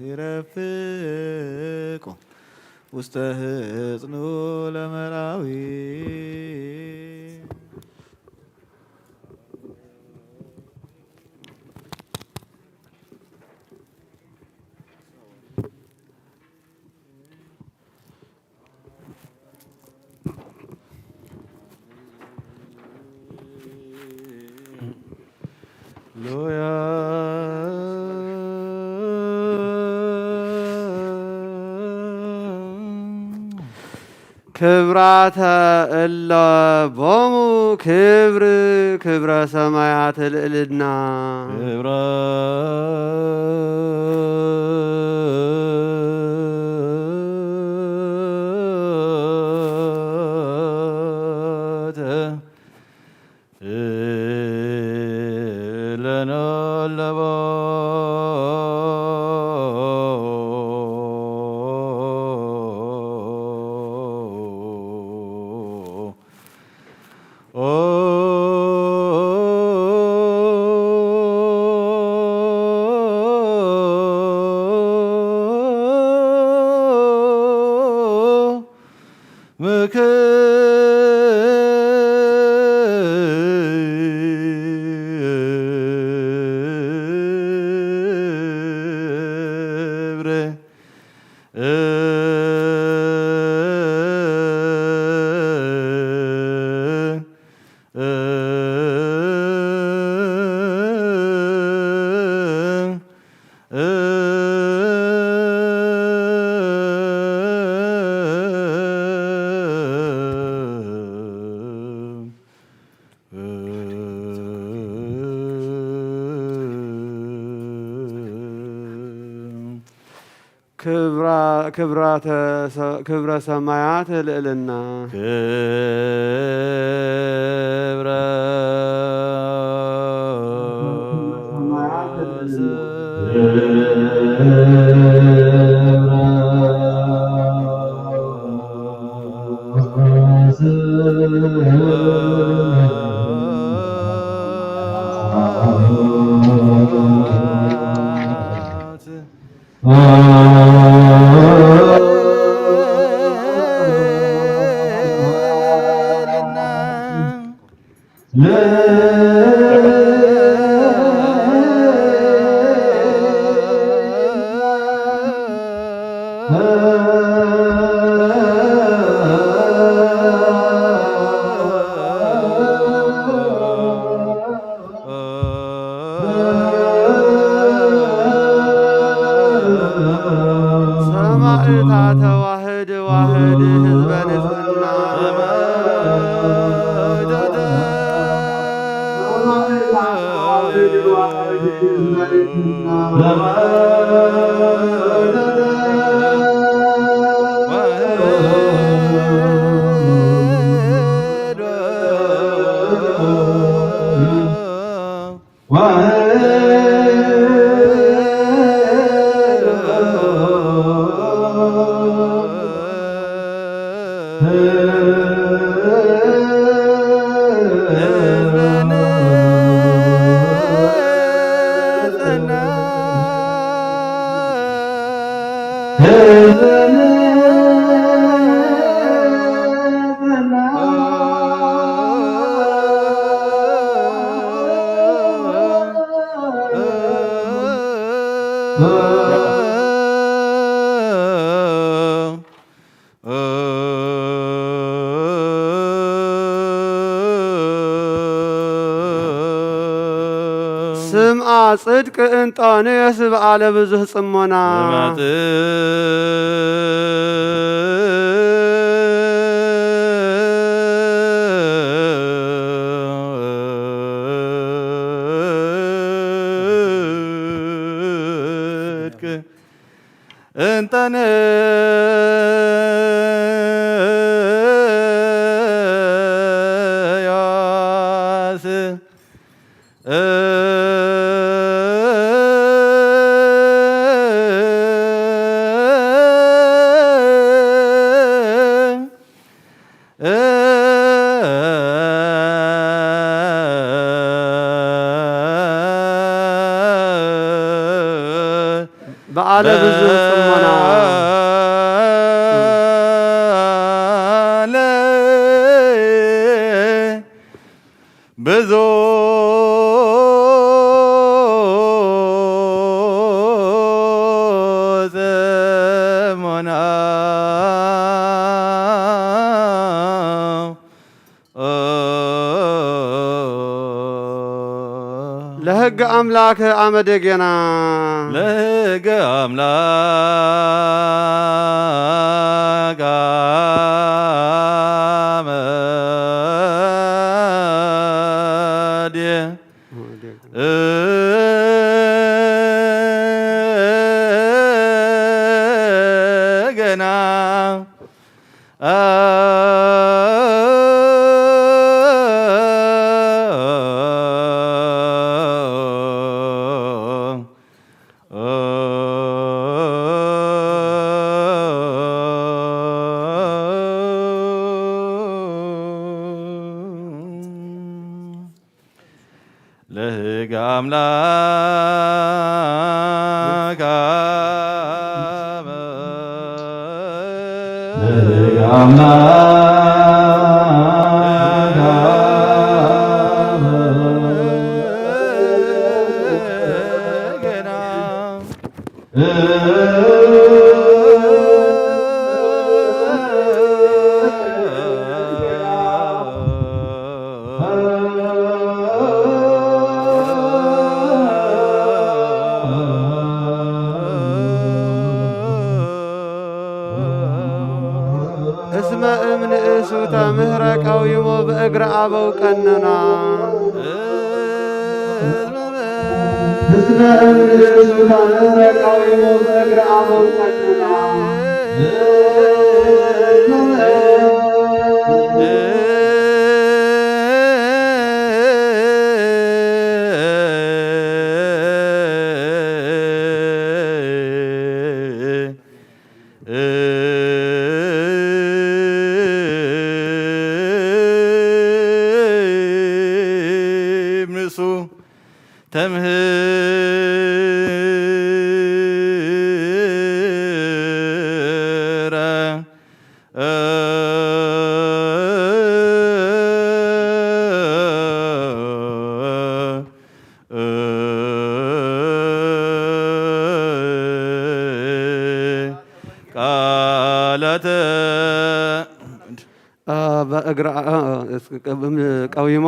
يرفقه واستهزنوا لمراوي ክብራተ እለ ቦሙ ክብር ክብረ ሰማያት ልዕልና ምክር ክብረ ሰማያት ልዕልና ክብረ ሰማዕታ ተዋህድ ዋህድ ህዝበ ንጽሕና ስምዐ ጽድቅ እንጣኔስ በዓለ ብዙኅ ጽሞና እንጠነ ያስ በዓለ ብዙኅ ጽሞና ብዙ ጽሞና ለሕገ አምላክ አመደ ጌና ለሕገ አምላክ አመድ ገና ለሕገ አምላክ እስመ እምንእሱተ ምህረ ቀዊሞ በእግረ አበው ቀነና በእግራ ቀዊሞ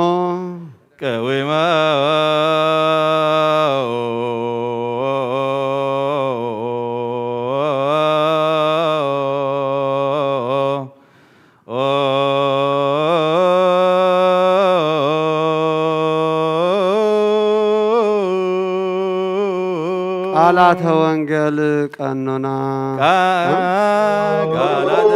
ቀዊማ ቃላተ ወንጌል ቀኖና ቃላተ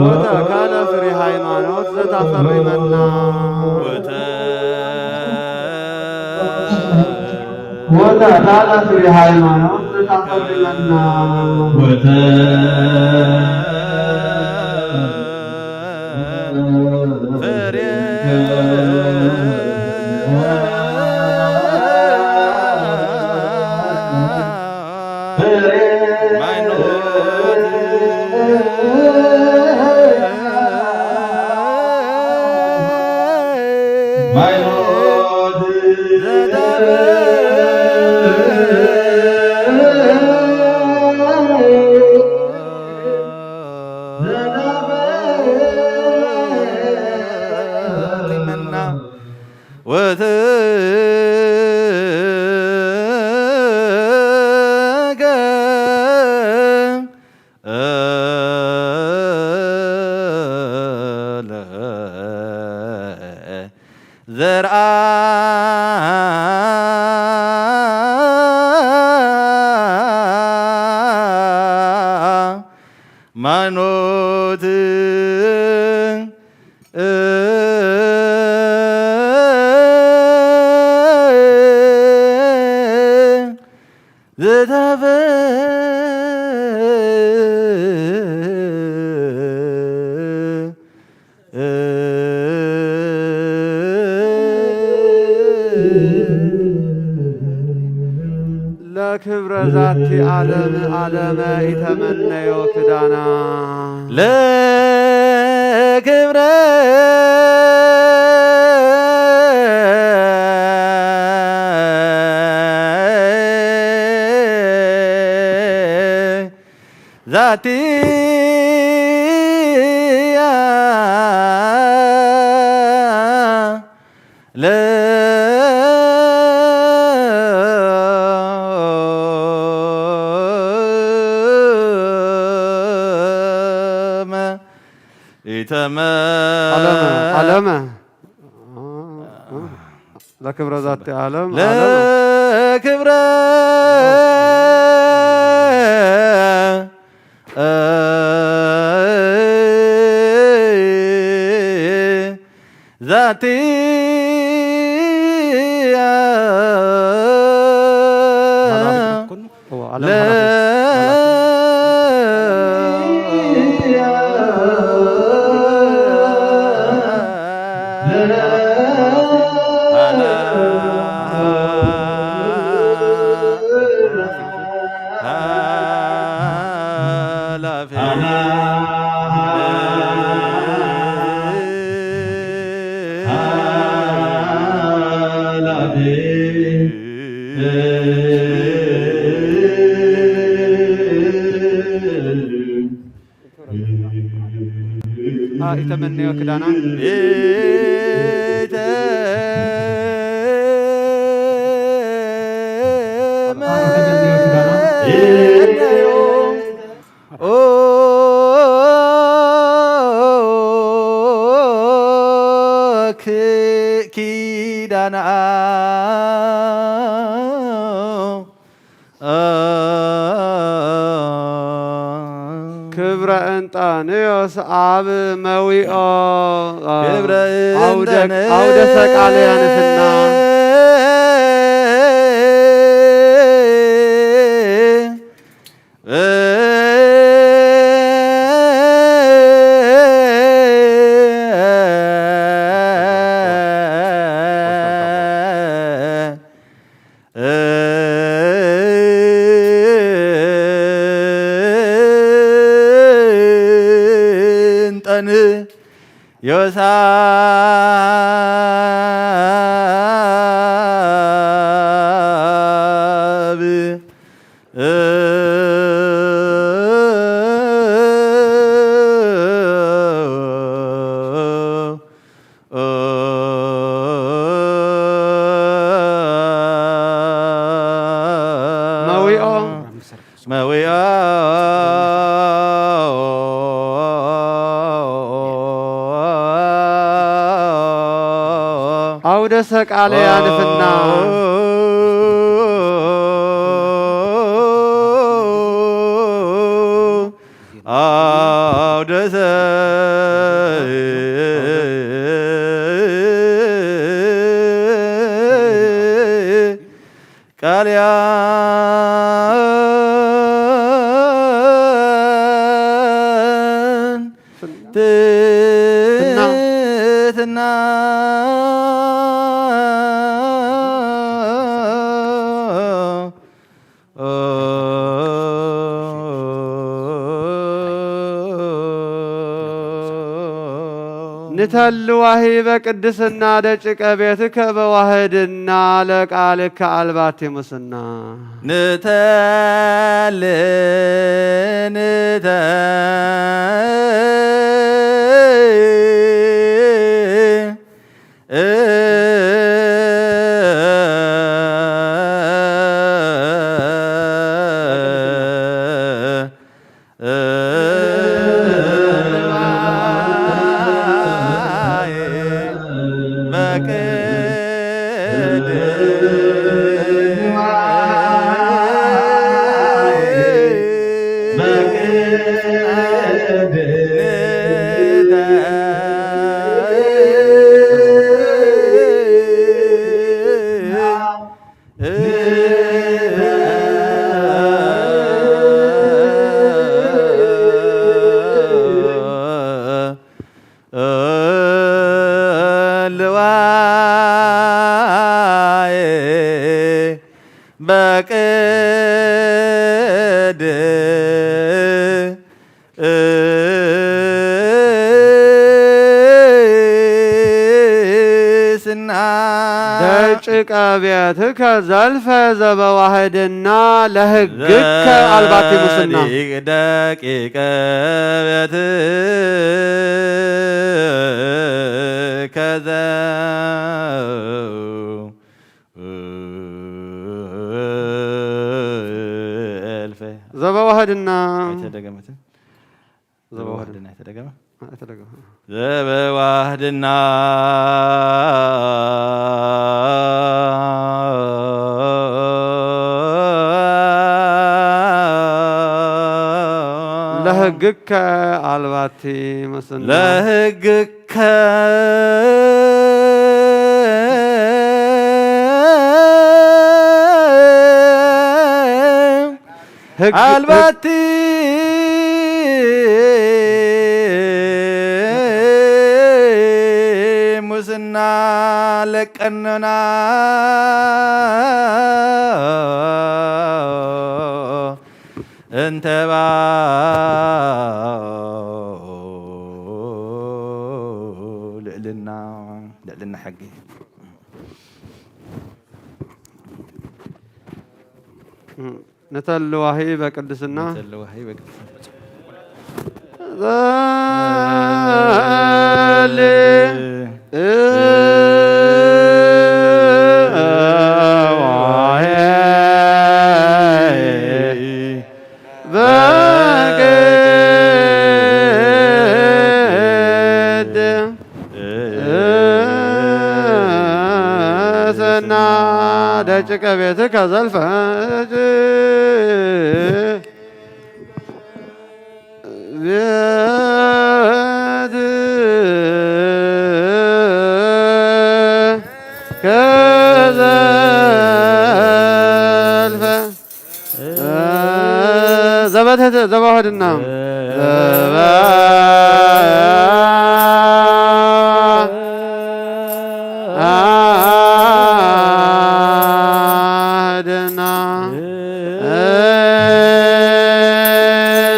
ወተካለ ፍሬ ሃይማኖት ዘታፈሪመና ወተካለ ፍሬ ሃይማኖት ዘታፈሪመና ማኖት ለክብረ ዛቲ ዓለም ዓለመ ኢተመነዮ ክዳና ለክብረ ዛቲ ዓለመ ለክብረ ዛቲ ዓለም ለክብረ ዛቲ يتمنى كدانا كيدانا كبر أنطانيوس آب مويئو كبر عودة سقالي أنفنا عودة سقالي أنفنا نتلوهي بقدسنا دجك بيتك بواحدنا لقالك الباتي مسنا نتل ደጭቀ ቤትከ ዘልፈ ዘበዋህድና ለሕግከ አልባቲ ሙስና ደቂቀ ቤትከ ዘበዋህድና ዘበዋህድና የተደገመ ዘበዋህድና ለሕግከ አልባቲ ሙስና ለሕግከ አልባቲ ሙስና ለቀኖና እንተባ ልዕልና ሕጊ ነተልዋሂ በቅድስና ነተልዋሂ በቅድስና ደጭቀ ቤትከ ዘልፈጅ ቤት ከዘልፈ ዘበተተ ዘባህድና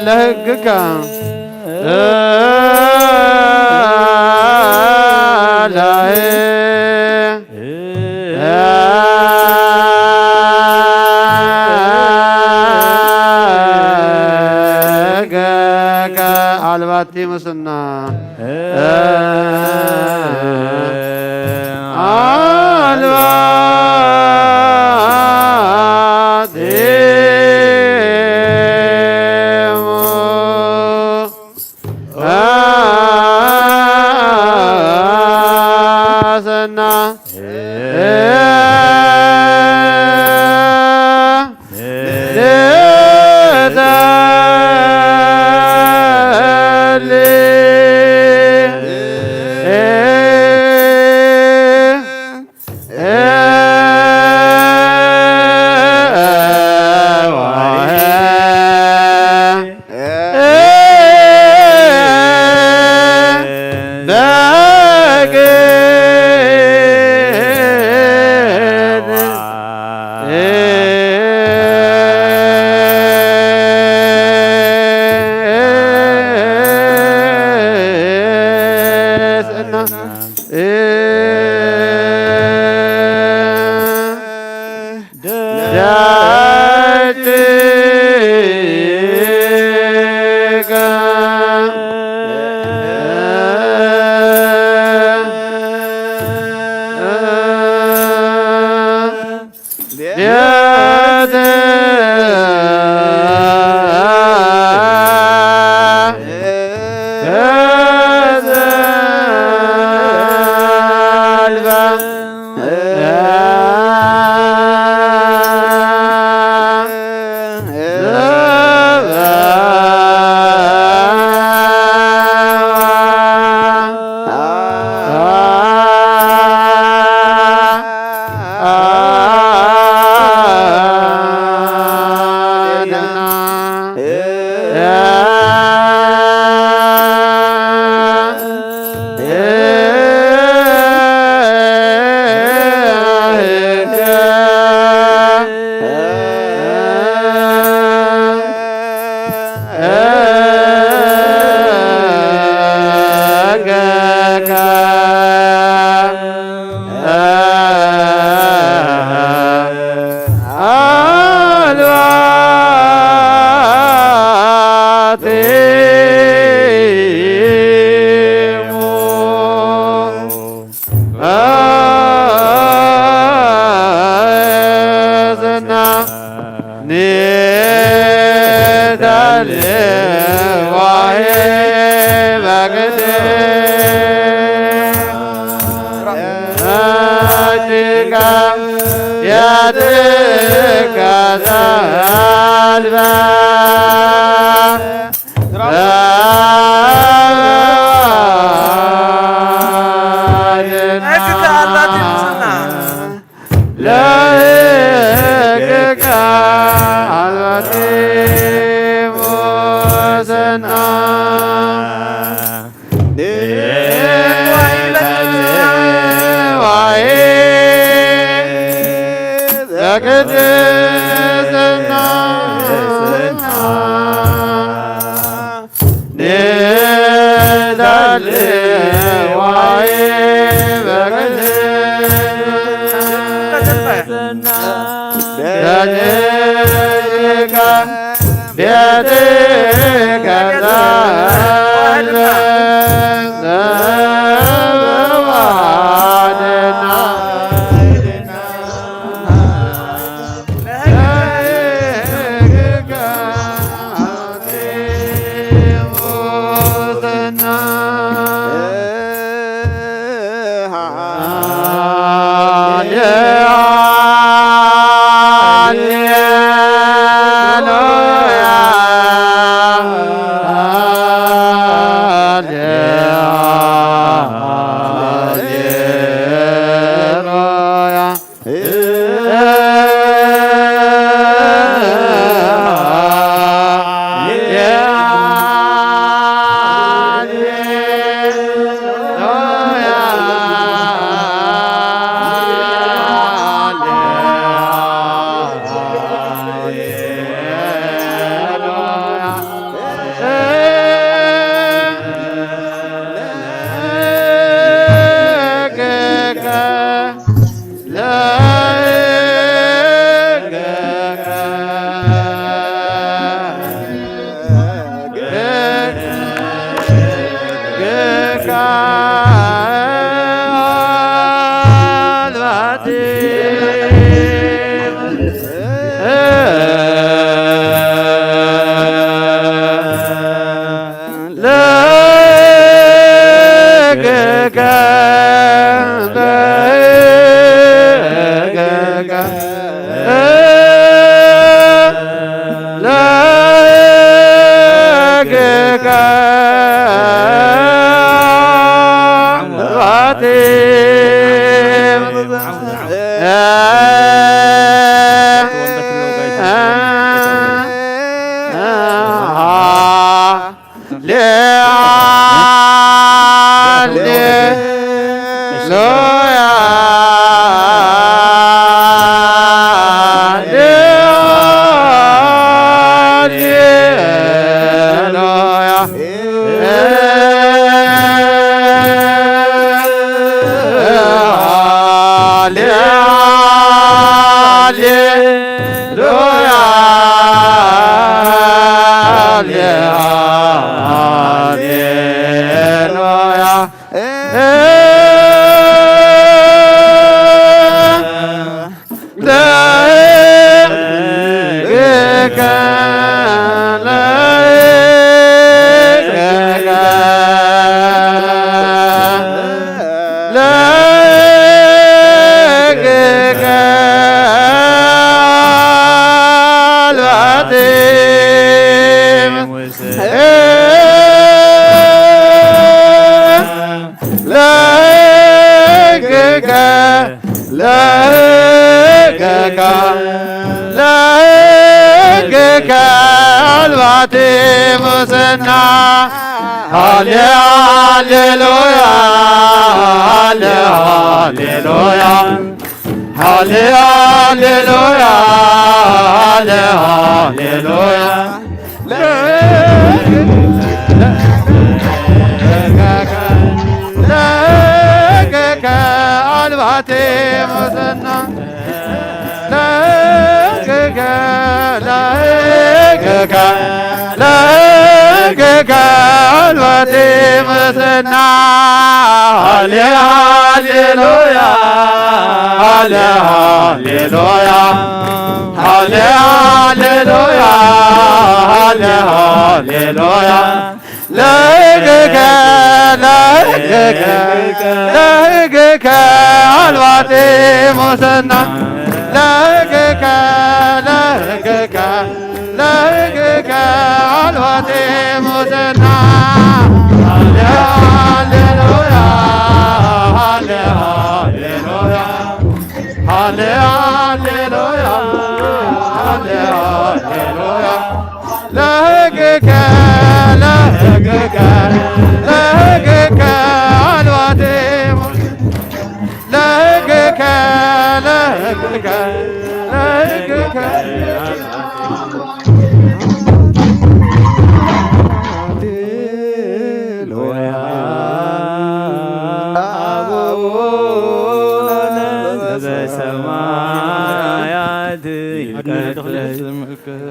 ለሕግከ አልባቲ ሙስና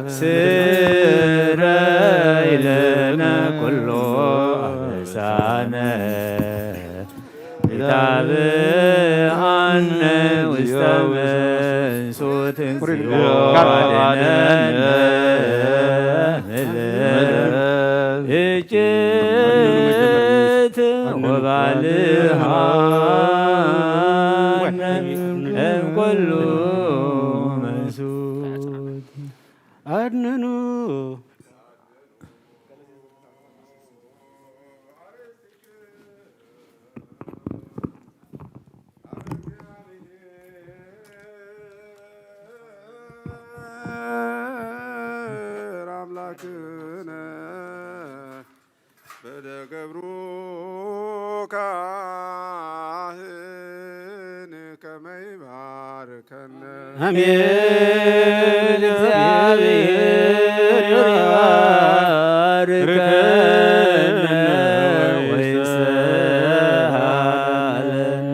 سري لنا كل أحسانا تابعنا واستمع صوت سوادنا اجت وبعلها كل مسود أدننو አሜን እግዚአብሔር ይባርከነ ወይስሃለነ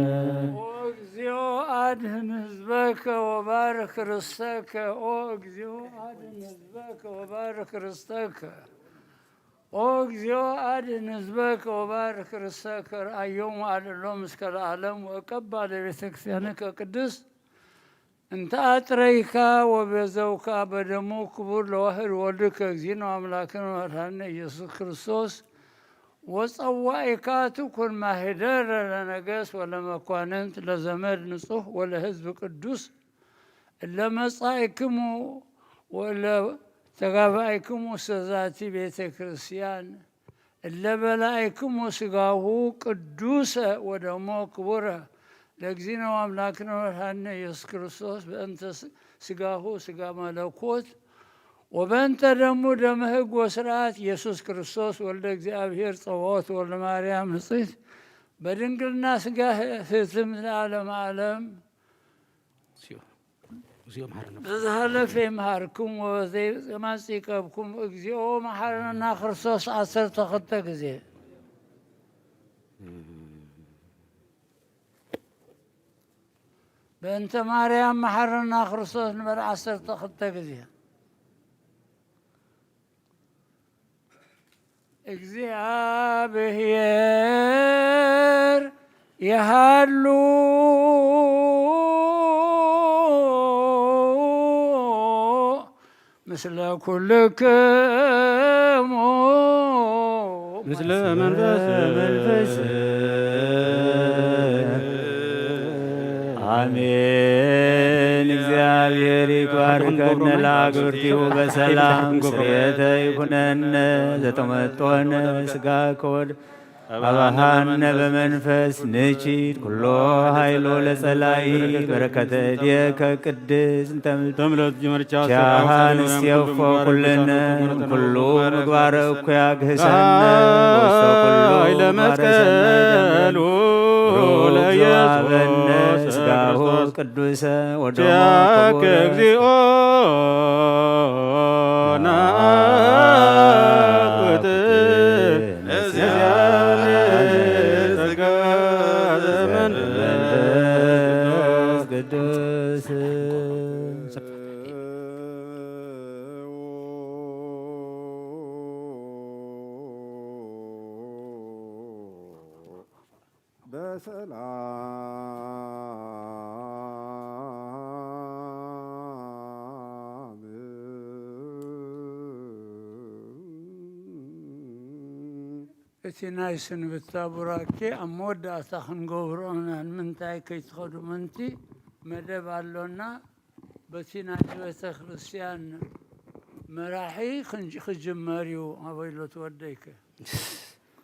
እግዚኦ አድህን ህዝበከ ወባርክ ርስተከ ኦ እግዚኦ አድህን ህዝበከ ወባርክ ርስተከ ኦ እግዚኦ አድህን ህዝበከ ወባርክ ርስተከ ረአዮም አለሎም እስከ ለዓለም ወቀባ ለቤተ ክርስቲያንከ ቅድስት እንተ አጥረይካ ወቤዘውካ በደሙ ክቡር ለዋህድ ወልድከ እግዚእነ አምላክነ ወመድኃኒነ ኢየሱስ ክርስቶስ ወጸዋኢካ ትኩን ማህደረ ለነገሥት ወለመኳንንት ለዘመድ ንጹሕ ወለህዝብ ቅዱስ ለመጻኢክሙ ወለተጋባኢክሙ ሰዛቲ ቤተ ክርስቲያን ለበላኢክሙ ስጋሁ ቅዱሰ ወደሞ ክቡረ ለእግዚእነ አምላክነ ወመድኃኒነ ኢየሱስ ክርስቶስ በእንተ ስጋሁ ስጋ መለኮት ወበእንተ ደሙ ደመ ሕግ ወስርዓት ኢየሱስ ክርስቶስ ወልደ እግዚአብሔር ጸባዖት ወልደ ማርያም ንጽሕት በድንግልና ስጋ ህትም ለዓለመ ዓለም ብዝሃለፈ ይምሃርኩም ወዘይማጽቀብኩም እግዚኦ መሐረና ክርስቶስ 12 ጊዜ በእንተ ማርያም መሐረና ክርስቶስ ንበል 12 ጊዜ እግዚአብሔር ይሃሉ ምስለ ኩልክሙ ምስለ መንፈስ አሜን። እግዚአብሔር ይባርከነ ለአግብርቲሁ በሰላም ስርየተ ይኩነነ ዘተመጦነ ስጋ ከወድ አባሃነ በመንፈስ ንቺት ኩሎ ኃይሎ ለጸላይ በረከተ ዲከ ቅድስ ተምለት ጅመርቻ ቻሃን ሲያፎ ኩልነ ኩሉ ምግባረ እኩያ ግህሰነ ወስተ ኩሉ ለመስቀሉ ለኢየሱስ ስጋሁ ቅዱሰ ወደሙ እግዚኦ ናቁት ቅዱስ በሰላም እቲ ናይ ስንብታ ቡራኬ ኣብ መወዳእታ ክንገብሮና ንምንታይ ከይትኸዱ ምንቲ መደብ ኣሎና በቲ ናይ ቤተ ክርስቲያን መራሒ ክጅመር እዩ ኣበይሎ ትወደይከ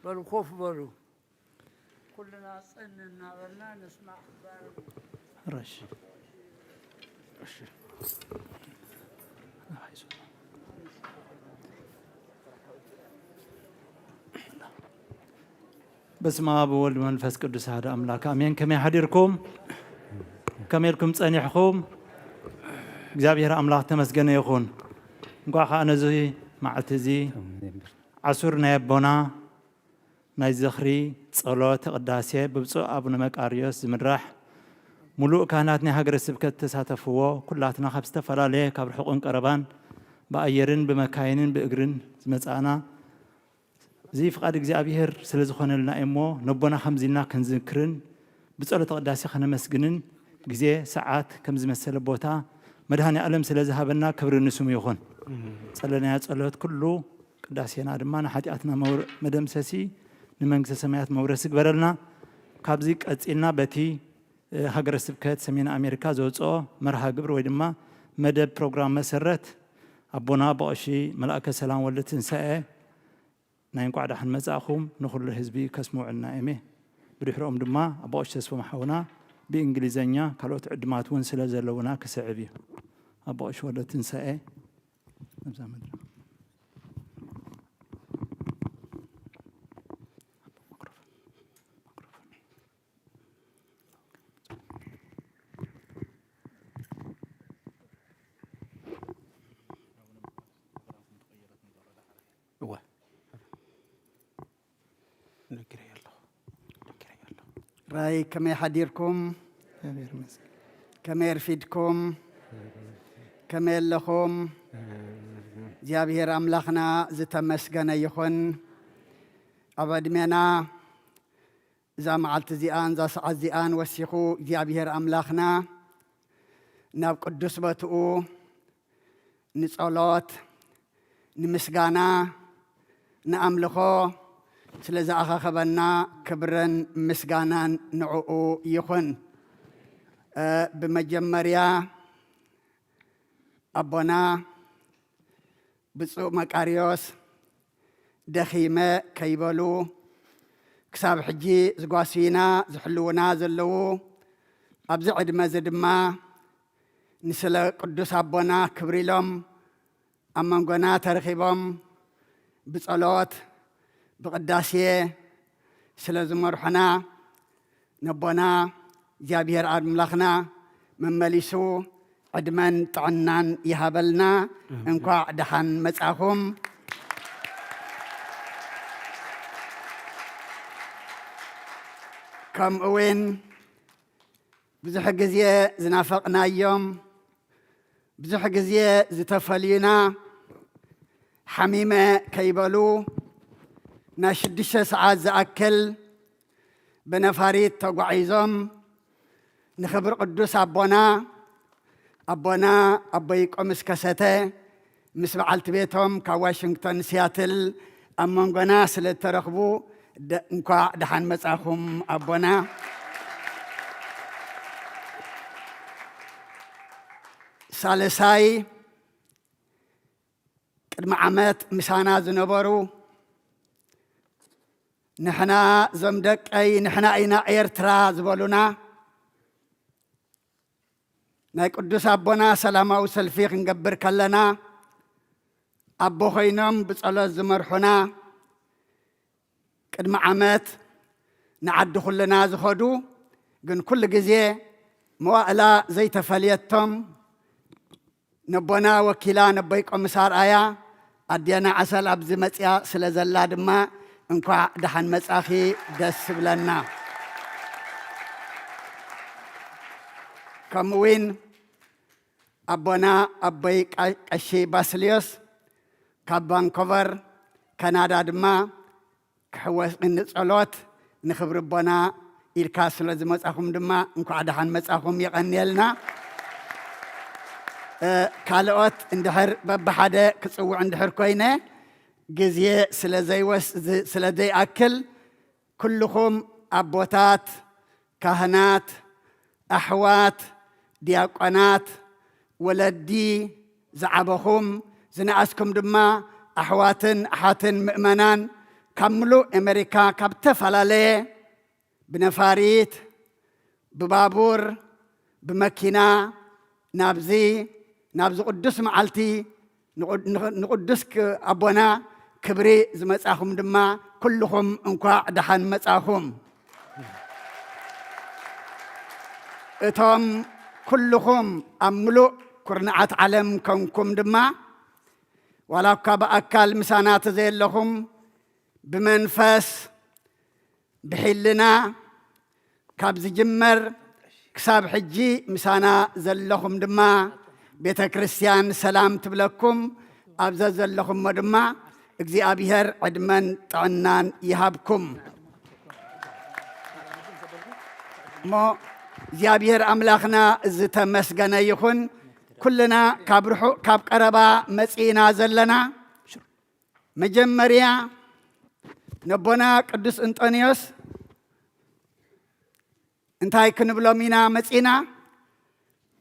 በሉ ኮፍ በሉ ኩልና ፅን እናበልና ንስማዕ ክባር ረሽ በስመ አብ ወወልድ መንፈስ ቅዱስ አሐዱ አምላክ አሜን። ከመይ ሓዲርኩም ከመይ ኢልኩም ፀኒሕኩም? እግዚአብሔር አምላክ ተመስገነ ይኹን። እንኳ ከዓ ነዚ መዓልቲ እዚ ዓሱር ናይ ኣቦና ናይ ዝኽሪ ጸሎት ቅዳሴ ብብፁዕ ኣቡነ መቃርዮስ ዝምራሕ ሙሉእ ካህናትና ሃገረ ስብከት ተሳተፍዎ ኩላትና ካብ ዝተፈላለየ ካብ ርሑቕን ቀረባን ብኣየርን ብመካይንን ብእግርን ዝመጻና እዚ ፍቃድ እግዚኣብሔር ስለ ዝኾነልና እሞ ነቦና ከምዚልና ክንዝክርን ብጸሎት ቅዳሴ ከነመስግንን ግዜ ሰዓት ከም ዝመሰለ ቦታ መድኃኔ ዓለም ስለ ዝሃበና ክብሪ ንስሙ ይኹን። ጸለናያ ጸሎት ኩሉ ቅዳሴና ድማ ንሓጢኣትና መደምሰሲ ንመንግስተ ሰማያት መውረሲ ግበረልና። ካብዚ ቀጺልና በቲ ሃገረ ስብከት ሰሜን አሜሪካ ዘውፅኦ መርሃ ግብሪ ወይ ድማ መደብ ፕሮግራም መሰረት ኣቦና በቐሺ መልአከ ሰላም ወልደ ትንሳኤ ናይ እንኳዕ ዳሕን መጻእኹም ንኹሉ ህዝቢ ከስምዑልና እሜ። ብድሕሪኦም ድማ ኣቦቐሺ ተስፎም ሓውና ብእንግሊዘኛ ካልኦት ዕድማት እውን ስለ ዘለውና ክስዕብ እዩ። ኣቦቐሺ ወልደ ትንሳኤ ነብዛ መድረክ راي كما يحديركم كما يرفيدكم كما يلخم እግዚአብሔር አምላኽና ዝተመስገነ ይኹን። ኣብ ዕድሜና እዛ መዓልቲ እዚኣን እዛ ሰዓት እዚኣን ወሲኹ እግዚአብሔር አምላኽና ናብ ቅዱስ ቦትኡ ንጸሎት ንምስጋና ንኣምልኾ ስለ ዝኣኸኸበና ክብርን ምስጋናን ንዕኡ ይኹን። ብመጀመርያ ኣቦና ብፁዕ መቃርዮስ ደኺመ ከይበሉ ክሳብ ሕጂ ዝጓስዩና ዝሕልውና ዘለዉ ኣብዚ ዕድመ እዚ ድማ ንስለ ቅዱስ ኣቦና ክብሪ ኢሎም ኣብ መንጎና ተረኺቦም ብጸሎት ብቅዳሴ ስለ ዝመርሑና ነቦና እግዚአብሔር አምላኽና መመሊሱ ዕድመን ጥዕናን ይሃበልና። እንኳዕ ደሓን መጻኹም። ከምኡውን ብዙሕ ግዜ ዝናፈቕናዮም ብዙሕ ግዜ ዝተፈልዩና ሓሚመ ከይበሉ نا 6 ساعات زأكل بنفاريت تقعيزهم نخبر قدوس أبونا أبويكم مسكسته مسبعلت بيتهم كواشنطن سياتل أمونغنا سلترخبو نكوا دحان مساخم أبونا سالساي قدم عمت مسانا زنبرو نحنا زمدك أي نحنا أينا إيرترا زبولنا ناي قدوس أبونا سلامة وسلفيق نقبر كلنا أبو خينم بصلاة زمرحنا قد معامات نعد خلنا زخدو قن كل جزية موائلة زي تفليتهم نبونا وكيلا نبيك أمسار آيا أدينا عسل أبزمت يا سلزلاد ما እንኳዕ ደሓን መጻኺ ደስ ብለና። ከምኡውን ኣቦና ኣቦይ ቀሺ ባስልዮስ ካብ ቫንኮቨር ካናዳ ድማ ክሕወስ ንጸሎት ንኽብሪ ኣቦና ኢልካ ስለ ዝመጻኹም ድማ እንኳዕ ደሓን መጻኹም ይቐኒየልና። ካልኦት እንድሕር በብሓደ ክጽውዕ እንድሕር ኮይነ ጊዜ ስለዘይ አክል ኩልኹም አቦታት ካህናት ኣሕዋት ዲያቆናት ወለዲ ዝዓበኹም ዝነኣስኩም ድማ ኣሕዋትን ኣሓትን ምእመናን ካብ ምሉእ አሜሪካ ካብ ተፈላለየ ብነፋሪት ብባቡር ብመኪና ናብዚ ቅዱስ መዓልቲ ንቅዱስ ኣቦና ክብሪ ዝመጻኹም ድማ ኩልኹም እንኳዕ ደሓን መጻኹም። እቶም ኩልኹም ኣብ ምሉእ ኩርናዓት ዓለም ኮንኩም ድማ ዋላ እኳ ብኣካል ምሳና ተዘየለኹም ብመንፈስ ብሒልና ካብ ዝጅመር كساب حجي مسانا زلهم دما بيت كريستيان سلام تبلكم أبزا زلهم مدما اجزي أبيهر عدمن طعنان يهابكم مو زيابير أملاخنا زتا مسجنا يخون كلنا كاب قربا مسئينا زلنا مجمريا نبونا قدس انطونيوس انتهي كنبلو مينا مسئينا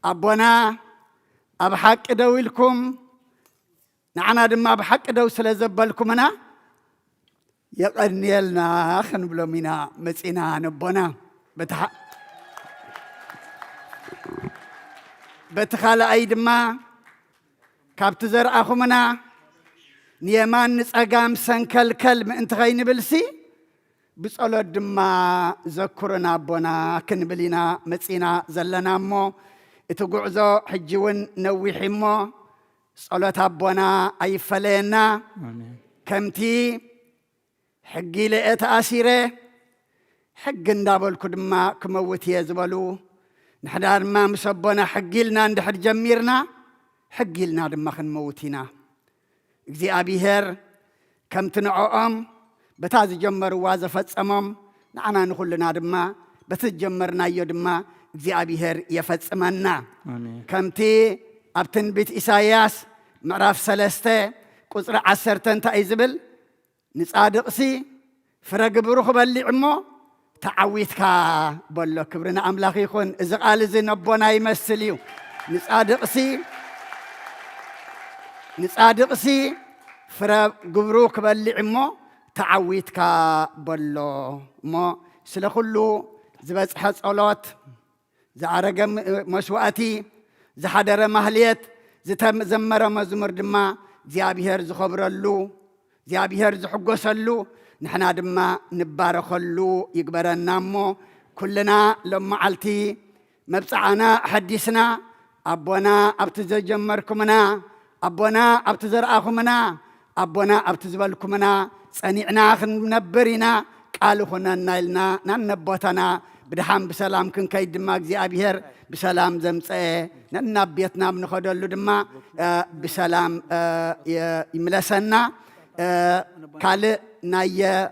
أبونا أبحق دويلكم نعنا دم أبحق دو سلزبالكمنا يقرنيلنا خنبلو مينا مسئينا نبونا بتخالى أيدما كابتزر أخومنا نيمان نسأقام سنكل كلم انت غين بلسي بسألو دما ذكرنا بنا كنبلينا مسينا زلنا مو اتقعزو حجون نوحي مو سألو تابونا أي فلينا كمتي حقي لئت آسيري حق ندابل كدما كموتي يزبلو نحدار ما مسبنا حقيلنا ندحر جميرنا حقيلنا دما خن موتينا اجزي أبيهر كم تنعوهم بتاز جمر وازفت أمام نعنا نخلنا دما بتجمرنا يدما اجزي أبيهر يفت أمنا كم تي أبتن بيت إساياس معرف سلسته قصر عسرتن تأيزبل نصادقسي فرق بروخ باللي عمو تعويتك بلو كبرنا أملاخ يخون إذا قال زي نبونا يمثليو نصادقسي فرا قبروك باللي عمو تعويتك بلو مو سلخلو زبز حس أولوت زعرق مسواتي زحدر مهليت زتم زمر مزمر دما زيابيهر زخبرلو زيابيهر زحقوسلو نحنا دما نبارخلو يقبرنا مو كلنا لما علتي مبصعنا حديثنا أبونا أبتزجمركمنا أبونا أبتزرأخمنا أبونا أبتزبلكمنا صنيعنا خنبرنا قالوا خنا نايلنا ننبوتنا بدحام بسلام كن كيد دما زي أبيهر بسلام زمصه ننبيتنا بنخدلو دما بسلام يملسنا كالي نايا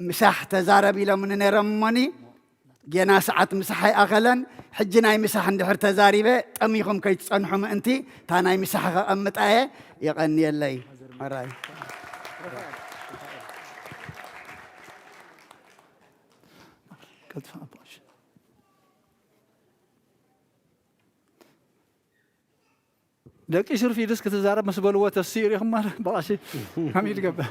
مساح تزاربي لمن نرموني جينا ساعات مساحي أغلن حجنا مساح ندحر تزاريبه أميكم كي تصنحهم أنتي تانا مساح أمت آية يغني اللي مراي لك إيشر في ديسك تزارب مسبلوه تفسير يا خمار باشي حميد قبل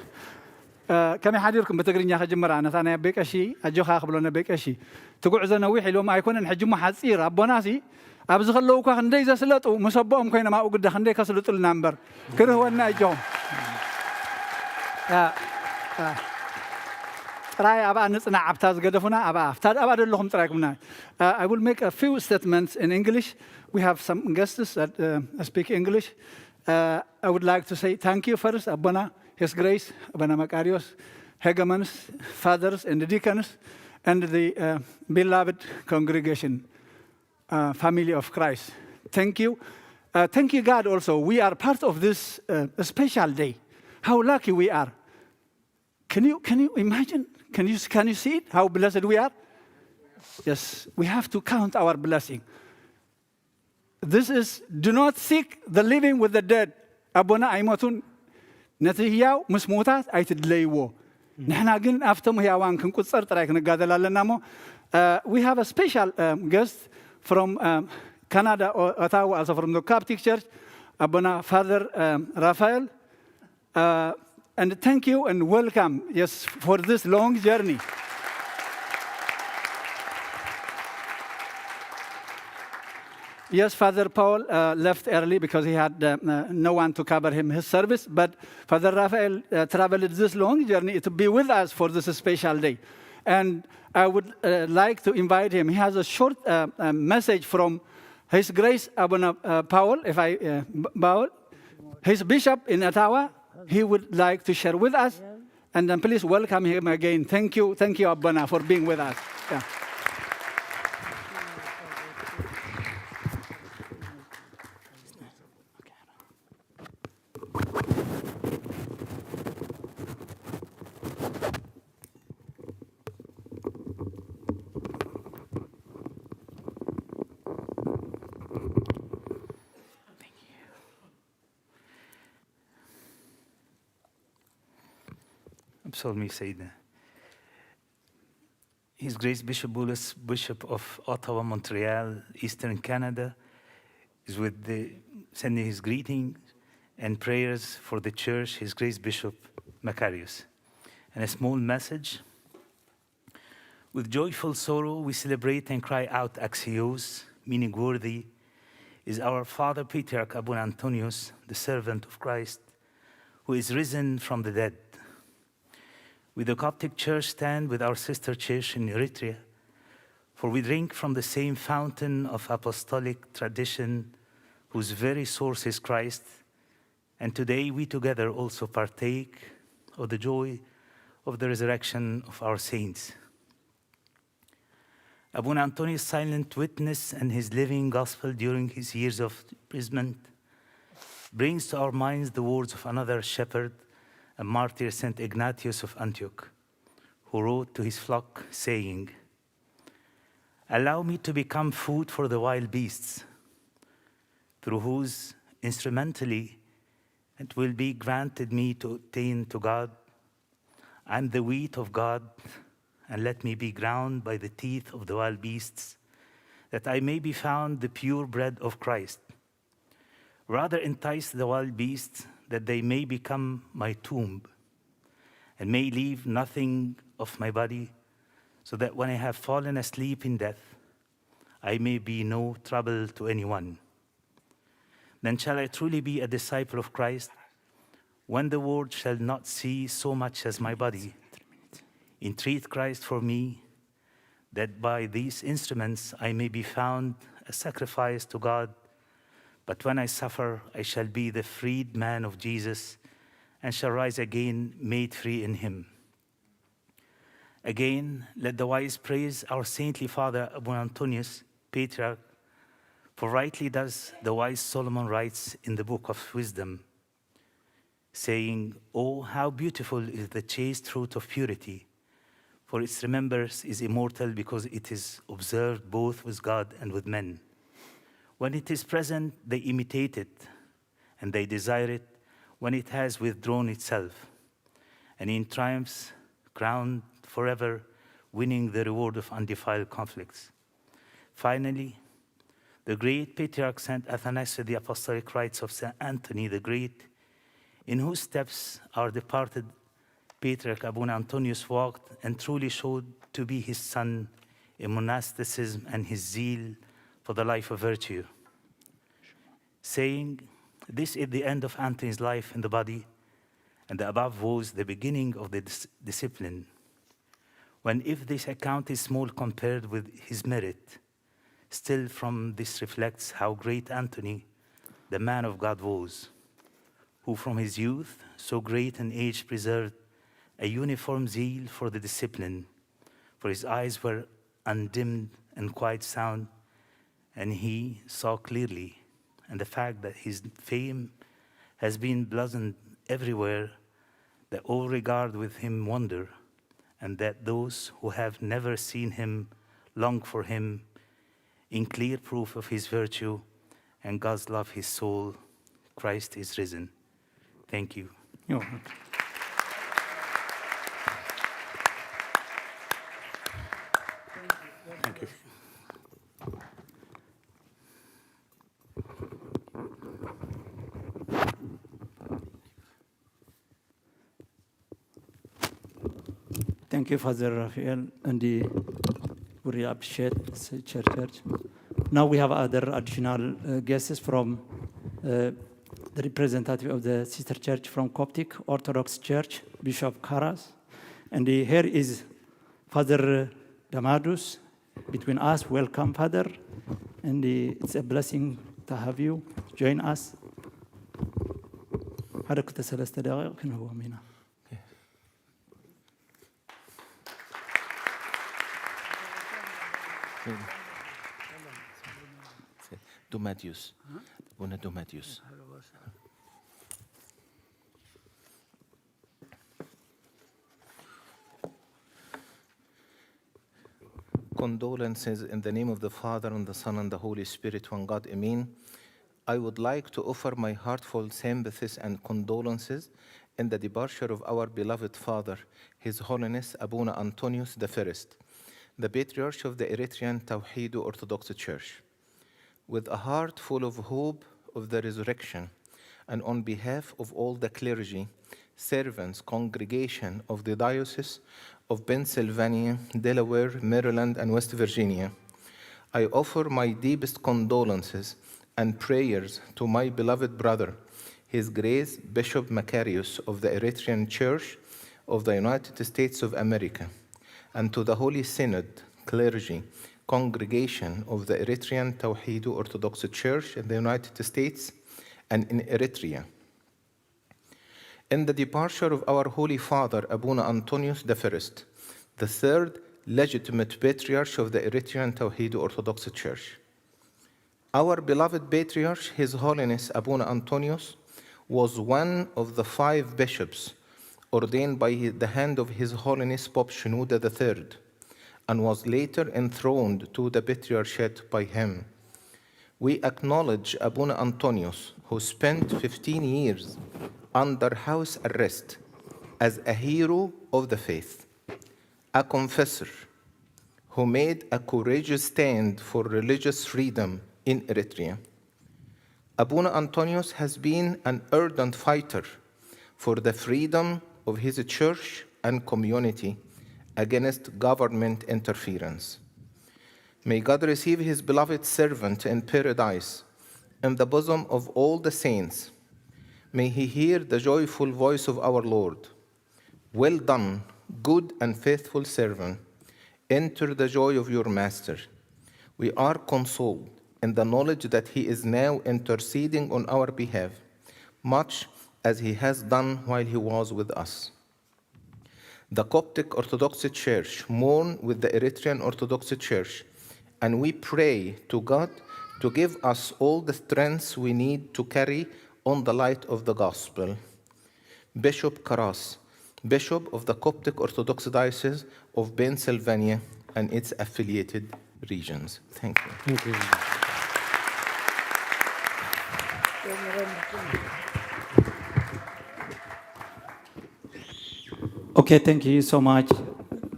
كم يحضركم بتقرين يا خجم مرة ثانية بيك أشي أجوخ أخبرنا بيك أشي تقول إذا نويح لو ما يكون نحجم حصير أبو ناسي أبز خلوه كخندي إذا سلط ومسبهم كينا ما أقول خندي كسلط النمبر كره هو الناجوم رأي أبا نصنع عبتاز قدفنا أبا أفتاد أبا دلهم تراكمنا I will make a few statements in English. We have some guests that speak English. I would like to say thank you first, Abana, His Grace, Abana Macarios, Hegemons, fathers and the deacons, and the beloved congregation, family of Christ. Thank you. Thank you, God, also. We are part of this special day. How lucky we are. Can you imagine? Can you see it? How blessed we are? Yes, we have to count our blessing. This is, do not seek the living with the dead. Abuna aimotun natihiyaw musmutat aitidlaywo. Nahna gin after hiyawan kun kutsar tarak nagadalalana mo. We have a special guest from Canada, Ottawa, also from the Coptic Church, Abuna Father Raphael. And thank you and welcome, yes, for this long journey. Yes, Father Paul left early because he had no one to cover his service. But Father Raphael traveled this long journey to be with us for this special day. And I would like to invite him. He has a short message from His Grace Abuna Paul, Paul, his bishop in Ottawa. He would like to share with us. And then please welcome him again. Thank you, Abuna, for being with us. Yeah. Psalmi Sayyidina. His Grace Bishop Bullis, Bishop of Ottawa, Montreal, Eastern Canada, is sending his greetings and prayers for the church, His Grace Bishop Macarius. And a small message. With joyful sorrow, we celebrate and cry out Axios, meaning worthy, is our Father Patriarch Abuna Antonius, the servant of Christ, who is risen from the dead. We, the Coptic Church, stand with our sister church in Eritrea, for we drink from the same fountain of apostolic tradition, whose very source is Christ, and today we together also partake of the joy of the resurrection of our saints. Abuna Antonius' silent witness and his living gospel during his years of imprisonment brings to our minds the words of another shepherd, a martyr, St. Ignatius of Antioch, who wrote to his flock, saying, "Allow me to become food for the wild beasts, through whose instrumentally it will be granted me to attain to God. I am the wheat of God, and let me be ground by the teeth of the wild beasts, that I may be found the pure bread of Christ. Rather entice the wild beasts, that they may become my tomb, and may leave nothing of my body, so that when I have fallen asleep in death, I may be no trouble to anyone. Then shall I truly be a disciple of Christ, when the world shall not see so much as my body. Entreat Christ for me, that by these instruments I may be found a sacrifice to God. But when I suffer, I shall be the freed man of Jesus, and shall rise again, made free in him. Again, let the wise praise our saintly father, Abuna Antonius, Patriarch, for rightly does the wise Solomon writes in the book of wisdom, saying, "Oh, how beautiful is the chaste fruit of purity, for its remembrance is immortal because it is observed both with God and with men. When it is present, they imitate it, and they desire it when it has withdrawn itself, and in triumphs crowned forever, winning the reward of undefiled conflicts." Finally, the great Patriarch St. Athanasius, the Apostolic Rites of St. Anthony the Great, in whose steps our departed Patriarch Abuna Antonius walked, and truly showed to be his son in monasticism and his zeal for the life of virtue, saying, "This is the end of Antony's life in the body, and the above was the beginning of the discipline. When if this account is small compared with his merit, still from this reflects how great Antony, the man of God, was, who from his youth, so great an age, preserved a uniform zeal for the discipline, for his eyes were undimmed and quite sound, and he saw clearly, and the fact that his fame has been blazoned everywhere, that all regard with him wonder, and that those who have never seen him long for him, in clear proof of his virtue and God's love his soul. Christ is risen." Thank you. Thank you. Thank you, Father Raphael, and we appreciate church. Now we have other additional guests from the representative of the sister church from Coptic Orthodox Church, Bishop Karas, and here is Father Damadus between us. Welcome, Father, and it's a blessing to have you join us. حركة 3 دقائق كنا هو مينا. Domatius. Abuna Domatius. Condolences in the name of the Father, and the Son, and the Holy Spirit, one God, Amen. I would like to offer my heartfelt sympathies and condolences in the departure of our beloved father, His Holiness Abuna Antonius I, the Patriarch of the Eritrean Tawhid Orthodox Church. With a heart full of hope of the resurrection, and on behalf of all the clergy, servants, congregation of the Diocese of Pennsylvania, Delaware, Maryland, and West Virginia, I offer my deepest condolences and prayers to my beloved brother, His Grace Bishop Macarius of the Eritrean Church of the United States of America, and to the Holy Synod, clergy, congregation of the Eritrean Tawhid Orthodox Church in the United States and in Eritrea. In the departure of our Holy Father, Abuna Antonius I, the third legitimate patriarch of the Eritrean Tawhid Orthodox Church. Our beloved patriarch, His Holiness Abuna Antonius, was one of the 5 bishops ordained by the hand of His Holiness Pope Shenouda III, and was later enthroned to the patriarchate by him. We acknowledge Abuna Antonius, who spent 15 years under house arrest, as a hero of the faith, a confessor who made a courageous stand for religious freedom in Eritrea. Abuna Antonius has been an ardent fighter for the freedom of his church and community against government interference. May God receive his beloved servant in paradise, in the bosom of all the saints. May he hear the joyful voice of our Lord. Well done, good and faithful servant. Enter the joy of your master. We are consoled in the knowledge that he is now interceding on our behalf, much as he has done while he was with us. The Coptic Orthodox Church mourn with the Eritrean Orthodox Church, and we pray to God to give us all the strength we need to carry on the light of the gospel. Bishop Karas, Bishop of the Coptic Orthodox Diocese of Pennsylvania and its affiliated regions. Thank you. Thank you. Okay, thank you so much,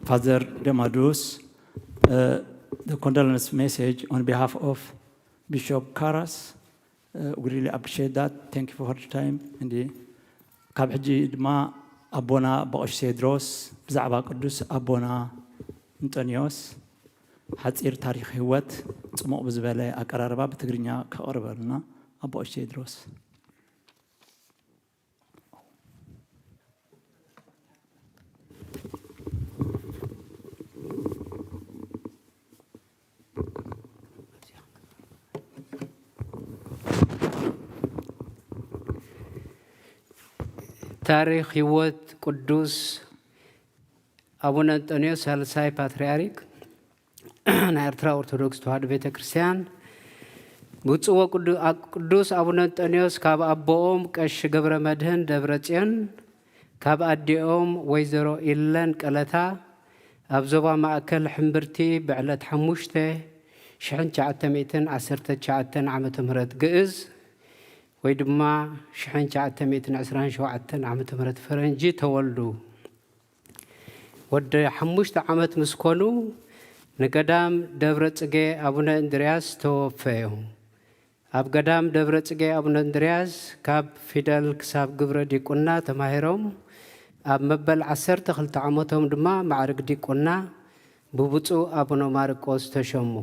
Father Demadus. The condolence message on behalf of Bishop Karas, we really appreciate that. Thank you for your time. And ካብ ሕጂ ድማ ኣቦና በቆሽ ቴድሮስ ብዛዕባ ቅዱስ ኣቦና እንጦንዮስ ሓፂር ታሪክ ህይወት ጽሙቕ ብዝበለ ኣቀራርባ ብትግርኛ ከቕርበልና ኣቦሽ ቴድሮስ ታሪክ ህይወት ቅዱስ አቡነ አንጦንዮስ ሳልሳይ ፓትርያርክ ናይ ኤርትራ ኦርቶዶክስ ተዋህዶ ቤተ ክርስቲያን ብፁዕ ቅዱስ አቡነ አንጦንዮስ ካብ አቦኦም ቀሺ ገብረ መድህን ደብረጽዮን ካብ ኣዲኦም ወይዘሮ ኢለን ቀለታ ኣብ ዞባ ማእከል ሕምብርቲ ብዕለት 5/1919 ዓመተ ምህረት ግዕዝ ወይ ድማ 1927 ዓመተ ምህረት ፈረንጂ ተወልዱ ወደ 5 ዓመት ምስ ኮኑ ንገዳም ደብረ ጽጌ አቡነ እንድርያስ ተወፈዩ ኣብ ገዳም ደብረ ጽጌ አቡነ እንድርያስ ካብ ፊደል ክሳብ ግብረ ዲቁና ተማሂሮም ኣብ መበል 12 ዓመቶም ድማ ማዕርግ ዲቁና ብብፁዕ አቡነ ማርቆስ ተሸሙ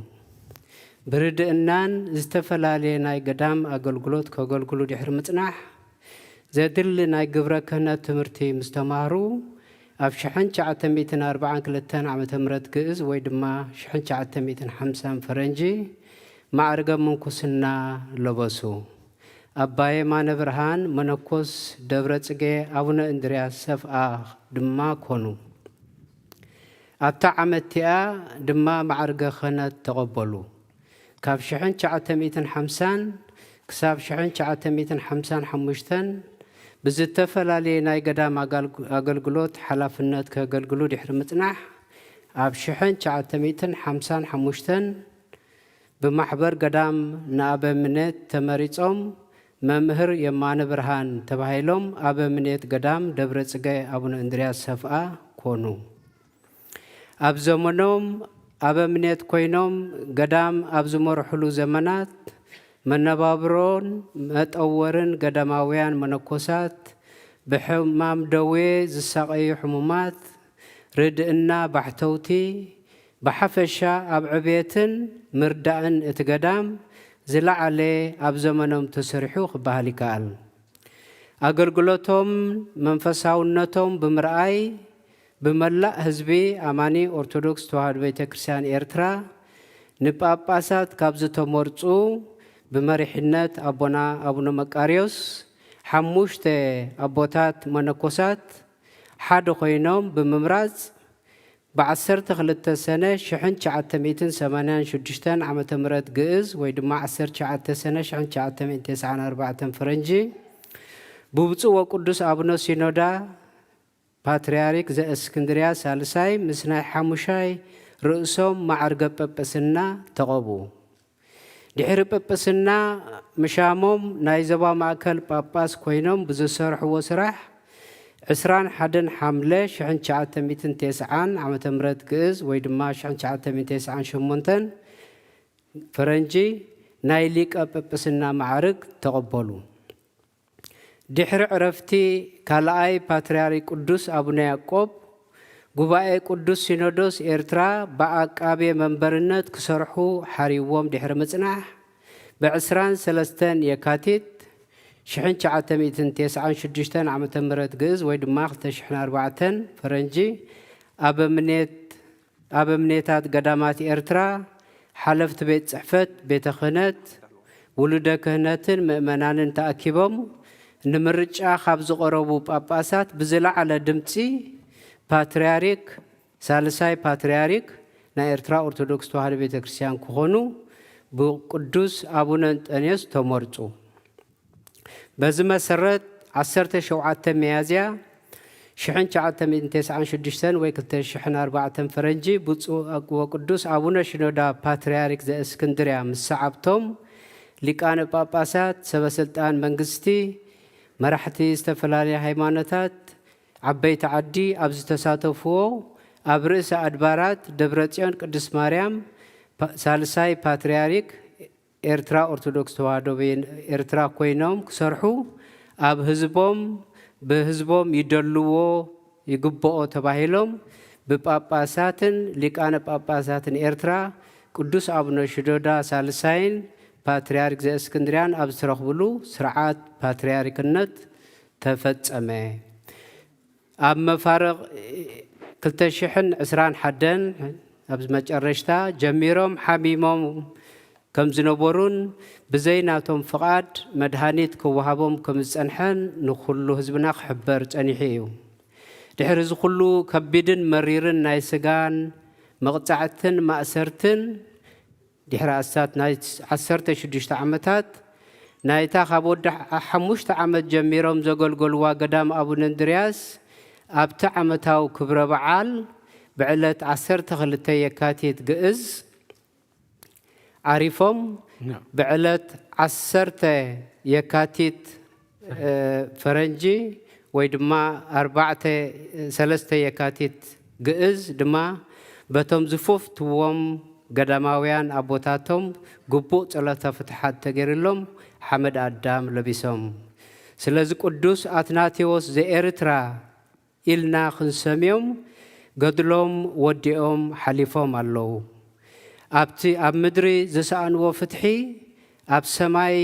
ብርድእናን ዝተፈላለዩ ናይ ገዳም አገልግሎት ከገልግሉ ድሕሪ ምጽናሕ ዘድሊ ናይ ግብረ ክህነት ትምህርቲ ምስ ተማሃሩ ኣብ 1942 ዓመተ ምህረት ግዕዝ ወይ ድማ 1950 ፈረንጂ ማዕርገ ምንኩስና ለበሱ አባዬ ማነ ብርሃን መነኮስ ደብረ ጽጌ አቡነ እንድርያስ ሰፍአ ድማ ኮኑ ኣብታ ዓመትያ ድማ ማዕርገ ክህነት ተቐበሉ ካብ 1950 ክሳብ 1955 ብዝተፈላለየ ናይ ገዳም አገልግሎት ሓላፍነት ከገልግሉ ድሕሪ ምጽናሕ ኣብ 1955 ብማሕበር ገዳም ንኣበምኔት ተመሪጾም መምህር የማነ ብርሃን ተባሂሎም አበምኔት ገዳም ደብረ ጽጌ አቡነ እንድርያስ ሰፍአ ኮኑ። ኣብ ዘመኖም አበምኔት ኮይኖም ገዳም ኣብ ዝመርሕሉ ዘመናት መነባብሮን መጠወርን ገዳማውያን መነኮሳት ብሕማም ደዌ ዝሳቀዩ ሕሙማት ርድእና ባሕተውቲ ብሓፈሻ ኣብ ዕቤትን ምርዳእን እቲ ገዳም ዝለዓለ ኣብ ዘመኖም ተሰሪሑ ክበሃል ይከኣል። ኣገልግሎቶም መንፈሳውነቶም ብምርኣይ ብመላእ ህዝቢ ኣማኒ ኦርቶዶክስ ተዋህዶ ቤተ ክርስቲያን ኤርትራ ንጳጳሳት ካብ ዝተመርፁ ብመሪሕነት ኣቦና አቡነ መቃርዮስ 5 ኣቦታት መነኮሳት ሓደ ኮይኖም ብምምራፅ ብ12 ሰነ 1986 ዓመተ ምህረት ግዕዝ ወይ ድማ 19 ሰነ 1994 ፈረንጂ ብብፁዕ ወቅዱስ አቡነ ሲኖዳ ፓትርያርክ ዘእስክንድርያ ሳልሳይ ምስ ናይ 5 ርእሶም ማዕርገ ጵጵስና ተቐቡ። ድሕሪ ጵጵስና ምሻሞም ናይ ዞባ ማእከል ጳጳስ ኮይኖም ብዝሰርሕዎ ስራሕ 21 ሐምለ 1990 ዓመተ ምህረት ግዕዝ ወይ ድማ 1998 ፈረንጂ ናይ ሊቀ ጵጵስና ማዕርግ ተቐበሉ። ድሕሪ ዕረፍቲ ካልኣይ ፓትርያርክ ቅዱስ አቡነ ያዕቆብ ጉባኤ ቅዱስ ሲኖዶስ ኤርትራ በአቃቤ መንበርነት ክሰርሑ ሓሪዎም ድሕሪ ምጽናሕ ብ23 የካቲት 1996 ዓመተ ምህረት ግዕዝ ወይ ድማ 2004 ፈረንጂ አበምኔታት ገዳማት ኤርትራ ሓለፍቲ ቤት ጽሕፈት ቤተ ክህነት ውሉደ ክህነትን ምእመናንን ተኣኪቦም ንምርጫ ካብ ዝቐረቡ ጳጳሳት ብዝለዓለ ድምፂ ፓትርያርክ ሳልሳይ ፓትርያርክ ናይ ኤርትራ ኦርቶዶክስ ተዋህዶ ቤተ ክርስቲያን ክኾኑ ብቅዱስ አቡነ እንጦንዮስ ተመርፁ። በዚ መሰረት 17 ሚያዝያ 1996 ወይ 2004 ፈረንጂ ብፁዕ ወቅዱስ አቡነ ሽኖዳ ፓትርያርክ ዘእስክንድርያ ምስ ሰዓብቶም ሊቃነ ጳጳሳት ሰበስልጣን መንግስቲ መራሕቲ ዝተፈላለየ ሃይማኖታት ዓበይቲ ዓዲ ኣብ ዝተሳተፍዎ ኣብ ርእሰ ኣድባራት ደብረጽዮን ቅዱስ ማርያም ሳልሳይ ፓትርያርክ ኤርትራ ኦርቶዶክስ ተዋህዶ ኤርትራ ኮይኖም ክሰርሑ ኣብ ብህዝቦም ይደልዎ ይግብኦ ተባሂሎም ብጳጳሳትን ሊቃነ ጳጳሳትን ኤርትራ ቅዱስ አቡነ ሽኖዳ ሳልሳይን ፓትርያርክ ዘእስክንድርያን ኣብ ዝተረኽብሉ ስርዓት ፓትርያርክነት ተፈጸመ። ኣብ መፋርቕ 2021 ኣብ መጨረሽታ ጀሚሮም ሓሚሞም ከም ዝነበሩን ብዘይ ናቶም ፍቓድ መድሃኒት ክወሃቦም ከም ዝጸንሐን ንኩሉ ህዝብና ክሕበር ጸኒሑ እዩ። ድሕሪ እዚ ኩሉ ከቢድን መሪርን ናይ ስጋን መቕጻዕትን ማእሰርትን ድሕሪ ኣሳት ናይ 16 ዓመታት ናይታ ካብ ወዲ 5 ዓመት ጀሚሮም ዘገልገልዋ ገዳም አቡነ እንድርያስ ኣብቲ ዓመታዊ ክብረ በዓል ብዕለት 12 የካቲት ግዕዝ ዓሪፎም ብዕለት 10 የካቲት ፈረንጂ ወይ ድማ 3 የካቲት ግዕዝ ድማ በቶም ዝፎፍትዎም ገዳማውያን ኣቦታቶም ግቡእ ጸሎተ ፍትሓት ተገይሩሎም ሓመድ ኣዳም ለቢሶም ስለዚ ቅዱስ አትናቴዎስ ዘኤርትራ ኢልና ክንሰምዮም ገድሎም ወዲኦም ሓሊፎም ኣለዉ። ኣብቲ ኣብ ምድሪ ዝሰኣንዎ ፍትሒ ኣብ ሰማይ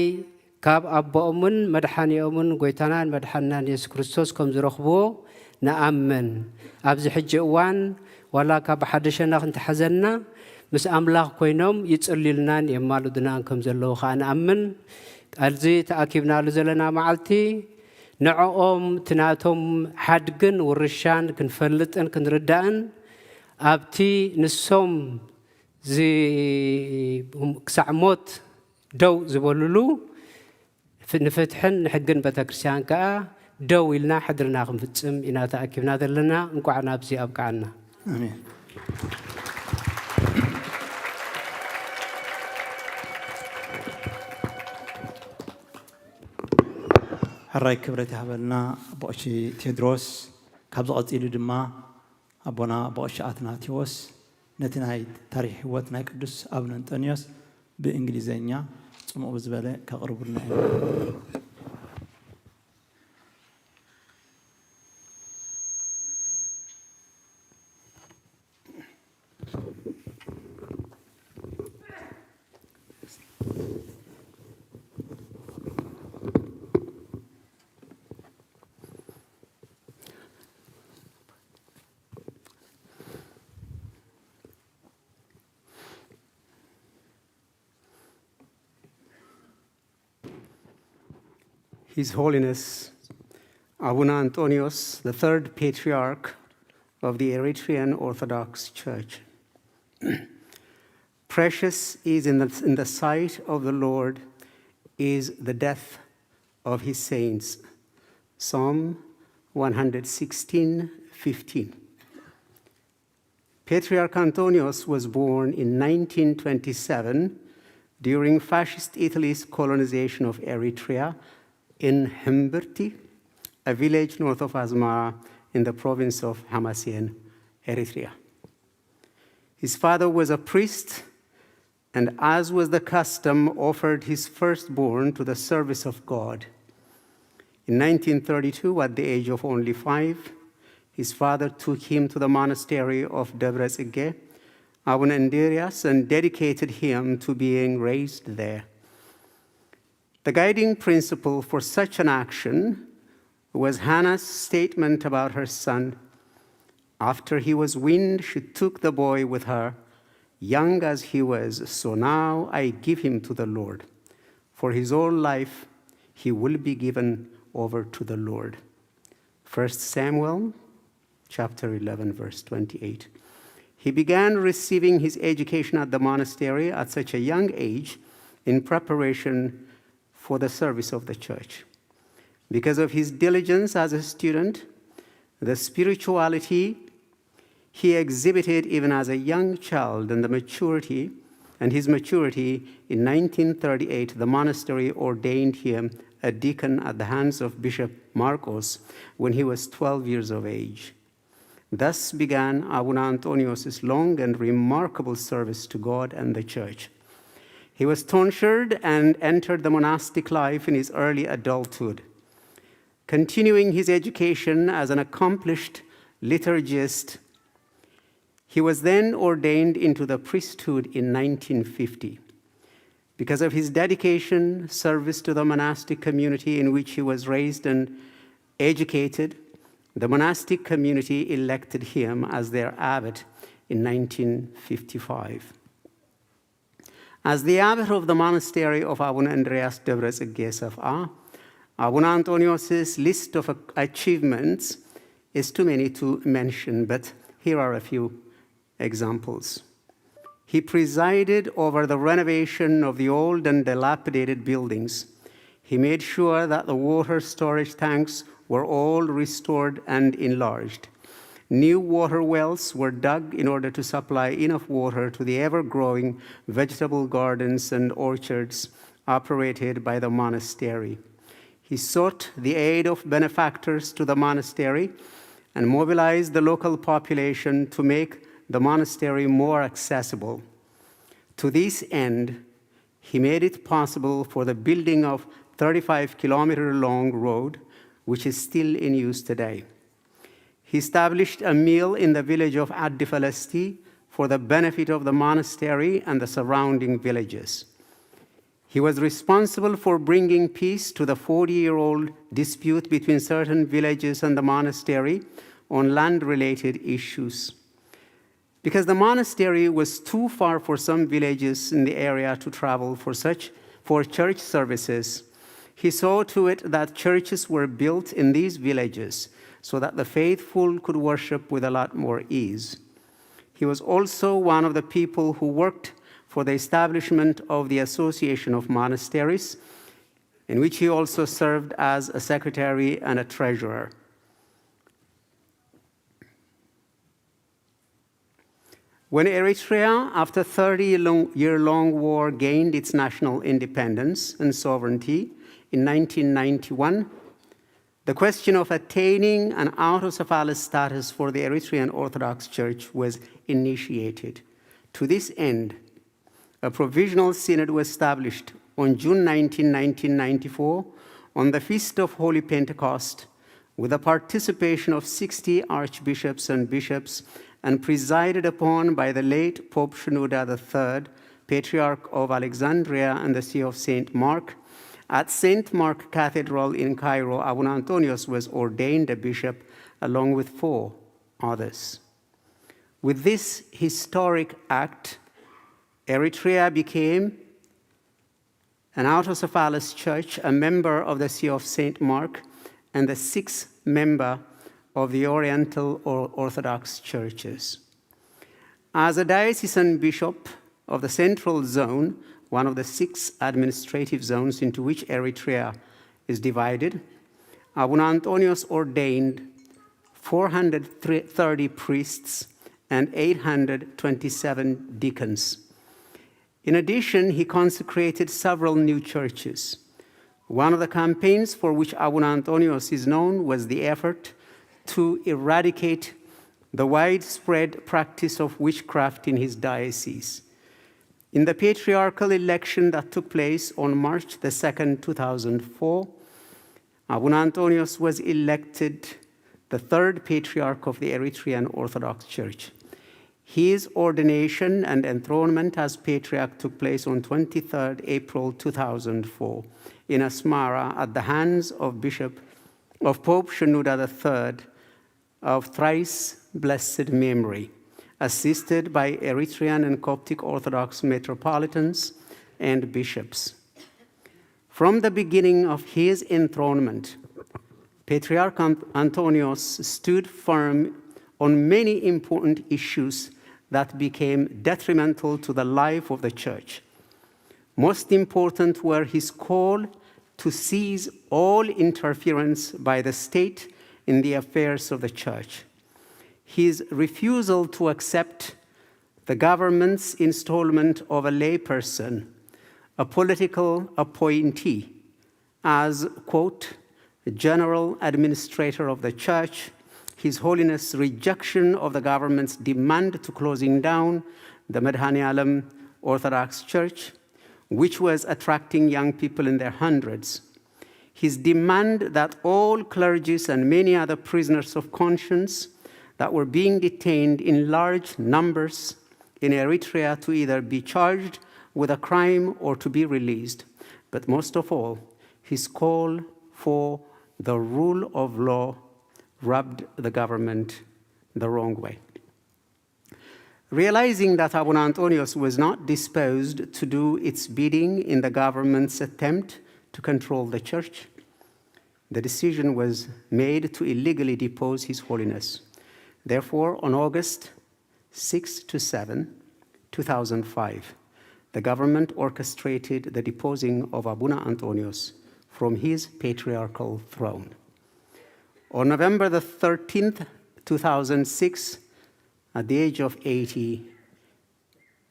ካብ ኣቦኦምን መድሓኒኦምን ጎይታናን መድሓንናን ኢየሱስ ክርስቶስ ከም ዝረኽብዎ ንኣምን። ኣብዚ ሕጂ እዋን ዋላ ካብ ሓደሸና ክንተሓዘና ምስ ኣምላኽ ኮይኖም ይጽልዩልናን የማልዱናን ከም ዘለዉ ከዓ ንኣምን። ቃልዚ ተኣኪብናሉ ዘለና መዓልቲ ንዕኦም ትናቶም ሓድግን ውርሻን ክንፈልጥን ክንርዳእን ኣብቲ ንሶም ክሳዕ ሞት ደው ዝበልሉ ንፍትሕን ንሕግን ቤተክርስቲያን ከዓ ደው ኢልና ሕድርና ክንፍጽም ኢና ተኣኪብና ዘለና። እንኳዕ ናብዚ ኣብቅዓና። አሜን። حراي كبرت هبلنا بقشي تدرس كابز قصيل دما أبونا بقشي أثناتيوس نتناي تاريخ واتنا قدس أبن أنطونيوس بإنجليزية سمو بزبالة كقرب لنا. His Holiness Abuna Antonios, the third patriarch of the Eritrean Orthodox Church. Precious is in the sight of the Lord is the death of his saints. Psalm 116:15. Patriarch Antonios was born in 1927 during fascist Italy's colonization of Eritrea in Himberti, a village north of Asmara in the province of Hamasien, Eritrea. His father was a priest, and as was the custom, offered his firstborn to the service of God. In 1932, at the age of only 5, his father took him to the monastery of Debre Tsige, Abuna Andreas, and dedicated him to being raised there. The guiding principle for such an action was Hannah's statement about her son. After he was weaned, she took the boy with her, young as he was, so now I give him to the Lord. For his whole life, he will be given over to the Lord. 1 Samuel chapter 11, verse 28. He began receiving his education at the monastery at such a young age in preparation for the service of the church. Because of his diligence as a student, the spirituality he exhibited even as a young child, and his maturity, in 1938, the monastery ordained him a deacon at the hands of Bishop Marcos when he was 12 years of age. Thus began Abuna Antonios' long and remarkable service to God and the church. He was tonsured and entered the monastic life in his early adulthood. Continuing his education as an accomplished liturgist, he was then ordained into the priesthood in 1950. Because of his dedication, service to the monastic community in which he was raised and educated, the monastic community elected him as their abbot in 1955. As the abbot of the monastery of Abuna Andreas Debre Tsige Saf'a, Abuna Antonios' list of achievements is too many to mention, but here are a few examples. He presided over the renovation of the old and dilapidated buildings. He made sure that the water storage tanks were all restored and enlarged. New water wells were dug in order to supply enough water to the ever-growing vegetable gardens and orchards operated by the monastery. He sought the aid of benefactors to the monastery and mobilized the local population to make the monastery more accessible. To this end, he made it possible for the building of 35-kilometer-long road, which is still in use today. He established a mill in the village of Addifalesti for the benefit of the monastery and the surrounding villages. He was responsible for bringing peace to the 40-year-old dispute between certain villages and the monastery on land-related issues. Because the monastery was too far for some villages in the area to travel for church services, he saw to it that churches were built in these villages so that the faithful could worship with a lot more ease. He was also one of the people who worked for the establishment of the Association of Monasteries, in which he also served as a secretary and a treasurer. When Eritrea, after a 30-year-long war, gained its national independence and sovereignty in 1991, the question of attaining an autocephalous status for the Eritrean Orthodox Church was initiated. To this end, a provisional synod was established on June 19, 1994, on the Feast of Holy Pentecost, with the participation of 60 archbishops and bishops, and presided upon by the late Pope Shenouda III, Patriarch of Alexandria and the See of St. Mark. At St. Mark Cathedral in Cairo, Abuna Antonios was ordained a bishop along with 4 others. With this historic act, Eritrea became an autocephalous church, a member of the See of St. Mark, and the 6th member of the Oriental Orthodox churches. As a diocesan bishop of the Central Zone, one of the 6 administrative zones into which Eritrea is divided, Abuna Antonios ordained 430 priests and 827 deacons. In addition, he consecrated several new churches. One of the campaigns for which Abuna Antonios is known was the effort to eradicate the widespread practice of witchcraft in his diocese. In the patriarchal election that took place on March the 2nd, 2004, Abuna Antonios was elected the 3rd patriarch of the Eritrean Orthodox Church. His ordination and enthronement as patriarch took place on 23rd April 2004 in Asmara at the hands of Pope Shenouda III of thrice blessed memory, assisted by Eritrean and Coptic Orthodox metropolitans and bishops. From the beginning of his enthronement, Patriarch Antonios stood firm on many important issues that became detrimental to the life of the church. Most important were his call to cease all interference by the state in the affairs of the church, his refusal to accept the government's installment of a layperson, a political appointee, as, quote, general administrator of the church, His Holiness' rejection of the government's demand to closing down the Medhani Alam Orthodox Church, which was attracting young people in their hundreds, his demand that all clergies and many other prisoners of conscience that were being detained in large numbers in Eritrea to either be charged with a crime or to be released, but most of all, his call for the rule of law rubbed the government the wrong way. Realizing that Abuna Antonios was not disposed to do its bidding in the government's attempt to control the church, the decision was made to illegally depose His Holiness. Therefore, on August 6 to 7, 2005, the government orchestrated the deposing of Abuna Antonios from his patriarchal throne. On November the 13th, 2006, at the age of 80,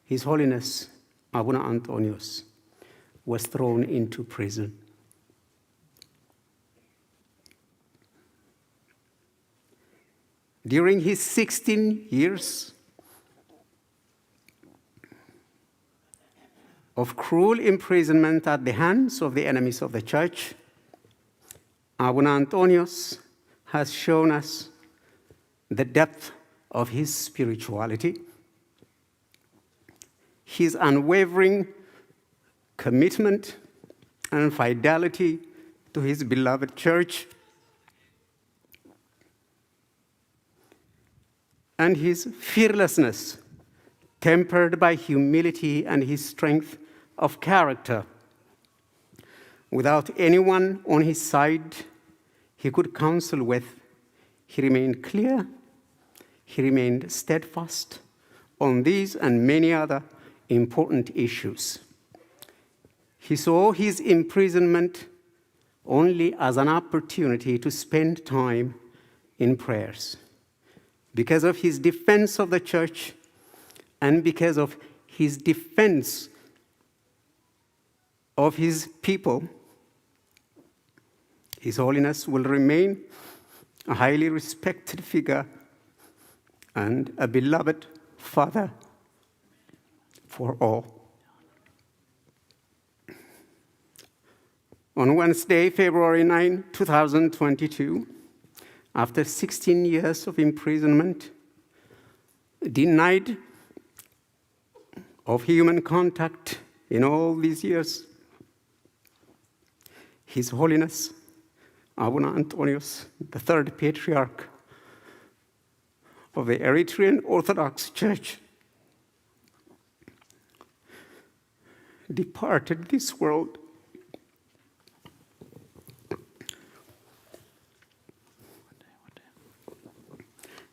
His Holiness Abuna Antonios was thrown into prison. During his 16 years of cruel imprisonment at the hands of the enemies of the church, Abuna Antonios has shown us the depth of his spirituality, his unwavering commitment and fidelity to his beloved church, and his fearlessness, tempered by humility and his strength of character. Without anyone on his side he could counsel with, he remained clear, he remained steadfast on these and many other important issues. He saw his imprisonment only as an opportunity to spend time in prayers. Because of his defense of the church and because of his defense of his people, His Holiness will remain a highly respected figure and a beloved father for all. On Wednesday, February 9, 2022, after 16 years of imprisonment, denied of human contact in all these years, His Holiness Abuna Antonius, the third Patriarch of the Eritrean Orthodox Church, departed this world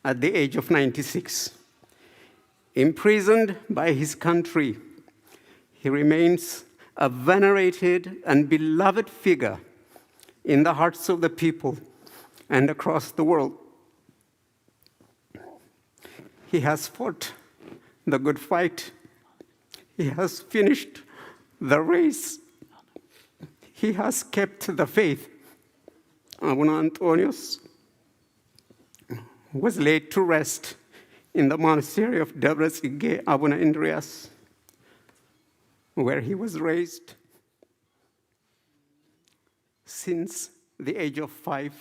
at the age of 96. Imprisoned by his country, he remains a venerated and beloved figure in the hearts of the people and across the world. He has fought the good fight. He has finished the race. He has kept the faith. Abuna Antonius was laid to rest in the monastery of Debre Tsige Abuna Andreas, where he was raised since the age of 5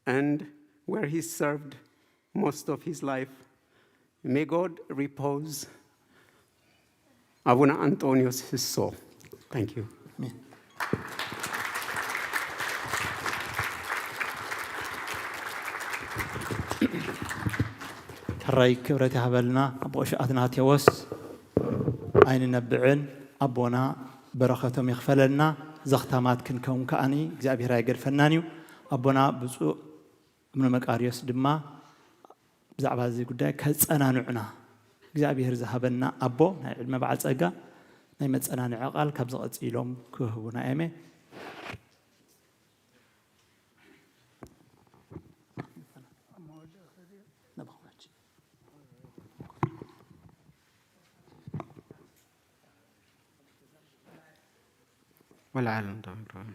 and where he served most of his life. May God repose Abuna Antonius, his soul. Thank you. Amen. حراي كبرتي هبلنا أبو شأتنا تيوس أين نبعن أبونا بركتهم يغفلنا زختامات كنكم كأني جابي رايقر فنانيو أبونا بسوء من مكاريوس دما بزعب هذه القداء كهز أنا نعنا جابي هرز هبلنا أبو علم بعد سجى نيمت أنا نعقل كبزقت إلهم كهونا أمي والعالم طبعا.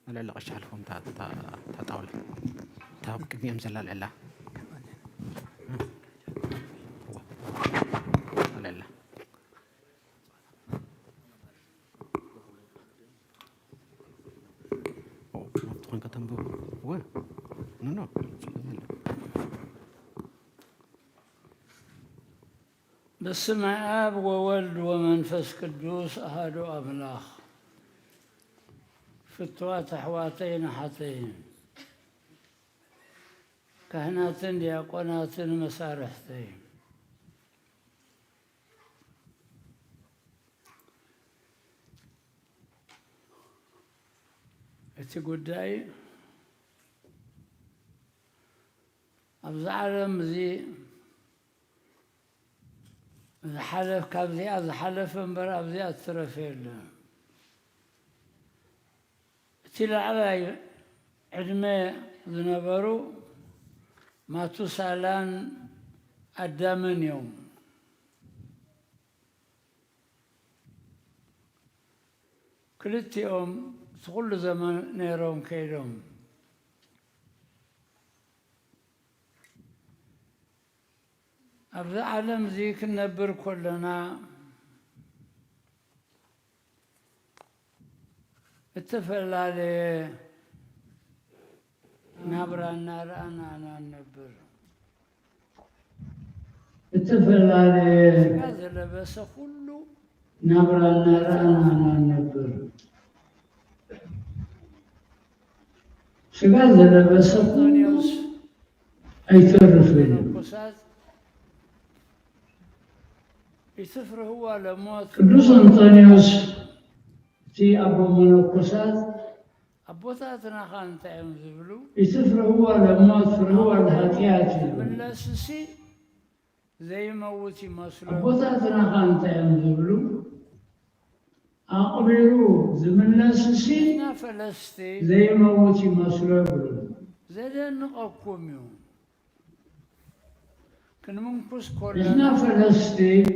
لا لا أشعل فهم تطاول تاب كذي أمزل لا لا لا وين كتنبو وين نو بسم آب وولد ومنفس قدوس أحد أملاك فتوات أحواتين حتين كهنات دياقونات مسارحتين اتقداي أبز عالم زي حلف كابزي حلف مبر أبزي الترفيل تلا على علمي ذنبرو ما تسالان الدامن يوم كلت يوم تقول زمان نيرون كيدوم أبدا عالم ذيك النبر كلنا اتفل عليه نبرا النار أنا النبر اتفل عليه هذا لبس كله نبرا النار أنا النبر شغال لبس أنطونيوس أي تعرفين يسفر هو لموت قدوس أنطونيوس في أبو منوكسات أبوتاتنا خان تعلم زبلو يسفر هو لموت هو الحكيات من الأساسي زي موت يمسلو أبوتاتنا كانت ينزلوا أقبلوا زمن ناسسي فلسطين زي موت يمسلو زين نقوم يوم كن منكس إحنا فلسطين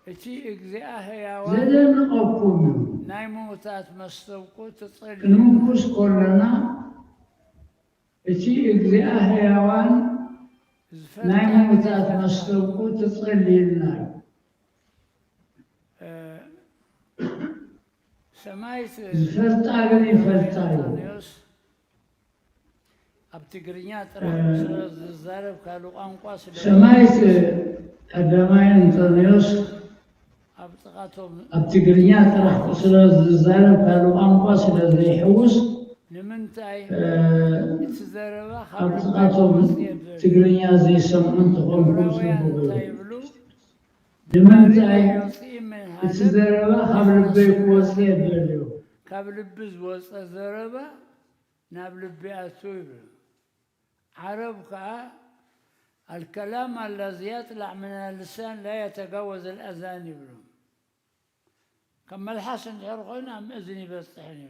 اتي اجزاء هي زين نقوم يوم ناي موتات مستوقو تصلي كن منكس كلنا اتي اجزاء هيوان ناي موتات مستوقو تصلي لنا سمايت زفرتاغني فرتاغ أبتقرنيا ترى الزارب كانوا أنقاص سمايت أدماي أنطونيوس أبتقرنيا ترى الزارب كانوا أنقاص لذي حوس نمنتاي أبتقرنيا زي سمون تقوم بوسو نمنتاي الزارب خبر بيك وصية بلو قبل بز وصل الزارب نابل بيأسوي عربك الكلام الذي يطلع من اللسان لا يتجاوز الأذان يبلو كما الحسن يرغون أم أذني بستحني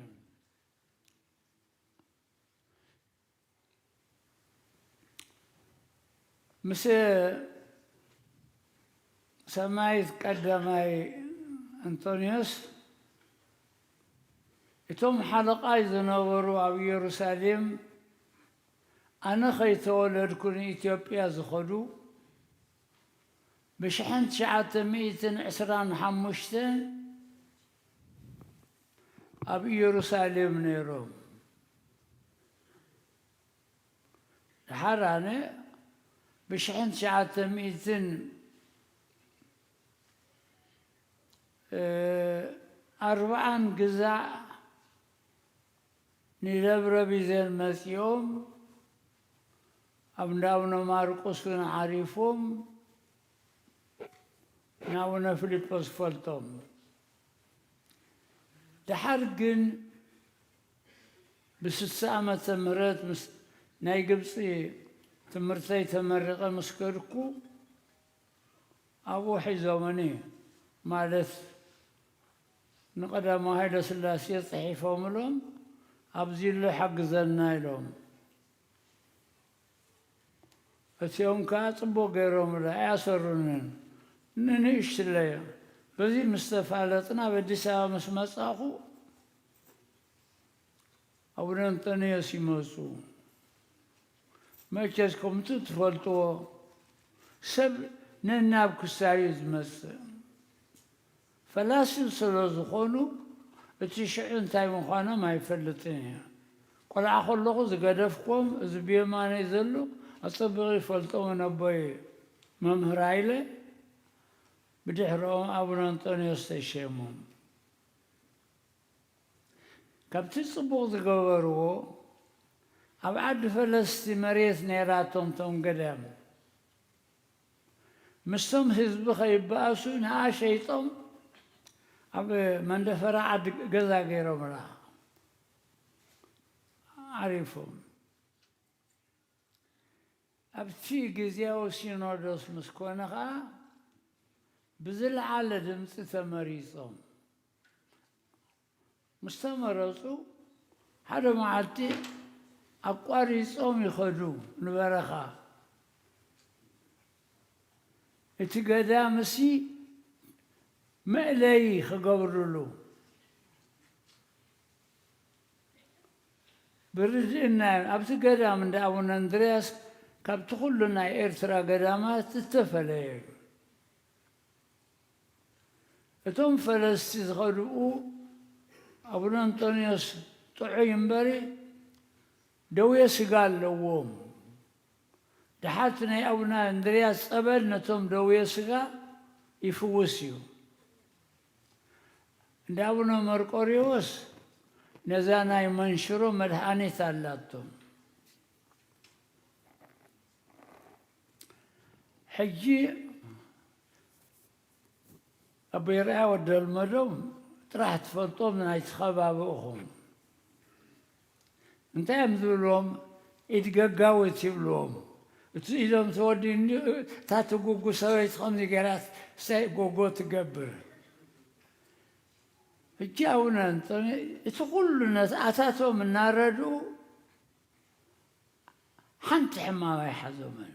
مسي سمايت قدماي أنطونيوس إتوم حلقة يزنوروا أو يروساليم أنا خيت ولد كون إثيوبيا زخدو بشحن 925 أب يروساليم نيروم حرانة بشحن 940 جزاء ندبر بذل مسيوم أبناؤنا ماركوس عارفهم ناونا فيليبوس فلتم تحرقن بستة تمرت ناي قبصي تمرتي تمرقة مسكركو أبو حزومني مالت نقدر ما هيدا سلاسية صحيفهم لهم أبزيل له حق زلنا لهم أتيهم كاتبو غيرهم لا ياسرونن ننيش ليا بزي مستفالتنا بدي سوا مسمصاخو أو ننتني سيمسو ما كاسكم تتفلتو سب نناب كسايز مس فلاسل سلازخونو اتشعن تايم خانا ما يفلتني قل أخو لغز قدفكم زبيه ما نزلو أصبغي فلتو نبوي ممهر عيلة بدحرهم أبو أنطونيوس تشيمهم كبتي صبغ تقورو أبعد فلسطين مريث نيراتهم توم قدام مستم حزب خيباسو نها شيطم أب من دفر عد قزا غيرهم لا عارفهم أبتي جزياو سينودوس مسكونها بزل على دمس ثمريصهم مستمرسو هذا معتي أقاريصهم يخدو نبرخا اتقدامسي مألي خقبرلو برزقنا أبتي قدام من أبو أندرياس كابتقول لنا إرترا قدامات تتفلي اتم فلسطين غدو أبو أنطونيوس طعيم بري دوية سقال لووم دحاتنا أبونا أندرياس قبل نتم دوية سقا يفوسيو دابونا مرقوريوس نزانا يمنشرو مدحاني ثالاتهم حجي أبي راود المدوم طرح تفلطو من يتخبى بأخهم انت يمذلهم يتقاقاو يتبلوهم تزيدهم تودي تاتو جوجو سويت خمسة جرات سي جوجو تقبر الجاونا تقول الناس أتاتو من ناردو حنت حمام أي حزومن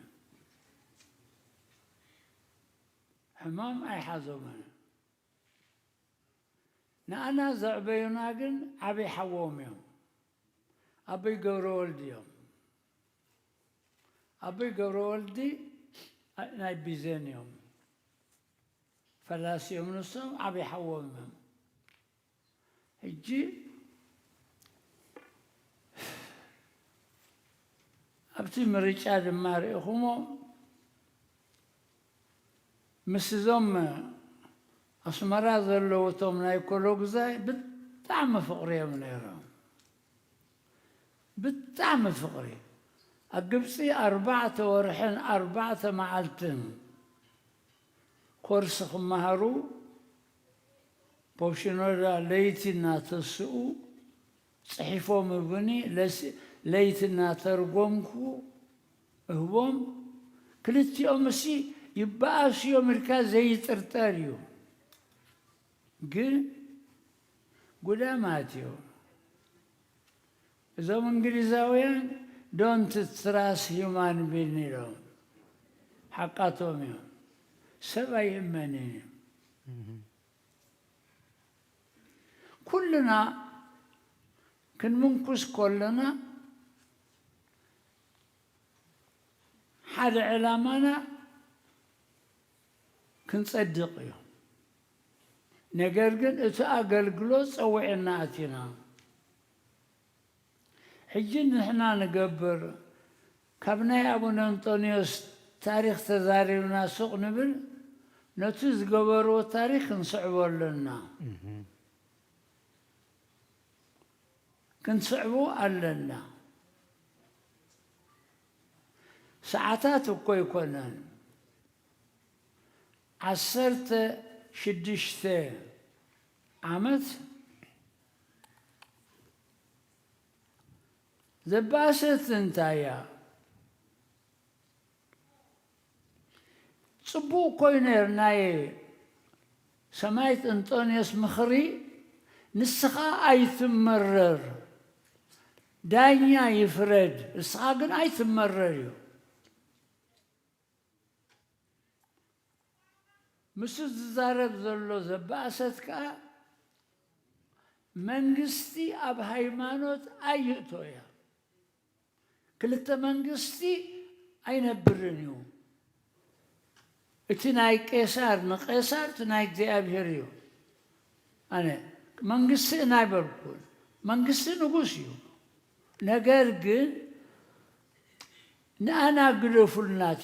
حمام أي حزومن أنا زعبيناقن أبي حووم يوم أبي قورو ولديهم أبي قورو ولدي ناي بيزين يوم فلاس يوم نصهم أبي حووم يوم هجي أبتي مريشاد ماري أخومو مسزوم أسمرا ذلو تومنا يكولوك زي بالطعم فقري من إيران بالطعم فقري أقبسي 4 ورحين 4 معلتين كورس خمهارو بوشنورا ليتنا تسؤو صحيفو مبني ليتنا ترقومكو هوم كلت يوم مسي يبقاس يوم الكاز زي ترتاريو قداماتيو إذا من إنجليزاويان don't trust human being لهم حقاتهم يوم سبع يمانين كلنا كن منكس كلنا حد علامنا كنصدق يوم نقرقن اتأقلقلو صوعنا أتنا حجين نحنا نقبر كابناي أبونا أنطونيوس تاريخ تزارينا سوق نبل نتوز قبرو تاريخ نصعبو لنا كنصعبو لنا ساعتات وكوي كونان 16 عامت زباست انتايا صبو كوينير ناي سمايت انطونيوس مخري نسخا اي تمرر دانيا يفرد نسخا قن اي تمرر مسوس زارب زلو زباست كا منغستي اب هايمانوت ايتويا كلتا منغستي اينبرنيو اتناي قيصر نقيصر تناي እግዚአብሔርዩ انا منغستي نايبركو منغستي نغوسيو ነገር ግን ናና ግለፉልናቲ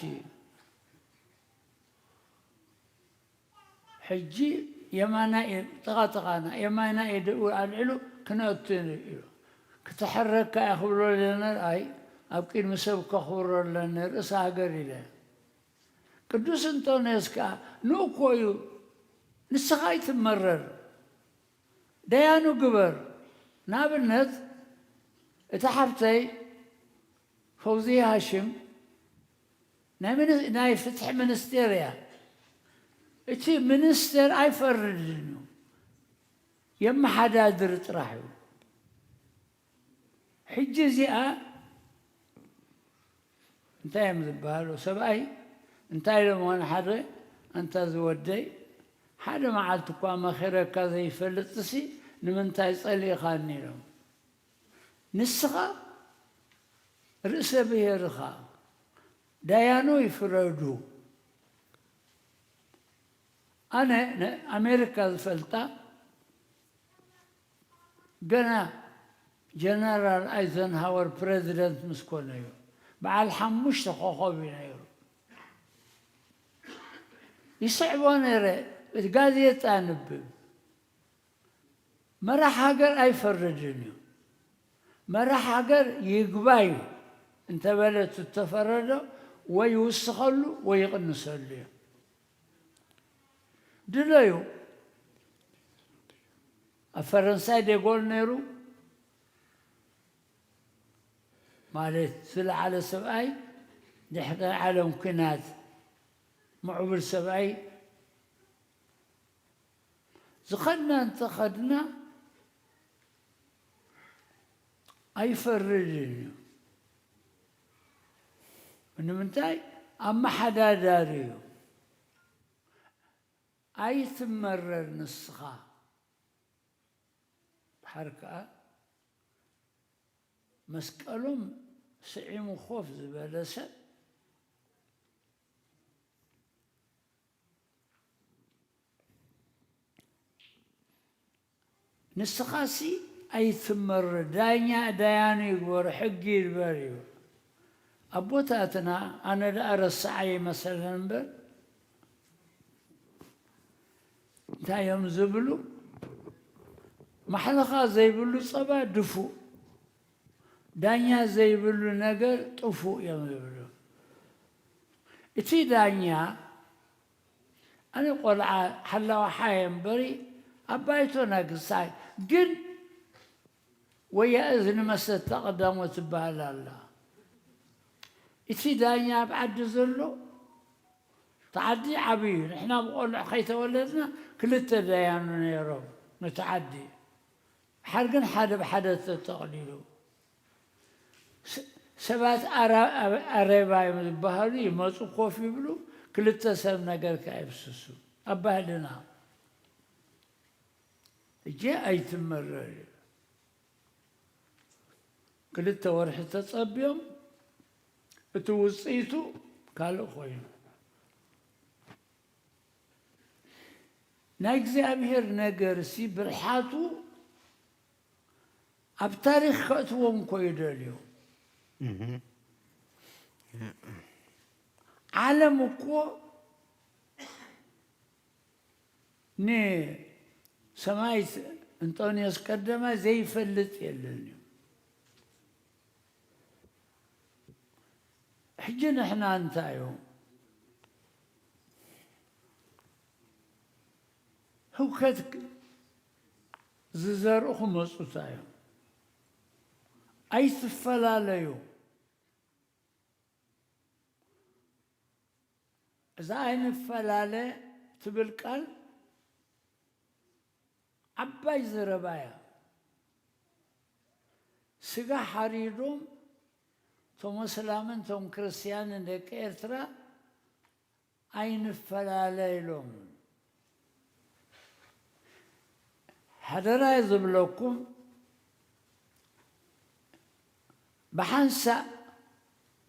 حجي يمانا طغطغانا يمانا يدور على العلو كنوتين كتحرك يخبروا لنا اي ابكي مسبك خبروا لنا رأس قريلا قدوس انطونيوس كا نو كويو نسخاي تمرر ديانو قبر نابلنت اتحبتي فوزي هاشم ناي فتح منستيريا اتي منستر اي فردنو يما حدا درت راحو حجي زيئة انتاي مذبالو سبعي انتاي لما انا حدا انت زودي حدا ما عالتكوا ما خيرا كذا يفلتسي نمنتاي صلي خاني لهم نسخة رأس به رخا ديانو يفردو أنا أمريكا الفلتة قنا جنرال أيزنهاور بريزيدنت مسكونيو بعد حموش تخوخو بينيو يصعبون يرى قاعد يتانبب ما راح أقر أي فرجنيو ما راح أقر يقبايو انت بلد تتفردوا ويوسخلوا ويقنصلوا دليو الفرنساي يقول نيرو مالت سلع على سبعي دحر عالم كنات معبر سبعي زخدنا انتخدنا أي فرجني من منتاي أما حدا داريو أي تمرر نسخة حركة مسكالهم سعيم وخوف زبالة نسخاسي أي تمر داينيا دياني يقول حقي الباريو أبوتاتنا أنا لا أرى السعي مثلا بل تا يوم زبلو محلقة زي بلو صبا دفو دانيا زي بلو نقر طفو يوم زبلو إتي دانيا أنا أقول حلا وحايم بري أبايتو ناقصاي قل ويا إذن ما ستقدم وتبال الله إتي دانيا بعد زلو تعدي عبير إحنا بقول حيث ولدنا كل التديان يا رب نتعدي حرقن حدا بحدث التقليل سبات أريبا يمدبهالي يمسو خوفي بلو كل التسام نقل كايبسسو أبهلنا جاء أي تمرر كل التورح تتصبيهم توصيتو قالوا خوين نايكزابير نجرسي برحاتو أبتاريخ خطوهم كويداليو عالمكو ني سمايت أنطونيوس قدما زي فلت يلنيو حجنا احنا انتايو هو كتك ززار أخمص وتايو أي تفلا ليو إذا أين فلالة تبلكال عباي زربايا سجا حريروم توم سلامن توم كريستيان ديك إرترا أين فلالة لهم حدرا يزبلوكم بحنسا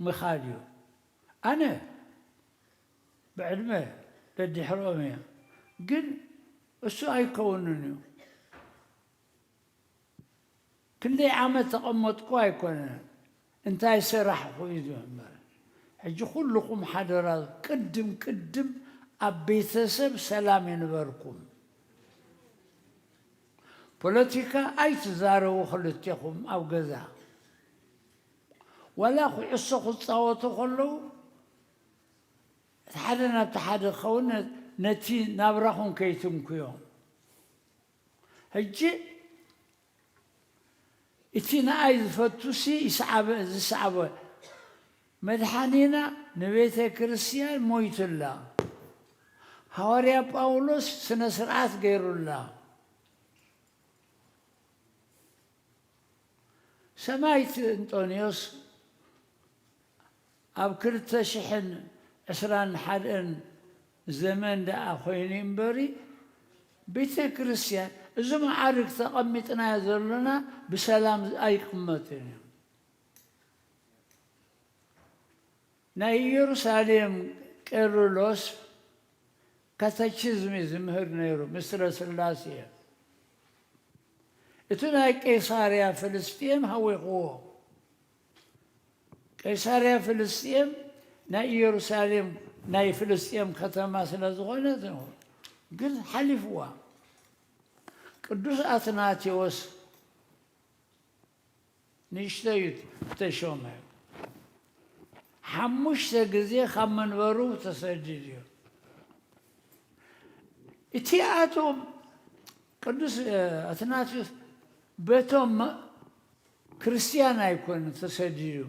مخاليو أنا بعلمه لدي حرامية قل السو يكونني كل عام تقمط كواي كون انت يسرح خويدو حج كلكم حدرا قدم أبيتسب سلام ينبركم بوليتيكا أي تزارو خلتيكم أو جزا ولا خو عصو خصاوتو خلو تحدنا بتحد خونا نتي نابرخون كيتم كيوم هجي اتينا عايز فتوسي يسعب مدحانينا نبيت كريستيان مويت الله حواريا باولوس سنة سرعات غير الله سمايت أنطونيوس أبكرت شحن أسران حدن زمان دا أخوينين بري بيت كريستيان إذا ما عارك تقمتنا يزرلنا بسلام أي قمتين نا يروساليم كيرلس كاتشيزمي زمهر نيرو مصر سلاسية إتنا قيصرية فلسطين هو قوة قيصرية فلسطين نا يروساليم نا فلسطين ختمة سلازغونة قل حلفوا قدوس أثناتيوس نشتيت تشومه حموش تجزي خمن ورو تسجديو اتياتهم قدوس أثناتيوس بيتهم كريستيان يكون تسجديو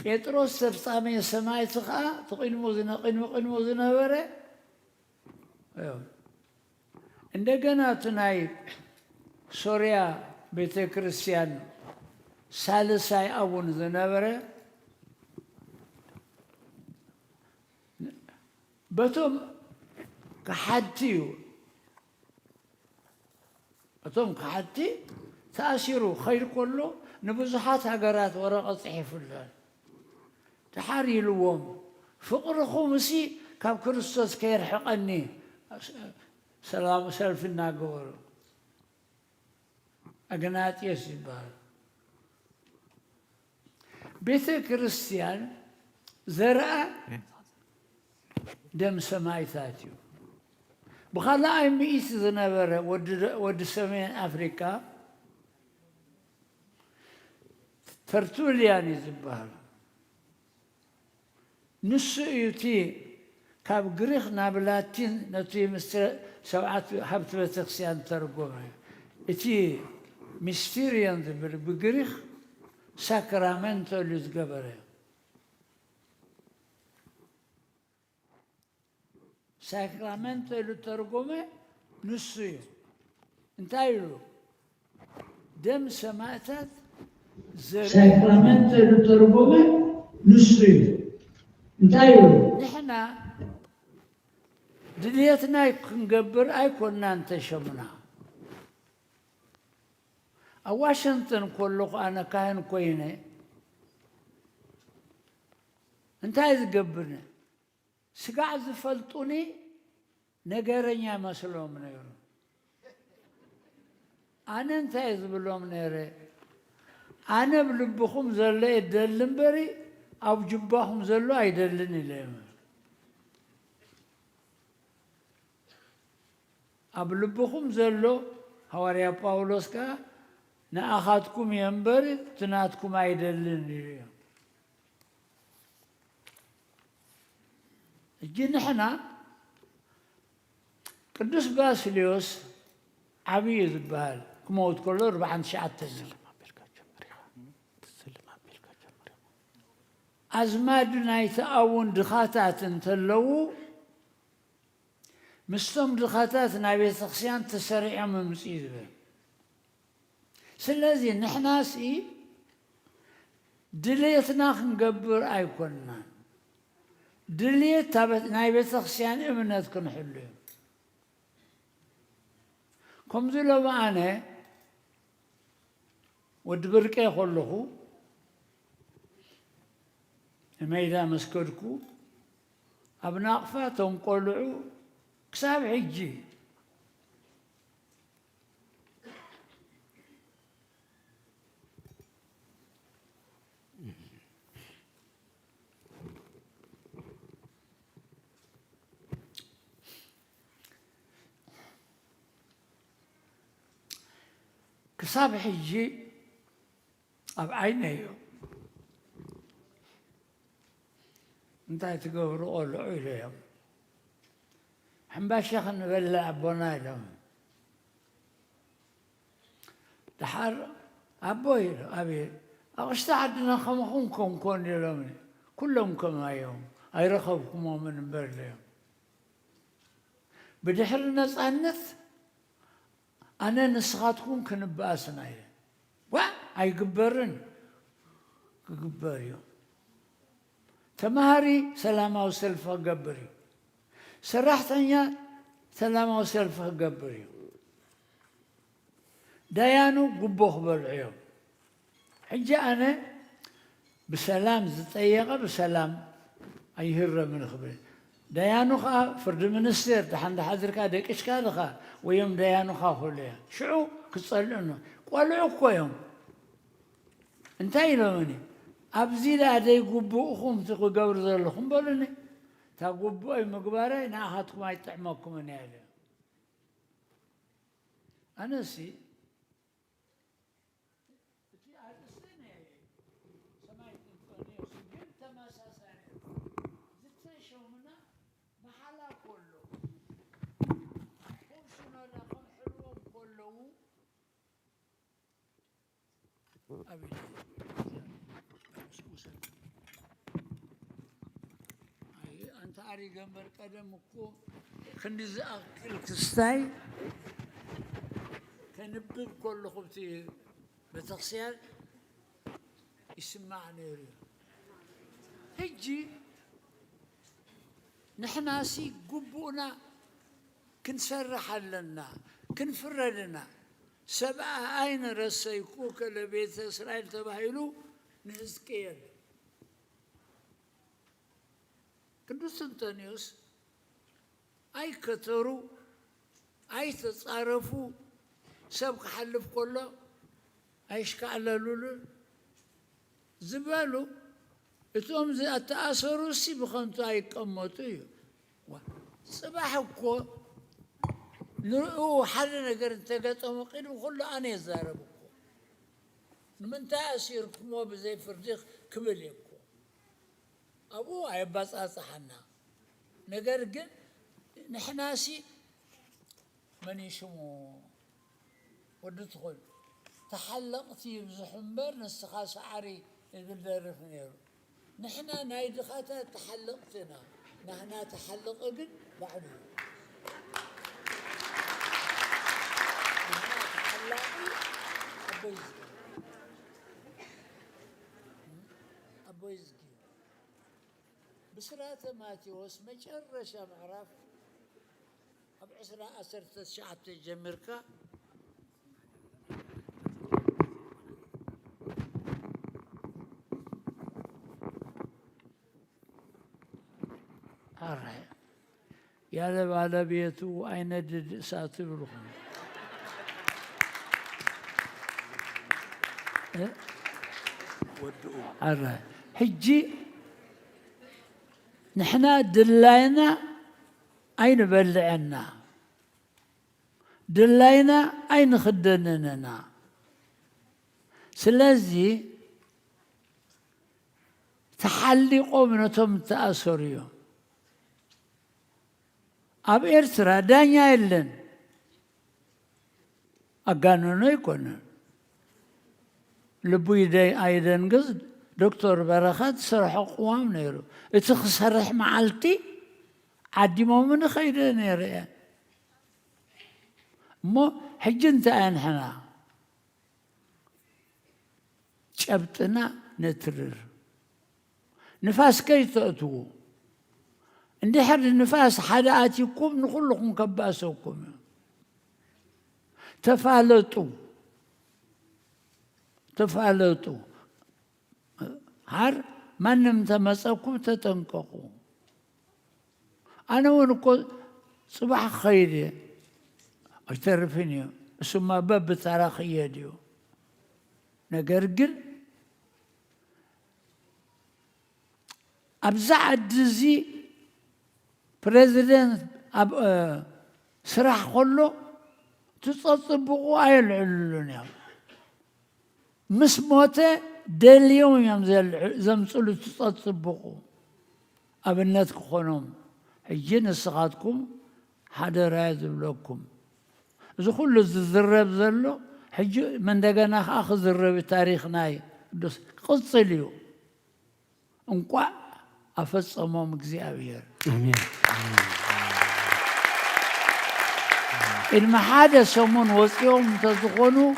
ጴጥሮስ ፍጻሜ ሰማዕት ከዓ ቅድሞ ዝነበረ እንደገና ናይ ሶርያ ቤተ ክርስቲያን ሳልሳይ አቡን ዝነበረ በቶም ከሓቲ እዩ እቶም ከሓቲ ተኣሲሩ ኸይድ ከሎ ንብዙሓት ሃገራት ወረቐት ፅሒፉለን ድሓር ኢልዎም ፍቕርኹም እሲ ካብ ክርስቶስ ከይርሕቐኒ ሰላም ሰልፊ እናገበሩ አግናጢዮስ ይበሃል ቤተ ክርስቲያን ዘርአ ደም ሰማዕታት እዩ ብኻልኣይ ምኢት ዝነበረ ወዲ ሰሜን አፍሪካ ተርቱልያን እዩ ዝበሃል ንሱ እዩ እቲ ካብ ግሪክ ናብ ላቲን ነቲ ሰብዓት ሃብቲ ቤተ ክርስቲያን ተርጎመ እቲ ሚስቲሪዮን ዝብል ብግሪክ ሳክራሜንቶ ኢሉ ዝገበረ ሳክራሜንቶ ኢሉ ተርጎመ ንሱ እዩ እንታይ ኢሉ ደም ሰማዕታት ሳክራሜንቶ ኢሉ ተርጎመ ንሱ እዩ እንታይ ኢሉ ንሕና ድልየትና ክንገብር ኣይኮንናን ተሸሙና ኣብ ዋሽንግተን ከለኹ ኣነ ካህን ኮይነ እንታይ ዝገብር ስጋዕ ዝፈልጡኒ ነገረኛ መስሎም ነይሩ ኣነ እንታይ ዝብሎም ነይረ ኣነ ብልብኹም ዘሎ የደሊ እምበሪ ኣብ ጅባኹም ዘሎ ኣይደልን ኢለም ኣብ ልብኹም ዘሎ ሐዋርያ ጳውሎስ ከዓ ንኣኻትኩም እየ እምበሪ ትናትኩም ኣይደልን እዩ እጂ ንሕና ቅዱስ ባስልዮስ ዓብዪ ዝበሃል ክመውት ከሎ 49 ኣዝማድ ናይቲ ኣቡን ድኻታት እንተለዉ ምስቶም ድኻታት ናይ ቤተ ክርስቲያን ተሰሪዖም ምምፅእ ዝብል ስለዚ ንሕናሲ ድልየትና ክንገብር ኣይኮንናን ድልየት ናይ ቤተ ክርስቲያን እምነት ክንሕሉ እዩ ከምዚ ሎማ ኣነ ወዲ ብርቄ ከለኹ ሜዳ መስከድኩ ኣብ ናቕፋ ቶም ቆልዑ ክሳብ ሕጂ ክሳብ ሕጂ ኣብ ዓይነይ እዩ እንታይ ትገብሩ ቆልዑ ኢለዮም ሕምባሻ ክንበልዕ ኣቦና ኢሎም ድሓር ኣቦ ኢሉ ኣብየ ኣቕሽቲ ዓድና ከምኹም ከምኮን ኢሎም ኩሎም ከማዮም ኣይረኸብኩሞምን እምበር ኢለዮም ብድሕሪ ነፃነት ኣነ ንስኻትኩም ክንበኣስና እየ ዋ ኣይግበርን ክግበር እዩ ተማሃሪ ሰላማዊ ሰልፊ ክገብር እዩ ሰራሕተኛ ሰላማዊ ሰልፊ ክገብር እዩ ዳያኑ ጉቦ ክበልዑ እዮም ሕጂ ኣነ ብሰላም ዝጠየቐ ብሰላም ኣይህረምን ክብል ዳያኑ ከዓ ፍርዲ ሚኒስቴር ድሓንዳሓዝርካ ደቂሽካ ድኻ ወዮም ዳያኑኻ ክብሉ እያ ሽዑ ክፀልዑ ቆልዑ እኮ እዮም እንታይ ኢሎምኒ ኣብዚ ዳደይ ጉቡእኹም ክገብር ዘለኹም በሉኒ እታ ጉቡአይ ምግባረይ ንኣኻትኩም ኣይጥዕመኩምን እያ ኢለ ኣነሲ እቲ ኣርእስቲ ሰማይ ግን ተመሳሳሊ ዝተሸሙና መሓላ ከሎ ኩምሱኖላ ከምሕልዎም ከለዉ ኣብይ سعري جنبر قدمكو خندي زأكل كستاي كنبب كل خبتي بتغسيل يسمعني هجي نحناسي قبونا كنسرح لنا كنفردنا سبعة أين رسيكوك لبيت إسرائيل تبايلو نهزكيل ቅዱስ አንቶኒዮስ አይከተሩ አይተጻረፉ ሰብ ከሐልፍ ኮሎ አይሽካለሉሉ ዝበሉ እቶም ዝተኣሰሩ ሲ ብኸንቱ አይቀመጡ እዩ ጽባሕ እኮ ንርኡ ሓደ ነገር እንተገጠሙ ቅድሚ ኩሉ ኣነ የዛረብ እኮ ንምንታይ ኣሲርኩሞ ብዘይ ፍርዲ ክብል እኮ أبو عباس أصحنا نجرجن نحناسي من يشمو وندخل تحلقتي بزحمبر نسخاس عري البلدر فنيرو نحنا نايد خاطر تحلقتنا نحنا تحلق أجن بعده أبو يزكي بسرعة ماتيوس مجرش معرف أبعسرة أسرت الشعب تجمركا أرى يا لب على بيته أين دد ساتبرهم أرى حجي نحنا دلينا أين بلعنا دلينا أين خدننا سلازي تحلقوا منهم تأثريو أب إرسرا دانيا إلن أقانونو يكون لبوي داي أيضا قصد دكتور بركات سرح قوام نيرو اتخسرح معلتي عدي من خير نيرو مو حجنت أنحنا شبتنا نترر نفاس كي تأتو عندي حر النفاس حداتكم نقول لكم كباسكم تفعلتوا هر من نمتمسكم تتنققوا أنا ونقول صباح خيري أعترفني ثم باب تاريخية ديو نقرقل أبزع الدزي بريزيدنت سرح كله تتصبقوا أي العلون يا مس موته دليوم يوم زمسلو تتصبقوا أبنتك خنوم حجين السقاتكم حدا رايد لكم إذا كل الزرب زلو حج من دقنا أخذ الزرب تاريخنا دوس قصليو انقع أفس أمامك زيابير آمين إن ما حدا سمون وصيهم تزخونوا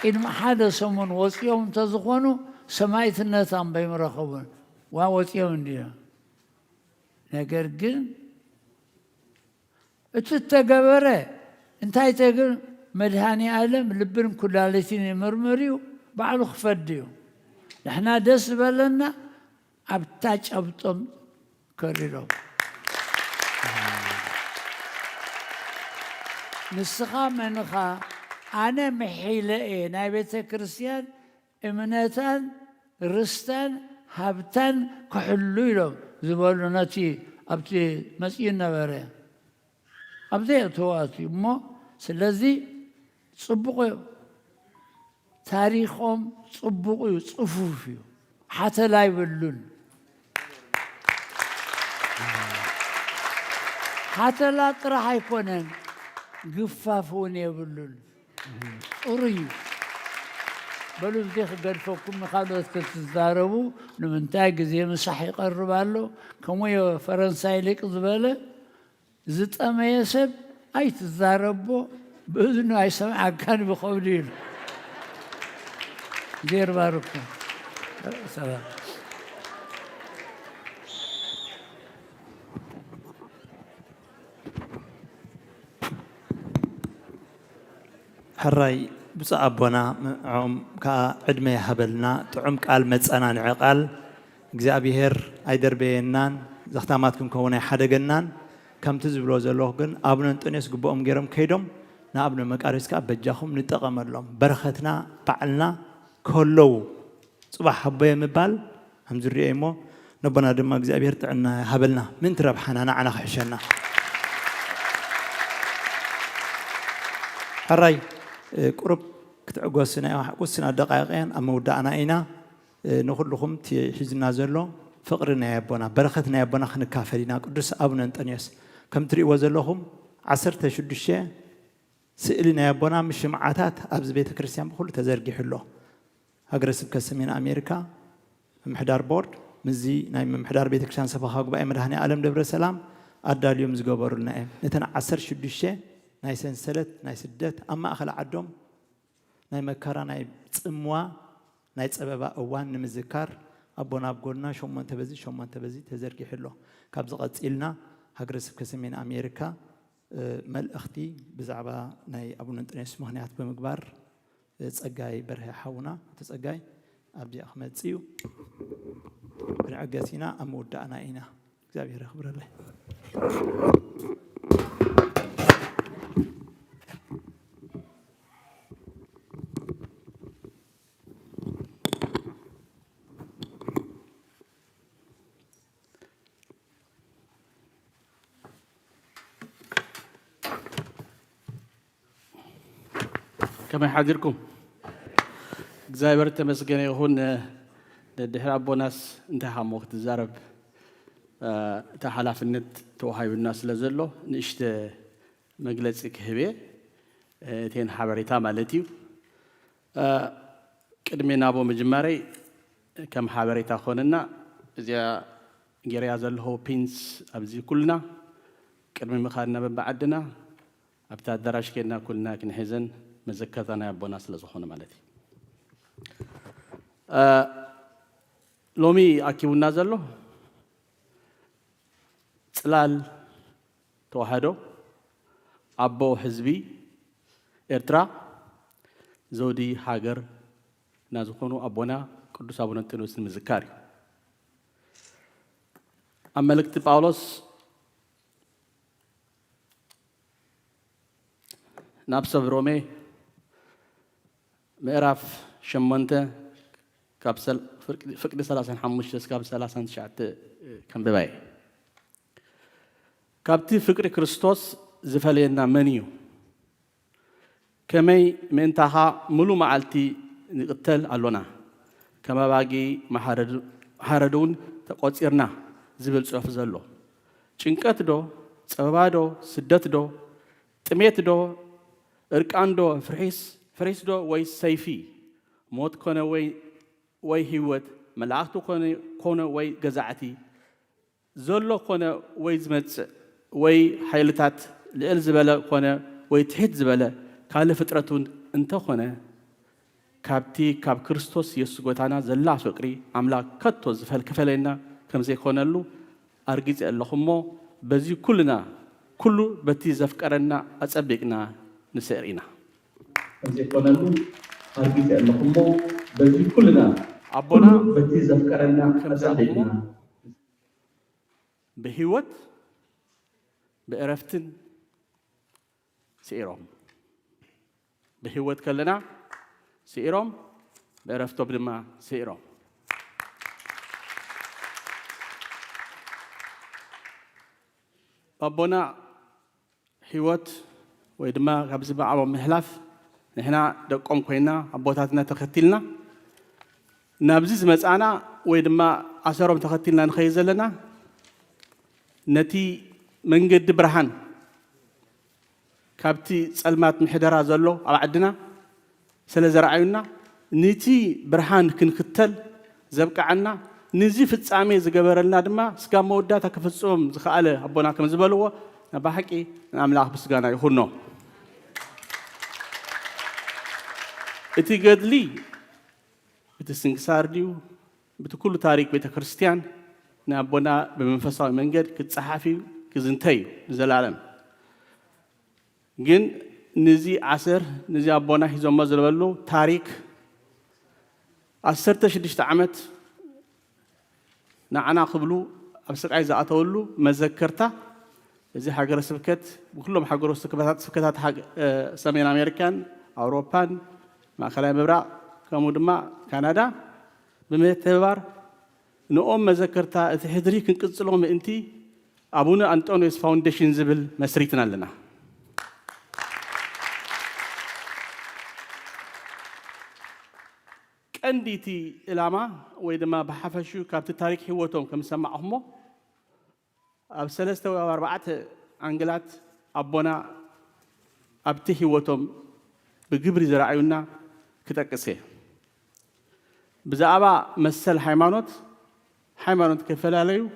إن ما حدا سمون وصيهم تزخونوا سمايت الناس عم بيمرخبون ووصيهم دينا نقرقن اتتقبره انتاي تقول مدهاني عالم لبن كلالتين مرمريو بعلو خفديو نحنا دس بلنا أبتاج أبطم كريرو نسخة منخا أنا محيلة إيه ناي بيت كريستيان إمنتان رستان هبتان كحلولو زبالو ناتي أبتي مسئين نبره أبتي أتواتي مو سلازي صبقوا تاريخهم صبقوا صفوفيو حتى لا يبلون حتى لا طرح يكونن قفافون يبلون قريب بلو زي خقدفكم مخالوت كتزاربو نمنتاي غزي مسح يقربالو كمو فرنساي ليق زباله زطمه يسب اي تزاربو باذنه اي سمع كان بخوديل غير باركم سلام حراي بس أبونا عم كعدمي هبلنا تعم قال متصنا نعقال እግዚአብሔር አይደርበየናን ዘኽታማትኩም ከሆነ ሓደገናን ከም ትዝብሎ ዘለኹ ግን አቡነ እንጦንዮስ ግቦኦም ገይሮም ከይዶም ንአቡነ መቃርዮስ ከዓ በጃኹም ንጠቐመሎም በረኸትና በዓልና ከለው ጽባሕ ሃቦየ ምባል ከምዝሪኦ እሞ ነቦና ድማ እግዚአብሔር ጥዕና ሃበልና ምን ትረብሓና ንዓና ክሕሸና حراي قرب كتعقوسنا وحقوسنا دقائقين أما ودعنا إنا نخلهم تحزنا زلوا فقرنا يبونا برختنا يبونا خن كافرين قدس أبونا أنطونيوس كم تري وزلهم عصرت شد الشيء سئلنا يبونا مش معاتات أبز بيت كريستيان بقول تزرقي حلو أجرس بكسمين أمريكا محدار بورد مزي نايم محدار بيت كريستيان سباق بقى مرهني عالم دبر السلام أدى اليوم زجبر النائم نتنا عصر شد الشيء ناي سنسلت ناي سدت أما أخل عدم ناي مكرا ناي تسموا ناي تسبب أوان نمذكر أبونا بقولنا شو ما تبزي تزرقي حلو كابز قد إلنا هجرس بكسمين أمريكا مال أختي بزعبة ناي أبونا أنطونيوس مهنيات بمقبار تسقاي برها حونا تسقاي أبدي أحمد سيو بنعجزينا أمود أنا إنا زابير خبر الله كما يحضركم እግዚአብሔር ተመስገነ ይሁን ለድህረ አቦናስ እንተሃ ወቅት ዛረብ ተሐላፍነት ተወሃዩና ስለዘሎ ንሽተ መግለጽ ክህቤ ቴን ሓበሬታ ማለት እዩ ቅድሜና ቦ መጀመሪ ከም ሓበሬታ ኾነና እዚያ ጌርያ ዘለዎ ፒንስ ኣብዚ ኩልና ቅድሜ ምኻድና በባዓድና ኣብታ ኣዳራሽ ከና ኩልና ክንሕዘን مزكتنا يا بوناس لزخون مالتي لومي أكيد نازله تلال توحدو أبو حزبي إرترا زودي حجر نازخونو أبونا قدوس أبونا أنطونيوس المذكاري أما لكت باولوس نابس برومي مئراف شمنته كابسل فقد 35 كاب 39 كم بباي كابتي فكر كريستوس زفلينا منيو كمي منتها ملو معلتي نقتل علونا كما باقي محاردون تقوصيرنا زبل صف زلو ጭንቀት ዶ ጸባዶ ስደት ዶ ጥሜት ዶ እርቃን ዶ فريس دو وي سيفي موت كونه وي هيوت ملاختو كونه وي غزعتي زولو كونه وي زمت وي حيلتات لال زبله كونه وي تحت زبله كاله فطرتون انت كونه كابتي كاب كريستوس يسوع غتانا زلا فقري املاك كتو زفل كفلينا كمزي كونلو ارغيص اللهمو بزي كلنا بتي زفقرنا اصبقنا نسرينا أنت قلنا أرجع لكم بزي كلنا أبونا بتي زفكرنا كمزاحنا بهيوت بعرفتن سيرهم بهيوت كلنا سيرهم بعرفتو بدما سيرهم أبونا هيوت ويدما قبل بعض محلاف نحنا دقوم كوينا أبوتاتنا تختلنا نابزيز مسأنا ويدما عشرهم تختلنا نخيزلنا نتي من قد برهان كابتي سلمات محدرة زلو أو عدنا سلزر عيوننا نتي برهان كنختل زبقعنا نزي ፍጻሜ ዝገበረልና ድማ ስጋ መወዳታ ከፈጽም ዝኻለ አቦና ከም ዝበልዎ ናባሐቂ አምላኽ ምስጋና ይሁን ነው እቲ ገድሊ እቲ ስንክሳር ድዩ በቲ ኩሉ ታሪክ ቤተ ክርስቲያን ናቦና በመንፈሳዊ መንገድ ክጽሐፊ ክዝንተይ ዘላለም ግን ንዚ ዓሰር ንዚ አቦና ሂዞሞ ዝበሉ ታሪክ 16 ዓመት نعنا قبلو أبسق عايز أتولو مذكرته زي حجر سبكت وكلهم حجر سبكتات حق سمين أمريكان أوروبان مع خلايا مبرع كمودما كندا بمتبار نقوم مذكرته تحضري كن قصلهم أنتي أبونا أنطونيوس فاونديشن زبل مسريتنا لنا عنديتي إلاما وإذا ما بحفشوا كابت التاريخ هوتهم كم سمعهم أب ثلاثة أو أربعة أنجلات أبونا أبتي هوتهم بجبر زراعينا كتكسي بزعبا مسل حيمانوت كفلا ليو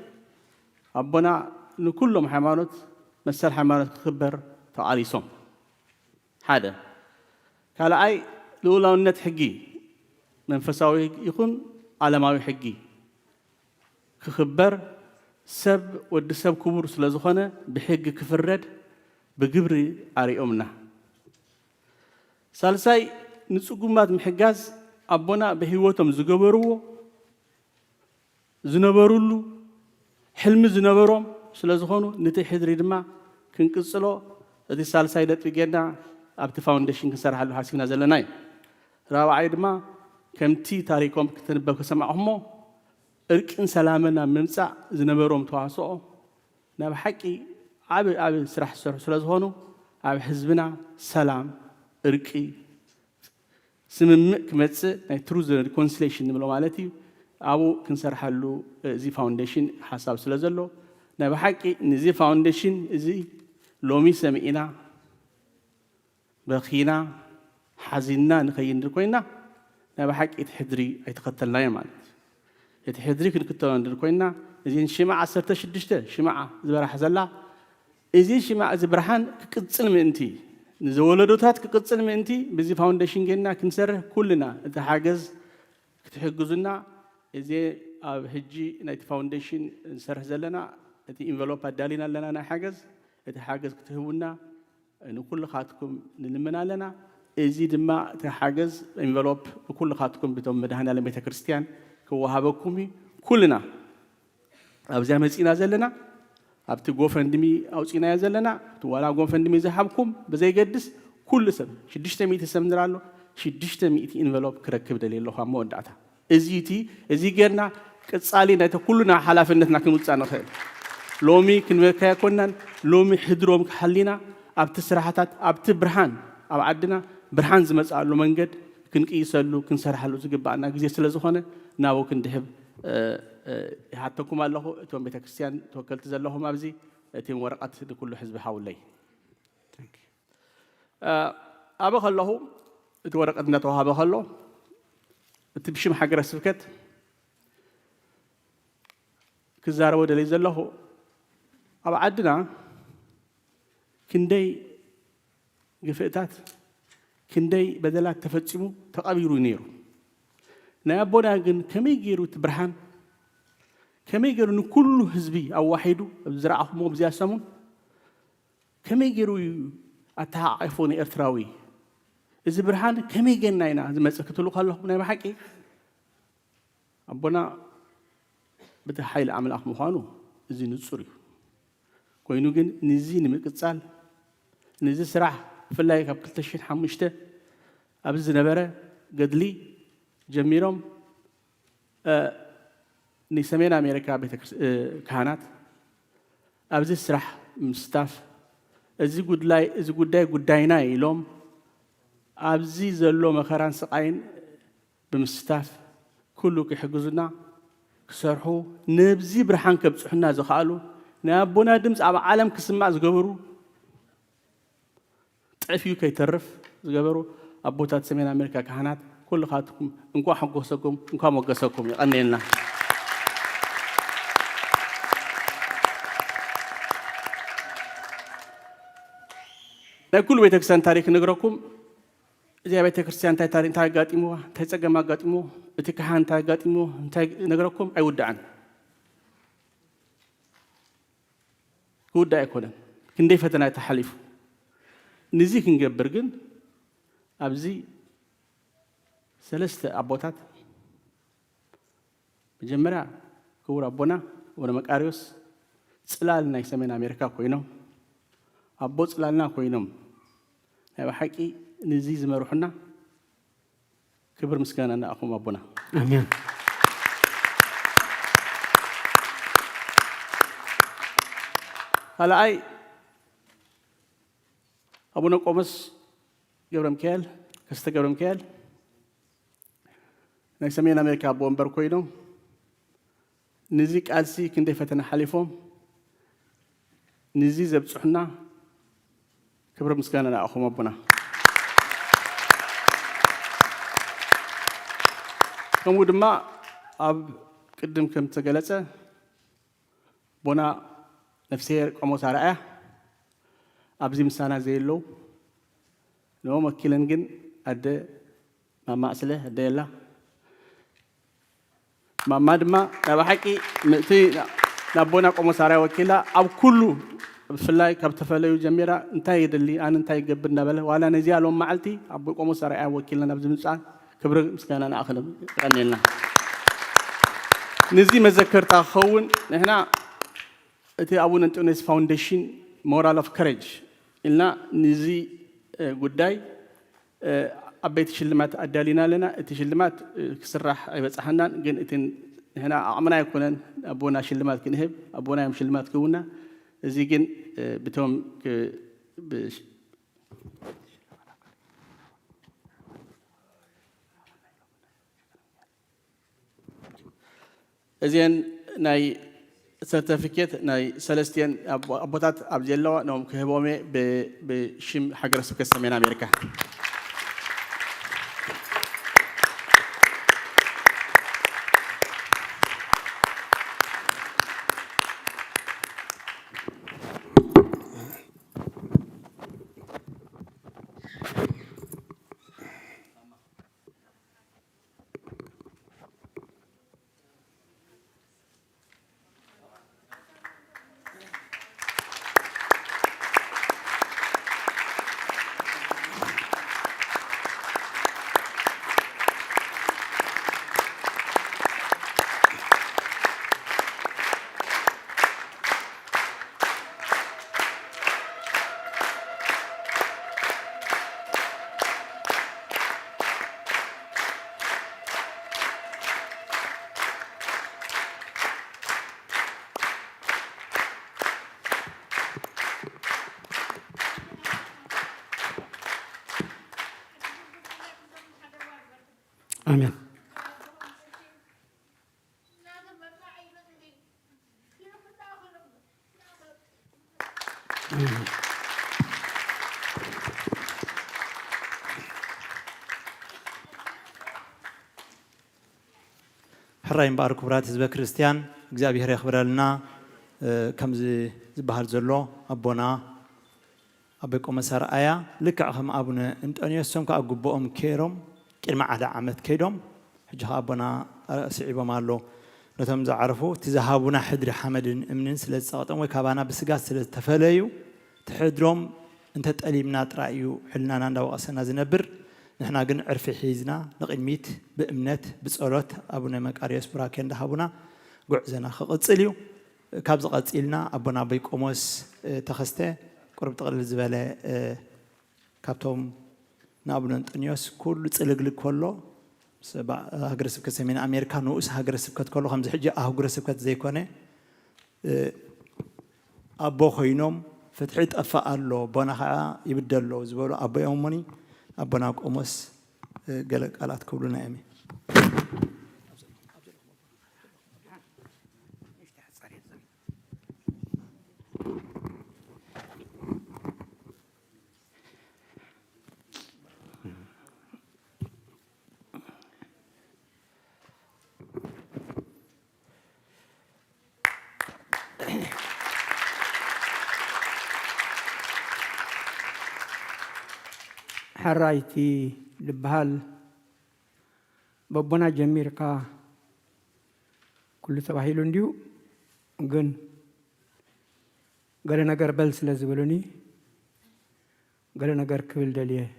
أبونا نكلهم حيمانوت مسل حيمانوت خبر تعاليسهم هذا قال أي لولا النت حقي منفساوي يكون عالماوي حقي كخبر سب ود سب كبر سلازخانة بحق كفرد بجبري أريؤمنا سالساي نسوقمات محجاز أبونا بهيوتهم زنبرولو حلم زنبروم سلازخانو نتي حدري دما كنقصلو هذه سالساي دت بيجنا أبت فاونديشن كسر حلو حاسينا زلناي رابعي دما كمتي تاريخهم كتنبأ كسمعهم إركن سلامنا منسع زنبروم تواسو نبحكي عب سرح سلازهونو عب حزبنا سلام إركي سممك متس تروز ريكونسيليشن نملو مالتي أبو كنسر حلو زي فاونديشن حساب سلازلو نبحكي نزي فاونديشن زي لومي سمعنا بخينا حزيننا نخين ركوينا نبحق يتحدري يتقتلنا يا مالك يتحدري كنكتلنا ندركوينا إذن شماعة 16 شماعة زبرح زلا إذن شماعة زبرحان كقصل من أنتي نزولدوتات كقصل من أنتي بزي فاونديشن جينا كنسر كلنا تحجز كتحجزنا إذا هجي نايت فاونديشن نسر زلنا تي إنفلوب دالينا لنا نحجز تحجز كتهونا نقول خاتكم نلمنا لنا إزيد ما تحجز إنفلوب بكل خاطكم بدون مدهنا لبيت كريستيان كوهابكمي كلنا أبزي مسينا زلنا أبتي غوفندمي أو سينا زلنا تولا غوفندمي زحبكم بزي قدس كل سب شدشت ميت سمدرالو شدشت ميت إنفلوب كركب دليل الله ما ودعتها إزي غيرنا كتصالينا كلنا حلافنتنا كنوصانا خير لومي كنوكا كونن لومي حدروم كحلينا أبت سراحات أبت برهان أب عدنا برهان زمز على منجد كنقيسلو كنسرحلو زقبعنا جزء سلزخانة ناو كندهب حتى كم الله توم بيت كريستيان توكلت زلهم أبزي تيم ورقة لكل حزب حولي أبا خلاه تورقتنا توها أبا خلاه تبشم حجر السبكت كزار ودليل زله أب عدنا كندي قفئتات كندي بدلات تفتسمو تقابيرو نيرو نابونا جن كم يجيرو تبرهان كم يجيرو كل حزبي أو واحدو بزرعه مو بزياسمون كم يجيرو أتعافون إرتراوي إذا برهان كم يجينا هنا إذا ما سكتوا له خلهم من بحكي أبونا بتحيل عمل أخمخانو إذا نتصري كوينو جن نزين مكتسال نزي سرح في الله قبل تشين حمشته أبز نبرة قدلي جميرهم نسمينا أمريكا بيت كهانات أبز سرح مستاف إذا قد داينا يلوم أبزي زلوا مخران سقين بمستاف كله كحجزنا كسرحو نبزي برحان كبصحنا زخالو نابونا دمز على عالم كسمع زجبرو تعرفيو كي تعرف زجبرو أبوتات سمين أمريكا كهانات ኩልኻትኩም እንኳን ሓጎሰኩም እንኳን ሞገሰኩም ይቀኒልና ናይ ኩሉ ቤተክርስትያን ታሪክ ንግረኩም እዚኣ ቤተክርስትያን እንታይ ታሪክ እንታይ ኣጋጢምዋ እንታይ ፀገም ኣጋጢምዎ እቲ ካህን እንታይ ኣጋጢምዎ እንታይ ነግረኩም ኣይውዳዕን ክውዳእ ኣይኮነን ክንደይ ፈተና ተሓሊፉ ንዚ ክንገብር ግን ኣብዚ ሰለስተ ኣቦታት መጀመርያ ክቡር ኣቦና ወደ መቃርዮስ ጽላል ናይ ሰሜን ኣሜሪካ ኮይኖም ኣቦ ጽላልና ኮይኖም ናይ ብሓቂ ንዚ ዝመርሑና ክብር ምስጋና ንኣኹም ኣቦና አሜን ካልኣይ ኣቡነ ቆሞስ ገብረ ሚካኤል ከስተ ገብረ ሚካኤል ናይ ሰሜን ኣሜሪካ ኣቦ ወንበር ኮይኖም ንዚ ቃልሲ ክንደይ ፈተና ሓሊፎም ንዚ ዘብፅሑና ክብር ምስጋና ንኣኹም ኣቦና ከምኡ ድማ ኣብ ቅድም ከም ተገለጸ ቦና ነፍሴር ቆሞስ ኣርኣያ ኣብዚ ምሳና ዘየለው ንኦም ወኪለን ግን ኣደ ማማእስለ ኣደ የላ ማማ ድማ ናብ ሓቂ ምእቲ ናብ ቦና ቆሞስ ኣርኣያ ወኪላ ኣብ ኩሉ ብፍላይ ካብ ተፈለዩ ጀሚራ እንታይ የደሊ ኣነ እንታይ ይገብር እናበለ ዋላ ነዚ ኣሎም መዓልቲ ኣብ ቆሞስ ኣርኣያ ወኪልና ናብ ዝምፃእ ክብሪ ምስጋና ንኣኽልም ይቀኒልና ነዚ መዘከርታ ክኸውን ንሕና እቲ ኣቡነ እንጦንዮስ ፋውንዴሽን ሞራል ኦፍ ከሬጅ ኢልና ነዚ ጉዳይ ዓበይቲ ሽልማት ኣዳሊና ኣለና እቲ ሽልማት ክስራሕ ኣይበፅሓናን ግን እቲ ንሕና ኣቕምና ኣይኮነን ኣቦና ሽልማት ክንህብ ኣቦና እዮም ሽልማት ክህቡና እዚ ግን ብቶም እዚአን ናይ ሰርቲፊኬት ናይ ሰለስቲአን ኣቦታት ኣብዚ ኣለዋ ነኦም ክህቦም ብሽም ሃገረ ስብከት ሰሜን ኣሜሪካ አሜን ሕራይ እምበኣር ክቡራት ህዝበ ክርስቲያን እግዚኣብሔር የኽብረልና ከምዚ ዝበሃል ዘሎ ኣቦና ኣቦይ ቆሞስ ኣርኣያ ልክዕ ከም ኣቡነ እንጦንዮስ ሶም ከዓ ግቦኦም ከይሮም ቅድሚ ዓደ ዓመት ከይዶም ሕጂ ከዓ ኣቦና ስዒቦም ኣሎ ነቶም ዝዓረፉ እቲ ዝሃቡና ሕድሪ ሓመድን እምንን ስለ ዝፀቐጦም ወይ ካባና ብስጋት ስለ ዝተፈለዩ ትሕድሮም እንተጠሊምና ጥራይ እዩ ሕልናና እንዳወቐሰና ዝነብር ንሕና ግን ዕርፊ ሒዝና ንቕድሚት ብእምነት ብጸሎት ኣቡነ መቃርዮስ ቡራኬ እንዳሃቡና ጉዕዘና ክቕፅል እዩ ካብዚ ቀፂልና ኣቦና ኣቦይ ቆሞስ ተኸስተ ቁርብ ጥቕልል ዝበለ ካብቶም ንኣቡነ እንጦንዮስ ኩሉ ፅልግልግ ከሎ ሃገረ ስብከት ሰሜን ኣሜሪካ ንኡስ ሃገረ ስብከት ከሎ ከምዚ ሕጂ ኣህጉረ ስብከት ዘይኮነ ኣቦ ኮይኖም ፍትሒ ጠፋእ ኣሎ ቦና ከዓ ይብደሎ ዝበሉ ኣቦኦሞኒ ኣቦና ቆሞስ ገለ ቃላት ክብሉና እዮም حرايتي لبهال بابنا جميركا كل تباهيلون ديو جن قال نجار بلس لازبلوني قال نجار كبل دليه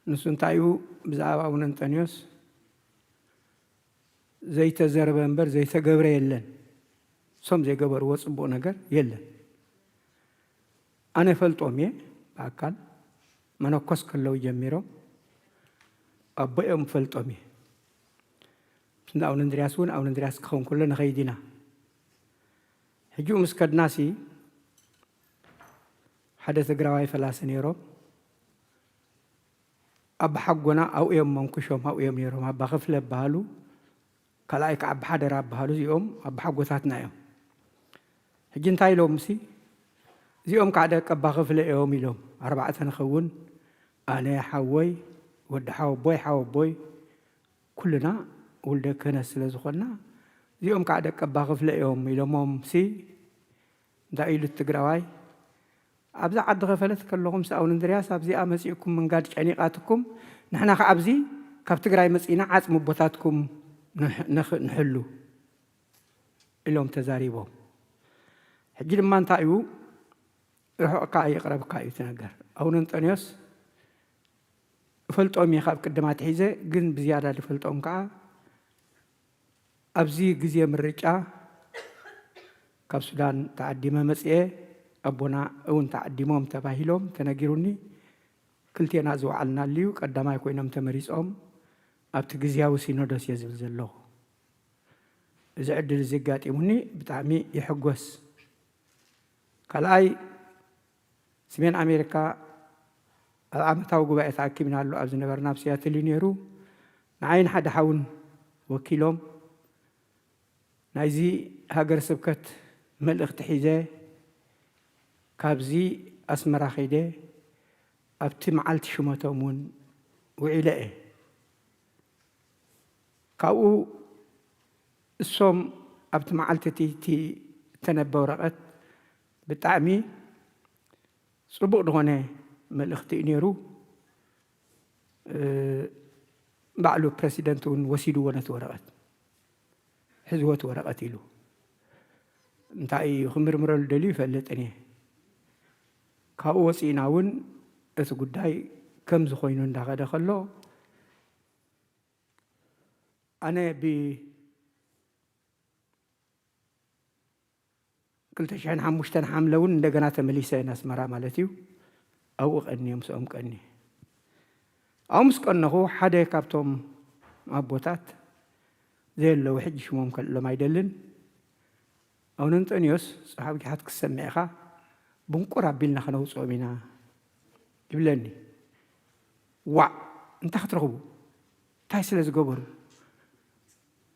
نسون تايو بزعبا وننتانيوس زي تزرب انبر زي تقبر يلن سوم زي قبر وصبو نجار يلن أنا فلت أمي بأكل ما نقص كله جميرو أبوي أم فلت أمي سنا أو ندرسون أو ندرس خون كلنا خيدنا هجوم مسكد ناسي حدث جراوي فلاسن يوروب أب حقنا أو يوم منكشوم أو يوم يوم أب خفلة بهالو كلايك أب حدا راب بهالو يوم أب حقو ثاتنا يوم هجين تايلو مسي زيوم قاعدة كباخف ليوم يلوم 4 نخون أنا حوي ود حاو بوي كلنا ولد كنس لزخنا زيوم قاعدة كباخف ليوم يلوم سي دايلو التجراوي أبزع عد غفلت كلهم سأون ندرياس أبزي أمسيكم من قاد شعنيقاتكم نحنا خأبزي كابتجراي مسئنا عزم بوتاتكم نحلو اليوم تزاريبهم حجي لما انتايو روح قاعي يقرب قاعي تنقر أو ننتنيوس فلت أمي خاب قدمات حيزة جن بزيادة لفلت أم كا أبزي جزية من الرجاء كاب سودان تعدي ما مسئة أبونا أون تعدي موم تباهيلهم تنقروني كلتي نازو علنا الليو قدما يكون نم تمريس أم أبت جزية وسينودس يزبل زلو إذا عدل الزقات يمني بتعمي يحقوس كلاي سمين أمريكا العامة وجباء تأكيد له أبز نبرنا بسيات اللي نيرو نعين حد حون وكيلهم نايزي هاجر سبكت ملء اختحيزة كابزي أسمر خيدة أبتم علت شمتهمون وعلاء كاو الصوم أبتم علت تي تنبأ ورقت بتعمي صبغ دهونه ملختي نيرو بعلو بريسيدنتون وسيدو ونتورقت حزوة ورقت له انتاي خمر مرل دلي فلتني كاو وسيناون اسو قداي كم زخوينون داغا دخلو انا بي قلت شحن حمشتن حملون እንደገና ተመሊሰ ናስመራ ማለትዩ أو أني مسأم كأني أو مسكنه حدا كابتوم أبوتات زي لو حج شو ممكن لما يدلن أو ننتنيوس صحابي حد كسمعها بنقرا بيلنا خنوص أمينا يبلني أنت خطرهو تايسل زجبر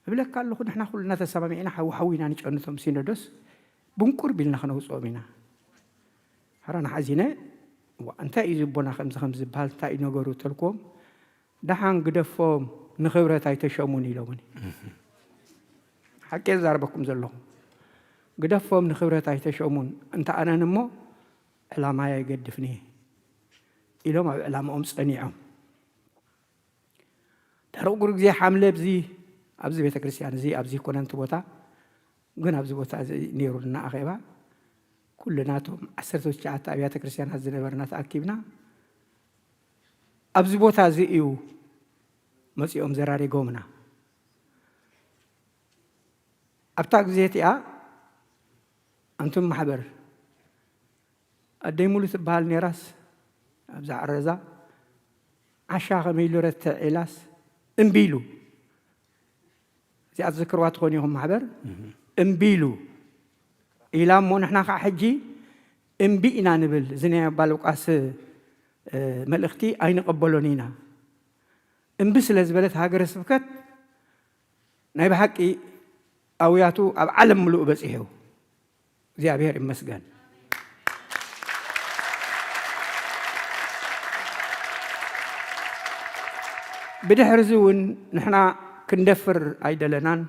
يبلك قال له خد إحنا كلنا تسمعنا حوينا نجأنا تمسين الدرس بنقر بيلنا خنوص أمينا هرانا حزينة وأنت إذا بنا خمس بحال تاي نجارو تلكم دحان قدفهم نخبرة تاي تشاموني لوني حكي زاربكم زلهم قدفهم نخبرة تاي تشامون أنت أنا نمو على ما يقدفني إلى ما على ما أمس أنيعم ترى قرق زي حملة بزي أبزي بيت كريستيان زي أبزي كونان تبوتا قن أبزي بوتا نيرو لنا أخيبا كلنا توم عسرتو شعات أبيات كريستيان هزنا برنات أكيبنا أبزي بوتا زي إيو مسي أم زراري قومنا أبتاك زيتي أنتم محبر أدي مولي تبهال نيراس أبزع الرزا عشاق ميلو رت علاس انبيلو زي أتذكروات خونيهم محبر انبيلو إلى مو نحنا حجي انبئنا نبل زني بالوك أس ملختي أين قبلونينا انبس لزبلت هاجر سبكت نايب حقي أوياتو علم ملؤ بس إيهو زي أبير مسجن بدحرزون نحنا كندفر أيدلنان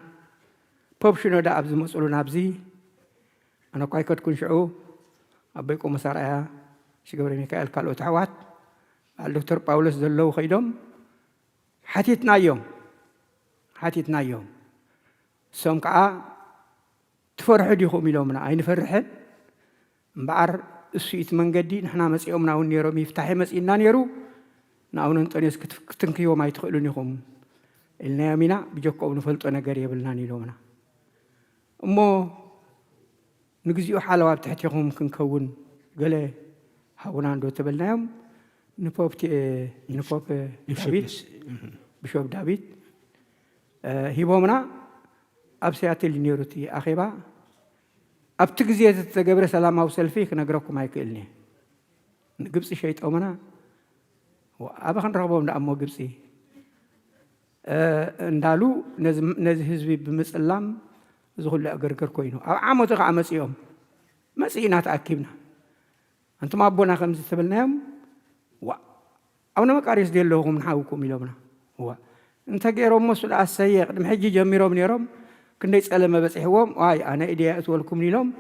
بوبشنو دا أبز مسؤولون أبزي أنا قايكت كن شعو أبيكم مسارعها شكرا ميكائيل قالوا تعوات الدكتور باولوس زلو خيدم حتيتنا يوم سوم كا تفرح ديكم يلومنا أين فرحن بعر السويت من جدي نحنا مسيومنا ونيرو مفتاح مسينا نيرو ناون أنتونيوس كتنكيو ما يدخلونيهم إلنا منا بيجوكو نفلت أنا قريب لنا يلومنا أمو نجزيو حالة بتحتيهم كنكون قال هاونا عنده تبلنا يوم نبوب بشوف دافيد هيبومنا أبسيات النيروتي أخيبا أبتجزية تجبر سلام أو سلفيك نقرأكم هاي كلني نجبسي شيء أمنا وأبغى نرغبهم لأمو جبسي ندالو نزهزبي بمسلم زغل أجركر كوينو عمو تقع مسيهم مسينا تأكيبنا أنتم أبونا خمسة تبلناهم أو نمكاريس ديال لهم نحاوكم يلومنا هو أنت جيرهم مسؤول السيق محجي جميرهم نيرهم كنا يسأل ما بس هوم واي أنا إدي أتولكم لهم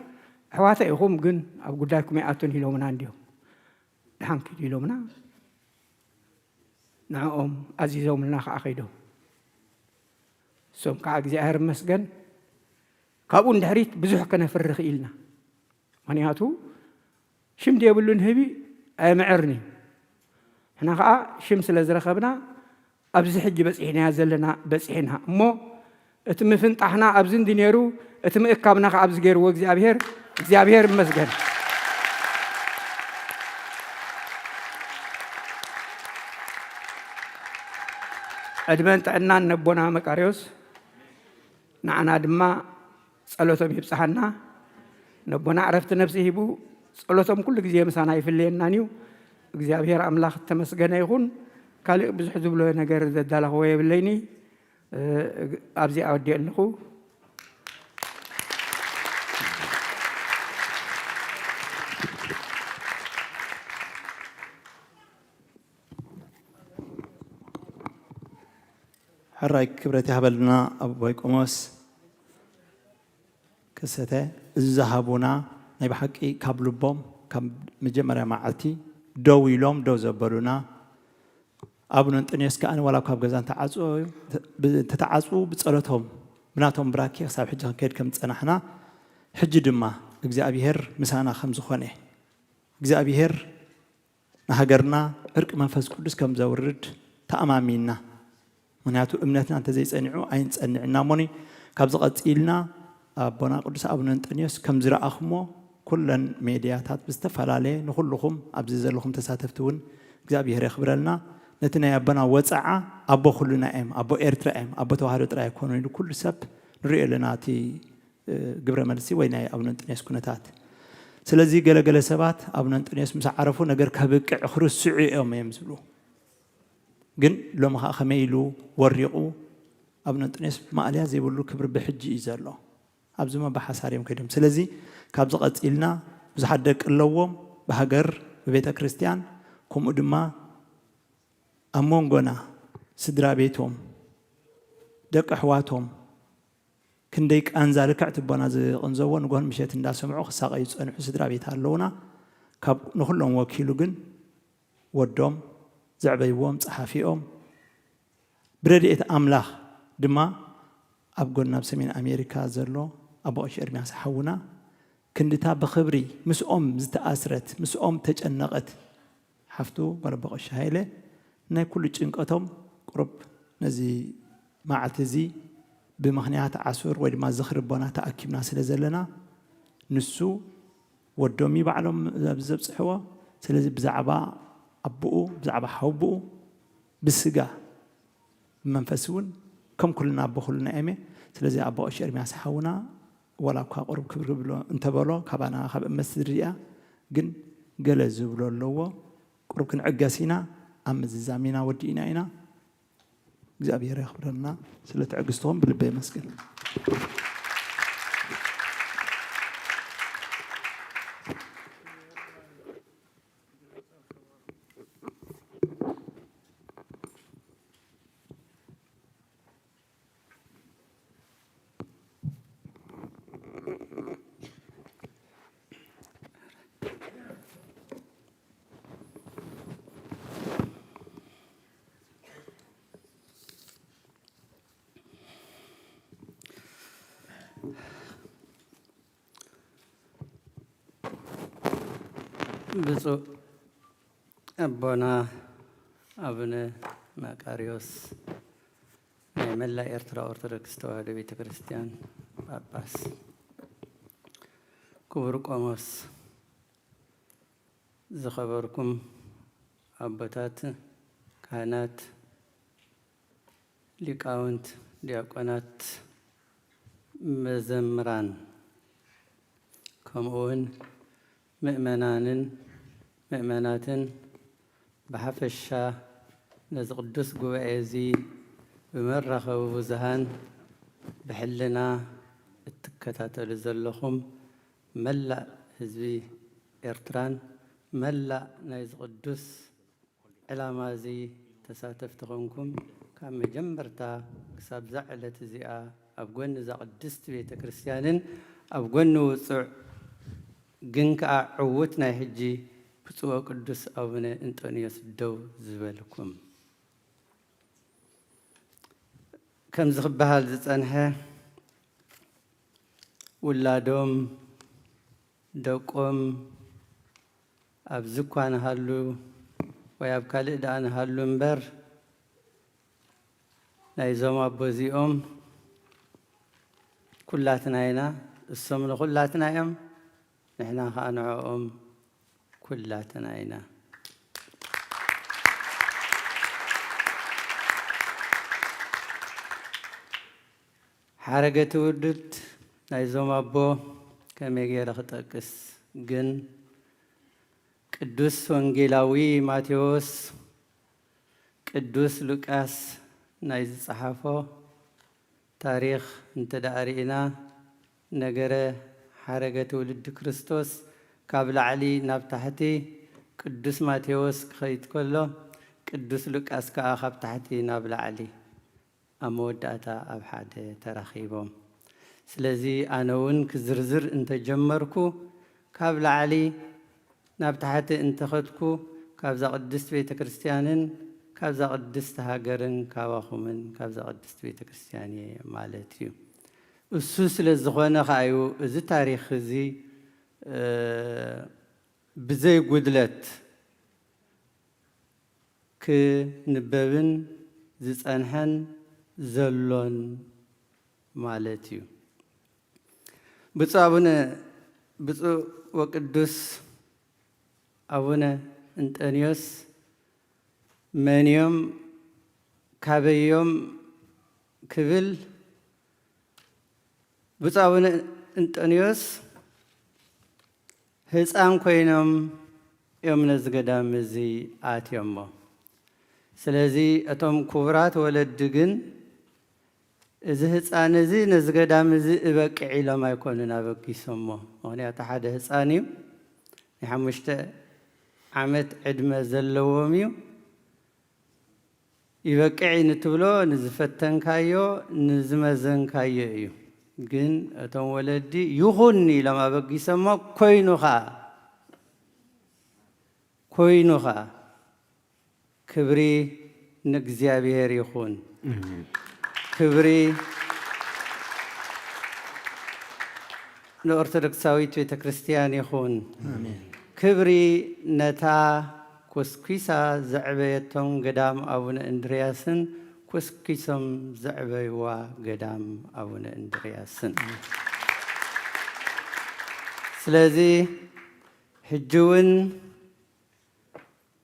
حواتي هم جن أقول لكم يأتون لهم عندهم دحين كده لهمنا نعم عزيزهم لنا أخيدهم سوم كعجز أهر مسجن كابون دحريت بزح كنا فرق إلنا منياتو شم دي أقولون هبي معرني إحنا قا شمس لزرخبنا أبزح حج بس إحنا زلنا بس إحنا مو اتم فنت إحنا أبزن دينيرو اتم إكابنا قا أبز غير وجزابير مسجن أدمنت عنا نبونا مكاريوس نعنا دما صلوتهم يبصحنا نبونا عرفت نفسي هبو صلوتهم كل جزية مسانا يفلين نانيو እግዚአብሔር አምላክ ተመስገነ ይሁን ካልእ ብዙሕ ዝብሎ ነገር ዘዳለኹ የብለይኒ ኣብዚ ኣወዲ ኣለኹ ሕራይ ክብረት ይሃበልና ኣቦይ ቆሞስ ክሰተ ዝሃቡና ናይ ብሓቂ ካብ ልቦም ካብ መጀመርያ መዓልቲ دو يلوم دو زبرونا أبونا أنطونيوس كأن ولا كاب جزان تتعصوا بتصلتهم بناتهم براكي حساب حجة كيد كم تسنحنا حج دما إجزابيهر مسانا خمس خانة إجزابيهر نهجرنا إرك منفس قدس كم زورد تأمامينا مناتو أمنتنا أنت زي سنعو عين سنعنا موني كابزقت إلنا أبونا قدس أبونا أنطونيوس كم زرع أخمو كلن ميدياتات بستفعله نخلهم أبزز لهم تساتفتون እግዚአብሔር يخبرنا نتنا يبنا وصعا أبو خلنا أبو إرترا أبو توهارت رأي كونوا كل سب نري لنا تي جبر ملسي ويناي أبونا أنطونيوس كنتات سلزي جل سبات أبونا أنطونيوس مسعرفوا نجر كبك خرس سعي أم يمزلو جن لو ما خميلو وريقو أبونا أنطونيوس ما عليها زي بقولوا كبر بحج إزالله أبزو ما بحساريهم كدم سلزي كابزقت إلنا بزحدك اللوم بهجر ببيت كريستيان كم أدمى أمونغنا سدرا بيتهم دك أحواتهم كنديك أنزل كعتبنا زي أنزوان نقول مشيت الناس سمعوا خساقيس أن سدرا بيتها اللونا كاب نخلهم وكيلوجن ودهم زعبيوم صحافيهم بردئة أملاخ دما أبقولنا بسمين أمريكا زلوا أبو أشير مياس حونا كندتا بخبري مسؤوم زتأثرت مسؤوم تجنقت حفتو ولا بقش هايله نا كل جنقتهم قرب نزي معتزي بمخنيات عسور وما زخر بنا تأكيبنا سلزلنا نسو ودومي بعلم بزبص حوا سلزي بزعبا أبوه بزعبا حوبو بالسجا منفسون كم كلنا أبو خلنا أمي سلزي أبو أشير مياس حونا ولا كقرب كبر بلو أنت بلو كبنا خب مسرية جن جلز بلو اللو قرب كن عجسينا أم زامينا ودينا إنا እግዚአብሔር ያخبرنا ስለተعجزتهم بلبي مسكن ብፁዕ ኣቦና አቡነ መቃርዮስ ናይ መላእ ኤርትራ ኦርቶዶክስ ተዋህዶ ቤተ ክርስቲያን ጳጳስ፣ ክቡር ቆሞስ፣ ዝኸበርኩም አቦታት፣ ካህናት፣ ሊቃውንት፣ ዲያቆናት፣ መዘምራን ከምኡውን ምእመናንን ምእመናትን ብሓፈሻ ነዚ ቅዱስ ጉባኤ እዚ ብመራኸቢ ብዙሃን ብሕልና እትከታተሉ ዘለኹም መላእ ህዝቢ ኤርትራን መላእ ናይዚ ቅዱስ ዕላማ እዚ ተሳተፍቲ ኮንኩም ካብ መጀመርታ ክሳብ ዛ ዕለት እዚኣ ኣብ ጎኒ እዛ ቅድስቲ ቤተ ክርስቲያንን ኣብ ጎኒ ውፁዕ ግን ከዓ ዕውት ናይ ሕጂ ብፁዕ ቅዱስ አቡነ እንጦንዮስ ደው ዝበልኩም ከም ዝኽበሃል ዝጸንሐ ውላዶም ደቆም ኣብ ዝኳ ንሃሉ ወይ ኣብ ካልእ ደኣ ንሃሉ እምበር ናይዞም ኣቦ እዚኦም ኩላትና ኢና፣ እሶም ንኩላትና እዮም፣ ንሕና ከዓ ንዕኦም ኩላትና ኢና። ሓረገ ትውልድ ናይዞም ኣቦ ከመይ ገይረ ክጠቅስ ግን ቅዱስ ወንጌላዊ ማቴዎስ፣ ቅዱስ ሉቃስ ናይ ዝፀሓፎ ታሪክ እንተዳእሪእና ነገረ ሓረገ ትውልድ ክርስቶስ ካብ ላዕሊ ናብ ታሕቲ ቅዱስ ማቴዎስ ክኸይድ ከሎ ቅዱስ ሉቃስ ከዓ ካብ ታሕቲ ናብ ላዕሊ ኣብ መወዳእታ ኣብ ሓደ ተራኺቦም። ስለዚ ኣነ እውን ክዝርዝር እንተጀመርኩ ካብ ላዕሊ ናብ ታሕቲ እንተኸድኩ ካብዛ ቅድስት ቤተ ክርስቲያንን ካብዛ ቅድስቲ ሃገርን ካባኹምን ካብዛ ቅድስት ቤተ ክርስቲያን እየ ማለት እዩ። እሱ ስለ ዝኾነ ከኣዩ እዚ ታሪክ እዚ ብዘይ ጉድለት ክንበብን ዝጸንሐን ዘሎን ማለት እዩ። ብፁዕ ወቅዱስ አቡነ እንጦንዮስ መንዮም ካበዮም ክብል ብፁዕ አቡነ እንጦንዮስ ህፃን ኮይኖም እዮም ነዚ ገዳም እዚ ኣትዮሞ። ስለዚ እቶም ክቡራት ወለዲ ግን እዚ ህፃን እዚ ነዚ ገዳም እዚ እበቅዕ ኢሎም ኣይኮኑን ኣበጊሶሞ። ምክንያቱ ሓደ ህፃን እዩ፣ ናይ 5 ዓመት ዕድመ ዘለዎም እዩ። ይበቅዕ ንትብሎ ንዝፈተንካዮ ንዝመዘንካዮ እዩ። ግን እቶም ወለዲ ይኹን ኢሎም ኣበጊሶሞ ኮይኑ ኸ ክብሪ ንእግዚኣብሔር ይኹን፣ ክብሪ ንኦርቶዶክሳዊት ቤተ ክርስቲያን ይኹን፣ ክብሪ ነታ ኮስኪሳ ዘዕበየቶም ገዳም አቡነ እንድርያስን ኮስኪሶም ዘዕበይዋ ገዳም አቡነ እንድርያስን። ስለዚ ሕጂ እውን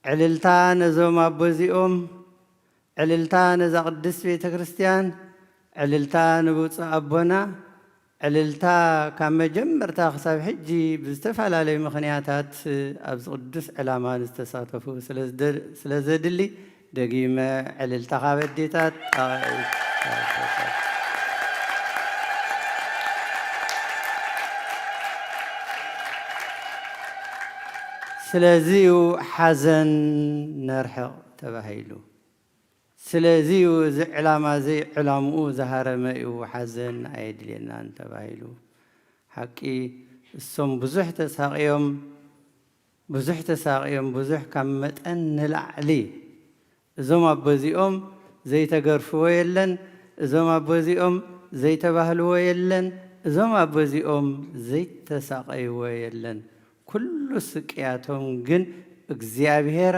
ዕልልታ ነዞም ኣቦ እዚኦም፣ ዕልልታ ነዛ ቅድስት ቤተ ክርስቲያን፣ ዕልልታ ንብፁዕ አቦና፣ ዕልልታ ካብ መጀመርታ ክሳብ ሕጂ ብዝተፈላለዩ ምክንያታት ኣብዚ ቅዱስ ዕላማ ዝተሳተፉ ስለ ዘድሊ ደጊመ ዕልልታ ካብ ኣዴታት ስለዚዩ ሓዘን ነርሕቕ ተባሂሉ፣ ስለዚዩ እዚ ዕላማ እዚ ዕላምኡ ዝሃረመ እዩ፣ ሓዘን ኣየድልየናን ተባሂሉ። ሓቂ እሶም ብዙሕ ተሳቂዮም ብዙሕ ካብ መጠን ንላዕሊ እዞም ኣቦ እዚኦም ዘይተገርፍዎ የለን፣ እዞም ኣቦ እዚኦም ዘይተባህልዎ የለን፣ እዞም ኣቦ እዚኦም ዘይተሳቀይዎ የለን። ኩሉ ስቅያቶም ግን እግዚአብሔር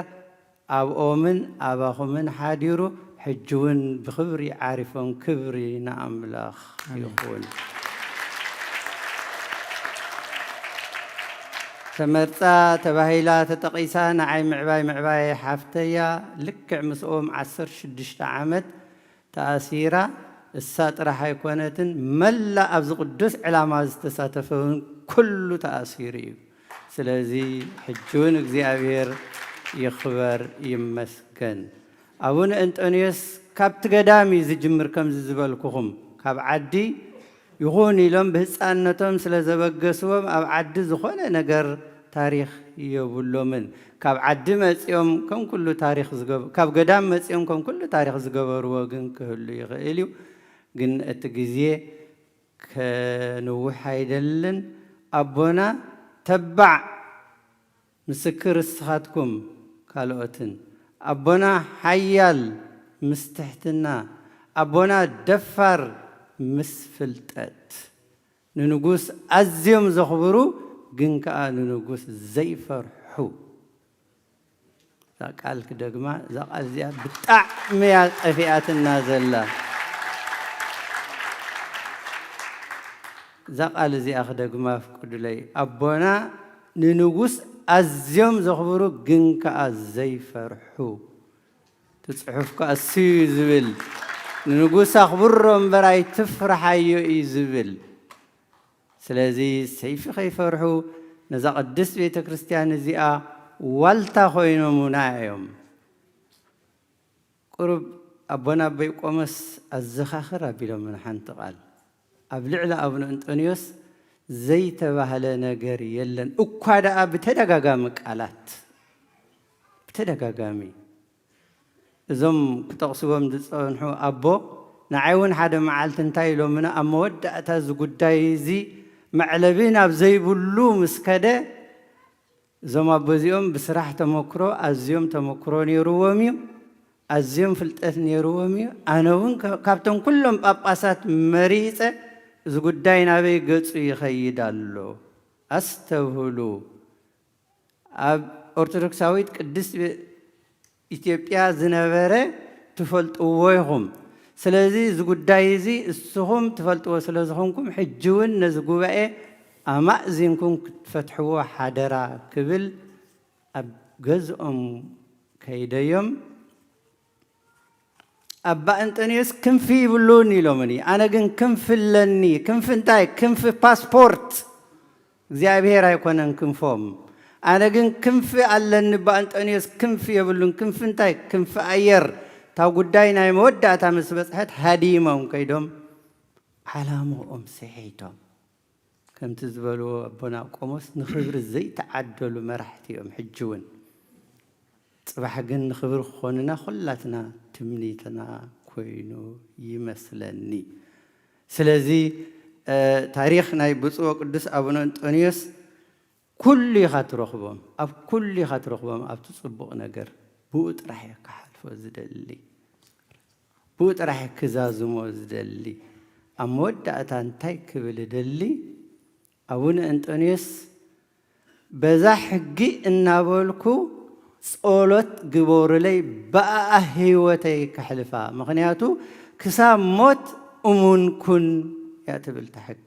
ኣብኦምን ኣባኹምን ሓዲሩ ሕጅውን ብክብሪ ዓሪፎም ክብሪ ንኣምላኽ ይኹን ተመርፃ ተባሂላ ተጠቂሳ ንዓይ ምዕባይ ሓፍተያ ልክዕ ምስኦም 16 ዓመት ተኣሲራ እሳ ጥራሕ ኣይኮነትን መላእ ኣብዚ ቅዱስ ዕላማ ዝተሳተፈውን ኩሉ ተኣሲሩ እዩ ስለዚ ሕጂውን እግዚአብሔር ይኽበር ይመስገን ኣቡነ እንጦንዮስ ካብቲ ገዳሚ ዝጅምር ከም ዝበልኩኹም ካብ ዓዲ ይኹን ኢሎም ብህፃንነቶም ስለ ዘበገስዎም ኣብ ዓዲ ዝኾነ ነገር ታሪክ የብሎምን ካብ ዓዲ መፂኦም ከም ኩሉ ታሪክ ካብ ገዳም መፂኦም ከም ኩሉ ታሪክ ዝገበርዎ ግን ክህሉ ይኽእል እዩ ግን እቲ ግዜ ከንውሕ ኣይደልን ኣቦና ተባዕ ምስክር እስኻትኩም ካልኦትን ኣቦና ሓያል ምስ ትሕትና ኣቦና ደፋር ምስ ፍልጠት ንንጉስ ኣዝዮም ዘኽብሩ ግን ከዓ ንንጉስ ዘይፈርሑ እዛ ቃል ክደግማ እዛ ቃል እዚኣ ብጣዕሚ እያ ጠፊኣትና ዘላ እዛ ቃል እዚኣ ክደግማ ፍቅዱለይ ኣቦና ንንጉስ ኣዝዮም ዘኽብሩ ግን ከዓ ዘይፈርሑ ትፅሑፍ ከዓ እሱዩ ዝብል ንንጉስ ኣኽብሮ እምበር ኣይትፍርሓዮ እዩ ዝብል ስለዚ ሰይፊ ከይፈርሑ ነዛ ቅድስት ቤተ ክርስቲያን እዚኣ ዋልታ ኮይኖሙና እዮም ቁሩብ ኣቦና ኣበይ ቆመስ ኣዘኻኽር ኣቢሎም ሓንቲ ቃል ኣብ ልዕሊ ኣቡነ እንጦንዮስ ዘይተባህለ ነገር የለን እኳ ደኣ ብተደጋጋሚ ቃላት ብተደጋጋሚ እዞም ክጠቕስዎም ዝፀንሑ ኣቦ ንዓይ እውን ሓደ መዓልቲ እንታይ ኢሎምና ኣብ መወዳእታ እዚ ጉዳይ እዚ መዕለቢ ናብ ዘይብሉ ምስ ከደ እዞም ኣቦ እዚኦም ብስራሕ ተመክሮ ኣዝዮም ተመክሮ ነይሩዎም እዩ ኣዝዮም ፍልጠት ነይሩዎም እዩ ኣነ እውን ካብቶም ኩሎም ጳጳሳት መሪፀ እዚ ጉዳይ ናበይ ገፁ ይኸይድ ኣሎ ኣስተውህሉ ኣብ ኦርቶዶክሳዊት ቅድስት ኢትዮጵያ ዝነበረ ትፈልጥዎ ኢኹም ስለዚ እዚ ጉዳይ እዚ እስኹም ትፈልጥዎ ስለ ዝኾንኩም ሕጂ እውን ነዚ ጉባኤ ኣማእዚንኩም ክትፈትሕዎ ሓደራ ክብል ኣብ ገዝኦም ከይደዮም ኣባ እንጦንዮስ ክንፊ ይብሉን ኢሎምኒ ኣነ ግን ክንፊ ኣለኒ ክንፊ እንታይ ክንፊ ፓስፖርት እግዚአብሔር ኣይኮነን ክንፎም ኣነ ግን ክንፊ ኣለኒ ኣባ እንጦንዮስ ክንፊ የብሉን ክንፊ እንታይ ክንፊ ኣየር ታብ ጉዳይ ናይ መወዳእታ ምስ በፅሐት ሃዲሞም ከይዶም ዓላምኦም ስሒቶም ከምቲ ዝበልዎ ኣቦና ቆሞስ ንኽብሪ ዘይተዓደሉ መራሕቲ እዮም ሕጂ እውን ጽባሕ ግን ንኽብሪ ክኾንና ኩላትና ትምኒትና ኮይኑ ይመስለኒ ስለዚ ታሪክ ናይ ብፁዕ ቅዱስ ኣቡነ እንጦንዮስ ኩሉ ኢኻ ትረኽቦም ኣብ ኩሉ ኢኻ ትረኽቦም ኣብቲ ፅቡቕ ነገር ብኡ ጥራሕ እየ ክሓልፎ ዝደሊ ብኡ ጥራሕ ክዛዝሞ ዝደሊ ኣብ መወዳእታ እንታይ ክብል ደሊ ኣቡነ እንጦንዮስ በዛ ሕጊ እናበልኩ ጸሎት ግበሩለይ በኣ ህይወተይ ከሕልፋ ምክንያቱ ክሳብ ሞት እሙን ኩን እያ ትብል ተሕጊ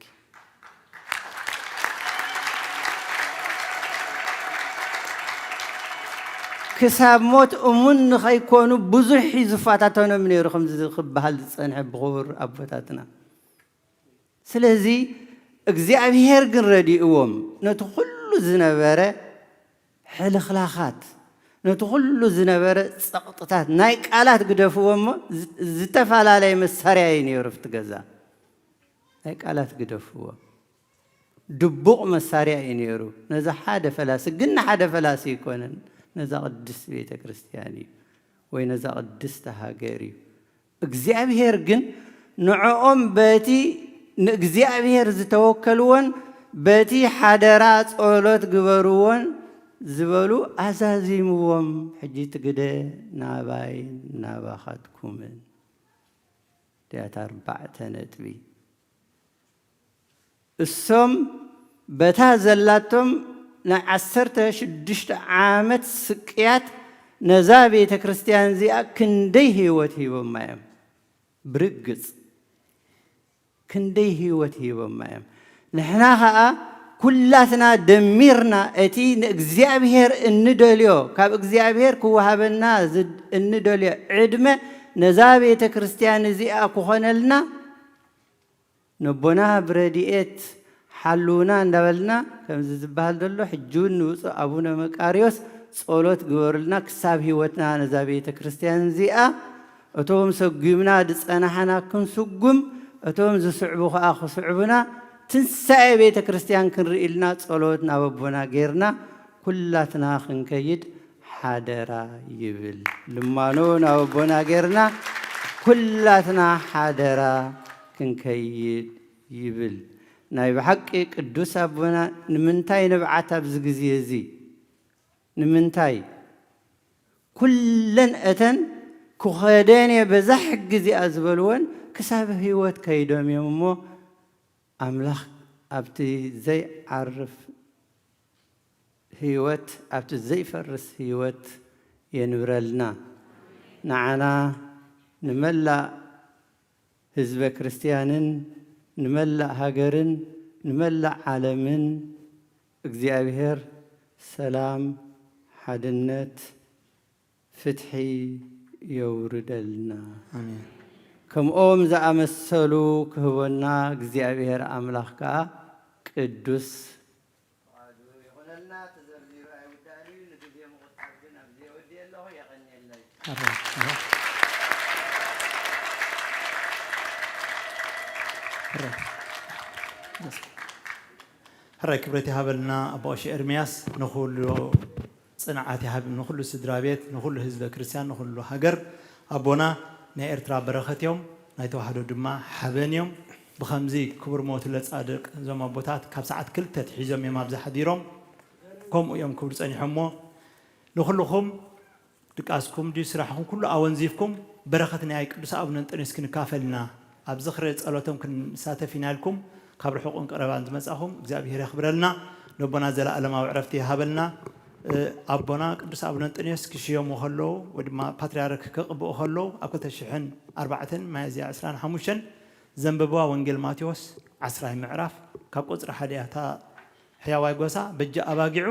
ክሳብ ሞት እሙን ንኸይኮኑ ብዙሕ ዝፋታተኖም ነይሩ ከምዚ ክበሃል ዝፀንሐ ብኽቡር ኣቦታትና ስለዚ እግዚኣብሔር ግን ረዲእዎም ነቲ ኩሉ ዝነበረ ሕልኽላኻት ነቲ ኩሉ ዝነበረ ፀቕጥታት ናይ ቃላት ግደፍዎም ዝተፈላለየ መሳርያ እዩ ነይሩ ኣብቲ ገዛ ናይ ቃላት ግደፍዎ ድቡቕ መሳርያ እዩ ነይሩ ነዛ ሓደ ፈላሲ ግን ሓደ ፈላሲ ይኮነን ነዛ ቅድስት ቤተ ክርስቲያን እዩ ወይ ነዛ ቅድስቲ ሃገር እዩ እግዚኣብሔር ግን ንዕኦም በቲ ንእግዚኣብሔር ዝተወከልዎን በቲ ሓደራ ጸሎት ግበርዎን ዝበሉ ኣዛዚምዎም ሕጂ ትግደ ናባይ ናባኻትኩምን ድያታ 4 ነጥቢ እሶም በታ ዘላቶም ن16 عامت سقيات نزا بيت كريستيان زي كندي هيوت هيو مايم برقص كندي هيوت هيو مايم نحنا كلاتنا دميرنا اتي እግዚአብሔር እንደልዮ ካብ እግዚአብሔር ኩወሃበና እንደልዮ ዕድመ ነዛ ቤተ ክርስቲያን እዚኣ ኩኾነልና ነቦና ብረዲኤት ሓሉና እንዳበልና ከምዚ ዝበሃል ዘሎ ሕጁን ንውፅእ አቡነ መቃርዮስ ጸሎት ግበርልና ክሳብ ህይወትና ነዛ ቤተ ክርስቲያን እዚኣ እቶም ሰጉምና ድጸናሐና ክንስጉም እቶም ዝስዕቡ ከዓ ክስዕቡና ትንሳኤ ቤተ ክርስቲያን ክንርኢልና ጸሎት ናበቦና ጌርና ኩላትና ክንከይድ ሓደራ ይብል ልማኖ ናበቦና ጌርና ኩላትና ሓደራ ክንከይድ ይብል ናይ ብሓቂ ቅዱስ አቦና ንምንታይ ንብዓት ኣብዚ ግዜ እዚ ንምንታይ ኩለን እተን ክኸደን በዛሕ ግዜ ዝበልወን ክሳብ ህይወት ከይዶም እዮም እሞ አምላኽ ኣብቲ ዘይዓርፍ ህይወት ኣብቲ ዘይፈርስ ህይወት የንብረልና ንዓና ንመላእ ህዝበ ክርስቲያንን ንመላእ ሃገርን ንመላእ ዓለምን እግዚአብሔር ሰላም ሓድነት ፍትሒ የውርደልና አሜን። ከምኦም ዝኣመሰሉ ክህቦና እግዚአብሔር አምላኽ ከዓ ቅዱስ ይኹነና። ተዘርዚሩ ኣይውዳልዩ ንግዜ ምቁጣብ ግን ኣብዚ የወድየ ኣለኹ የቐኒየለይ ሕራይ ክብረት ይሃበልና ኣቦሽ ኤርምያስ ንኹሉ ጽንዓት ይሃብ ንኹሉ ስድራ ቤት ንኹሉ ህዝበ ክርስቲያን ንኹሉ ሃገር ኣቦና ናይ ኤርትራ በረኸት እዮም ናይ ተዋህዶ ድማ ሓበን እዮም ብኸምዚ ክቡር ሞት ለጻድቅ እዞም ኣቦታት ካብ ሰዓት 2 ትሒዞም እዮም ኣብዚ ሓዲሮም ከምኡ እዮም ክብሩ ጸኒሖሞ ንኹልኹም ድቃስኩም ዲ ስራሕኩም ኩሉ ኣወንዚፍኩም በረኸት ናይ ቅዱስ አቡነ እንጦንዮስ ክንካፈልና ኣብ ዝኽረ ጸሎቶም ክንሳተፍ ኢና ኢልኩም ካብ ርሑቕን ቀረባን ዝመጻኹም እግዚአብሔር ያኽብረልና ለቦና ዘለኣለማዊ ዕረፍቲ ይሃበልና አቦና ቅዱስ አቡነ እንጦንዮስ ክሽዮሙ ከለዉ ወድማ ፓትርያርክ ክቕብኡ ከለዉ ኣብ 2004 ሚያዝያ 25 ዘንበብዋ ወንጌል ማቴዎስ 10 ምዕራፍ ካብ ቁፅሪ 1 እታ ሕያዋይ ጎሳ በጃ ኣባጊዑ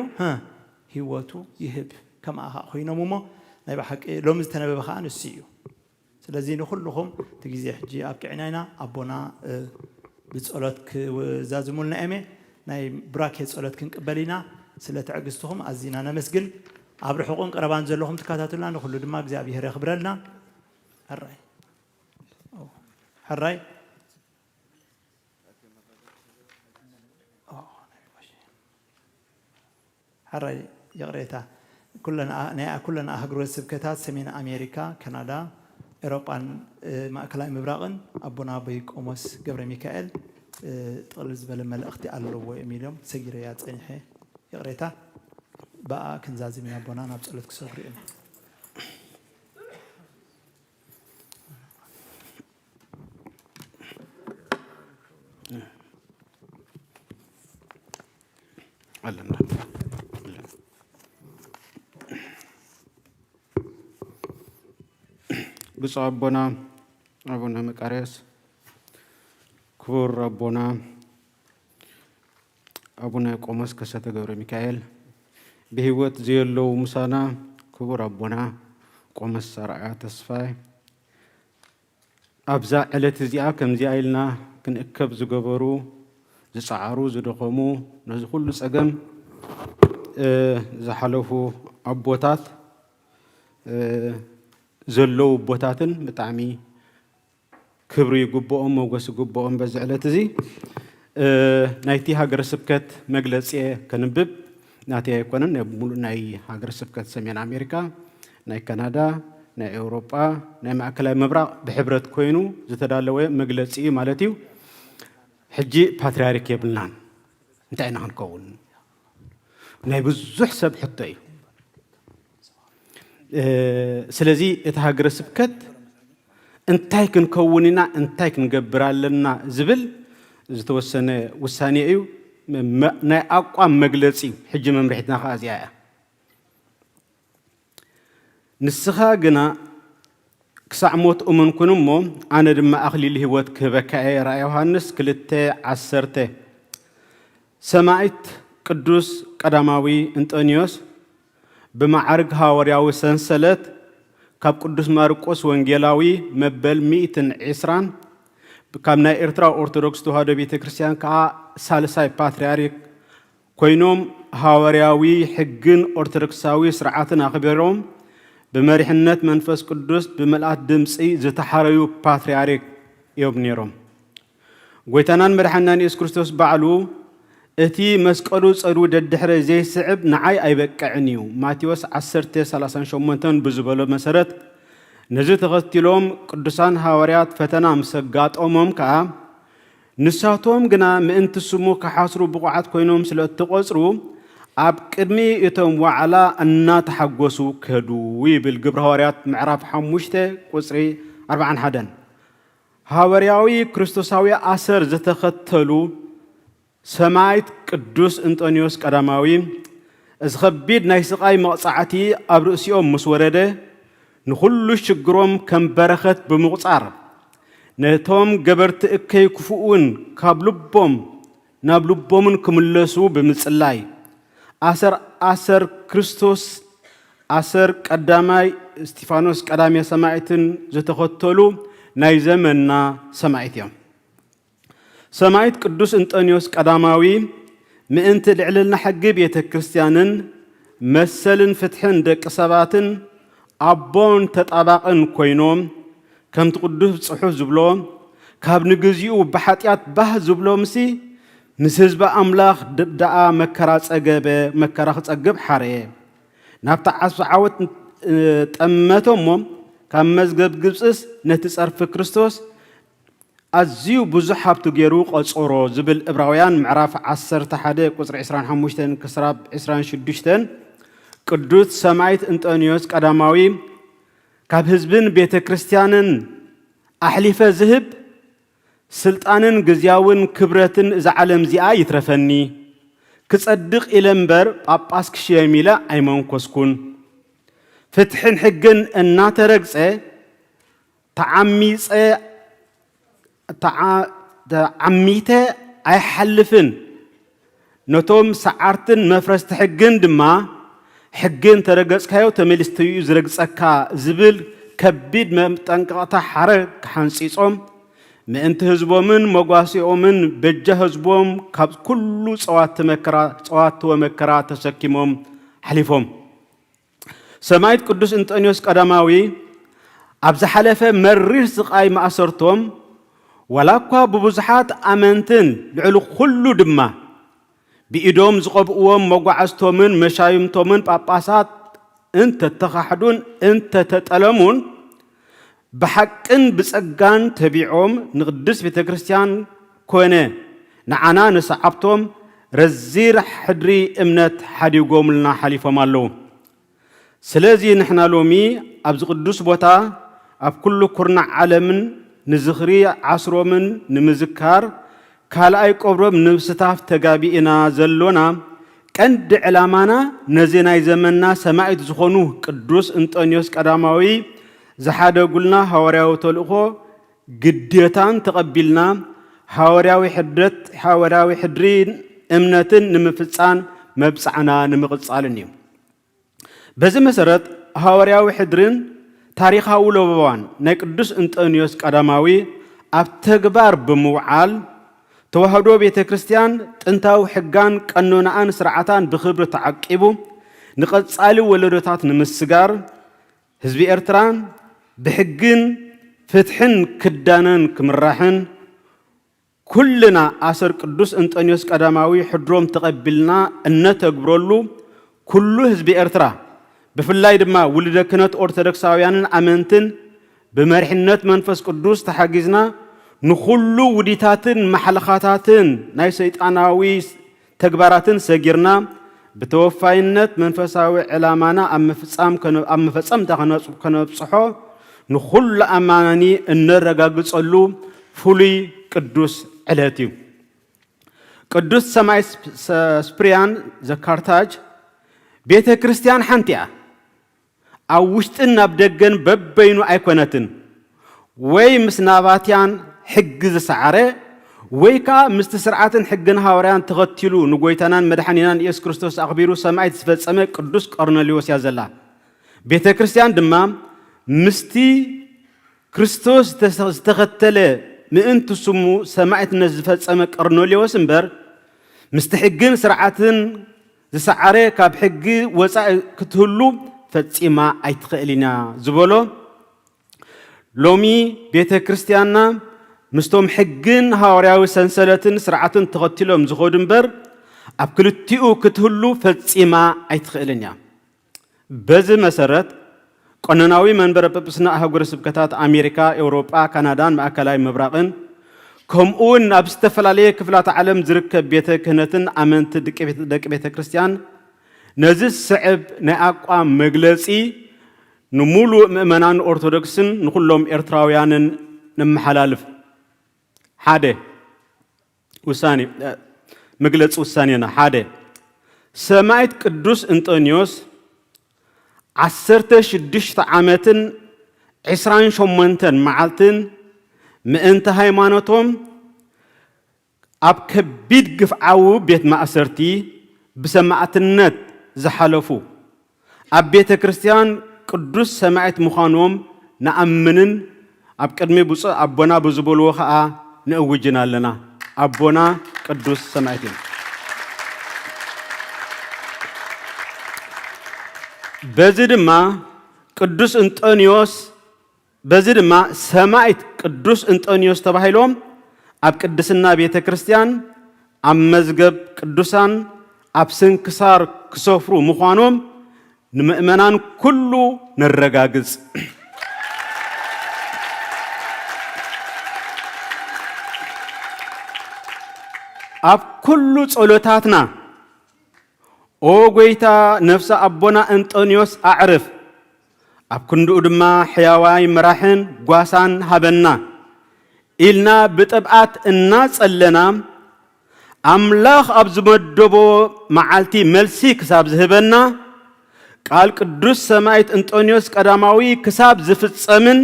ህይወቱ ይህብ ከማኻ ኮይኖም እሞ ናይ ብሓቂ ሎሚ ዝተነበበ ከዓ ንሱ እዩ። ስለዚ ንኹልኹም እቲ ግዜ ሕጂ ኣብቂዕና ኢና ኣቦና ብጸሎት ክዛዝሙልና እመ ናይ ብራኬ ጸሎት ክንቅበል ኢና ስለ ትዕግስትኩም ኣዝና ነመስግን ኣብ ርሑቕን ቀረባን ዘለኹም ትከታተሉና ንኹሉ ድማ እግዚአብሔር ያኽብረልና። ሕራይ ሕራይ የቕሬታ ኩለና ሃገረ ስብከታት ሰሜን አሜሪካ ካናዳ ኤውሮጳን ማእከላዊ ምብራቕን ኣቦና ኣቦይ ቆሞስ ገብረ ሚካኤል ጥቕልል ዝበለ መልእኽቲ ኣለዎ የሚሎም ሰጊረ እያ ፀኒሐ የቕሬታ በኣ ክንዛዝም ኢና ኣቦና ናብ ጸሎት ክሰግሩ እዮም። አለና ብፁዕ አቦና አቡነ መቃርዮስ ክቡር አቦና አቡነ ቆሞስ ከሰተ ገብረ ሚካኤል በህይወት ዘየለው ሙሳና ክቡር አቦና ቆሞስ አርአያ ተስፋይ ኣብዛ ዕለት እዚኣ ከምዚኣ ኢልና ክንእከብ ዝገበሩ ዝፀዓሩ ዝደኸሙ ነዚ ኩሉ ፀገም ዝሓለፉ ኣቦታት ዘለው ቦታትን ብጣዕሚ ክብሪ ይግብኦም ሞገስ ይግብኦም በዚ ዕለት እዚ ናይቲ ሃገረ ስብከት መግለፂ ከንብብ ናተይ ኣይኮነን ሙሉእ ናይ ሃገረ ስብከት ሰሜን አሜሪካ ናይ ካናዳ ናይ ኤውሮጳ ናይ ማእከላዊ ምብራቕ ብሕብረት ኮይኑ ዝተዳለወ መግለፂ ማለት እዩ። ሕጂ ፓትርያርክ የብልናን እንታይ ኢና ክንከውን ናይ ብዙሕ ሰብ ሕቶ እዩ። ስለዚ እቲ ሃገረ ስብከት እንታይ ክንከውን ኢና እንታይ ክንገብር ኣለና ዝብል ዝተወሰነ ውሳኔ እዩ። ናይ ኣቋም መግለጺ ሕጂ መምርሒትና ከዓ እዚኣ እያ ንስኻ ግና ክሳዕ ሞት እሙን ኩን እሞ ኣነ ድማ ኣኽሊል ህይወት ክህበካ እየ ራእየ ዮሃንስ 2:10 ሰማዕት ቅዱስ ቀዳማዊ እንጦንዮስ بمعرق هاورياوي سنسلت كاب قدوس مارقوس وانجيلاوي مبل 120 كامنا إرترا أرثوذكس تهادو بيت كريستيان كا سالساي باتريارك كوينوم هاورياوي حقن أرثوذكساوي سرعاتنا أخبرهم بمرحنة منفس قدوس بملأت دمسي زتحريو باتريارك يوبنيروم قويتانان مرحنان إيس كريستوس بعلو اتي مسقلو صرو ددحره زي صعب نعاي ايبقعنيو ماتيوس 10:38 بزبلو مسرت نزي تغتلوم قدسان حواريات فتنا مسقاطومم كا نساتوم غنا مئنت سمو كحاسرو بقعات كوينوم سلتقصرو اب قدمي يتم وعلا ان تحغسو كدو ويبل جبر حواريات معراف 5 قصري 41 حوارياوي كريستوساوي اثر زتختلو سمايت قدوس انطونيوس قداماوي ازخبيد ناي سقاي مقصعتي اب رؤسيوم مسورده نخلو شجروم كم برخت بمقصار نتوم جبرت اكي كفؤون كابلبوم نابلبومن كملسو بمصلاي اثر كريستوس اثر قداماي استيفانوس قدامي سمايتن زتختلو ناي زمننا سمايتيام سمايت قدوس انطونيوس قداماوي مئنت لعللنا حق بيت كريستيانن مسلن فتحن دق سباتن ابون تطابقن كوينوم كم تقدس صحو زبلو كاب نغزيو بحاتيات باه زبلو مسي مس حزب املاخ دبدا مكرا صغبه مكرا صغب حري نابتا عصعوت طمتهم كم مزغب غبصس نتصرف كريستوس أزيو بزحاب تجيرو قصورو زبل إبراويان معرف 11 قصر 25 كسراب 26 قدوس سمايت انطونيوس قداماوي كاب حزبن بيت كريستيانن أحليفة ذهب سلطانن غزياون كبرتن إذا عالم زيا يترفني كصدق إلمبر باباس كشيميلا أيمن كوسكون فتحن حقن إنا ترقصه تعميصه عميته اي حلفن نتوم سعرتن مفرس تحقن دما حقن ترقصكايو تملستيو زرقصكا زبل كبيد مطنقطه حرق حنصيصوم مئنت حزبومن مغواسيومن بجه حزبوم كاب كله صوات ومكرا تسكيموم حليفوم سمايت قدوس انطونيوس قداماوي ابز حلفه مرير سقاي ماسرتوم ولكن ببزحات أمنتن لعلو كله دما بإدوم زقبوهم مقعستومن مشايمتومن باباسات انت تخحدون انت تتألمون بحقن بسقان تبيعهم نقدس في كريستيان كونه نعنا نسعبتهم رزير حدري امنت حديقوم لنا حليفهم اللو سلازي نحنا لومي أبز قدس بوتا أب كل كرنا عالمن نزخري عصرومن نمزكار كالاي قبرم نبستاف تقابئنا زلونا كند علامانا نزينا زمننا سماعت زخونو قدوس انطونيوس قداماوي زحاده قلنا حوارياو تلقو قديتان تقبلنا حوارياوي حدرين امنتن نمفصان مبصعنا نمقصالني بزي مسرت حوارياوي حدرين تاريخ أولوان نقدس انطونيوس قداماوي أبتغبار بموعال توهدو بيت كريستيان تنتاو حقان قانونان سرعتان بخبر تعقيبو نقصالي ولدوتات نمسغار حزب إرتران بحقن فتحن كدانن كمراحن كلنا أسر قدوس انطونيوس قداماوي حدروم تقبلنا أن تقبرولو كله حزب إرتران بفلاي دما ولد كنت أرثوذكساويان أمنتن بمرحنة منفس قدوس تحجزنا نخلو وديتاتن محلخاتاتن ناي سيطاناوي تكباراتن سجرنا بتوفاينت منفساوي علامانا أم فصام كنبصحو نخل أماني النرقاقصلو فولي قدوس علاتيو ቅዱስ ሰማይ ስፕሪያን ዘካርታጅ ቤተ ክርስቲያን ሓንቲያ ኣብ ውሽጥን ናብ ደገን በበይኑ ኣይኮነትን ወይ ምስ ናባትያን ሕጊ ዝሰዓረ ወይ ከዓ ምስቲ ስርዓትን ሕግን ሐዋርያን ተኸቲሉ ንጎይታናን መድሓኒናን ኢየሱስ ክርስቶስ ኣኽቢሩ ሰማዕት ዝፈጸመ ቅዱስ ቆርኔሌዎስ እያ ዘላ ቤተ ክርስቲያን ድማ ምስቲ ክርስቶስ ዝተኸተለ ምእንቲ ስሙ ሰማዕትነት ዝፈጸመ ቆርኔሌዎስ እምበር ምስቲ ሕግን ስርዓትን ዝሰዓረ ካብ ሕጊ ወፃኢ ክትህሉ ፈጺማ ኣይትኽእሊና ዝበሎ ሎሚ ቤተ ክርስቲያንና ምስቶም ሕግን ሐዋርያዊ ሰንሰለትን ስርዓትን ተኸቲሎም ዝኸዱ እምበር ኣብ ክልቲኡ ክትህሉ ፈጺማ ኣይትኽእልን እያ በዚ መሰረት ቆነናዊ መንበረ ጵጵስና ኣህጉረ ስብከታት ኣሜሪካ ኤውሮጳ ካናዳን ማእከላዊ ምብራቕን ከምኡውን ኣብ ዝተፈላለየ ክፍላት ዓለም ዝርከብ ቤተ ክህነትን ኣመንቲ ደቂ ቤተ ክርስቲያን ነዚ ስዕብ ናይ ኣቋም መግለጺ ንሙሉእ ምእመናን ኦርቶዶክስን ንኩሎም ኤርትራውያንን ንመሓላልፍ ሓደ ውሳኔ መግለጺ ውሳኔና ሓደ ሰማዕት ቅዱስ እንጦንዮስ 16 ዓመትን 28 መዓልትን ምእንቲ ሃይማኖቶም ኣብ ከቢድ ግፍዓዊ ቤት ማእሰርቲ ብሰማዕትነት ዝሓለፉ ኣብ ቤተ ክርስቲያን ቅዱስ ሰማዕት ምዃኖም ንኣምንን ኣብ ቅድሚ ብፁዕ ኣቦና ብዝበልዎ ከዓ ንእውጅና ኣለና ኣቦና ቅዱስ ሰማዕት እዩ በዚ ድማ ቅዱስ እንጦንዮስ በዚ ድማ ሰማዕት ቅዱስ እንጦንዮስ ተባሂሎም ኣብ ቅድስና ቤተ ክርስቲያን ኣብ መዝገብ ቅዱሳን ኣብ ስንክሳር ክሰፍሩ ምዃኖም ንምእመናን ኩሉ ነረጋግጽ ኣብ ኩሉ ጸሎታትና ኦ ጎይታ ነፍሲ ኣቦና እንጦንዮስ ኣዕርፍ ኣብ ክንድኡ ድማ ሕያዋይ መራሕን ጓሳን ሃበና ኢልና ብጥብዓት እናጸለና ኣምላኽ ኣብ ዝመደቦ መዓልቲ መልሲ ክሳብ ዝህበና ቃል ቅዱስ ሰማዕት እንጦንዮስ ቀዳማዊ ክሳብ ዝፍጸምን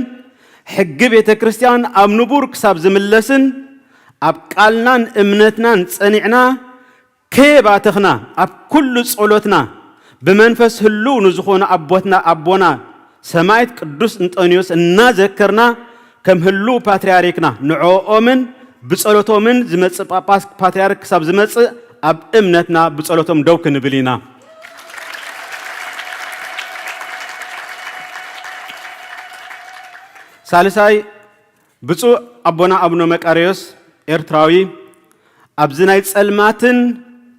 ሕጊ ቤተ ክርስቲያን ኣብ ንቡር ክሳብ ዝምለስን ኣብ ቃልናን እምነትናን ጸኒዕና ከየባተኽና ኣብ ኩሉ ጸሎትና ብመንፈስ ህልው ንዝኾነ ኣቦና ሰማዕት ቅዱስ እንጦንዮስ እናዘከርና ከም ህልው ፓትርያርክና ንዕኦምን ብጸሎቶምን ዝመጽእ ጳጳስ ፓትርያርክ ክሳብ ዝመጽእ ኣብ እምነትና ብጸሎቶም ደው ክንብል ኢና ሳልሳይ ብፁዕ ኣቦና አቡነ መቃርዮስ ኤርትራዊ ኣብዚ ናይ ጸልማትን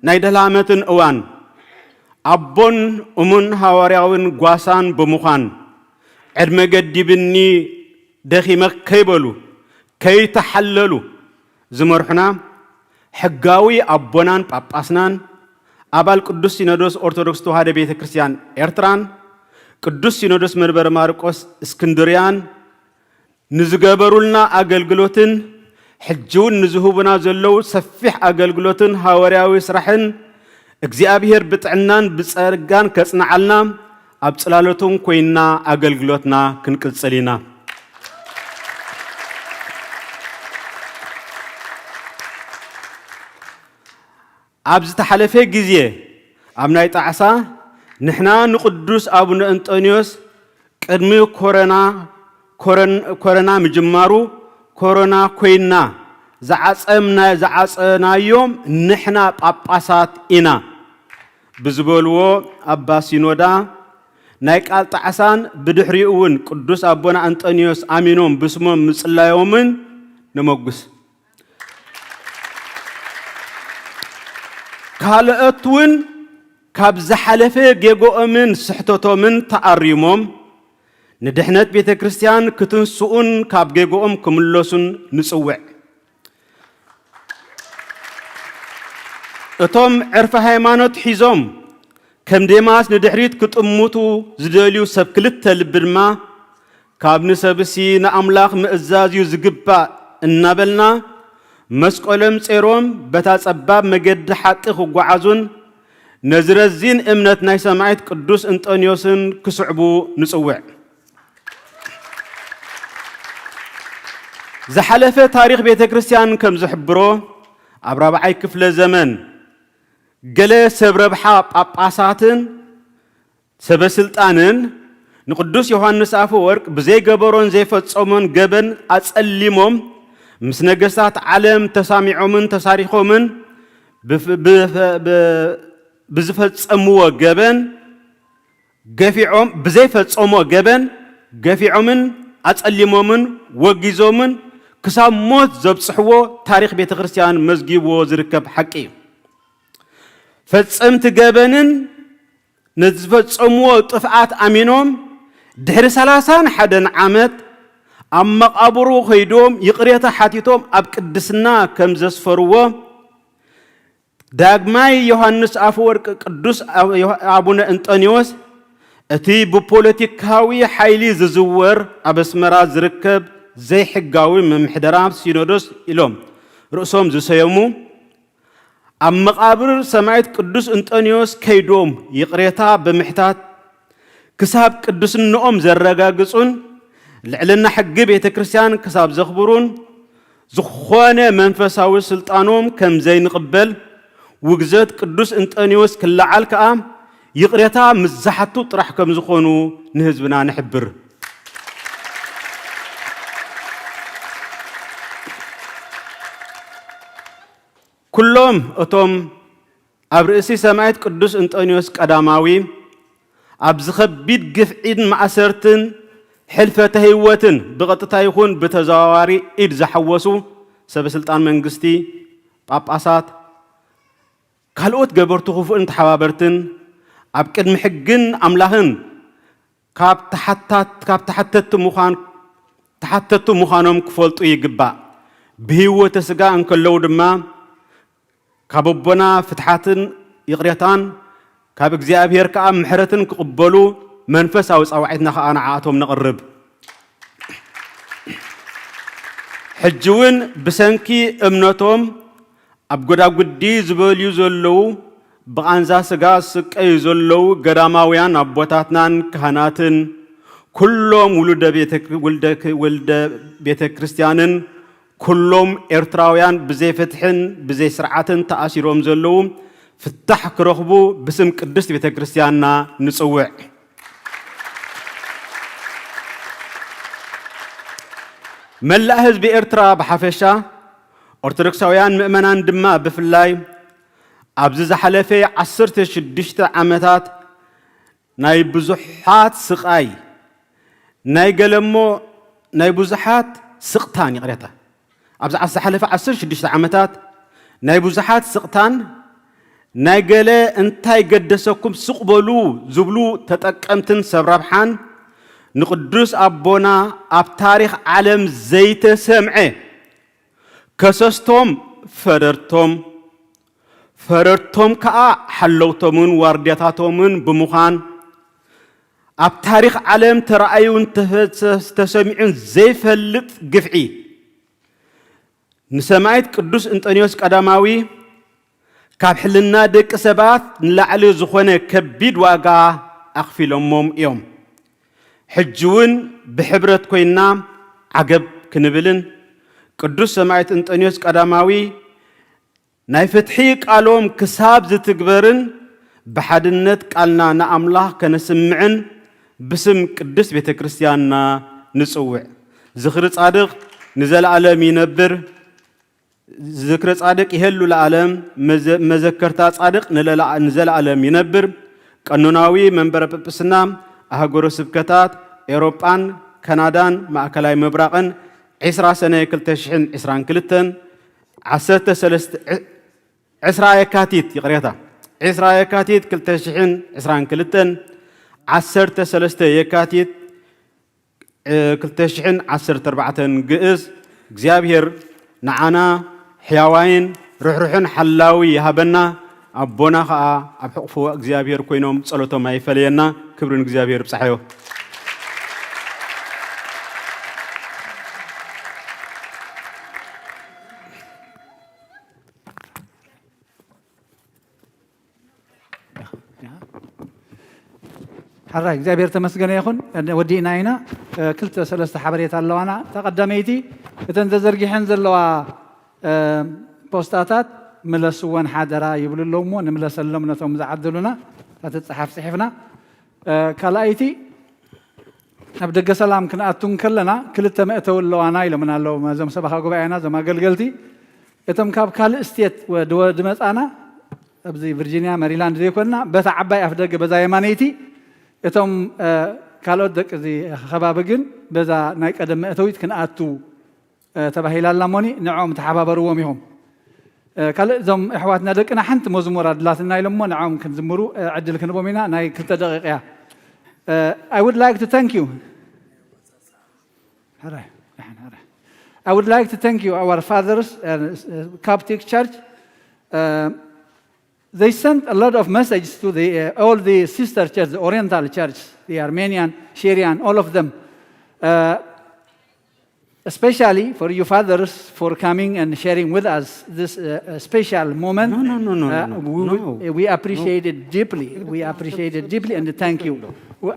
ናይ ደላመትን እዋን ኣቦን እሙን ሐዋርያውን ጓሳን ብምዃን ዕድመ ገዲብኒ ደኺመ ከይበሉ ከይተሓለሉ ዝመርሑና ሕጋዊ ኣቦናን ጳጳስናን ኣባል ቅዱስ ሲኖዶስ ኦርቶዶክስ ተዋህዶ ቤተ ክርስቲያን ኤርትራን ቅዱስ ሲኖዶስ መንበረ ማርቆስ እስክንድርያን ንዝገበሩልና ኣገልግሎትን ሕጂውን ንዝህቡና ዘለው ሰፊሕ ኣገልግሎትን ሐዋርያዊ ስራሕን እግዚአብሔር ብጥዕናን ብጸጋን ከጽናዓልና ኣብ ጽላለቶም ኮይና ኣገልግሎትና ክንቅጽል ኢና ኣብ ዝተሓለፈ ግዜ ኣብ ናይ ጣዕሳ ንሕና ንቅዱስ አቡነ እንጦንዮስ ቅድሚ ኮረና ምጅማሩ ኮሮና ኮይና ዝዓጸናዮም ንሕና ጳጳሳት ኢና ብዝበልዎ ኣባ ሲኖዳ ናይ ቃል ጣዕሳን ብድሕሪኡ እውን ቅዱስ አቡነ እንጦንዮስ ኣሚኖም ብስሞም ምጽላዮምን ንመጉስ ካልኦትን ካብ ዝሓለፈ ጌጎኦምን ስሕተቶምን ተኣሪሞም ንድሕነት ቤተ ክርስቲያን ክትንስኡን ካብ ጌጎኦም ክምለሱን ንጽውዕ እቶም ዕርፈ ሃይማኖት ሒዞም ከም ዴማስ ንድሕሪት ክጥሙቱ ዝደልዩ ሰብ ክልተ ልቢ ድማ ካብ ንሰብሲ ንኣምላኽ ምእዛዝዩ ዝግባእ እናበልና مسقلم صيروم بتاصباب مجد حق خغعزون نزرزين امنت ناي سمايت قدوس انطونيوسن كسعبو نصوع زحلفه تاريخ بيت كريستيان كم زحبرو ابرابعي كفل زمن قله سبربحا ጳጳሳትን سبسلطانن نقدوس يوحنس አፈወርቅ بزي ገበሮን ዘይፈጸሞን ገበን አጸሊሞም ምስ ነገስታት ዓለም ተሳሚዖምን ተሳሪኾምን بزفصمو ገበን ገፊዖም بزيفصمو ገበን ገፊዖምን አጸሊሞምን ወጊዞምን ክሳብ ሞት ዘብጽሕዎ ታሪክ ቤተ ክርስቲያን መዝጊብዎ ዝርከብ ሓቂ ፈጸምቲ ገበንን ነዝፈጸምዎ ጥፍዓት አሚኖም ድሕሪ 31 ዓመት ኣብ መቃብሩ ኸይዶም ይቅሬታ ሓቲቶም ኣብ ቅድስና ከም ዘስፈርዎ ዳግማይ ዮሐንስ አፈወርቅ ቅዱስ አቡነ እንጦኒዎስ እቲ ብፖለቲካዊ ሓይሊ ዝዝወር ኣብ አስመራ ዝርከብ ዘይሕጋዊ መምሕደራ ሲኖዶስ ኢሎም ርእሶም ዝሰየሙ ኣብ መቃብር ሰማዕት ቅዱስ እንጦኒዎስ ከይዶም ይቅሬታ ብምሕታት ክሳብ ቅዱስነኦም ዘረጋግጹን ልዕልና ሕጊ ቤተ ክርስቲያን ክሳብ ዘኽብሩን ዝኾነ መንፈሳዊ ስልጣኖም ከም ዘይንቅበል ውግዘት ቅዱስ እንጦኒዎስ ክለዓል ከዓ ይቅሬታ ምዛሓቱ ጥራሕ ከም ዝኾኑ ንህዝብና ንሕብር ኩሎም እቶም ኣብ ርእሲ ሰማዕት ቅዱስ እንጦኒዎስ ቀዳማዊ ኣብ ዝኸቢድ ግፍዒን ማእሰርትን ሕልፈተ ህይወትን ብቐጥታ ይኹን ብተዘዋዋሪ ኢድ ዝሓወሱ ሰበስልጣን መንግስቲ ጳጳሳት ካልኦት ገበርቱ ክፉእን ተሓባበርትን ኣብ ቅድሚ ሕግን ኣምላኽን ካብ ተሓተቱ ምዃኖም ክፈልጡ ይግባእ ብህይወተ ስጋ እንከለው ድማ ካብ ኣቦና ፍትሓትን ይቕሬታን ካብ እግዚአብሔር ከዓ ምሕረትን ክቕበሉ መንፈሳዊ ጻውዒትና ከዓ ንዓኣቶም ነቕርብ ሕጂውን ብሰንኪ እምነቶም ኣብ ጎዳጉዲ ዝበልዩ ዘለዉ ብቃንዛ ስጋ ስቀዩ ዘለዉ ገዳማውያን ኣቦታትናን ካህናትን ኩሎም ውልደ ቤተ ክርስቲያንን ኩሎም ኤርትራውያን ብዘይ ፍትሕን ብዘይ ስርዓትን ተኣሲሮም ዘለዉ ፍታሕ ክረኽቡ ብስም ቅድስት ቤተ ክርስቲያንና ንጽውዕ መላእ ህዝቢ ኤርትራ ብሓፈሻ ኦርቶዶክሳውያን ምእመናን ድማ ብፍላይ ኣብዚ ዝሓለፈ 16 ዓመታት ናይ ብዙሓት ስቃይ ናይ ገለሞ ናይ ብዙሓት ስቕታን ይቕሬታ ኣብዚ ዝሓለፈ 16 ዓመታት ናይ ብዙሓት ስቕታን ናይ ገለ እንታይ ገደሰኩም ስቕበሉ ዝብሉ ተጠቀምትን ሰብ ረብሓን ንቅዱስ ኣቦና ኣብ ታሪክ ዓለም ዘይተሰምዐ ከሰስቶም ፈረርቶም ከዓ ሓለውቶምን ዋርድያታቶምን ብምዃን ኣብ ታሪክ ዓለም ተረኣዩን ተሰሚዑን ዘይፈልጥ ግፍዒ ንሰማዕት ቅዱስ እንጦኒዎስ ቀዳማዊ ካብ ሕልና ደቂ ሰባት ንላዕሊ ዝኾነ ከቢድ ዋጋ ኣኽፊሎሞም እዮም ሕጂውን ብሕብረት ኮይና ዓገብ ክንብልን ቅዱስ ሰማዕት እንጦኒዎስ ቀዳማዊ ናይ ፍትሒ ቃሎም ክሳብ ዝትግበርን ብሓድነት ቃልና ንኣምላኽ ከነስምዕን ብስም ቅዱስ ቤተ ክርስቲያንና ንጽውዕ ዝኽሪ ጻድቕ ንዘለዓለም ይነብር ذكر صادق يهلو العالم مذكرتا صادق نزلعالم ينبر قانوناوي منبر ببسنا أهجر سبكتات أوروبان كندان مأكلاي مبرقن 10 سنة كلتشحن 20 كلتن 10 يكاتيت يقريتها 10 يكاتيت كلتشحن 20 كلتن 10 يكاتيت كلتشحن 14 جئز እግዚአብሔር نعنا حيوان روحن حلاوي يهبنا أبونا خا أبحقفو እግዚአብሔር ኮይኖም ጸሎቶም አይፈልየና ክብርን እግዚአብሔር ብጻሕዮ حراي እግዚአብሔር ተመስገነ ይኹን ወዲእና ኢና ክልተ ሰለስተ ሓበሬታ ኣለዋና ተቐዳመይቲ እተን ተዘርጊሐን ዘለዋ ፖስታታት መለስወን ሓደራ ይብልለው እሞ ንምለሰሎም ነቶም ዝዓድሉና ተፅሓፍ ፅሒፍና ካልኣይቲ ኣብ ደገ ሰላም ክንኣቱን ከለና ክልተ መእተው ኣለዋና ኢሎምና ኣለዉ እዞም ሰበኻ ጉባኤና እዞም ኣገልገልቲ እቶም ካብ ካልእ ስቴት ወዲ መፃና ኣብዚ ቨርጂንያ ሜሪላንድ ዘይኮንና በታ ዓባይ ኣፍ ደገ በዛ የማነይቲ እቶም ካልኦት ደቂ እዚ ከባቢ ግን በዛ ናይ ቀደም መእተዊት ክንኣቱ ተባሂላ ኣላ እሞኒ ንዖም ተሓባበርዎም ኢኹም ካልእ እዞም ኣሕዋትና ደቅና ሓንቲ መዝሙር ኣድላትና ኢሎም እሞ ንዖም ክንዝምሩ ዕድል ክንቦም ኢና ናይ 2 ደቂቃ እያ I would like to thank you. I would like to thank you, our fathers, Coptic Church. They sent a lot of messages to all the sister churches, the Oriental Church, the Armenian, Syrian, all of them. Especially for you fathers for coming and sharing with us this special moment. No. We appreciate it deeply. We appreciate it deeply and thank you.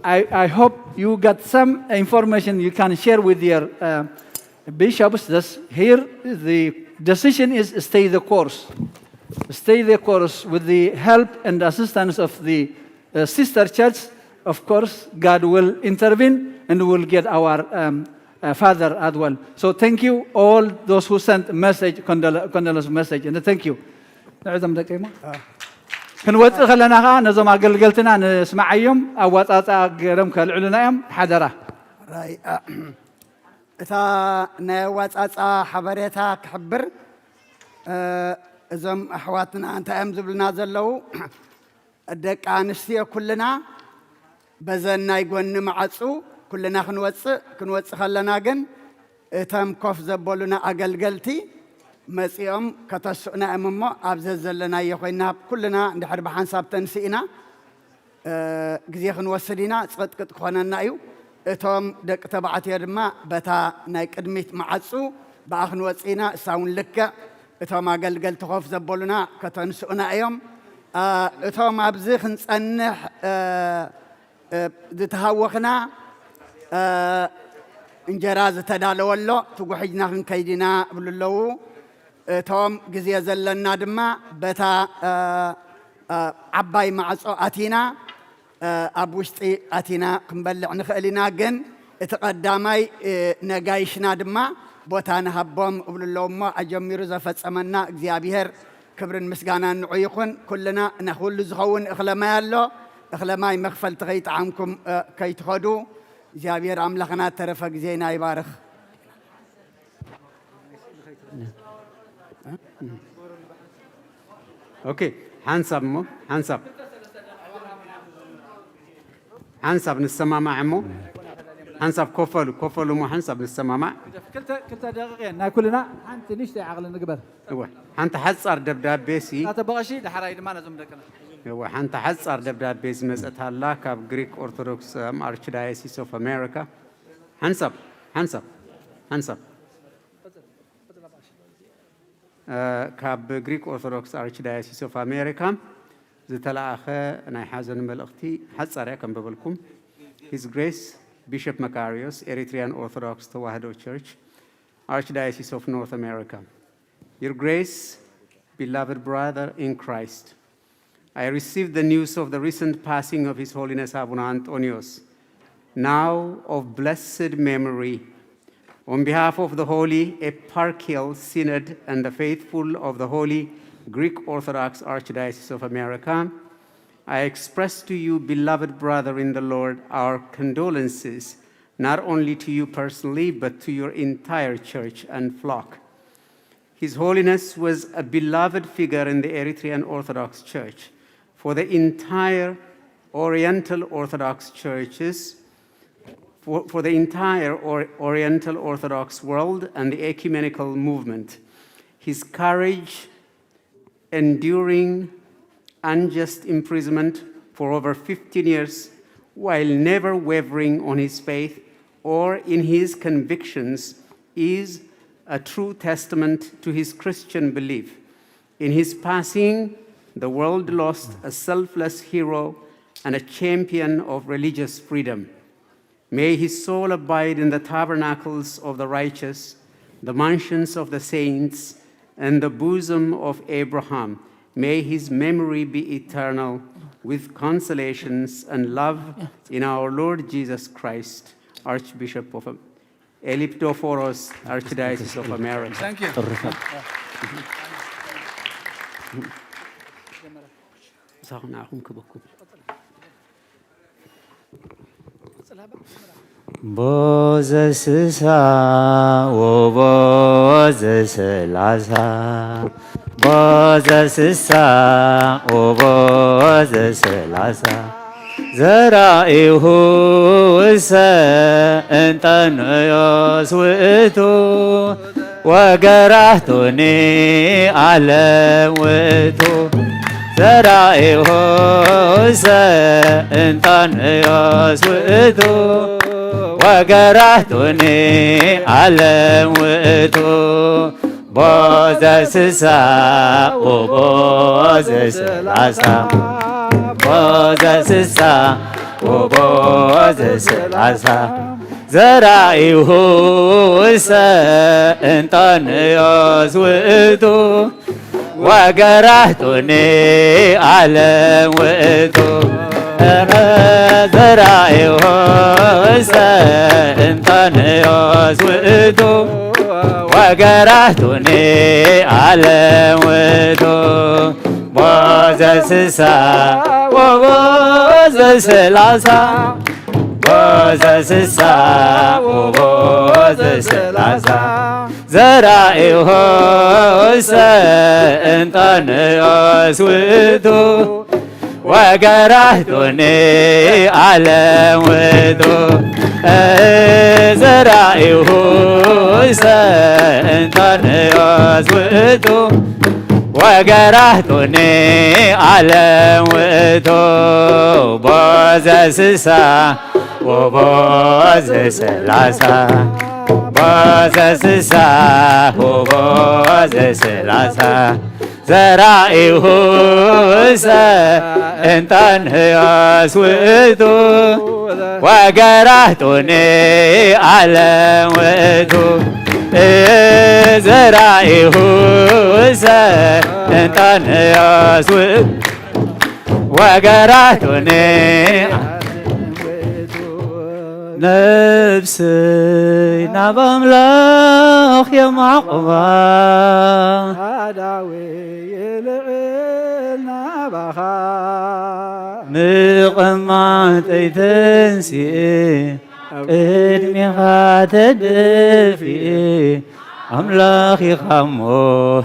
I hope you got some information you can share with your bishops. Here the decision is stay the course. Stay the course with the help and assistance of the sister church. Of course, God will intervene and will get our father as well. So thank you all those who sent message, condolence message, and thank you. ክንወፅእ ከለና ከዓ ነዞም ኣገልገልትና ንስማዓዮም ኣዋፃፃ ገይሮም ከልዕሉና እዮም ሓደራ እታ ናይ ኣዋፃፃ ሓበሬታ ክሕብር እዞም ኣሕዋትና እንታይ እዮም ዝብልና ዘለው ደቂ ኣንስትዮ ኩልና በዘን ናይ ጎኒ ማዓፁ ኩልና ክንወፅእ ከለና ግን እቶም ኮፍ ዘበሉና ኣገልገልቲ መፂኦም ከተስኡና እዮም እሞ ኣብዚ ዘለናዮ ኮይና ኩልና እንድሕር ብሓንሳብ ተንስኢና ግዜ ክንወስድ ኢና ፅቅጥቅጥ ክኾነና እዩ እቶም ደቂ ተባዕትዮ ድማ በታ ናይ ቅድሚት ማዓፁ ብኣ ክንወፅእ ኢና እሳውን ልክዕ እቶም ኣገልገልቲ ኮፍ ዘበሉና ከተንስኡና እዮም እቶም ኣብዚ ክንፀንሕ ዝተሃወኽና እንጀራ ዝተዳለወሎ ትጉሕጅና ክንከይድና ብልለዉ እቶም ግዜ ዘለና ድማ በታ ዓባይ ማዕፆ ኣቲና ኣብ ውሽጢ ኣቲና ክንበልዕ ንኽእል ኢና ግን እቲ ቀዳማይ ነጋይሽና ድማ ቦታ ንሃቦም እብልለዉ እሞ ኣጀሚሩ ዘፈፀመና እግዚኣብሔር ክብርን ምስጋናን ንዑ ይኹን ኩልና ንኩሉ ዝኸውን እኽለማይ ኣሎ እኽለማይ መኽፈልቲ ከይጠዓምኩም ከይትኸዱ እግዚአብሔር አምላክና ተረፈ ጊዜና ይባርክ ኦኬ حنسب نسمع مو حنسب كفلوا مو حنسب نسمع كنت دقيقة ناكلنا أنت نشتي عقل نقبل هو أنت حصر دبداب بيسي أنت بغشي لحراي ما نزم دكنا هو أنت حصر دبداب بيسي مسألة الله كاب Greek Orthodox Archdiocese of America حنسب كاب Greek Orthodox Archdiocese of America زتلاخه ناي حزن ملختي حصر كم بقولكم His Grace Bishop Macarius, Eritrean Orthodox Tewahedo Church, Archdiocese of North America. Your Grace, beloved brother in Christ, I received the news of the recent passing of His Holiness Abuna Antonios, now of blessed memory. On behalf of the Holy Eparchial Synod and the faithful of the Holy Greek Orthodox Archdiocese of America, I express to you, beloved brother in the Lord, our condolences, not only to you personally, but to your entire church and flock. His Holiness was a beloved figure in the Eritrean Orthodox Church. For the entire Oriental Orthodox churches, for the entire Oriental Orthodox world and the ecumenical movement, his courage, enduring unjust imprisonment for over 15 years while never wavering on his faith or in his convictions is a true testament to his Christian belief. In his passing, the world lost a selfless hero and a champion of religious freedom. May his soul abide in the tabernacles of the righteous, the mansions of the saints, and the bosom of Abraham. May his memory be eternal, with consolations and love in our Lord Jesus Christ, Archbishop of Eliptophoros, Archdiocese of America. Thank you. Boze sisa, o boze selasa. Boze sisa, o boze selasa. زرائه سأنتن يسوئت وجرحتني على وئت زرائه سأنتن يسوئت وجرحتني على وئت باز سسا وباز سلاسا باز سسا وباز سلاسا زرائه سأنتن يسوئت وجرحتني على وئت زرائه سأنتن يسوئت وجرحتني على وئت باز سسا وباز سلاسا باز سسا وباز سلاسا زرائه سأنتن يسوئت وجرحتني على وئت زرائه سأنتن يسوئت وجرحتني على وئت باز سسا وباز سلاسا باز سسا وباز سلاسا زرائه سأنتن يسوئت وجرحتني على وئت زرائه سأنتن يسوئت وجرحتني نفسي نبملخ يا معقبة مقمعت تنسي قدمي تدفي أملاخي خمو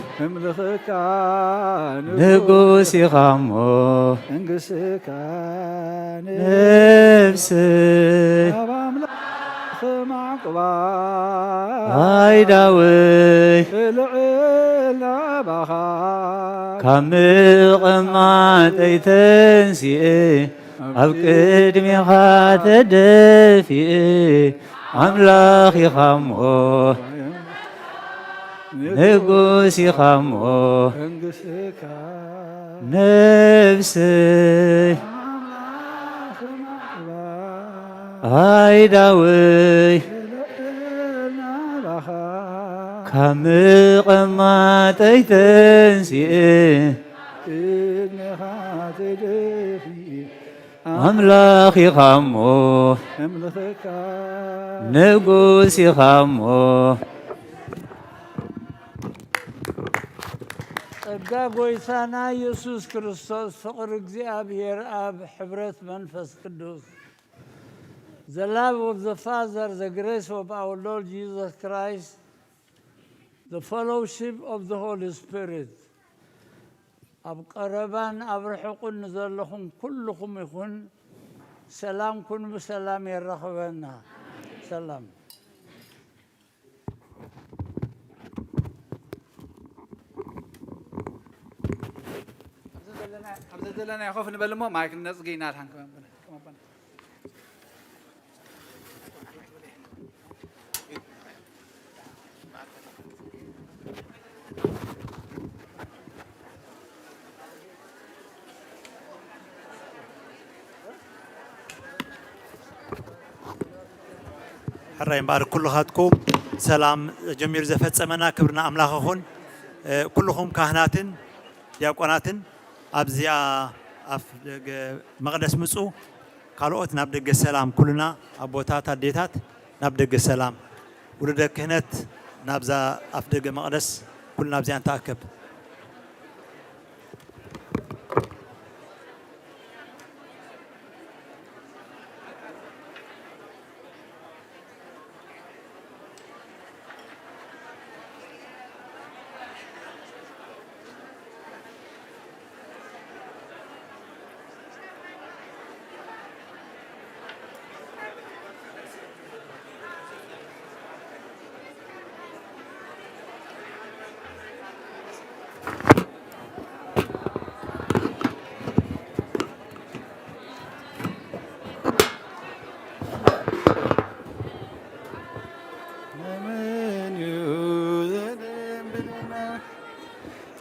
نقوسي خمو نفسي هاي داوي كمل قمعت تنسي أبقدمي تدفي أملاخي خمو نقوسي خمو نفسي هاي داوي كمل قمعت تنسي أملاخي خمو نقوسي خمو ጸጋ ጎይታና ኢየሱስ ክርስቶስ ፍቅር እግዚአብሔር አብ ሕብረት መንፈስ ቅዱስ the love of the Father, the grace of our Lord Jesus Christ, the fellowship of the Holy Spirit ኣብ ቀረባን ኣብ ርሑቕን ዘለኹም ኩልኹም ይኹን ሰላም ኩን ብሰላም የረኽበና ሰላም ኣብዚ ዘለና ይኸፍ ንበል እሞ ማይክ ነፅጊ ኢና ድሓንክበ حرّي مبارك كل هاتكم سلام جميل زفت سمنا كبرنا أملاخون كلهم كهناتن دياقوناتن أبزيا أف مقدس مسو قالوت نبدأ السلام كلنا أبوتات ديتات نبدأ السلام ولد كهنت نبزا أفدق مقدس كلنا بزيان تأكب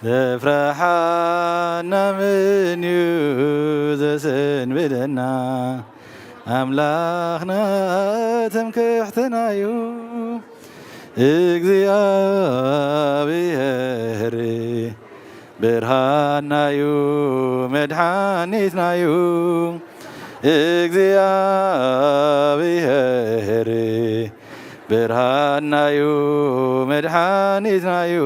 ዘፍረሓና ምን እዩ ዘሰንብደና ኣምላኽና ትምክሕትና እዩ እግዚኣብሔር ብርሃንና እዩ መድሓኒትና እዩ እግዚኣብሔር ብርሃንና እዩ መድሓኒትና እዩ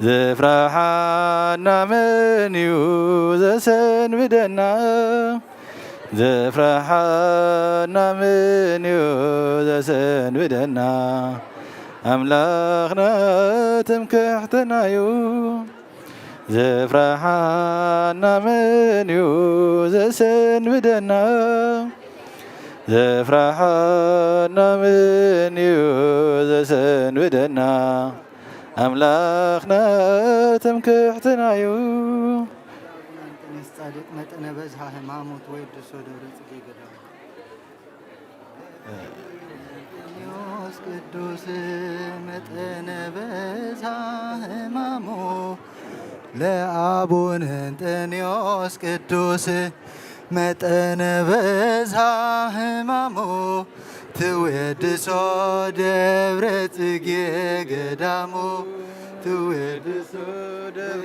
ዘፍረሓና መን እዩ ዘሰንብደና ዘፍረሓና መን እዩ ዘሰንብደና ኣምላኽና ትምክሕትና እዩ ዘፍረሓና መን እዩ ዘሰንብደና ዘፍረሓና መን እዩ ዘሰንብደና أملاخنا تمكحتنا يو نستعدق متنا بزها هماموت ويد سودر يوس قدوس متنا بزها همامو لأبون انتنيوس قدوس متنا بزها همامو تويد صدر قدامو تويد صدر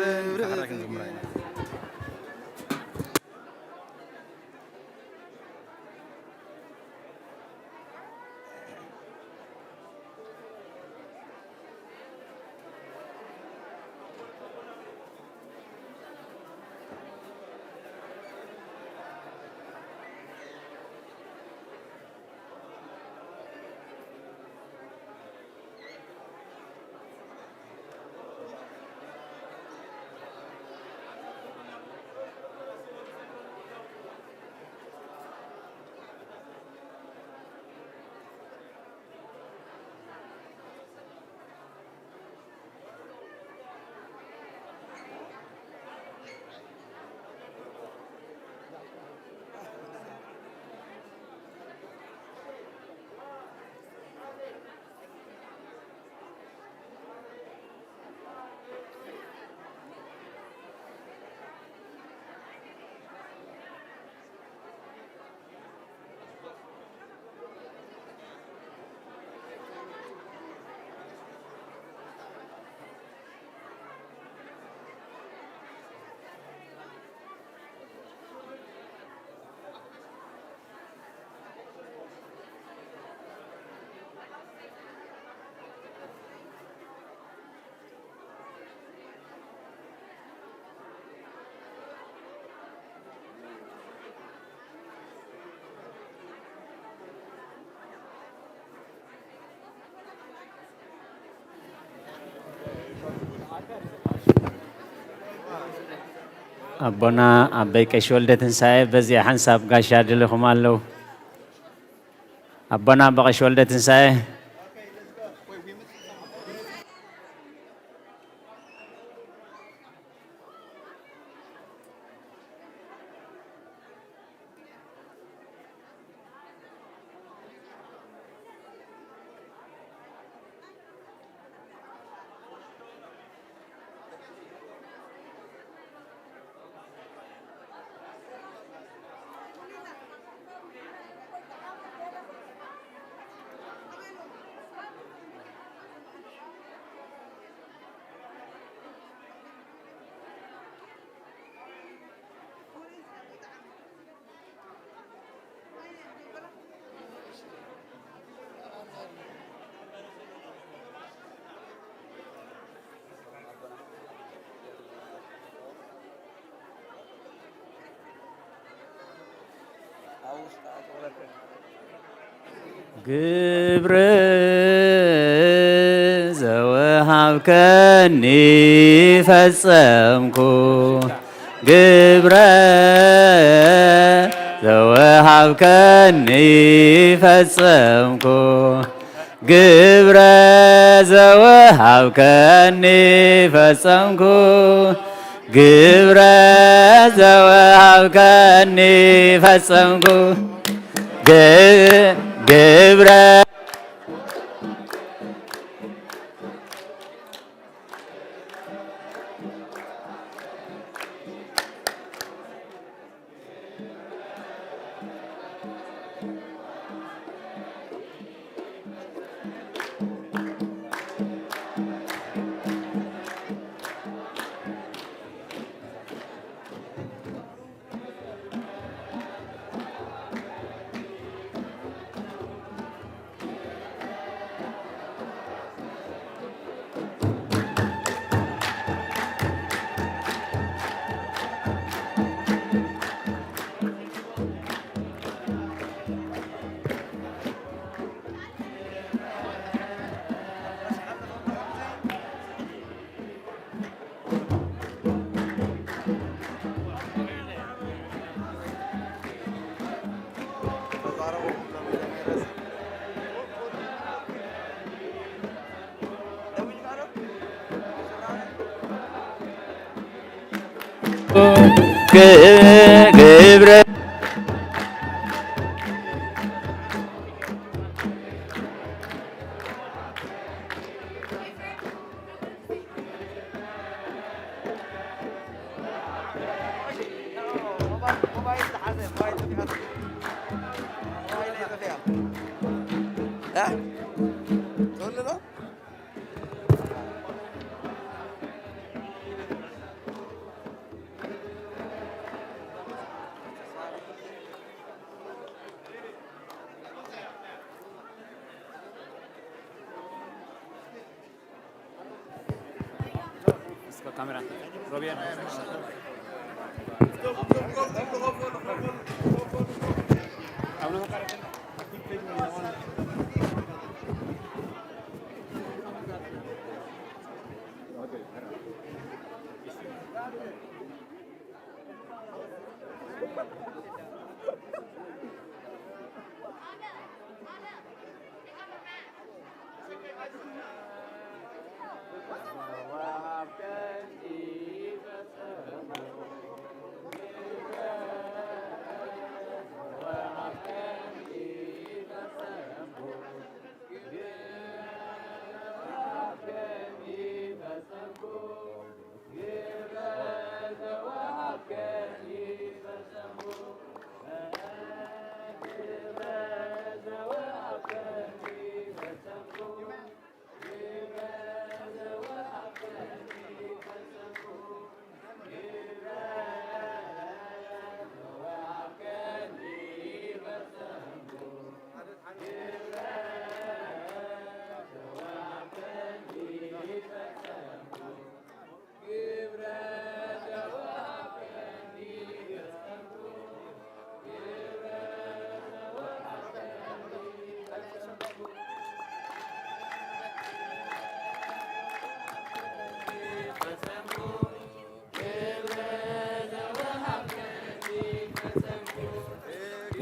أبونا أبيك شولدة تنساي بزي حنساب قاشاد لكم الله أبونا بقى شولدة تنساي ግብር ዘወሃብከኒ ፈጸምኩ ግብረ ዘወሃብከኒ ፈጸምኩ ግብረ ዘወሃብከኒ ፈጸምኩ ግብረ ዘወሃብከኒ ፈጸምኩ ግብረ ግብረ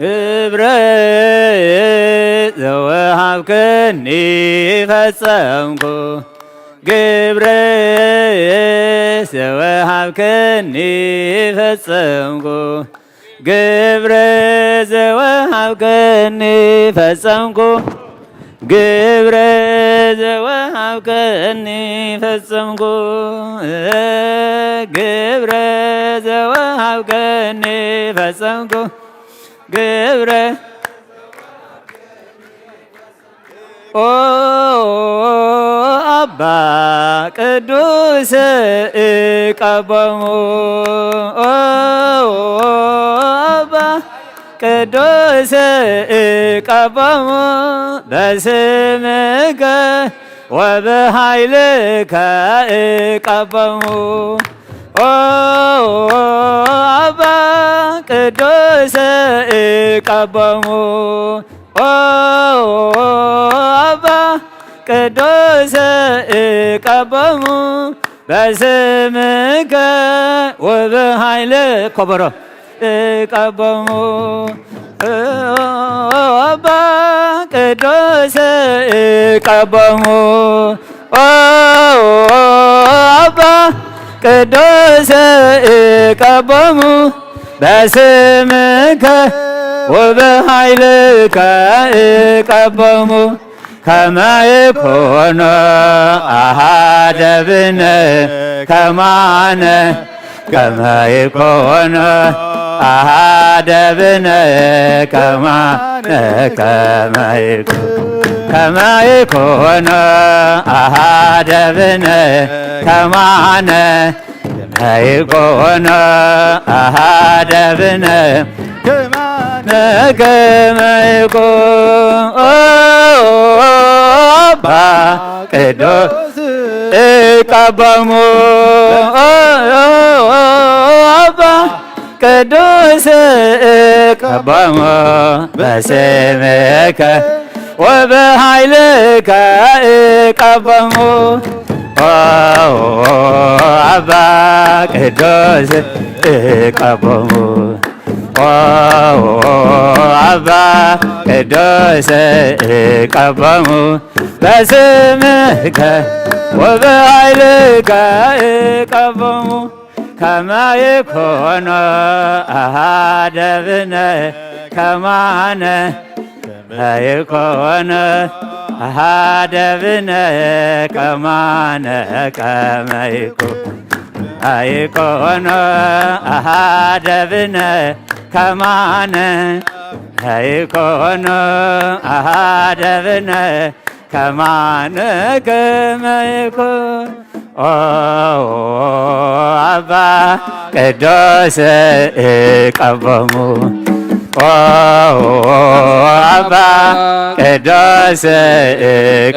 ግብረ ዘወሃብከኒ ፈጸምኩ ግብረ ዘወሃብከኒ ፈጸምኩ ግብረ ዘወሃብከኒ ፈጸምኩ ግብረ ዘወሃብከኒ ፈጸምኩ ግብረ ዘወሃብከኒ ፈጸምኩ ግብረ ኦ አባ ቅዱስ ቀቦሙ አባ ቅዱስ ቀቦሙ በስምከ ወበኃይልከ ቀቦሙ አባ ቅዱስ ቀበሙ አባ ቅዱስ ቀበሙ በስምከ ወበኃይል ከበሮ ቀበሙ አባ ቅዱስ ቀበሙ አባ ቅዱስ ቀበሙ በስምከ ወበኃይልከ ቀበሙ ከመ ይኩኑ አሐደ ብነ ከማነ ከመ ይኩኑ አሐደ ብነ ከማነ ከመ ይኩኑ አሐደ ብነ ከማነ ከመ ይኩኑ አሐደ ብነ ከማነ ከመ ይኩኑ አባ ቅዱስ ቀበሙ አባ ቅዱስ ቀበሙ በስምከ ወበኃይልከ ቀበሙ አባ ቅዱስ ቀበሙ አባ ቅዱስ ቀበሙ በስምከ ወበኃይልከ ቀበሙ ከመ ይኩኑ አሐደ ብነ ከማነ ከመ ይኩኑ አሐደ ብነ ከማነ ከመ ይኩኑ አሐደ ብነ ከማነ ይኩኑ አሐደ ብነ ከማነ ከመ ይኩኑ አባ ቅዱስ ቀበሙ አባ ቅዱስ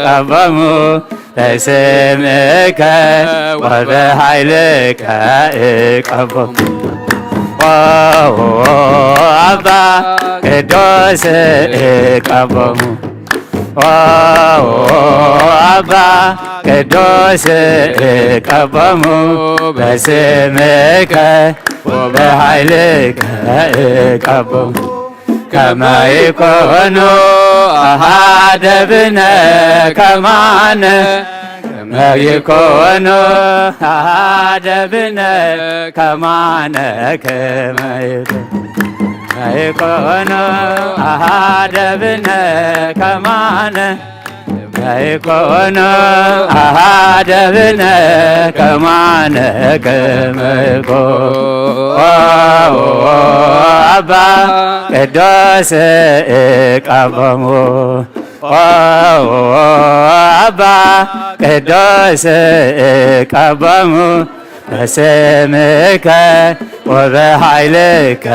ቀበሙ በስምከ ወበኃይልከ ቀበሙ አባ ቅዱስ ቀበሙ አባ ቅዱስ ቀበሙ በስምከ ወበኃይልከ ቀበሙ ከመ ይኩኑ አሐደ ብነ ከማነ ከመ ይኩኑ አሐደ ብነ ከማነ ከመ ይኩኑ አሐደ ብነ ከማነ ይኩኑ አሐደ ብነ ከማነ ከመ ይኩኑ አባ ቅዱስ ቀበሙ አባ ቅዱስ ቀበሙ በስምከ ወበኃይልከ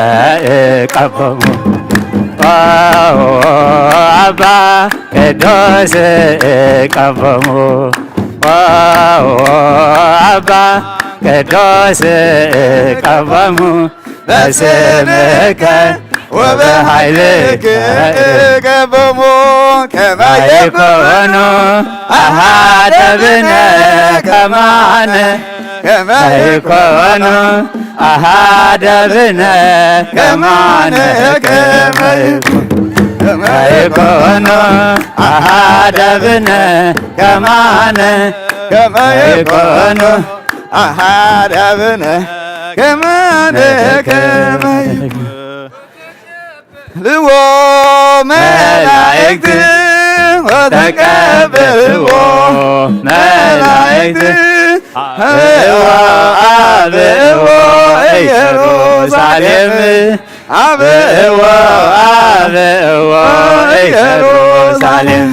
ቀበሙ አባ ቅዱስ ቀበሙ አባ ቅዱስ ቀበሙ በስምከ ወበኃይልከ ቀበሙ ከመ ይኩኑ አሐደ ብነ ከማነ ከመ ይኩኑ አሐደ ብነ ከማነ ከመ ይኩኑ አሐደ ብነ ከማነ ከመ ይኩኑ አሐደ ብነ ከማነ ከመ ልዎ መላእክት ወተቀበልዎ መላእክት አብእዎ ኢየሩሳሌም አብእዎ አብእዎ ኢየሩሳሌም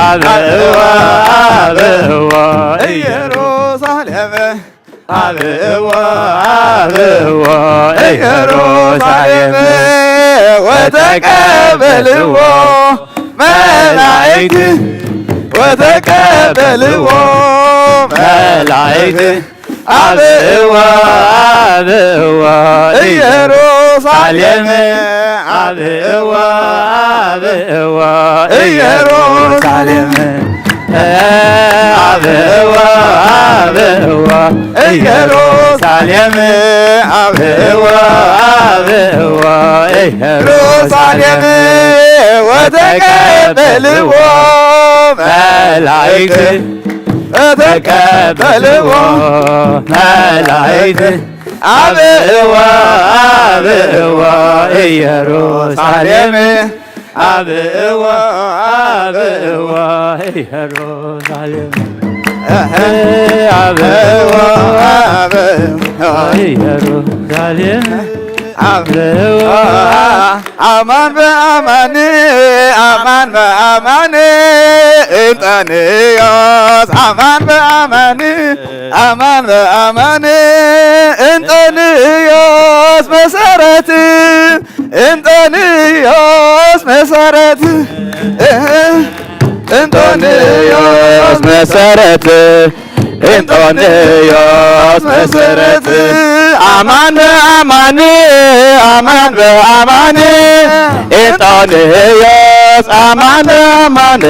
አብእዎ አብእዎ ኢየሩሳሌም አብእዎ አብእዎ ኢየሩሳሌም ወተቀበልዎ መላእክት ወተቀበልዎ መላእክት አብዋ አብዋ ኢየሩሳሌም አብዋ አብዋ ኢየሩሳሌም አብዋ አብዋ ኢየሩሳሌም አብዋ አብዋ ኢየሩሳሌም ወተቀበልዎ መላእክት ተቀበልዎ መላእክት አብዋ አብዋ ኢየሩሳሌም አብዋ አብዋ ኢየሩሳሌም አብዋ አብዋ ኢየሩሳሌም አብዋ አማን በአማን አማን በአማን እንጠንዮስ አማን በአማን አማን በአማን እንጠንዮስ መሰረት እንጠንዮስ መሰረት እንጠንዮስ መሰረት እንጠንዮስ መሰረት አማን በአማን አማን በአማን እንጠንዮስ አማን በአማን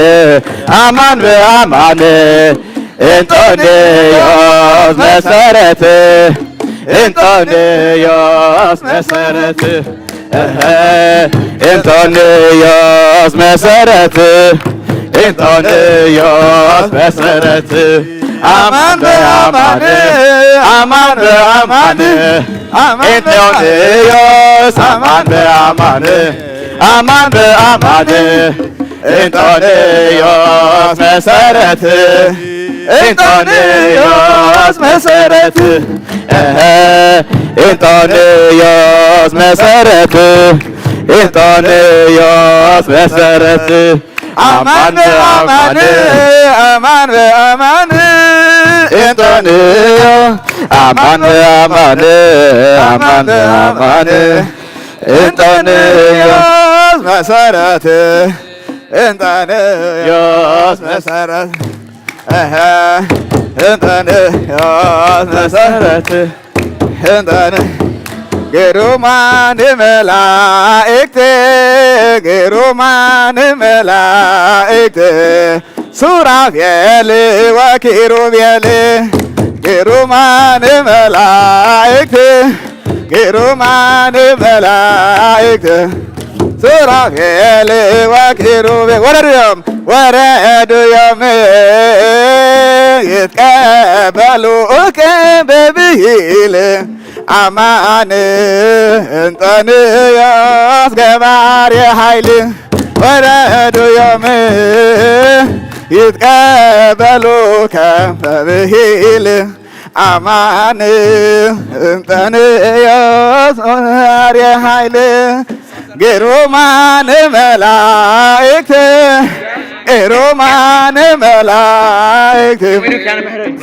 አማን በአማን እንጠንዮስ መሰረት እንጠንዮስ መሰረት እንጠንዮስ መሰረት እንጠንዮስ መሰረት አማን በአማን አማን በአማን እንጠንዮስ አማን በአማን አማን በአማን እንጠንዮስ መሰረት እንጠንዮስ መሰረት እንጠንዮስ መሰረት እንጠንዮስ መሰረት አማን በአማን አማን በአማን እንጠንዮስ አማን በአማን አማን በአማን እንጠንዮስ መሰረት እንጠንዮስ መሰረት እንጠንዮስ መሰረት ግሩማን መላእክት ግሩማን መላእክት ሱራፌል ወኪሩቤል ግሩማን መላእክት ግሩማን መላእክት ሱራፌል ወኪሩቤል ወረዱዮም ይትቀበሉከ በብሂል አማን እንጠንዮስ ገባሬ ኃይል ወረዱዮም ይትቀበሉከ በብሂል አማን እንጠንዮስ ገባሬ ኃይል ግሩማን መላእክት ግሩማን መላእክት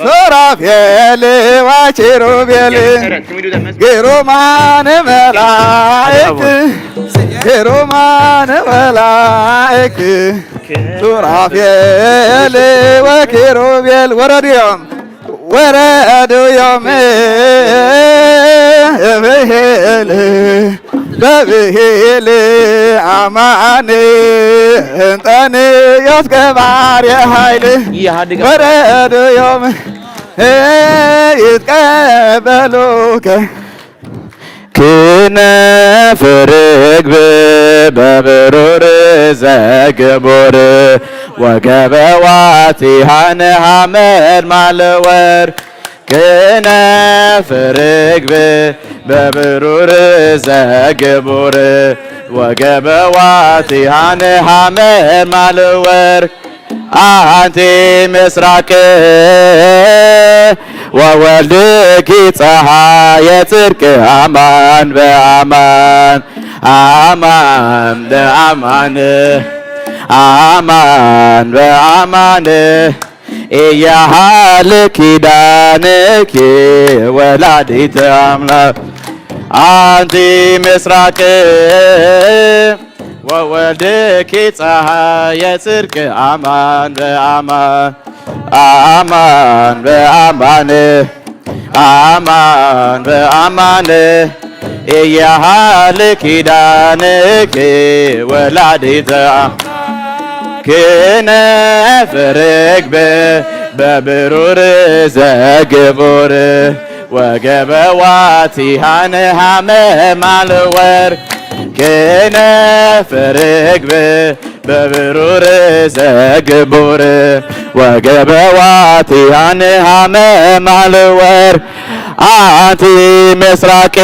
ሱራፌል ወኪሩቤል ግሩማን መላእክት ግሩማን መላእክት ሱራፌል ወኪሩቤል ወረዱዮም በብሂል በብሂል አማን እንጠንዮስ ገባሬ ኃይል ወረዱዮም ይትቀበሉከ ክነፍ ርግብ በብሩር ዘግቡር ወገበዋቲሃነ ሐመድ ማለወር ክነፍ ርግብ በብሩር ዘግቡር ወገበዋቲሃነ ሐመድ ማለወር አንቲ ምስራቅ ወወልድኪ ፀሐየ ጽድቅ አማን በአማን አማን በአማን አማን በአማን ኢያሃል ኪዳንኪ ወላዲተ አምላክ አንቲ ምስራቅ ወወልድኪ ፀሐየ ጽድቅ አማን በአማን አማን በአማን አማን በአማን እያሃል ኪዳንኪ ወላዲተ ክነፍ ርግብ በብሩር ዘግቡር ወገበዋቲሃን ሐመማል ወርቅ ክነፍ ርግብ በብሩር ዘግቡር ወገበዋቲሃን ሐመማል ወርቅ አንቲ ምስራቅ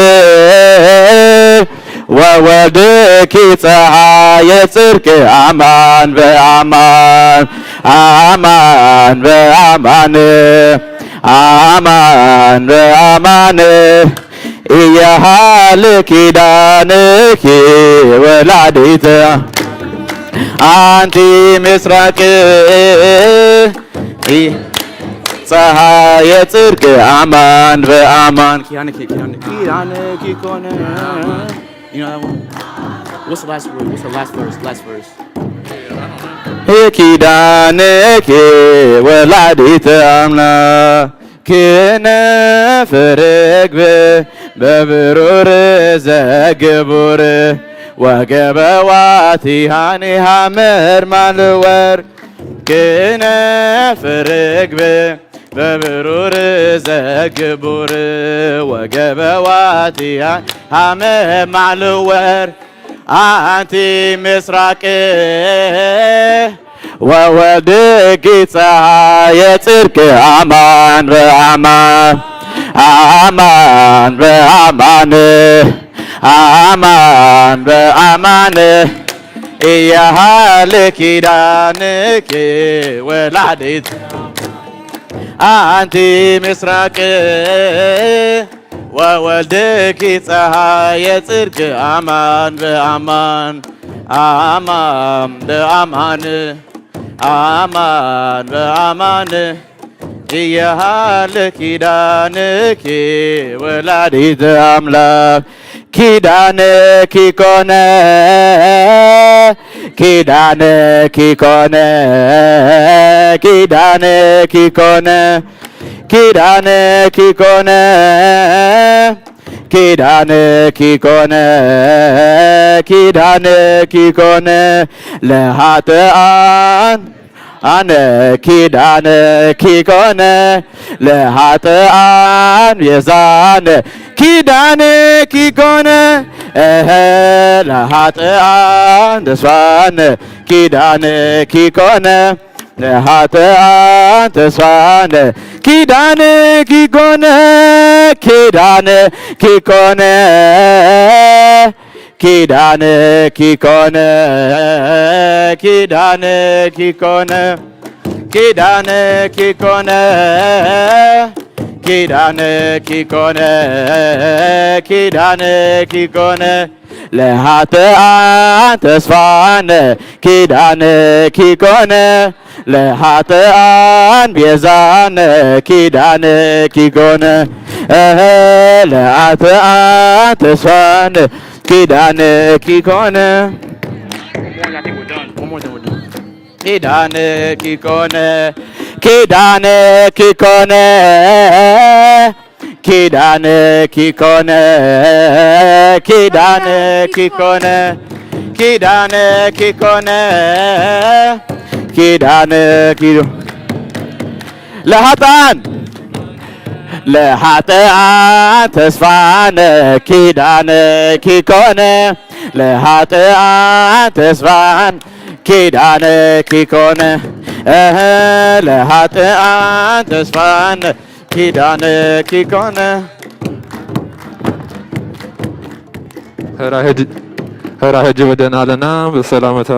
ወወልድኪ ፀሐየ ጽድቅ አማን በአማን አማን በአማን አማን በአማን እያሃል ኪዳንኪ ወላዲተ አንቲ ምስራቅ ፀሐየ ጽድቅ አማን በአማን ኪዳንኪ ኮነ What's the last word? What's the last verse? Last verse. ኪዳንኪ ወላዲተ አምላክ ክነፍ ርግብ በብሩር ዘግቡር ወገበዋቲሃን ሐመማል ወርቅ ክነፍ ርግብ በብሩር ዘግቡር ወገበዋቲሃን ሐመማል ወርቅ አንቲ ምስራቅ ወወልድኪ ፀሐየ ጽድቅ አማን በአማን አማን በአማን አማን በአማን እያሃል ኪዳንኪ ወላዲተ አንቲ ምስራቅ ወወልድኪ ፀሐየ ጽድቅ አማን በአማን አማን በአማን አማን በአማን እያሃል ኪዳንኪ ወላዲተ አምላክ ኪዳንኪ ኮነ ኪዳንኪ ኮነ ኪዳንኪ ኮነ ኪዳንኪ ኮነ ኪዳንኪ ኮነ ኪዳንኪ ኮነ ለኃጥኣን አነ ኪዳንኪ ኮነ ለኃጥኣን ቤዛነ ኪዳንኪ ኮነ ለኃጥኣን ተስፋነ ኪዳንኪ ኮነ ለኃጥኣን ተስፋነ ኪዳንኪ ኮነ ኪዳንኪ ኮነ ኪዳንኪ ኮነ ኪዳንኪ ኮነ ኪዳንኪ ኮነ ኪዳንኪ ኮነ ኪዳንኪ ኮነ ለኃጥኣን ተስፋነ ኪዳንኪ ኮነ ለኃጥኣን ቤዛነ ኪዳንኪ ኮነ ለኃጥኣን ተስፋነ ኪዳንኪ ኮነ ኪዳንኪ ኮነ ኪዳንኪ ኮነ ኪዳንኪ ኮነ ኪዳንኪ ኮነ ኪዳንኪ ኮነ ኪዳንኪ ለኃጥኣን ለኃጥኣን ተስፋነ ኪዳንኪ ኮነ ለኃጥኣን ተስፋን ኪዳንኪ ኮነ ለኃጥኣን ተስፋነ ኪዳንኪ ኮነ ህራ ሄጅ በደህና አለና በሰላመታ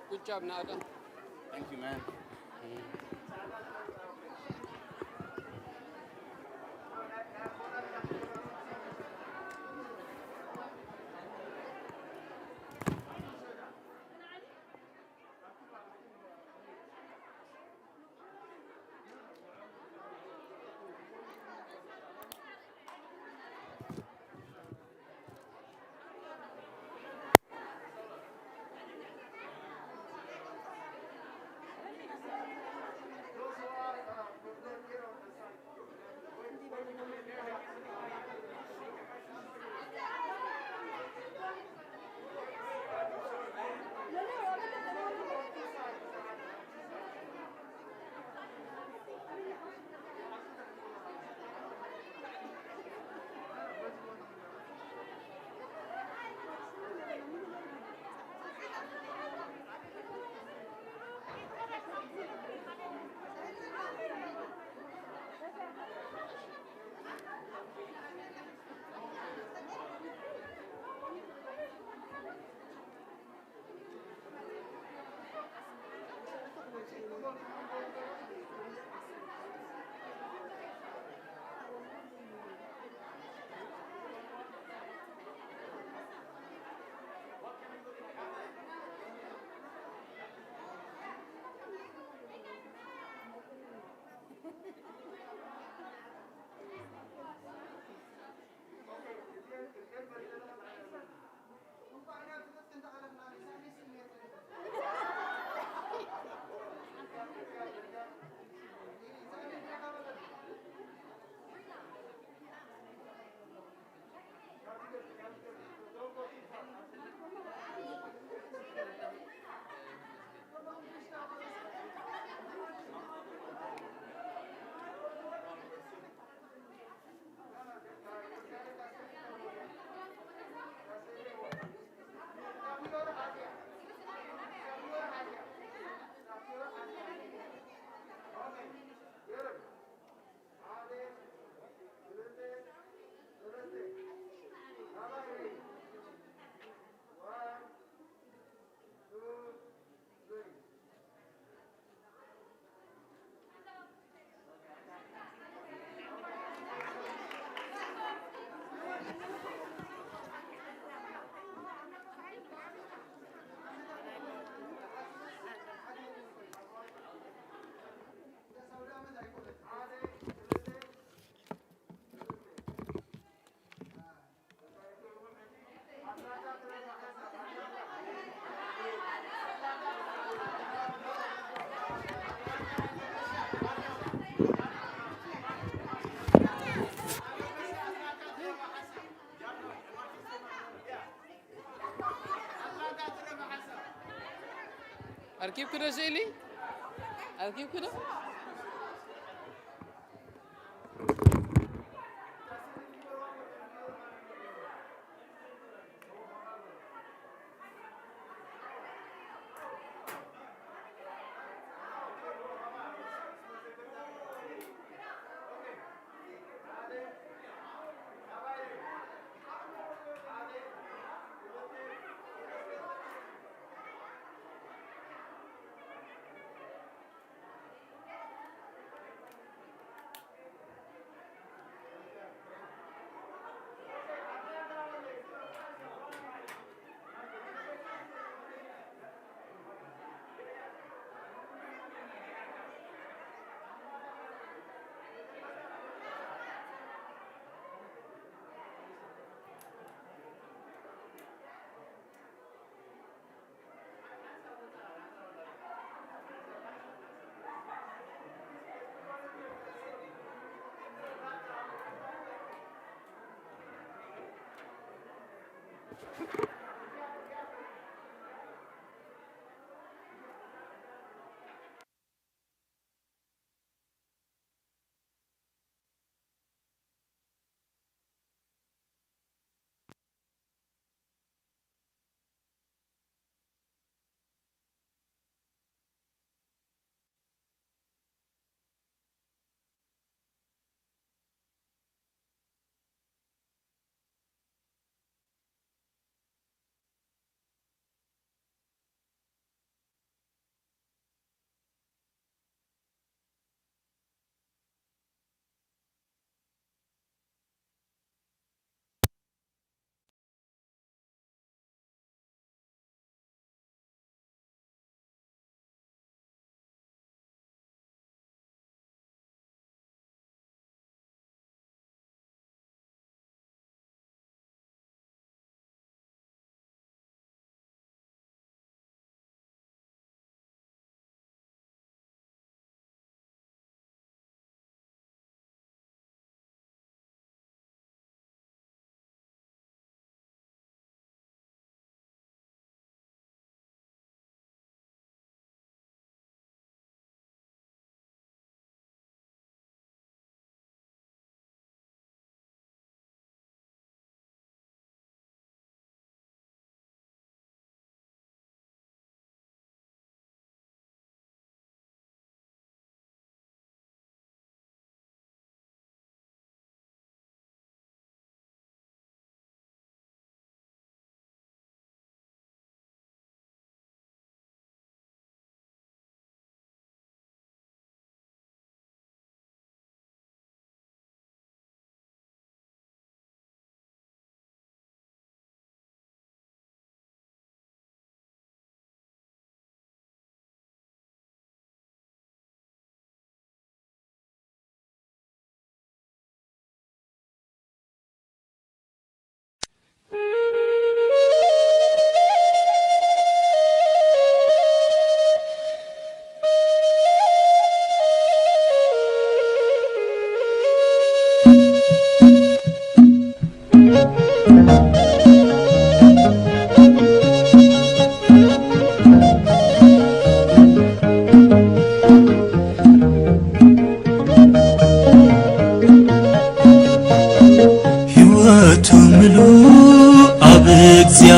Good job, Nada. Thank you, man. أركب كده شيلي أركب كده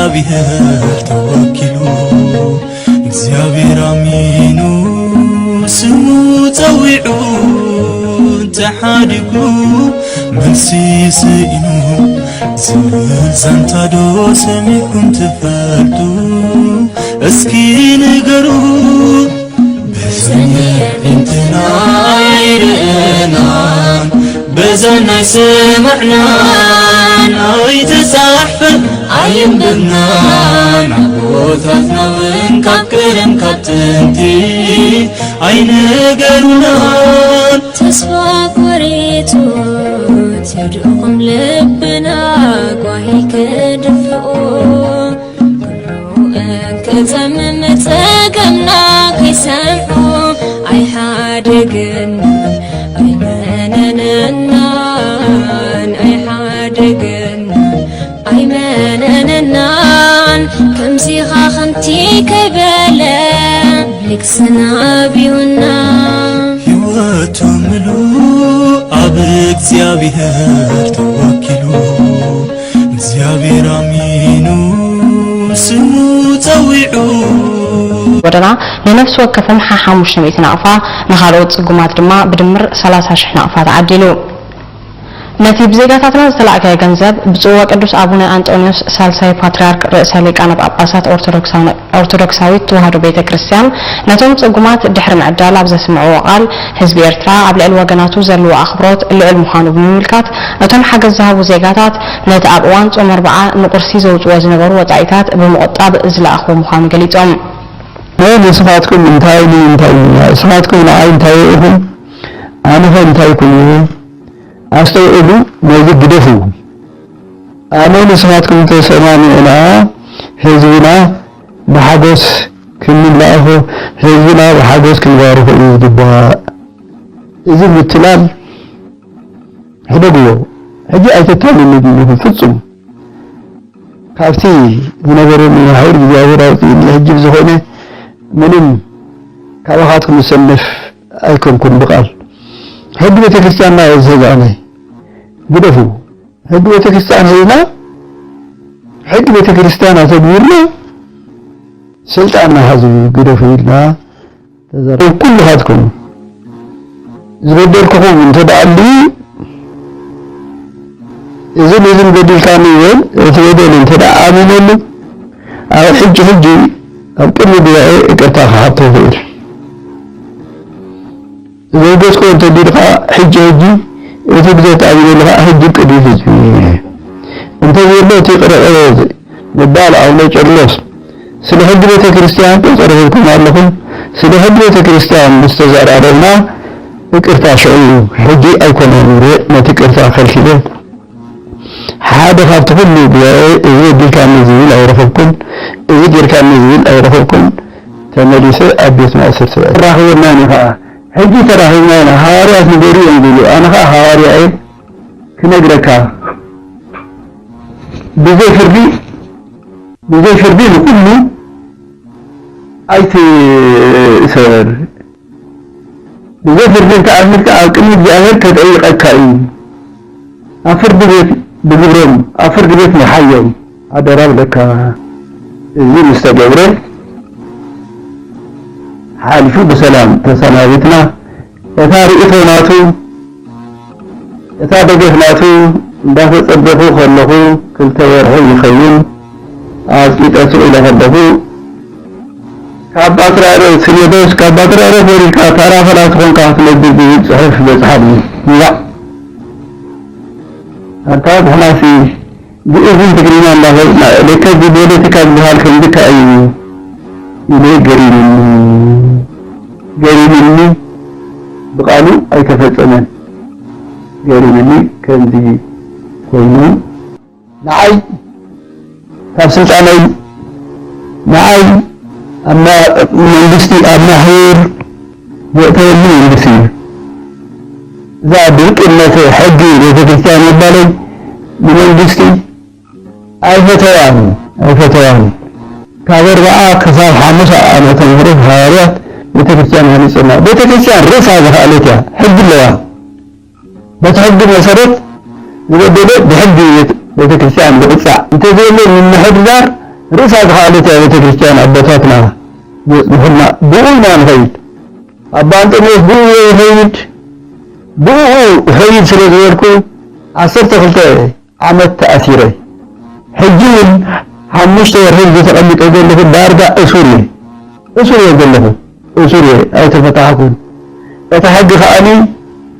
እግዚአብሔር ተወኪሉ እግዚአብሔር አሚኑ ስሙ ፀዊዑ ተሓዲጉ መልሲ ስኢኑ ዝብል ዛንታዶ ሰሚዕኩም ትፈልጡ እስኪ ንገሩ በዘኛ እንትና ይርአናን በዘና ይስማዕናን ኣይተፃሕፈን ኣይንብብናን ኣቦታትና ውን ካብ ቀደም ካብ ጥንቲ ኣይነገሩናን ተስፋ ቆሪቱ ትድእኹም ልብና ጓሂ ክድፍኡ كتمم تقمنا كيسمعو أي حادقنا أي منننان أي حادقنا أي منننان كم سيخا خنتي كبلا بلك سنابيونا ሕይወቱ ምሉእ ኣብ እግዚአብሔር ተወኪሉ እግዚአብሔር አሚኑ ስሙ ፀዊዑ ወደና ንነፍስ ወከፍን 500 ናቕፋ ንኻልኦት ጽጉማት ድማ ብድምር 30,000 ናቕፋ ተዓዲሉ ነቲ ብዜጋታትና ዝተላዕከየ ገንዘብ ብጽዋ ቅዱስ አቡነ አንጦኒዮስ ሳልሳይ ፓትርያርክ ርእሰ ሊቃነ ጳጳሳት ኦርቶዶክሳዊት ተዋህዶ ቤተ ክርስቲያን ነቶም ጽጉማት ድሕሪ ምዕዳል ኣብ ዘስምዕዎ ቃል ህዝቢ ኤርትራ ኣብ ልዕሊ ወገናቱ ዘለዎ ኣኽብሮት ልዕል ምዃኑ ብምምልካት ነቶም ሓገዝ ዝሃቡ ዜጋታት ነቲ ኣብ እዋን ጾም 40 ንቁርሲ ዘውፅዎ ዝነበሩ ወጻኢታት ብምቁጣብ ዝለኣኽዎ ምዃኑ ገሊፆም ንስኻትኩም እንታይ ንስኻትኩም ንዓይ እንታይ ኢኹም ኣነ ኸ እንታይ ኩን أستوعبوا ما يقدفوا أنا نسمعكم تسمعنا هزونا بحدث كل الله هزونا بحدث كل بارك الدباء إذا بالتلال هذا هو هجي أتتال اللي في الفصل كافتي ونظر من هاي الجوارات اللي هجي بزخونة منهم كواحدكم يسنف أيكم كن بقال هد بيت كريستيان ما يزهقاني قدفوا هد بيت كريستيان هنا هد بيت كريستيان تدويرنا سلطاننا هذا قدفوا لنا تزرعوا كل هاتكم زبدلكم من تدعلي إذن بدل كاميين يتبدل من تدعامي منه أو حجي أو كل بيعي اقتاح حطه فيه إذا بسكو أنت ديرها حجة هجي وتبدأ تعمل لها حجة كديف أنت يقول تقرأ نبال أو نجرلوس سل حج بيت كريستيان تصرف لكم علىكم سل حج بيت كريستيان مستزار علينا اكرتا شعور حجي أيكون أموري ما تكرتا خلشي هذا خاطر كله إذا دي كان نزيل أو رفقكم إذا دي كان نزيل أو رفقكم تمليس أبيت ما أسرت راهو النانها هجي ترى هنا هاريات نقولي يقولوا أنا هاريات كنقرك بزي فردي كله أيت سر بزي فردي تعمل كأنك جاهل تدعيق كائن أفرد بيت بجبرهم أفرد بيت محيم هذا راب لك زين مستقبل حالفوا بسلام تسلامتنا يتارئتوا ناتو يتابقه ناتو دافع صدقوا خلقوا كل تورحوا يخيون آسكيت أسوء إلى هدفوا كابات رأيو سيدوس كابات رأيو فوريكا تارا فلا تكون كافل الدبيب صحيح بسحبي لا أنتاب هنا في بإذن تقريبا الله لك بدولتك بهالكم بك أي إليه قريبني بقالوا أي كفتنا قريبني كان دي كوينو نعي تفسير علي نعي أما من بستي أما حير وقتني بسير ذابك إنه في حجي لتكريستيان البالي من بستي أي فتواني كابر بقى كسار حمسة أنا تنهره هاريات بيت كريستيان هذه السنة بيت كريستيان رف هذا عليك حج الله بتحج المسارات يبدأ بحج بيت كريستيان بقطع انت زي من محل دار رسالة خالد يا بيت كريستيان أبواتنا نحن بونا نخيد أبان تنوز بو يخيد بو يخيد سلسلكو عصرت خلطة عمد تأثيري حجين حمشت ورهيد تقلق أقول له دارجة أسوري يقول له أسوري أي تفتحكم يتحقق خاني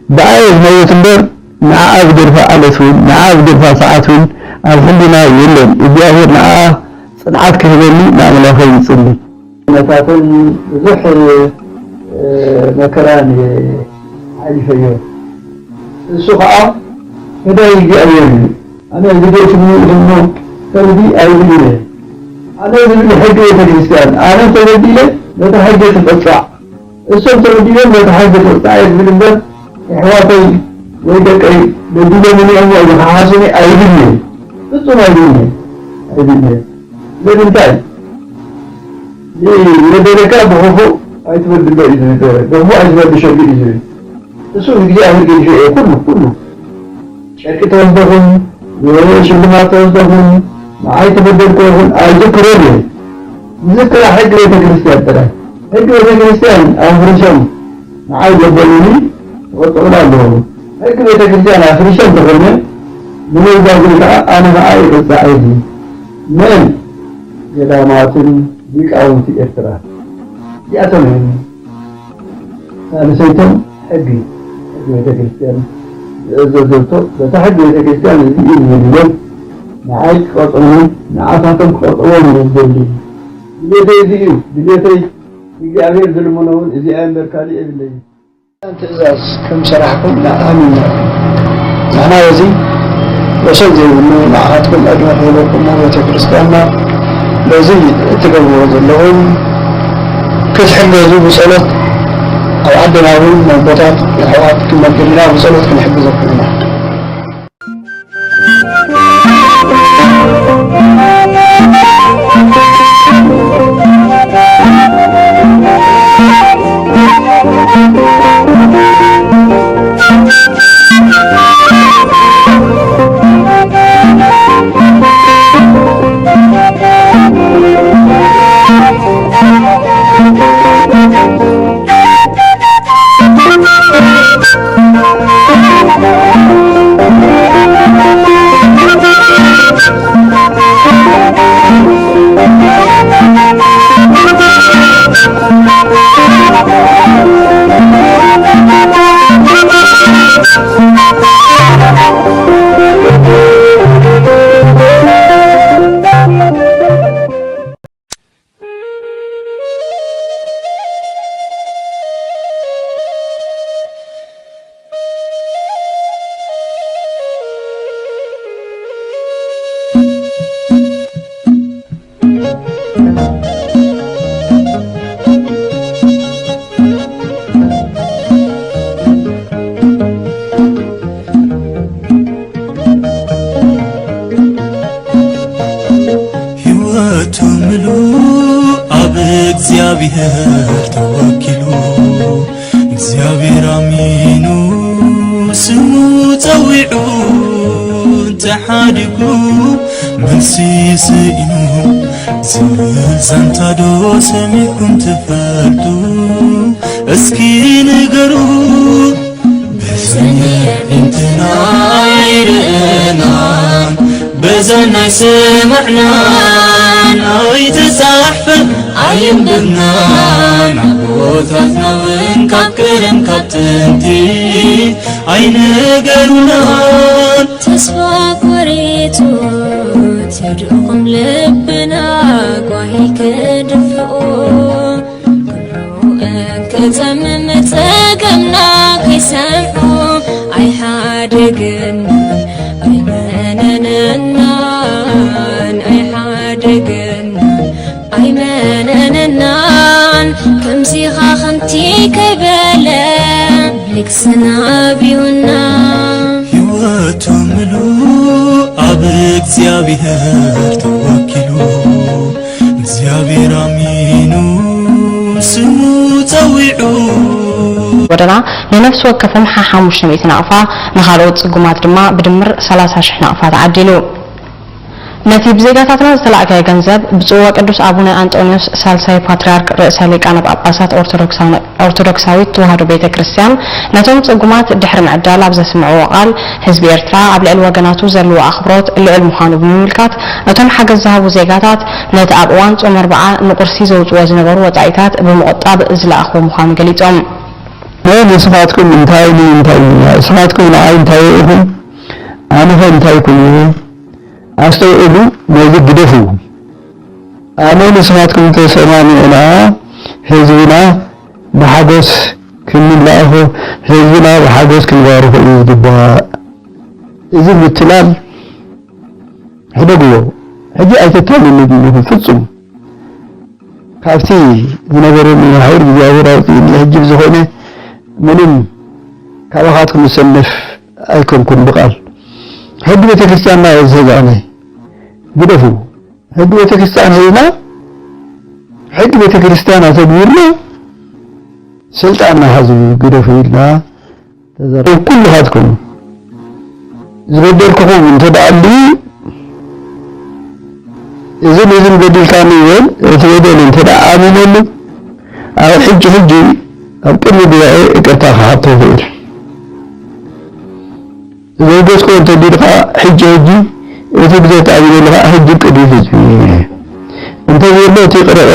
بعيد ما يتنبر مع أقدر فعلتون مع أقدر فساعتون الحمد لله يلهم إبياه مع صنعات كهبلي نعمل خير صلي نتاكل زح مكران علي فيو السخاء هذا يجي أولي أنا جديت منه تردي أولي أنا يجي حاجة الإسلام أنا تردي له نتحدث الأسرع السلطة تردي له نتحدث الأسرع من البر إحواتي ويدك أي بدي مني أول حاسني أيدي تطلع أيدي لكن تاي لذلك بخوفه أيتبدل بإذن الله بخوفه أيتبدل بشكل إذن تسوي كذي أهل كذي كله شركة توزدهم وشغلات توزدهم مع أيتبدل كلهم أذكره ذكر حق ليت كريستيان ترى حق ليت كريستيان أفرشم مع يبلوني وطلع لهم حق ليت كريستيان أفرشم تقولنا من يقول أنا معي السعيدي من جلامات بقاوم في إسرائيل يأتون أنا سيتم حقي بيت كريستيان زوجته بتحب بيت كريستيان اليوم معاك قطعون نعاتهم قطعون من الدولي بليتي يجي أمير ظلمونون إذا أمير كالي إبلي أنت إزاز كم شرحكم لا آمين معنا وزي وصلت إنه معاتكم أجمل لكم بيت كريستيان لازم تقوّد لهم كتحب يزوج بصلاة أو عندنا أول مربوطات الحوات كما قلنا بصلاة كنحب ذكرنا زنتادو سميكم تفردو اسكي نقرو بزني بنتنا يرئنا بزنا سمعنا اي تسحفل اي مدنا عبوتاتنا ونكاكرم كاتنتي اي نقرونا تسفاك وريتو تدعوكم لبنا قوهيك دفعوا كلوا كتمم تقمنا كيسمعوا اي حادقنا اي منننان اي حادقنا اي منننان كم سيخا خنتي كبالا بلك سنعبيونا يواتو ملو أبرك زيابير توكلو زيابير أمينو سمو تويعو ودنا لنفس وكفن حاموش نميت نقفا نخالوت قمات دما بدمر 30,000 نقفا تعدلو نتي بزيغاتاتنا زتلاقى ገንዘብ ብፁዕ ወቅዱስ አቡነ አንጦኒዮስ ሳልሳይ ፓትርያርክ ርእሰ ሊቃነ ጳጳሳት ኦርቶዶክሳዊት ተዋህዶ ቤተክርስቲያን ነቶም ጽጉማት ድሕሪ ምዕዳል ኣብ ዘስምዕዎ ቃል ህዝቢ ኤርትራ ኣብ ልዕሊ ወገናቱ ዘለዎ ኣኽብሮት ልዑል ምዃኑ ብምምልካት እቶም ሓገዝ ዝሃቡ ዜጋታት ነቲ ኣብ እዋን ጾም ኣርብዓ ንቁርሲ ዘውፅዎ ዝነበሩ ወጻኢታት ብምቁጣብ ዝለኣኽቦ ምዃኑ ገሊፆም ንስኻትኩም እንታይ ንስኻትኩም ንዓይ እንታይ ኢኹም ኣነ ኸ እንታይ ኩሉ አስተውሉ ነዚህ ግደፉ አነ ንስኻትኩም ተሰማሚዕና ህዝብና ብሓጎስ ክንላእኹ ህዝብና ብሓጎስ ክንባርኹ እዩ ዝግባእ እዚ ምትላል ሕደግዎ ሕጂ ኣይተታልሉን ፍጹም ካብቲ ዝነበረኒ ሃይል እግዚአብሔር ኣውፂኡኒ ሕጂ ዝኾነ ምንም ካባኻትኩም ዝሰነፍ ኣይኮንኩን ብቃል ሕጊ ቤተክርስቲያንና የዘጋነ ግደፉ ሕጊ ቤተክርስቲያን ሄድና ሕጊ ቤተክርስቲያን አተግቢርና ስልጣንና ሀዙ ግደፉ ኢልና ተዘረ ኩልኻትኩም ዝበደልኩኹም እንተደኣሉ እዝን በዲልካኒ ይበል እቲ በደል እንተደኣ ኣሚነሉ ኣብ ሕጂ ኣብ ቅድሚ ጉባኤ ይቅርታ ክሓቶ ይኽእል ዘውገዝኮ እንተዲልካ ሕጂ እቲ ግዜ ተኣሚነልካ ሕጂ ቅድሚ ህዝቢ እንተዘሎ እቲ ቅረቐ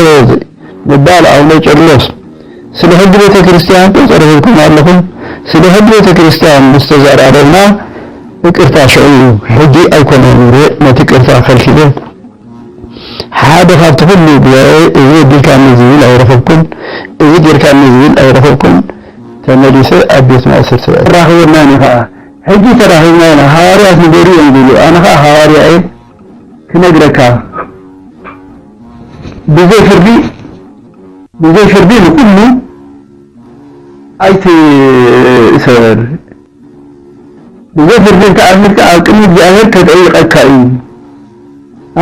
ንባል ኣቡነ ቄርሎስ ስለ ሕጊ ቤተክርስቲያን ተፀረብኩም ኣለኹም ስለ ሕጊ ቤተክርስቲያን ምስ ተዘራረብና ይቅርታ ሽዑ ሕጂ ኣይኮነን ነቲ ቅርታ ከልኪለ ሓደ ካብቲ ኩሉ ጉባኤ እዚ በዲልካኒ ዝብል ኣይረኸብኩን እዚ ጌርካኒ ዝብል ኣይረኸብኩን ተመሊሰ ኣብ ቤት ማእሰርቲ ራኸበና ኒኻ ሕጂ ተራኺብና ኢና ሃዋርያት ንገሩ እዮም ዝብሉ ኣነ ኸ ሃዋርያ እየ ክነግረካ ብዘይ ፍርዲ ንኩሉ ኣይትእሰር ብዘይ ፍርዲ እንተኣሚንካ ኣብ ቅድሚ እግዚኣብሔር ከጠይቐካ እዩ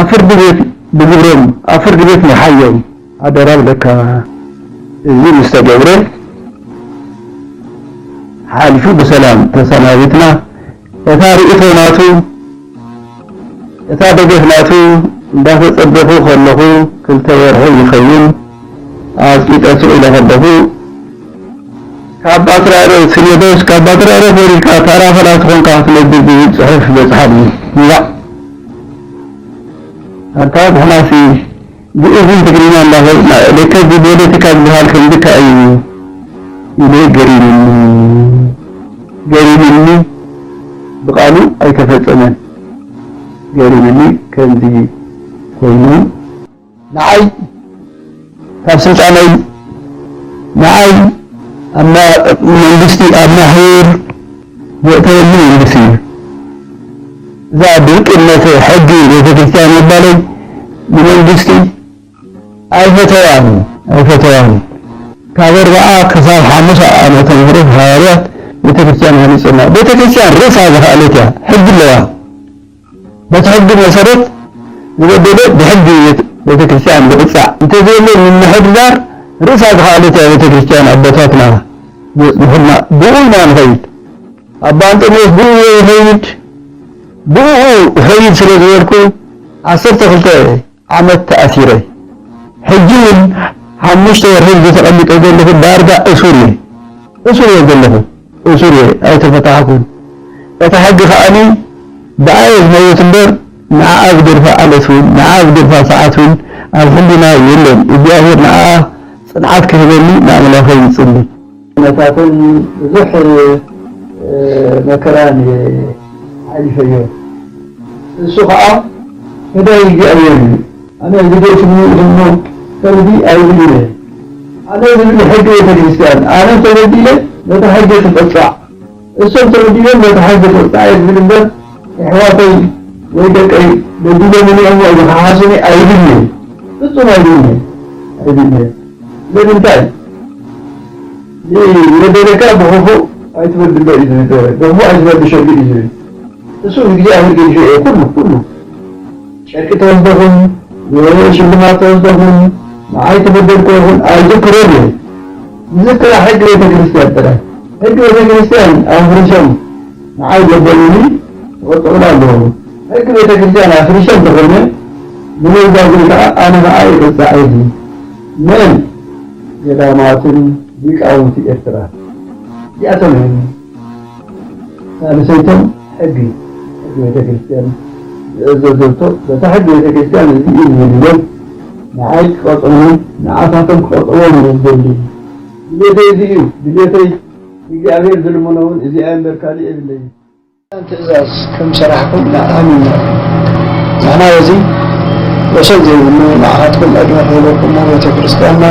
ኣብ ፍርዲ ቤት ብግብሮም ኣብ ፍርዲ ቤት ንሓዮም ኣደራ ብለካ እዚ ምስ ተገብረ ሓሊፉ ብሰላም ተሰናቢትና እታ ርእቶ ናቱ እታ ደገፍ ናቱ እንዳተፀበኹ ከለኹ ክልተ ወርሒ ይኸውን ኣፅቂጠቱ ኢለ ከለኹ ካብ ፓትርያርክ ሲኖዶስ ካብ ፓትርያርክ ወሪድካ ተራፈላት ኮንካ ክትነብር ዝብል ፅሑፍ በፅሓኒ ይባዕ ኣንታ ብሕናሲ ብእዝን ትግርኛ እናፈፅና ደከ ፖለቲካ ዝበሃል ከምዝካ እዩ ኢለ ገሪምኒ ብቃሉ ኣይተፈፀመን ገሪምኒ ከምዚ ኮይኑ ንዓይ ካብ ስልጣነይ ንዓይ ኣማ መንግስቲ ኣማሂር ዘእተወኒ መንግስቲ እዩ እዛ ድርቅነት ሕጊ ቤተክርስቲያን ይባለይ ንመንግስቲ ኣይፈተዋን ካብ 40 ክሳብ 5 ዓመተ ምህረት ሃዋርያት ቤተክርስቲያን ሃኒፅና ቤተክርስቲያን ርእሳ ዝኽኣለት እያ ሕጊ ኣለዋ በቲ ሕጊ መሰረት ዝበደለ ብሕጊ ቤተክርስቲያን ዝቕፃዕ እንተዘየለ ንምሕድዳር ርእሳ ዝኽኣለት እያ ቤተክርስቲያን ኣቦታትና ዝፅንሑልና ብኡ ኢና ንኸይድ ኣባ አንጦኒዎስ ብኡ ይኸይድ ስለ ዝበልኩ 12 ዓመት ተኣሲረ ሕጂ እውን 5 ወርሒ ዝተቐሚጠ ዘለኹ ዳርጋ እሱር እየ ዘለኹ እሱር ኣይተፈታሕኩን እቲ ሕጊ ከዓኒ ብኣየ ዝመውት እምበር ንዓ ብደርፋ ዓለት እውን ንዓ ብደርፋ ሰዓት እውን ኣብ ሕሊና የለን እግዚኣብሔር ንዓ ፅንዓት ክህበኒ ንኣምላኸይ ይፅሊ ነታትን ብዙሕ መከራን ሓሊፈዮ እሱ ከዓ ህዳይ እግዚኣብሔር እዩ ኣነ ዝገትሙ እሞ ከምዚ ኣይብልነ ኣነ ዝብል ሕጊ ቤተክርስቲያን ኣነ ተበዲለ ነቲ ሕጊ ትቕፃዕ እሶም ተበዲሎም ነቲ ሕጊ ትቕፃዕ ዝብል እምበር ኣሕዋተይ ወይ ደቀይ በዲሎም እኒኦም ዝሓሓሱኒ ኣይብልነ ፍፁም ኣይብልነ ለምንታይ ወደደካ ብኽፉ ኣይትበድሎ እዩ ዝነበረ ብኽፉ ኣይትበድሾ ግን እዩ ዝብል እሱ እግዚኣብሔር ገዲሾ እየ ኩሉ ጨርቂ ተወስደኹም ሽልማት ተወስደኹም ንዓይ ተበደልኩ ይኹን ኣይዝክሮን እየ ዝዝክራ ሕጊ ቤተክርስቲያን ጥራይ ሕጊ ቤተክርስቲያን ኣፍሪሶም ንዓይ ገበሉኒ ይቆጥዑና ኣለዉ ሕጊ ቤተ ክርስቲያን ኣፍሪሸን ተኾነ ንምውዛው ግን ከዓ ኣነ ከዓ የገዛእኒ ምን ገዳማትን ሊቃውንቲ ኤርትራ እዚኣቶም እዮም ሳልሰይቶም ሕጊ ቤተ ክርስቲያን ዝእዘዘቶ በታ ሕጊ ቤተ ክርስቲያን እዚ እዩ ዝብሎም ንዓይ ክቐፅሙን ንዓታቶም ክቐፅሞም ዝደሊ ድሌተይ እዚ እዩ ድሌተይ እግዚኣብሔር ዝልምኖውን እዚኣ እምበር ካሊእ የብለይ ትእዛዝ ከም ሰራሕኩም ንኣሚና ንሕና በዚ ወሰን ዘይብሉ ንዓኻትኩም ዕድመ ክህለኩም ቤተ ክርስቲያንና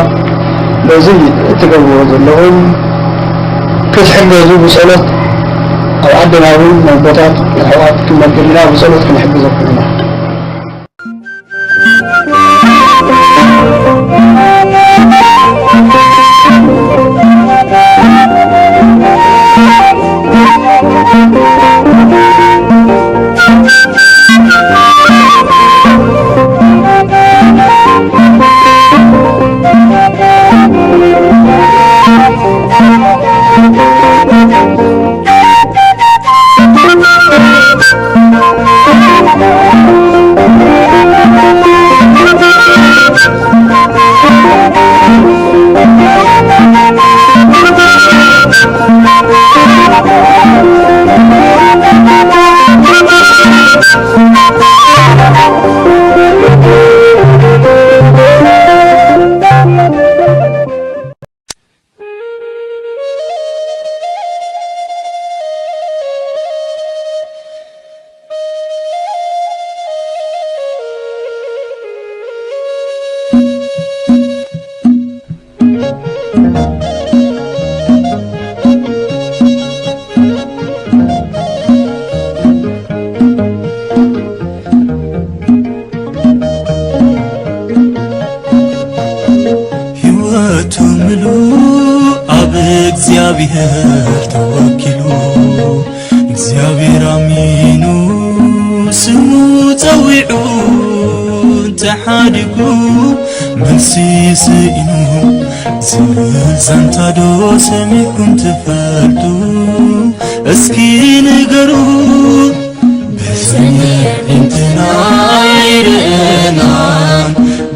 በዚ እትገብርዎ ዘለኹም ክትሕገዙ ብጸሎት ኣብ ዓድና እውን ቦታት ኣሕዋት ክንነግር ኢና ብጸሎት ክንሕግዘኩም ኢና እግዚአብሔር ተወኪሉ እግዚአብሔር አሚኑ ስሙ ፀዊዑ ተሓዲጉ መልሲ ስኢኑ ዝብል ዛንታዶ ሰሚዕኩም ትፈልጡ እስኪ ንገሩ በዘንትና ይርአናን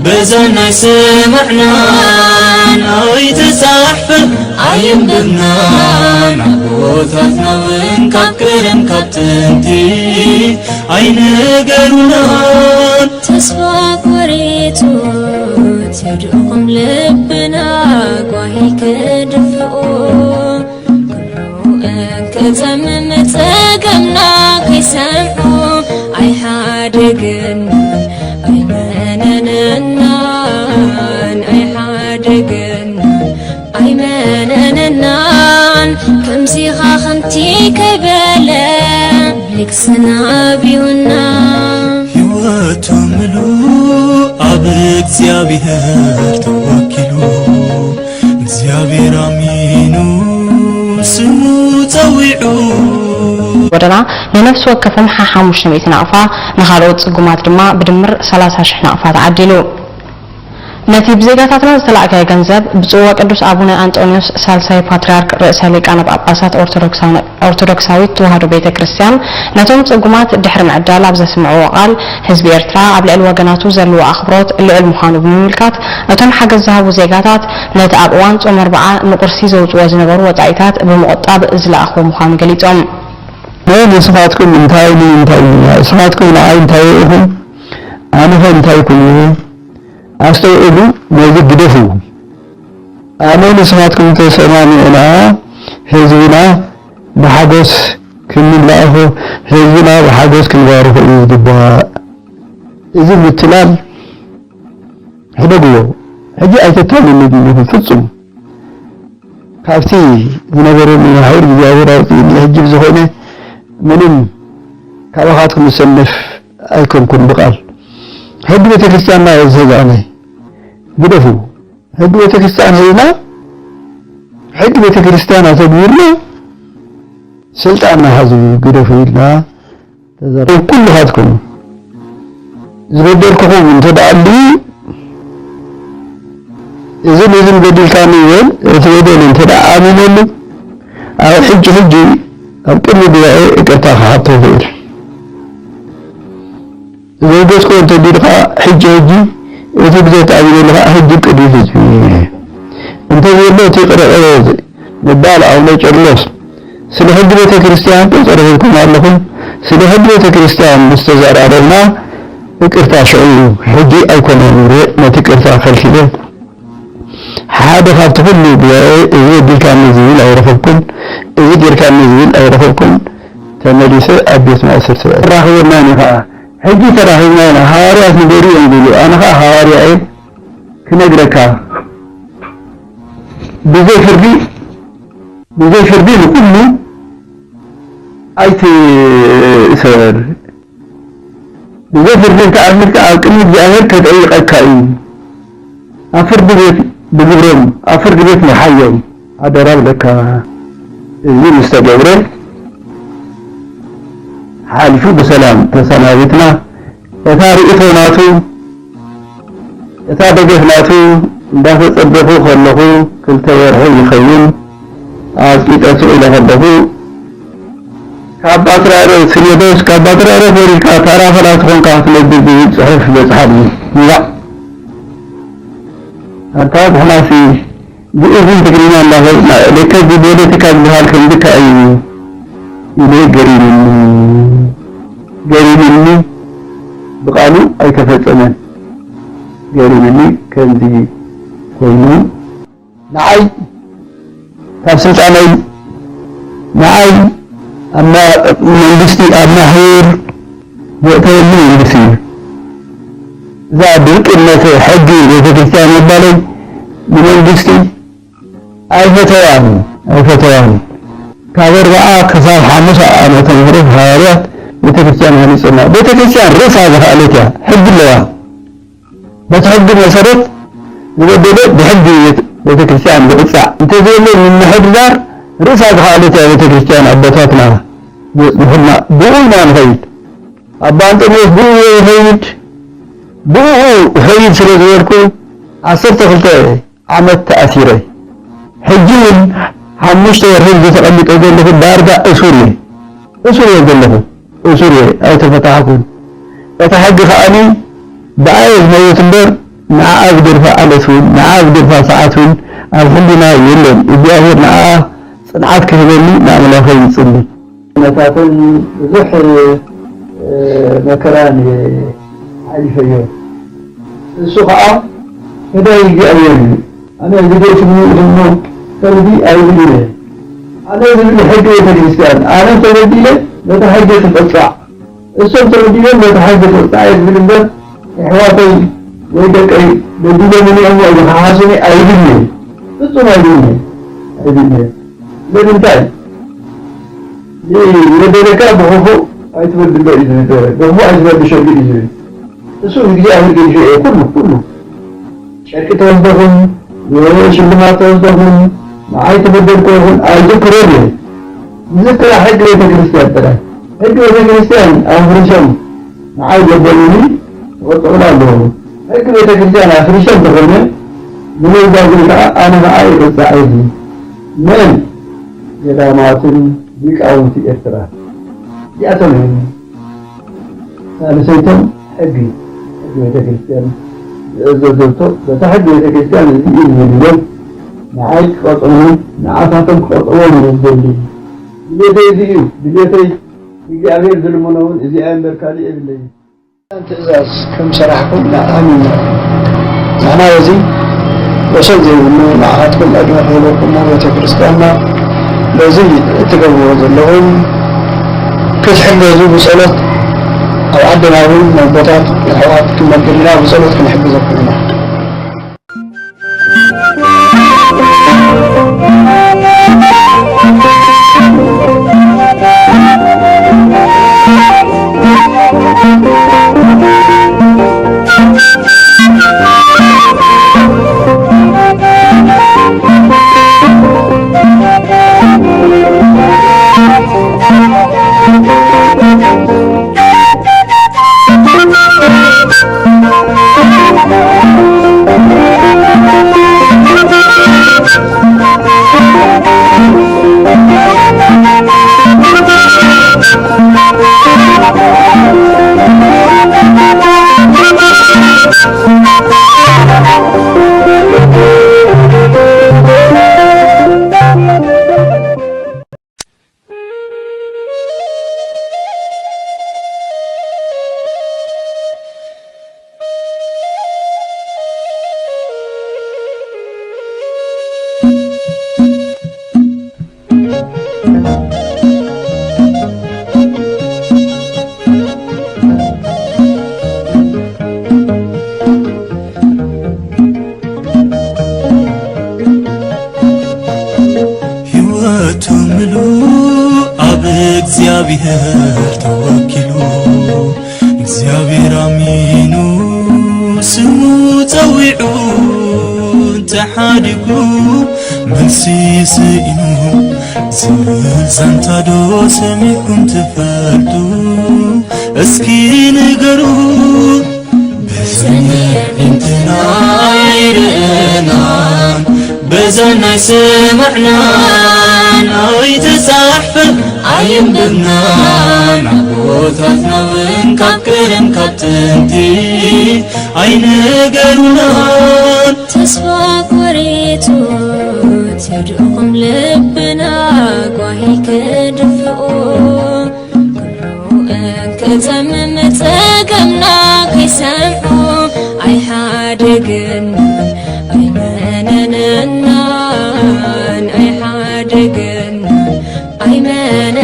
በዘናይ ሰማዕናን ኣይተፃሕፈን ኣይንብብናን ኣቦታትና ውን ካብ ቀደም ካብ ጥንቲ ኣይነገሩናን ተስፋ ቆሪቱ ትድእኹም ልብና ጓሂ ክድፍኡ ኩሉ እንክፀምም ፀገምና ከይሰምዑ ኣይሓደግና ኣይመነነናን ኣይሓደግና ኣይመነነናን ከምዚኻ ከምቲ ከይበለ ብልክስና ቢውና ሕይወቱ ምሉእ ኣብ እግዚአብሔር ተወኪሉ እግዚአብሔር ኣሚኑ ስሙ ፀዊዑ ወደና ንነፍስ ወከፍን 500 ናቕፋ ንኻልኦት ጽጉማት ድማ ብድምር 30,000 ናቕፋ ተዓዲሉ ነቲ ብዜጋታትና ዝተላዕከየ ገንዘብ ብጽዋ ቅዱስ አቡነ አንጦኒዮስ ሳልሳይ ፓትርያርክ ርእሰ ሊቃነ ጳጳሳት ኦርቶዶክሳዊት ተዋህዶ ቤተ ክርስቲያን ነቶም ጽጉማት ድሕሪ ምዕዳል ኣብ ዘስምዕዎ ቃል ህዝቢ ኤርትራ ኣብ ልዕሊ ወገናቱ ዘለዎ ኣኽብሮት ልዑል ምዃኑ ብምምልካት እቶም ሓገዝ ዝሃቡ ዜጋታት ነቲ ኣብ እዋን ጾም ኣርብዓ ንቁርሲ ዘውፅዎ ዝነበሩ ወጻኢታት ብምቁጣብ ዝለኣኽዎ ምዃኑ ገሊፆም ንስኻትኩም እንታይ ንስኻትኩም ንዓይ እንታይ ኢኹም ኣነኸ እንታይ ኩሉ ኣስተውዕሉ ነዚ ግደፉ ኣነ ንስኻትኩም ተሰማሚዕና ህዝብና ብሓጎስ ክንላእኹ ህዝብና ብሓጎስ ክንባርኹ እዩ ዝግባእ እዚ ምትላል ሕደግዎ ሕጂ ኣይተታልሉን ፍጹም ካብቲ ዝነበረኒ ሓይር እግዚኣብሔር ኣውፂኡኒ ሕጂ ብዝኾነ ምንም ካባኻትኩም ዝሰነፍ ኣይኮንኩን ብቃል ሕጊ ቤተ ክርስቲያንና የዝህዛነ ግደፉ ሕጊ ቤተ ክርስቲያን ሄድና ሕጊ ቤተ ክርስቲያን ኣተግቢርና ስልጣንና ሓዙ ግደፉ ኢልና ተዘረብ ኩልኻትኩም ዝበደልኩኹም እንተደኣሉ እዝን በዲልካኒ ይበል እቲ በደል እንተደኣ ኣሚነሉ ኣብ ሕጂ ኣብ ቅድሚ ጉባኤ ይቅርታ ክሓቶ ይኽእል زوجك كنت تديرها حجة وتبدأ تعمل لها حجة قديسة أنت زي تقرأ نبال أو نجرلوس سل حج بيت كريستيان تصرفكم علىكم سل حج بيت كريستيان مستزار علينا فكرتا شعور حجي أيكون نوري ما تكرتا خلفيه هذا خاطر كله إذا دي كان نزيل أو رفقكم إذا دي كان نزيل أو رفقكم تمليس أبيت ما أسرت راهو نانها حجي تراهو نانا هاريات نقولي يقولوا أنا هاري عيب كنقركا بزي فردي كله أيت سر بزي فردي كأمريكا أو كم جاهر كتعيق الكائن أفرد بيت بجبرهم أفرد بيت محيم هذا راب لك زي مستجبرين حالفوا بسلام تسناوتنا يتارئتو ناتو يتابقفناتو دافع صدقوا خلقوا كلتا يرحو يخيم آسكيت أسوء لهدفو كابات رأيو سيدوس كابات رأيو فوريكا تارا فلاتخون كافل الدبيب صحيح بسحابي لا أتاب حلاسي بإذن تقريبا الله لك ببولتك بحال كندك أيني إليه قريبني بقالوا أي كفتنا قريبني كندي كوينو نعي تفسير علي نعي أما مندستي أما هير وقتها مندستي زادك إنه في حجي لتكتان البالي مندستي أي فتواني كابر رأى كسار حامسة أنا تنظرف هاريات بتكتان هني سنة بتكتان رفع ذا عليك حج الله بس حج المسارات يبدأ بحج بتكريستيان بقصة أنت زي من محل دار رفع حالته بتكريستيان أبتاتنا هم بونا نهيد أبا أنت بو هيد سلسلكو عصرت خلته عمل تأثيره حجين حمشت ورهيد تقلق أقول له دارجة أسوري أقول له أسوري أو تفتحكم فتحقق أني بعيد ما يتنبر مع أقدر فعلتون مع أقدر فساعتون الحمدنا يلون إبياهر مع صنعات كهبني نعمل خير صلي نتاكل زح مكران علي فيو السخاء هذا يجي أولي أنا بديت منه تردي أولي أنا بدي حاجة الإنسان أنا تردي له نتحاجة الأسرع السوق تردي له نتحاجة الأسرع بالنسبة إحواتي ويدك أي بدي مني أول حاسني أيدني تصوم أيدني لكن تاي لذلك بهو أيتبر بالله إذن ترى بهو أيتبر بشيء إذن السوق يجي أهل شيء كله شركة توزعهم وشلمات توزعهم ما أيتبر كلهم أيتكرره ذكر حق لتكريستيان ترى حق لتكريستيان أفريشان ما أيتبرني وطلع لهم حق لتكريستيان أفريشان تقولنا من يقول أنا ما أيتساعدني من جلاماتن بيقاوم في إرترا يأتون ثالثاً حقي كريستيان زوجته بتحقق كريستيان اليوم معاك خطأهم معافتهم خطأهم من الدولي بليتي يجي أمير ظلمونون إذا أمير كالي إبلي تأزاز كم شرحكم لا آمين معنا وزي وصل زي إنه معاتكم أجمع حولكم موية كريستياننا لازم تقووا لهم كتحب يزوج بصلاة أو عدنا من البطاط الحوات كما قلنا بصلاة كنحب ذكرنا ሕይወቱ ምሉእ ኣብ እግዚአብሔር ተወኪሉ እግዚአብሔር አሚኑ ስሙ ፀዊዑ ተሓዲጉ መልሲ ስኢኑ ዝብል ዛንታ ዶ ሰሚዕኩም ትፈልጡ እስኪ ንገሩ በዘንየንትና ይርአናን በዘናይ ስምዕናን ኣይተፃሕፈን ኣይንብብናን ዓቦታትና ውን ካብ ቅድም ካብ ጥንቲ ኣይነገሩናን ተስፋ ቆሪቱ ትድኹም ልብና ጓሂ ክድፍኡ ከተምም ፀገምና ከይሰምዑ ኣይሓደግን ኣይመነነናን ኣይሓደግን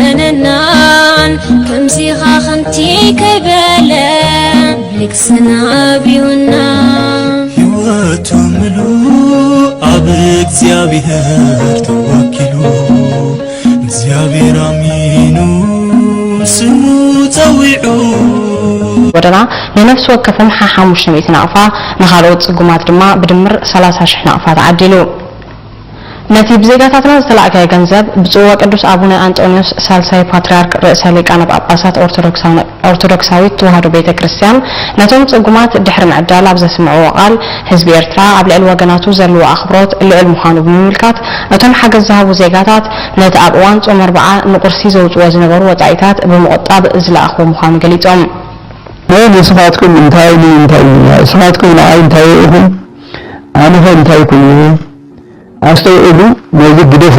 ኣይመነነናን ከምዚኻ ኸንቲ ከይበለ ልክስና ቢውና ሕይወቱ ምሉእ ኣብ እግዚአብሔር ተወኪሉ እግዚአብሔር አሚኑ ስሙ ፀዊዑ ወደና ንነፍሲ ወከፎም 500 ናቕፋ ንኻልኦት ጽጉማት ድማ ብድምር 30,000 ናቕፋ ተዓዲሉ ነቲ ብዜጋታትና ዝተላዕከየ ገንዘብ ብጽዋ ቅዱስ አቡነ አንጦኒዮስ ሳልሳይ ፓትርያርክ ርእሰ ሊቃነ ጳጳሳት ኦርቶዶክሳዊት ተዋህዶ ቤተ ክርስቲያን ነቶም ጽጉማት ድሕሪ ምዕዳል ኣብ ዘስምዕዎ ቃል ህዝቢ ኤርትራ ኣብ ልዕሊ ወገናቱ ዘለዎ ኣኽብሮት ልዕል ምዃኑ ብምምልካት እቶም ሓገዝ ዝሃቡ ዜጋታት ነቲ ኣብ እዋን ጾም 40 ንቁርሲ ዘውፅዎ ዝነበሩ ወጻኢታት ብምቁጣብ ዝለኣኽቦ ምዃኑ ገሊፆም ንስኻትኩም እንታይ ንስኻትኩም ንዓይ እንታይ ኢኹም ኣነ ኸ እንታይ ኩሉ ኣስተውዕሉ ነዚ ግደፉ